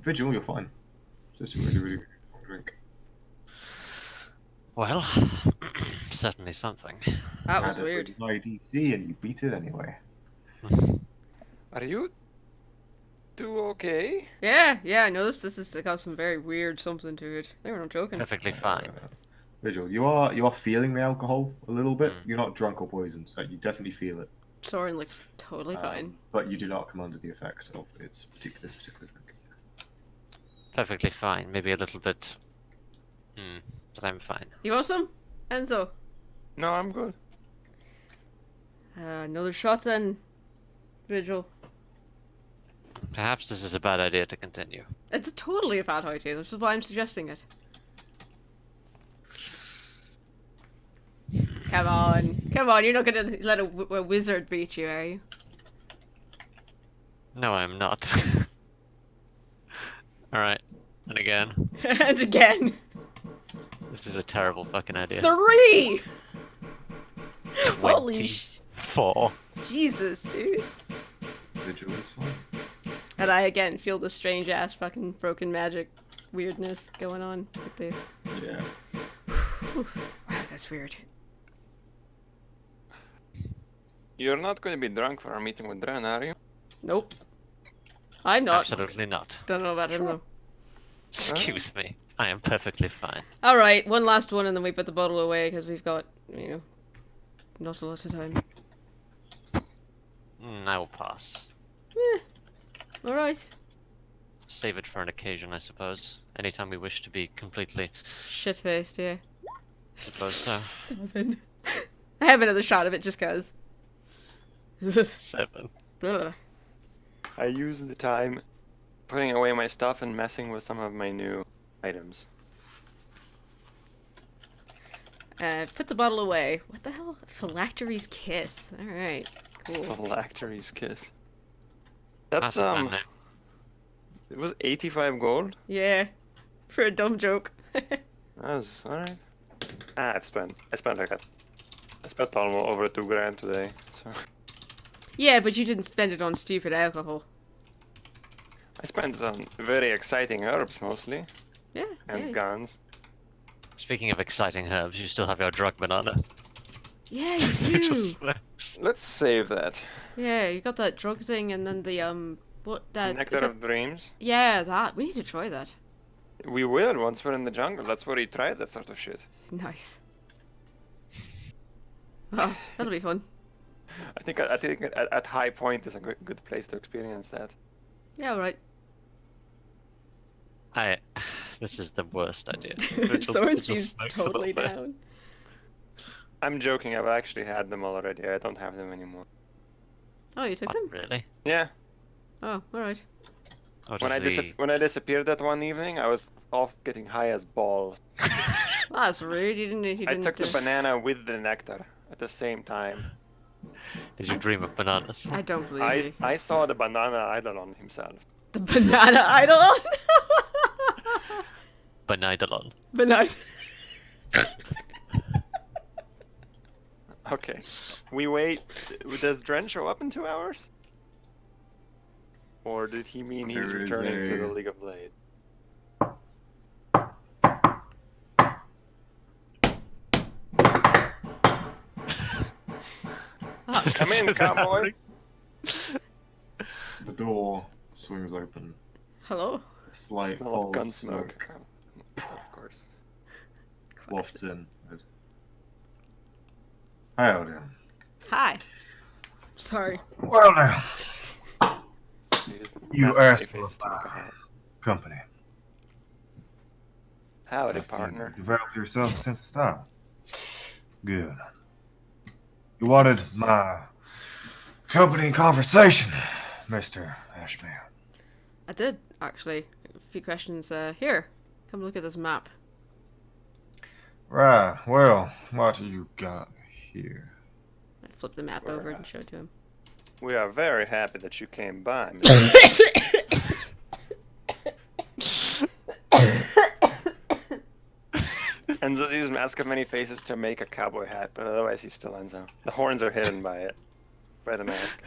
Vigil, you're fine. Just a really, really strong drink. Well, certainly something. That was Had a weird. pretty high DC and you beat it anyway. Are you do okay? Yeah, I noticed this has got some very weird something to it. They were not joking. Perfectly fine. Vigil, you are feeling the alcohol a little bit. Mm. You're not drunk or poisoned, so you definitely feel it. Soren looks totally fine. But you do not come under the effect of this particular drink. Perfectly fine. Maybe a little bit. But I'm fine. You want some? Enzo? No, I'm good. Another shot then, Vigil. Perhaps this is a bad idea to continue. It's totally a bad idea. This is why I'm suggesting it. Come on, you're not gonna let a wizard beat you, are you? No, I'm not. Alright. And again. And again. This is a terrible fucking idea. 3! Holy 24. Jesus, dude. Vigil is fine. And I again feel the strange ass fucking broken magic weirdness going on with the. Yeah. Wow, that's weird. You're not going to be drunk for our meeting with Dren, are you? Nope. I'm not. Absolutely not. Don't know about him though. Excuse me. I am perfectly fine. Alright, one last one and then we put the bottle away because we've got, not a lot of time. I will pass. Alright. Save it for an occasion, I suppose. Anytime we wish to be completely. Shit faced, yeah. Suppose so. 7. I have another shot of it just cause. 7. Ugh. I used the time putting away my stuff and messing with some of my new items. Put the bottle away. What the hell? Phylactery's Kiss. Alright, cool. Phylactery's Kiss. That's That's, a bad name. it was 85 gold? Yeah, for a dumb joke. That was, alright. I spent almost over 2 grand today, so. Yeah, but you didn't spend it on stupid alcohol. I spent it on very exciting herbs mostly, Yeah, and yeah. guns. Speaking of exciting herbs, you still have your drug banana. Yeah, you It do. just smacks. Let's save that. Yeah, you got that drug thing and then the, what, that... Nectar is that... of Dreams. Yeah, that. We need to try that. We will once we're in the jungle. That's where he tried that sort of shit. Nice. Oh, that'll be fun. I think at High Point is a good place to experience that. Yeah, alright. This is the worst idea. Soren seems totally down. I'm joking. I've actually had them already. I don't have them anymore. Oh, you took them? Really? Yeah. Oh, alright. Or When I disappeared that one evening, I was off getting high as balls. Well, that's rude. You didn't. I took the banana with the nectar at the same time. Did you dream of bananas? I don't believe you. I saw the banana idol himself. The banana idol. Banidalon. Banana. Okay. We wait. Does Dren show up in 2 hours? Or did he mean he's There is returning to the a- League of Blade? Come in, cowboy. The door swings open. Hello. A slight Smell pall of gun of smoke. smoke Of course. wafts in. Howdy. Hi. Sorry. Well now, you That's asked my for face to look ahead. company. Howdy, I see partner. You developed yourself a sense of style. Good. You wanted my company conversation, Mr. Ashman. I did actually. A few questions. Here. Come look at this map. Right, well, what do you got here? I flipped the map over and showed to him. We are very happy that you came by, Mr. Enzo's used Mask of Many Faces to make a cowboy hat, but otherwise he's still Enzo. The horns are hidden by it. By the mask.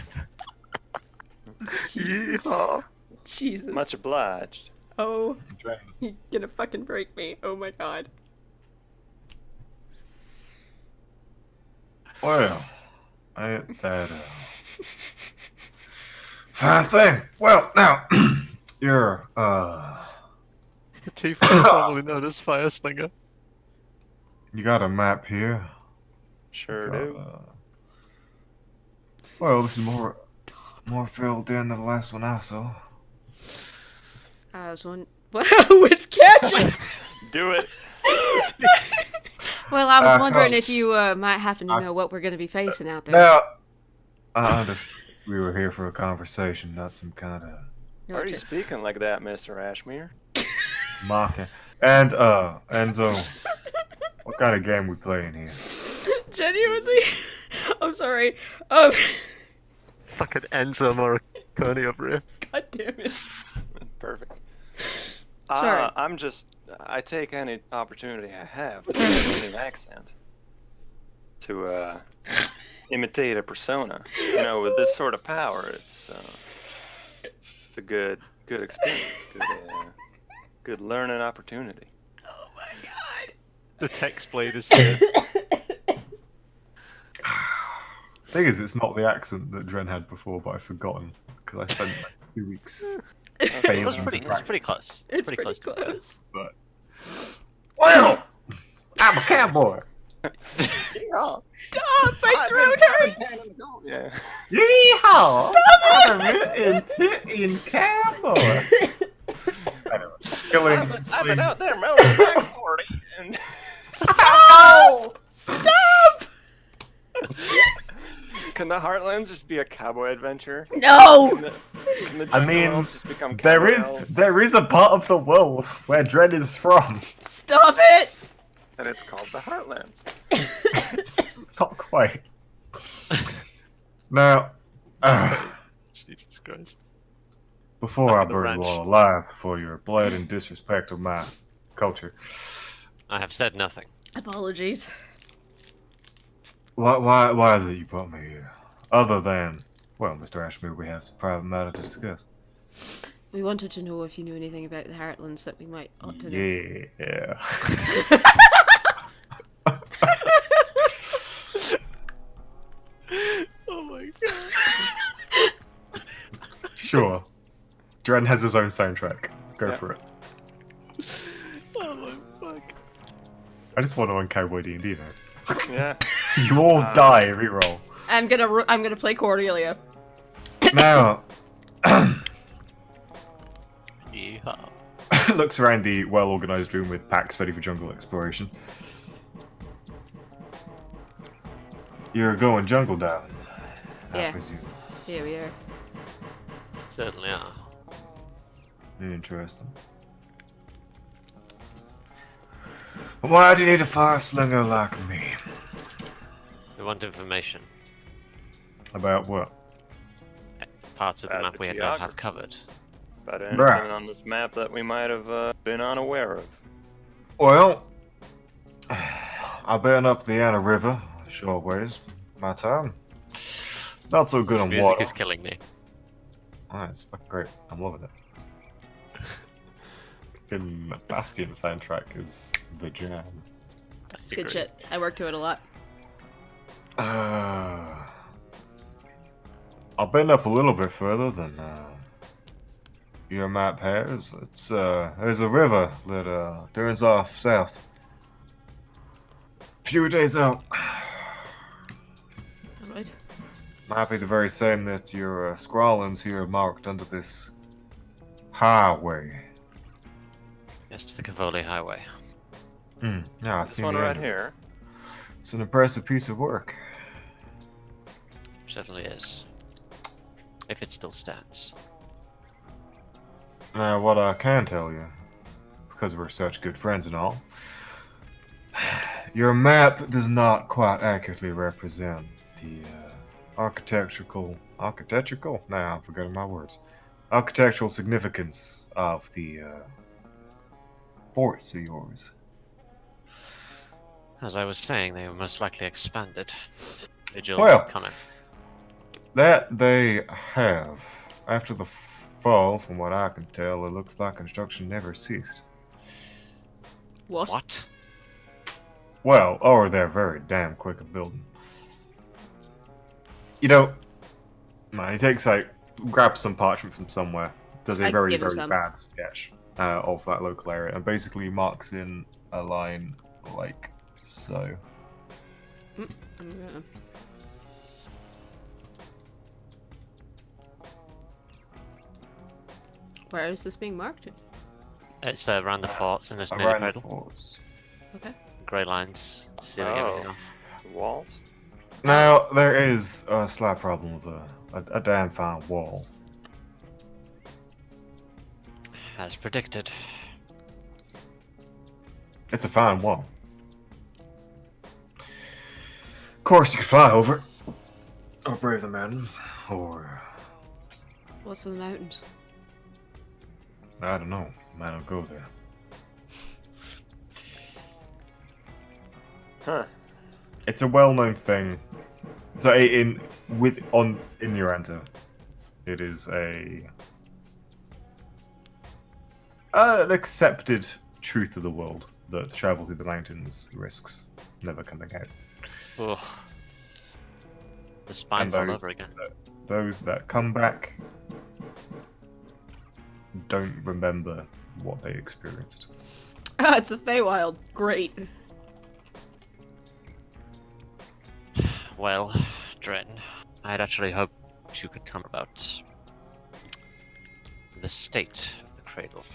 Yeehaw. Jesus. Much obliged. Oh, you're gonna fucking break me. Oh my god. Well, ain't that fine thing. Well, now, you're, Tifa formerly known as Fire Slinger. you got a map here. Sure Got, do. well, this is more filled in than the last one I saw. I was wondering. Wow, it's catching! Do it! Well, I was Uh, wondering no. if you might happen to know what we're gonna be facing out there. Now, I understand we were here for a conversation, not some kind of You're Why are like, you speaking like that, Mr. Ashmere? mocking. And, Enzo, what kind of game we playing here? genuinely? I'm sorry. Fucking Enzo Morricone over here. God damn it. Perfect. Sorry. I take any opportunity I have to use an accent to imitate a persona. You know, with this sort of power, it's a good experience, good learning opportunity. Oh my god. The text blade is here. Thing is, it's not the accent that Dren had before, but I've forgotten because I spent like 2 weeks. That's Failing pretty, to that's pretty close. It's pretty to it. close. But well, I'm a cowboy. Stop! My throat hurts! Yeah. Yeehaw! I'm a in cowboy. Anyway, killing. I've been out there mowing back 40 and Stop! Stop! can the Heartlands just be a cowboy adventure? No! Can the I jungle mean, elves just become there cowboy is elves? there is a part of the world where Dren is from. Stop it! And it's called the Heartlands. It's not quite. Now, Jesus Christ. before Back I at the burn you ranch. all alive for your blood and disrespect of my culture, I have said nothing. Apologies. why is it you brought me here? Other than, well, Mr. Ashmere, we have a private matter to discuss. We wanted to know if you knew anything about the Heartlands that we might ought to know. Yeah. Oh my god. Sure. Dren has his own soundtrack. Go Yeah. for it. Oh my fuck. I just want to run Cowboy D&D now. Yeah. You all die every roll. I'm gonna play Cordelia. Now, Yeehaw. looks around the well-organized room with packs ready for jungle exploration. You're going jungle diving, I Yeah. presume. Here we are. Certainly are. Interesting. Why do you need a fire slinger like me? We want information. About what? Parts of the About map we the don't have geography. covered. But Bruh. anything on this map that we might have been unaware of. Well, I've been up the Anna River a short ways. My time. Not so good This on music water. is killing me. Alright, it's fucking great. I'm loving it. Fucking Bastion soundtrack is the jam. It's good shit. I work to it a lot. I've been up a little bit further than your map has. It's there's a river that turns off south. Few days out. Alright. Might be the very same that your scrawlings here marked under this highway. Yes, the Cavoli Highway. Yeah, I This see one the right end. here. It's an impressive piece of work. Certainly is. If it still stands. Now, what I can tell you, because we're such good friends and all, your map does not quite accurately represent the architectural? Nah, I'm forgetting my words. Architectural significance of the forts of yours. As I was saying, they were most likely expanded. Vigil Well. coming. That they have. After the fall, from what I can tell, it looks like construction never ceased. What? What? Well, or they're very damn quick at building. You know, man, he takes grabs some parchment from somewhere, does a I very, give him very some. bad sketch of that local area, and basically marks in a line like so. I'm gonna... Where is this being marked? It's around the forts and there's near the Around the cradle. forts. Okay. Grey lines sealing everything Oh. off. The walls. Now, there is a slight problem with a damn fine wall. As predicted. It's a fine wall. Of course, you could fly over it, or brave the mountains, or What's in the mountains? I don't know. Might not go there. Huh. It's a well-known thing. So in Yoranta, it is an accepted truth of the world that travel through the mountains risks never coming out. Ugh. The spines all over again. Those that come back don't remember what they experienced. Ah, it's a Feywild. Great. Well, Dren, I'd actually hoped you could tell me about the state of the cradle.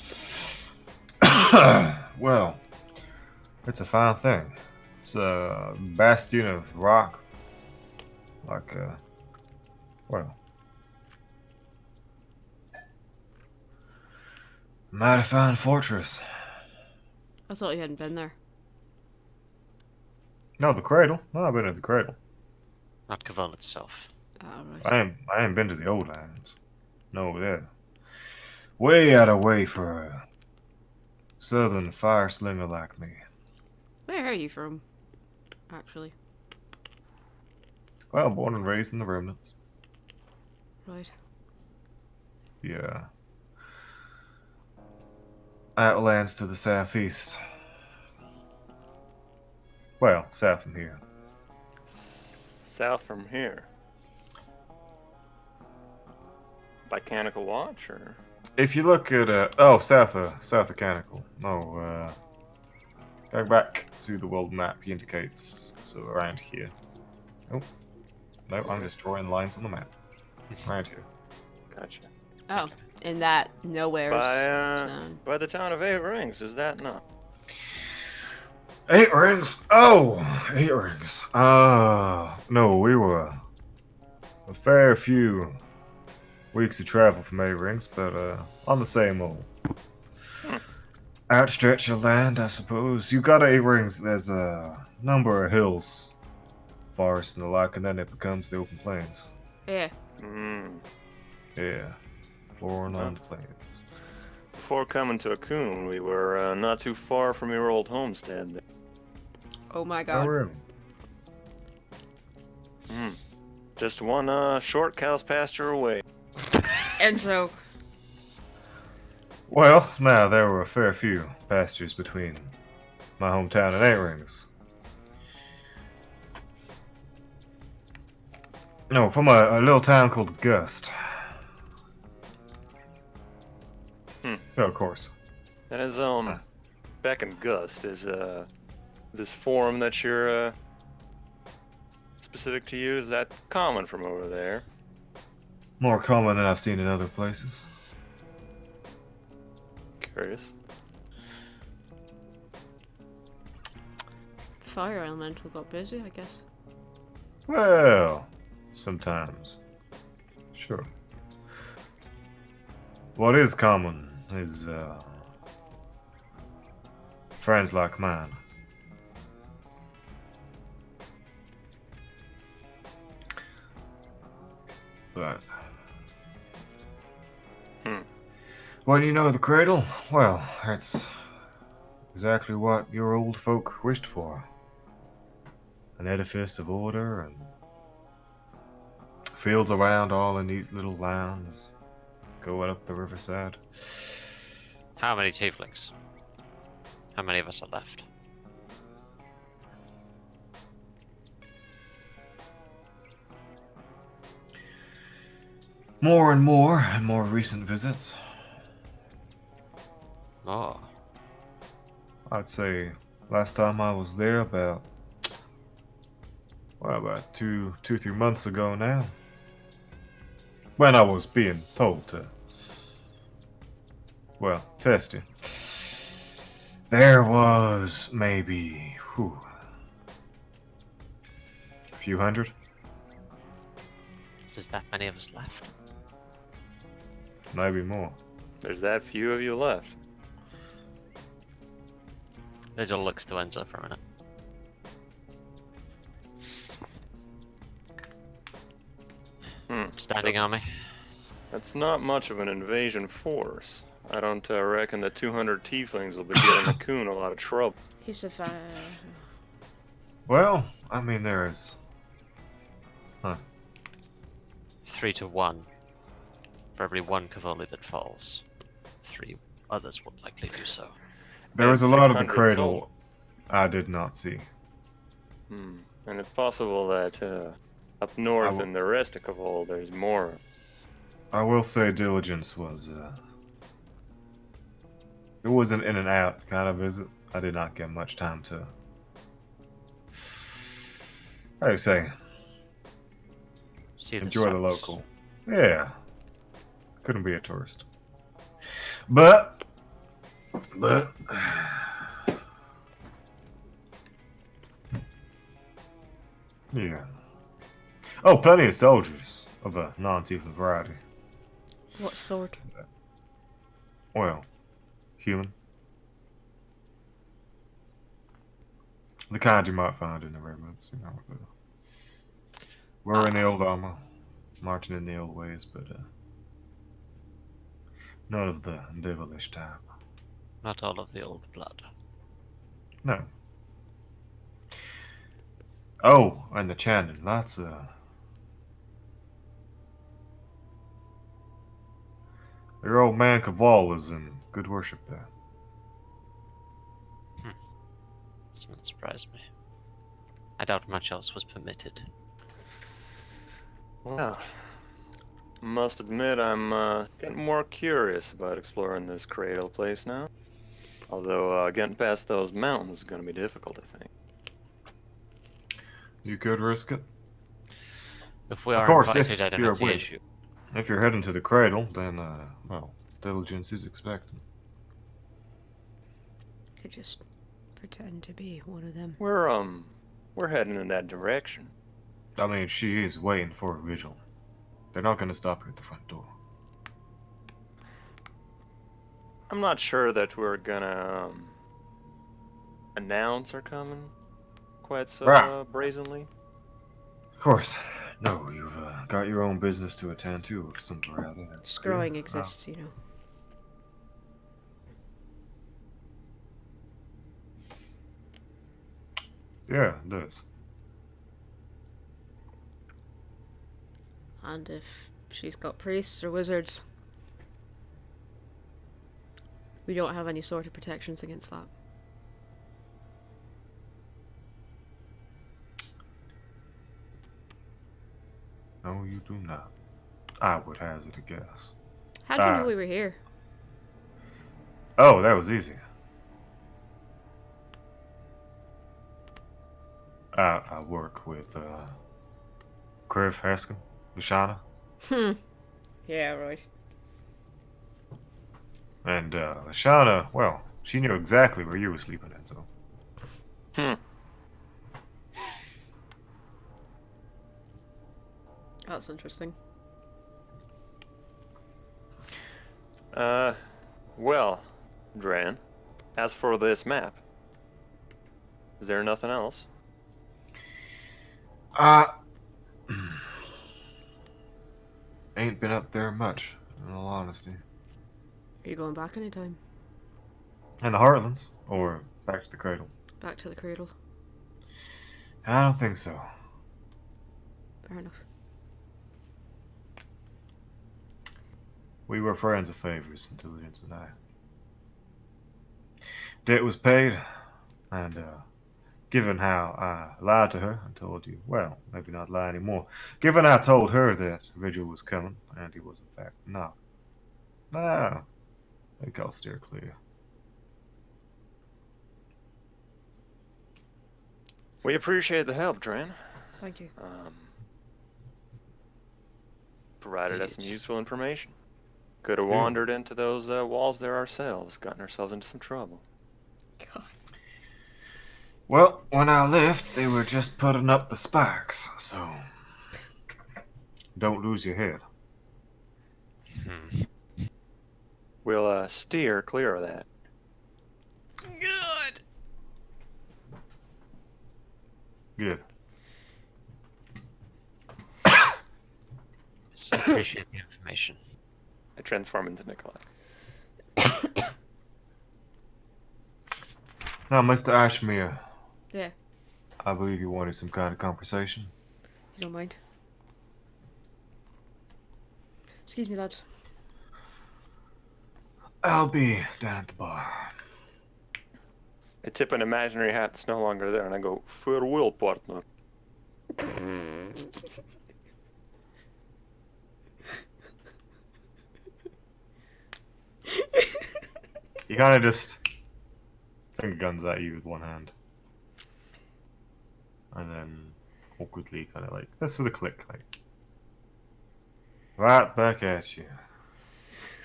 Well, it's a fine thing. It's a bastion of rock. Mighty fine fortress. I thought you hadn't been there. No, the cradle. No, I've been at the cradle. Not Cavern itself. Right. I ain't been to the old lands. No, there. Way out of way for a southern fire slinger like me. Where are you from, actually? Well, born and raised in the remnants. Right. Yeah. Outlands to the southeast. Well, south from here. South from here. Bicanical Watch, or? If you look at south of Canical. No, going back to the world map, he indicates so around here. Oh, no, I'm just drawing lines on the map. Around here. Gotcha. Oh, in that nowhere zone. By the town of Eight Rings, is that not? 8 rings. Oh, 8 rings. No, we were a fair few weeks of travel from 8 rings, but on the same old outstretch of land, I suppose. You got 8 rings. There's a number of hills, forests, and the like, and then it becomes the open plains. Yeah. Hmm. Yeah, born on the plains. Before coming to Akun, we were not too far from your old homestead. Oh my Oh, god. really? Just one short cow's pasture away. And so, Well, now there were a fair few pastures between my hometown and 8 rings. No, from a little town called Gust. Hmm. Oh, of course. That is back in Gust is this forum that you're specific to you, is that common from over there? More common than I've seen in other places. Curious. fire elemental got busy, I guess. Well, sometimes. Sure. What is common is, friends like mine. But... When you know the cradle, well, that's exactly what your old folk wished for. An edifice of order and fields around all in these little lands going up the riverside. How many tieflings? How many of us are left? More and more recent visits. Oh, I'd say last time I was there about 3 months ago now. When I was being told to, test it. There was maybe, a few hundred. there's that many of us left. Maybe more. There's that few of you left. Vigil looks to Enzo for a minute. Standing army. That's not much of an invasion force. I don't reckon the 200 tieflings will be getting a coon a lot of trouble. He's a fire. Well, I mean there is. 3 to 1. For every one Cavoli that falls, 3 others would likely do so. There was a And lot of the 600 cradle I did not see. And it's possible that up north in the rest of Cavol, there's more. I will say diligence was it was an in and out kind of visit. I did not get much time to, how do you say, See enjoy the sights. local. Yeah. Couldn't be a tourist. But yeah. Oh, plenty of soldiers of a non-tiefling variety. What sort? Well, human. The kind you might find in the redwoods, you know. But we're in the old armor, marching in the old ways, but none of the devilish type. Not all of the old blood. No. Oh, and the chanting. That's your old man Caval is in good worship there. Does not surprise me. I doubt much else was permitted. Well, must admit I'm getting more curious about exploring this cradle place now. Although getting past those mountains is going to be difficult, I think. You could risk it. If we Of are course, invited, if I do you're not see awake. issue. If you're heading to the cradle, then well, diligence is expected. Could just pretend to be one of them. We're heading in that direction. I mean, she is waiting for a vigil. They're not going to stop her at the front door. I'm not sure that we're gonna announce our coming quite so Right. brazenly. Of course. No, you've got your own business to attend to of some variety. That's clear. Screwing exists, you know. Yeah, it does. And if she's got priests or wizards, we don't have any sort of protections against that. No, you do not. I would hazard a guess. How do you know we were here? Oh, that was easy. I work with Criv Haskin, Lashana, Yeah, right. and Lashana. Well, she knew exactly where you were sleeping at, so. That's interesting. Well, Dran, as for this map, is there nothing else? Ain't been up there much, in all honesty. Are you going back anytime? In the Heartlands, or back to the cradle? Back to the cradle. I don't think so. Fair enough. We were friends of favors, Intelligence and I. Debt was paid, and given how I lied to her and told you, well, maybe not lie anymore. Given I told her that Vigil was coming, and he was in fact not. I think I'll steer clear. We appreciate the help, Dran. Thank you. Provided us some useful information. Could have wandered into those walls there ourselves, gotten ourselves into some trouble. God. Well, when I left, they were just putting up the spikes, so don't lose your head. We'll steer clear of that. Good. Good. So appreciate the information. I transform into Nikolai. Now, Mr. Ashmere, Yeah, I believe you wanted some kind of conversation. you don't mind. Excuse me, lads. I'll be down at the bar. I tip an imaginary hat that's no longer there, and I go, "Farewell, partner." He kind of just finger guns at you with one hand. And then awkwardly kind of like, this with a click, like. Right back at you.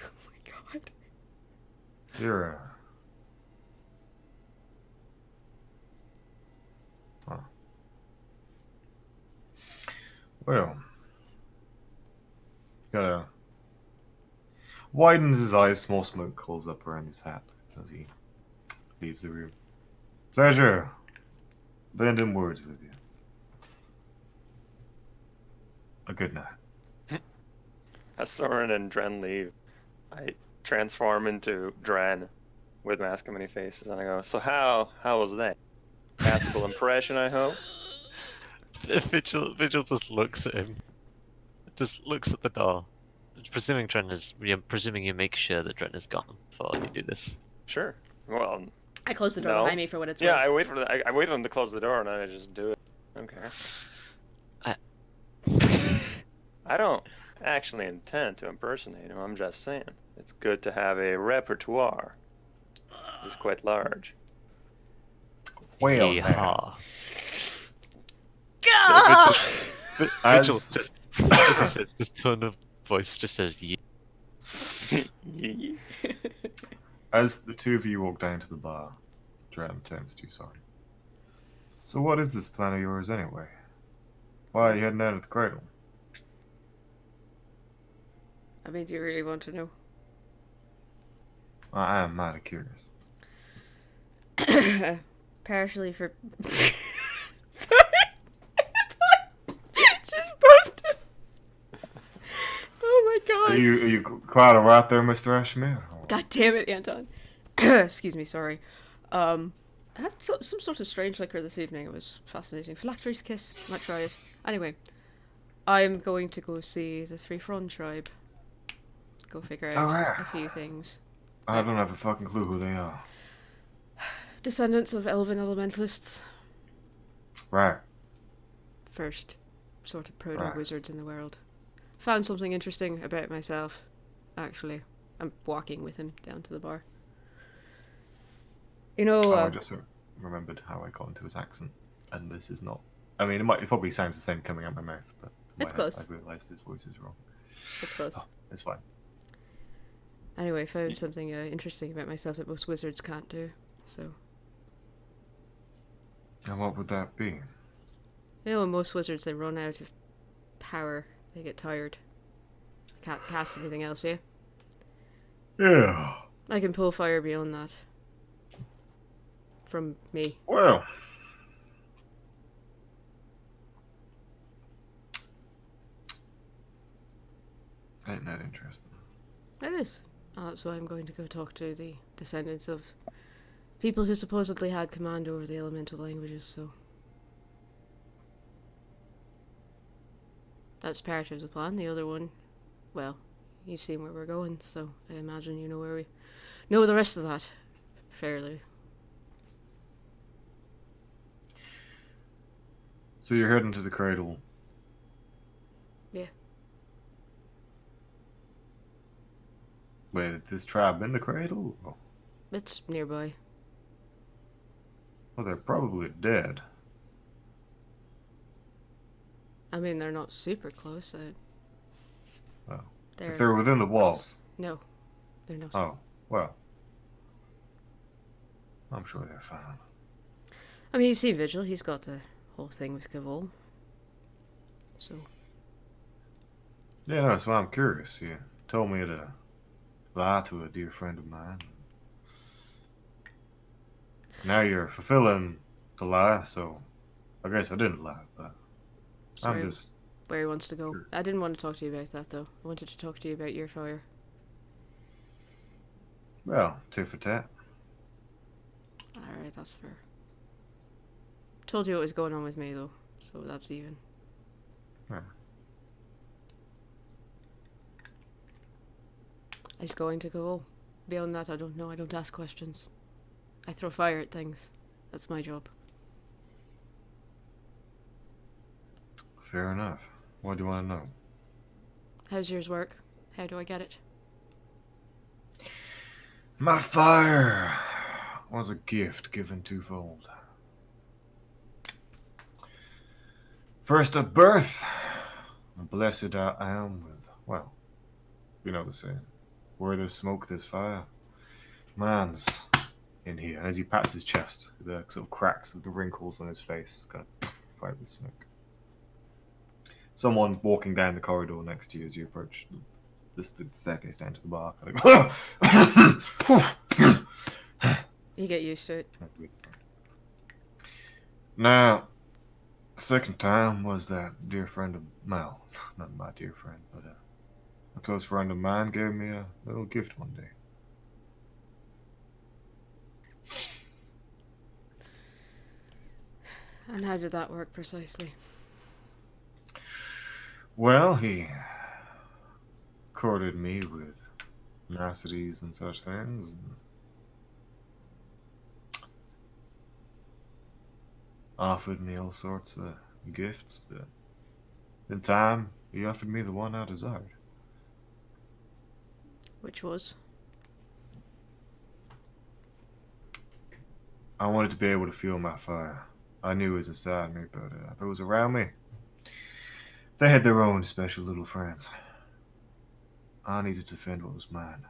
Oh my god. You're Huh. Well. Gotta. Widens his eyes, small smoke calls up around his hat as he leaves the room. Pleasure. Bend in words with you. A good night. As Soren and Dren leave, I transform into Dren with Mask of Many Faces, and I go, so how was that? Passable impression, I hope? Vigil just looks at him. Just looks at the door. Presuming you make sure that Dren is gone before you do this. Sure. Well, I close the door No. behind me for what it's yeah, worth. I wait for I wait for them to close the door, and then I just do it. Okay. I don't actually intend to impersonate him. I'm just saying it's good to have a repertoire. It's quite large. Well, Hee-haw. Gah! Vigil As- just just tone of voice just says yeah. Yeah. As the two of you walk down to the bar, Dren turns to you, sorry. So what is this plan of yours anyway? Why are you heading down to the cradle? I mean, do you really want to know? I am mighty curious. Partially for. Sorry! Just posted! Oh my god! Are you quite alright there, Mr. Ashmere? God damn it, Anton. Excuse me, sorry. I had some sort of strange liquor this evening. It was fascinating. Phylactery's kiss. Might try it. Anyway, I'm going to go see the Three Frond tribe. Go figure out Alright. a few things. I don't have a fucking clue who they are. Descendants of elven elementalists. Right. First sort of proto-wizards in the world. Found something interesting about myself, actually. I'm walking with him down to the bar. You know, I just remembered how I got into his accent, and this is not. I mean, it probably sounds the same coming out my mouth, but in It's my head, close. I realised his voice is wrong. it's close. Oh, it's fine. Anyway, found something interesting about myself that most wizards can't do. So, And what would that be? you know, when most wizards they run out of power, they get tired. Can't cast anything else, yeah. Yeah. I can pull fire beyond that. From me. Well. Ain't that interesting? It is. That's why I'm going to go talk to the descendants of people who supposedly had command over the elemental languages, so. That's part of the plan. The other one, well, you've seen where we're going, so I imagine you know where we know the rest of that fairly. So you're heading to the cradle. Yeah. Wait, this tribe in the cradle? Oh, It's nearby. well, they're probably dead. I mean, they're not super close. Well, They're... if they're within the walls. No, they're not. Oh, well. I'm sure they're fine. I mean, you see Vigil, he's got the whole thing with Cavol. So, Yeah, no, that's why I'm curious. You told me to lie to a dear friend of mine. Now you're fulfilling the lie, so I guess I didn't lie, but sorry, I'm just... where he wants to go. I didn't want to talk to you about that, though. I wanted to talk to you about your fire. Well, tit for tat. Alright, that's fair. Told you what was going on with me, though, so that's even. Yeah. He's going to go. Beyond that, I don't know. I don't ask questions. I throw fire at things. That's my job. Fair enough. What do you want to know? How's yours work? How do I get it? My fire was a gift given twofold. First at birth, blessed I am with, well, you know the saying, where there's smoke, there's fire. Man's in here. As he pats his chest, the sort of cracks of the wrinkles on his face kind of fight with smoke. Someone walking down the corridor next to you as you approach the staircase down to the bar. Kind of, You get used to it. Now, second time was that dear friend of, well, not my dear friend, but a close friend of mine gave me a little gift one day. And how did that work precisely? Well, he courted me with niceties and such things. And offered me all sorts of gifts, but in time, he offered me the one I desired. Which was? I wanted to be able to feel my fire. I knew it was inside me, but those around me, they had their own special little friends. I needed to defend what was mine.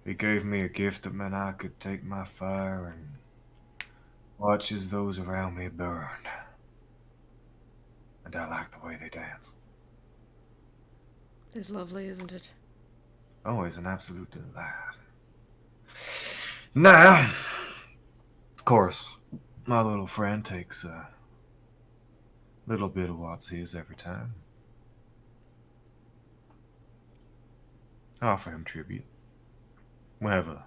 He gave me a gift that meant I could take my fire and watch as those around me burned. And I like the way they dance. It's lovely, isn't it? Always an absolute delight. Now, of course, my little friend takes a little bit of what's his every time. I offer him tribute. We have a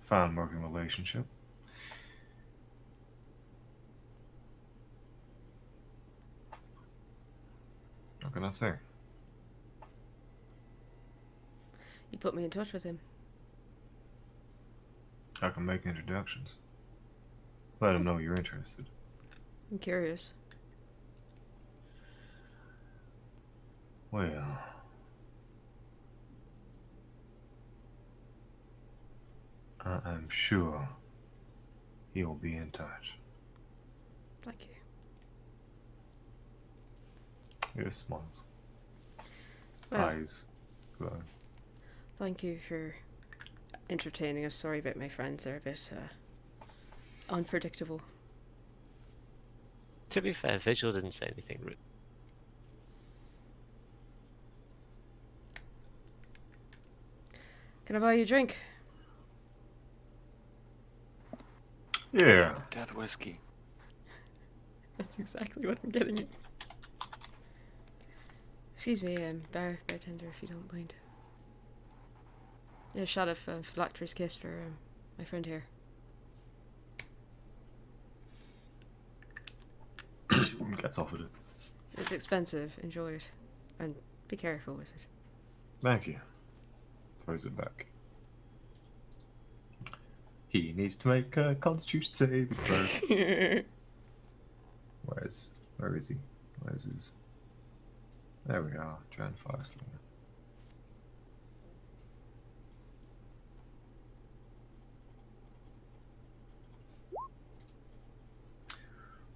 fine working relationship. What can I say? You put me in touch with him. I can make introductions. Let him know you're interested. I'm curious. Well, I'm sure he'll be in touch. Thank you. He smiles. Well, Eyes glowing. thank you for entertaining us. Sorry about my friends. They're a bit unpredictable. To be fair, Vigil didn't say anything rude. Can I buy you a drink? Yeah. Death whiskey. That's exactly what I'm getting at. Excuse me, bartender, if you don't mind. A shot of Phylactery's Kiss for my friend here. Gets offered it. It's expensive. Enjoy it, and be careful with it. Thank you. Throws it back. He needs to make a constitution saving throw. Where is he? Where's his... There we are. Giant fire slinger.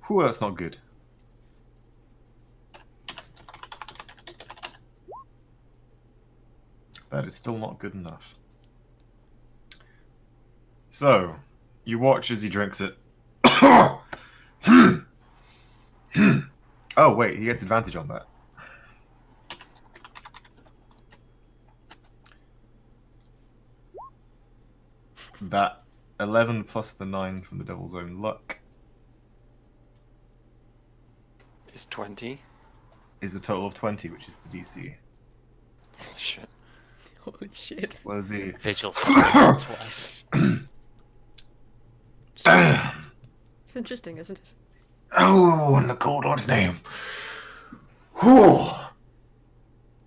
Whew, that's not good. That is still not good enough. So, you watch as he drinks it. Oh, wait, he gets advantage on that. That 11 plus the 9 from the Devil's Own Luck Is 20. is a total of 20, which is the DC. Holy shit. Holy shit! What is he? Vigil stabbed twice. It's interesting, isn't it? Oh, in the cold Lord's name. Whew.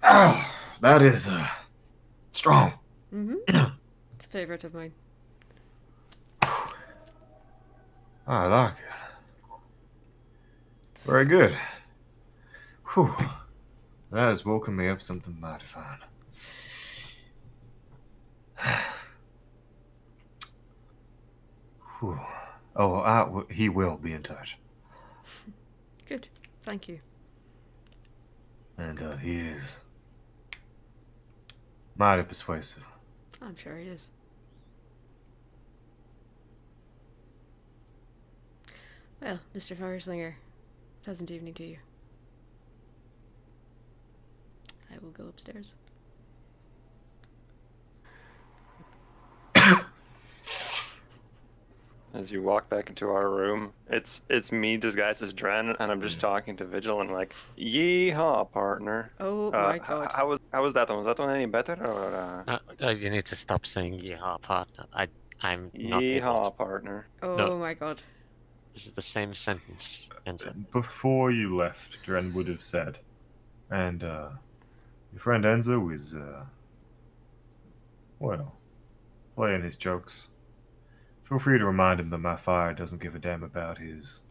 Oh, that is strong. Mm-hmm. It's a favorite of mine. I like it. Very good. Whew. That has woken me up something mighty fine. Whew. Oh, he will be in touch. Good. Thank you. And he is mighty persuasive. I'm sure he is. Well, Mr. Fireslinger, pleasant evening to you. I will go upstairs. as you walk back into our room. It's me disguised as Dren, and I'm just talking to Vigil and like, yeehaw, partner. Oh my god. How was that one? Was that one any better or You need to stop saying yeehaw, partner. I'm not able. yeehaw, partner? Oh No. my god. This is the same sentence. Enter. Before you left, Dren would have said, and your friend Enzo is, well, playing his jokes. Feel free to remind him that my fire doesn't give a damn about his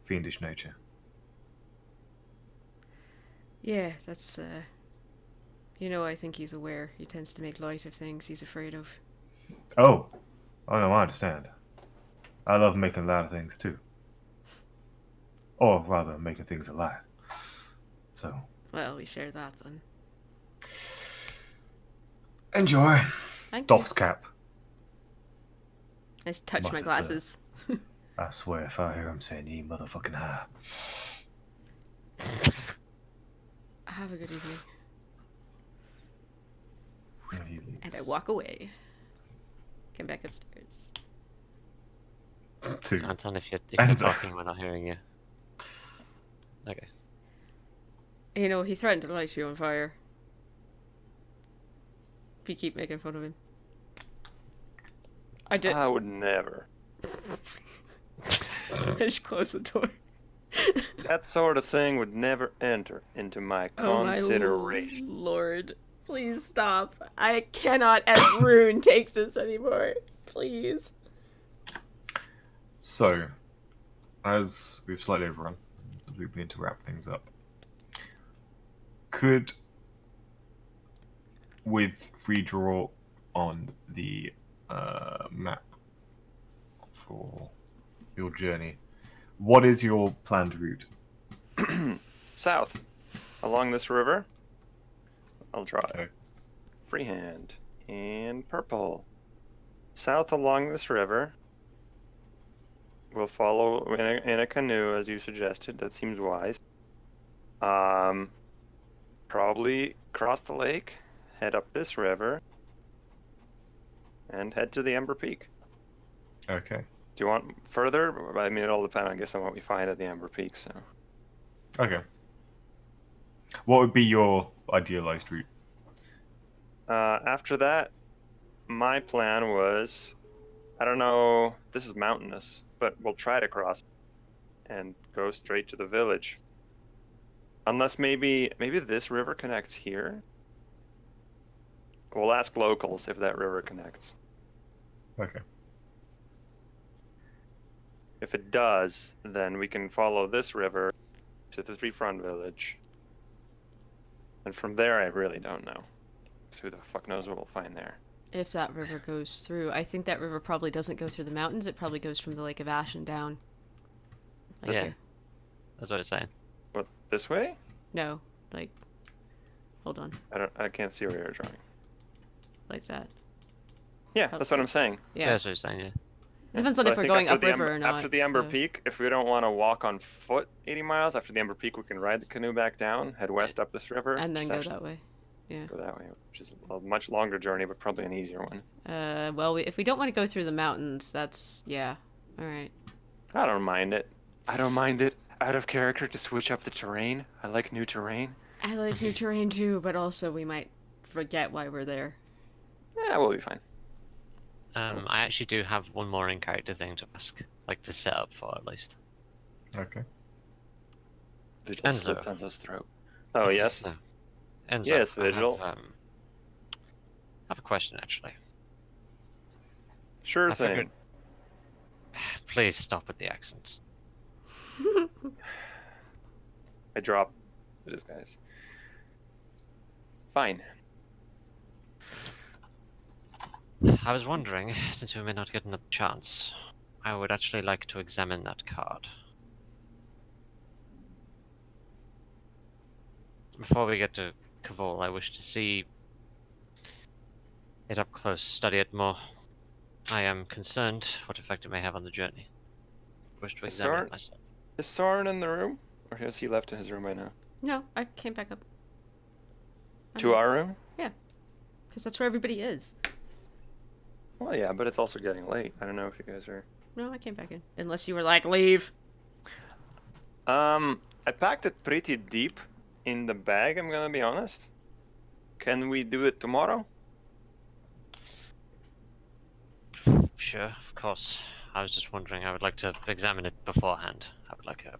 fiendish nature. Yeah, that's I think he's aware. He tends to make light of things he's afraid of. Oh no, I understand. I love making light of things too. Or rather, making things alive. So, Well, we share that then. enjoy. Thank Doff's you. cap. I just touch But my it's, glasses. I swear, if I hear him saying "ye motherfucking high," Have a good evening. he leaves. And I walk away. Come back upstairs. To Anton, if you're Enzo. talking, we're not hearing you. Okay. He threatened to light you on fire. If you keep making fun of him. I did. I would never. I just closed the door. That sort of thing would never enter into my Oh my consideration. lord. Please stop. I cannot, as Rune, take this anymore. Please. So, as we've slightly overrun, we need to wrap things up. Could, with redraw on the map for your journey, what is your planned route? South, along this river. I'll draw Okay. it. Freehand and purple. South along this river. We'll follow in a canoe, as you suggested. That seems wise. Probably cross the lake, head up this river, and head to the Ember Peak. Okay. Do you want further? I mean, it all depends, I guess, on what we find at the Ember Peak. So, Okay. What would be your idealized route? after that, my plan was, I don't know, this is mountainous, but we'll try to cross and go straight to the village. Unless maybe this river connects here. We'll ask locals if that river connects. Okay. If it does, then we can follow this river to the Three Front Village. And from there, I really don't know. So who the fuck knows what we'll find there. If that river goes through. I think that river probably doesn't go through the mountains. It probably goes from the Lake of Ashen down. Like Yeah. here. That's what it's saying. What, this way? No. Like, hold on. I can't see where you're drawing. Like that. Yeah, that's what I'm saying. Yeah. That's what it's saying, yeah. It depends on So if I we're think going after the upriver or not. After the Ember so- Peak, if we don't want to walk on foot 80 miles, after the Ember Peak, we can ride the canoe back down, head west up this river, And then just go actually that way. Yeah. go that way, which is a much longer journey, but probably an easier one. Well, if we don't want to go through the mountains, that's... Yeah. Alright. I don't mind it. I don't mind it. Out of character to switch up the terrain. I like new terrain. I like new terrain too, but also we might forget why we're there. Yeah, we'll be fine. I actually do have one more in character thing to ask, like to set up for at least. Okay. Vigil Enzo. slits Enzo's throat. Oh, yes? No. Enzo, Yes, I have, Vigil. I have a question actually. Sure I thing. figured- Please stop with the accent. I drop the disguise. Fine. I was wondering, since we may not get another chance, I would actually like to examine that card. Before we get to Kavol, I wish to see it up close, study it more. I am concerned what effect it may have on the journey. I wish to examine Soren? it myself. Is Soren in the room? Or has he left to his room by now? No, I came back up. To our room? Because that's where everybody is. Well, yeah, but it's also getting late. I don't know if you guys are. No, I came back in. Unless you were like, leave. I packed it pretty deep in the bag, I'm gonna be honest. Can we do it tomorrow? Sure, of course. I was just wondering, I would like to examine it beforehand. I would like a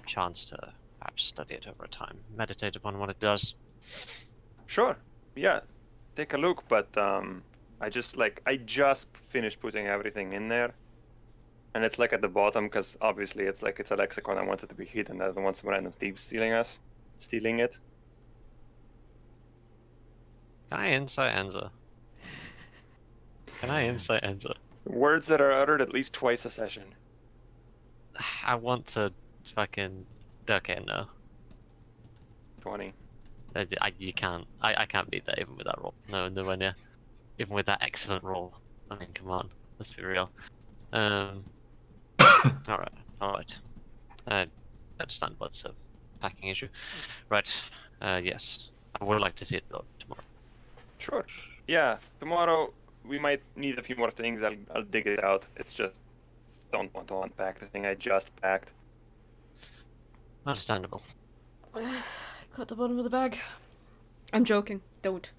chance to perhaps study it over time, meditate upon what it does. Sure. Yeah. Take a look, but I just finished putting everything in there. And it's like at the bottom because obviously it's a lexicon. I want it to be hidden. I don't want some random thieves stealing it. Can I insight Enza? Can I insight Enza? Words that are uttered at least twice a session. I want to fucking. Okay, no. 20. You can't. I can't beat that even with that roll. No, nowhere near. Even with that excellent roll. I mean, come on. Let's be real. Alright. I understand what's a packing issue. Right. Yes. I would like to see it though tomorrow. Sure. Yeah. Tomorrow we might need a few more things. I'll dig it out. It's just don't want to unpack the thing I just packed. Understandable. Cut the bottom of the bag. I'm joking. Don't.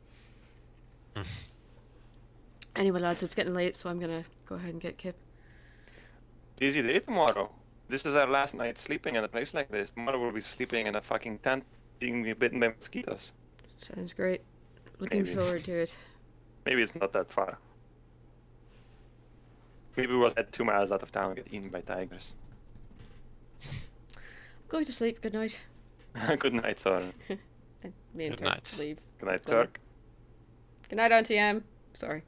Anyway, lads, it's getting late, so I'm gonna go ahead and get Kip. Busy day tomorrow. This is our last night sleeping in a place like this. Tomorrow we'll be sleeping in a fucking tent, being bitten by mosquitoes. Sounds great. Looking Maybe. forward to it. Maybe it's not that far. Maybe we'll head 2 miles out of town and get eaten by tigers. Going to sleep. Good night. Good night, Soren. And me and Good Turk night. leave. Good night, Good night. Turk. Good night, Auntie M. Sorry.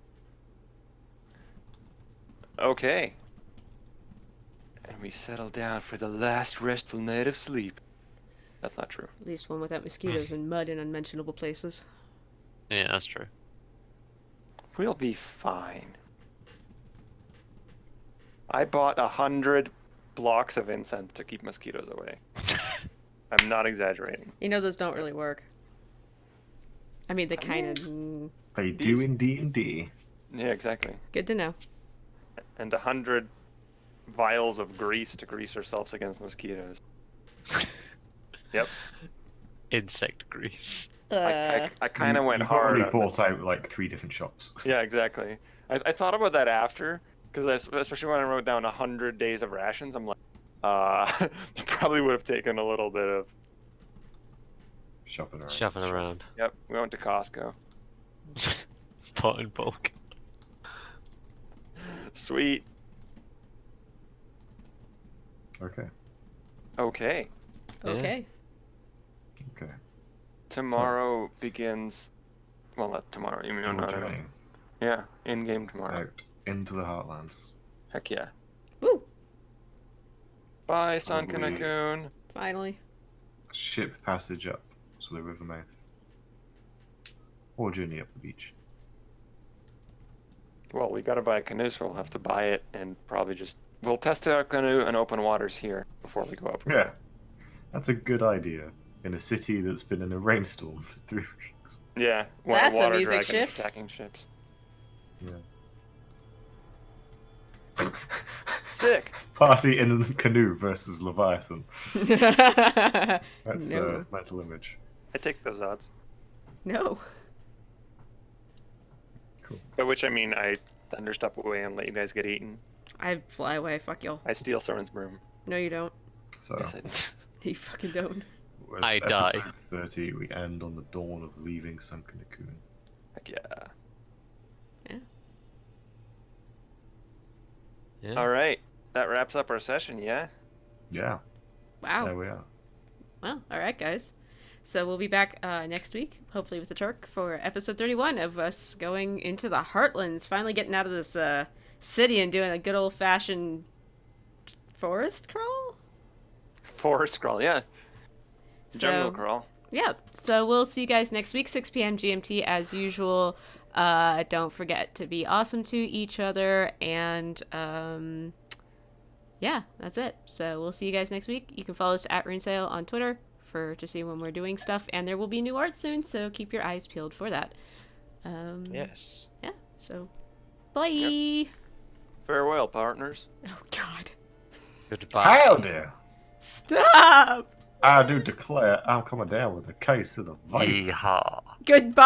Okay. And we settle down for the last restful night of sleep. That's not true. At least one without mosquitoes and mud in unmentionable places. Yeah, that's true. We'll be fine. I bought 100 blocks of incense to keep mosquitoes away. I'm not exaggerating. You know those don't really work. I mean, they kind of... They do These- in D&D. Yeah, exactly. Good to know. And 100 vials of grease to grease ourselves against mosquitoes. Yep. Insect grease. I kind of went you hard. probably on bought out like 3 different shops. Yeah, exactly. I thought about that after, because especially when I wrote down 100 days of rations, I'm like, I probably would have taken a little bit of. Shopping around. Shoving around. Yep, we went to Costco. Pot in bulk. Sweet. Okay. Okay. Okay. Okay. Tomorrow begins. Well, not tomorrow. You mean Your not journey Yeah, in game tomorrow. out into the Heartlands. Heck yeah. Woo! Bye, Sun Probably- Kanakun. Finally. Ship passage up to the river mouth. Or journey up the beach. Well, we gotta buy a canoe, so we'll have to buy it and probably just. We'll test our canoe in open waters here before we go up. Yeah. That's a good idea. In a city that's been in a rainstorm for 3 weeks. Yeah, That's a water music dragons shift. attacking ships. Yeah. Sick. Party in the canoe versus Leviathan. That's No. a mental image. I take those odds. No. Cool. By which I mean I thunderstep away and let you guys get eaten. I fly away. Fuck y'all. I steal Soren's broom. No, you don't. So, Yes, I do. You fucking don't. with I die. episode 30, we end on the dawn of leaving Sunken Cocoon. Heck yeah. Yeah. All right, that wraps up our session. Yeah. Yeah, Wow. there we are. Well, all right, guys. So we'll be back next week, hopefully with the Turk, for episode 31 of us going into the Heartlands, finally getting out of this city and doing a good old-fashioned forest crawl? Forest crawl. Yeah. Jungle So, crawl. yeah, so we'll see you guys next week, 6 p.m. GMT as usual. Don't forget to be awesome to each other, and yeah, that's it. So we'll see you guys next week. You can follow us at RuneSale on Twitter to see when we're doing stuff, and there will be new art soon, so keep your eyes peeled for that. Yes. Yeah, so Bye. Farewell, partners. Oh God. Goodbye. Howdy! Stop. I do declare I'm coming down with a case of the Viper. Yeehaw. Goodbye.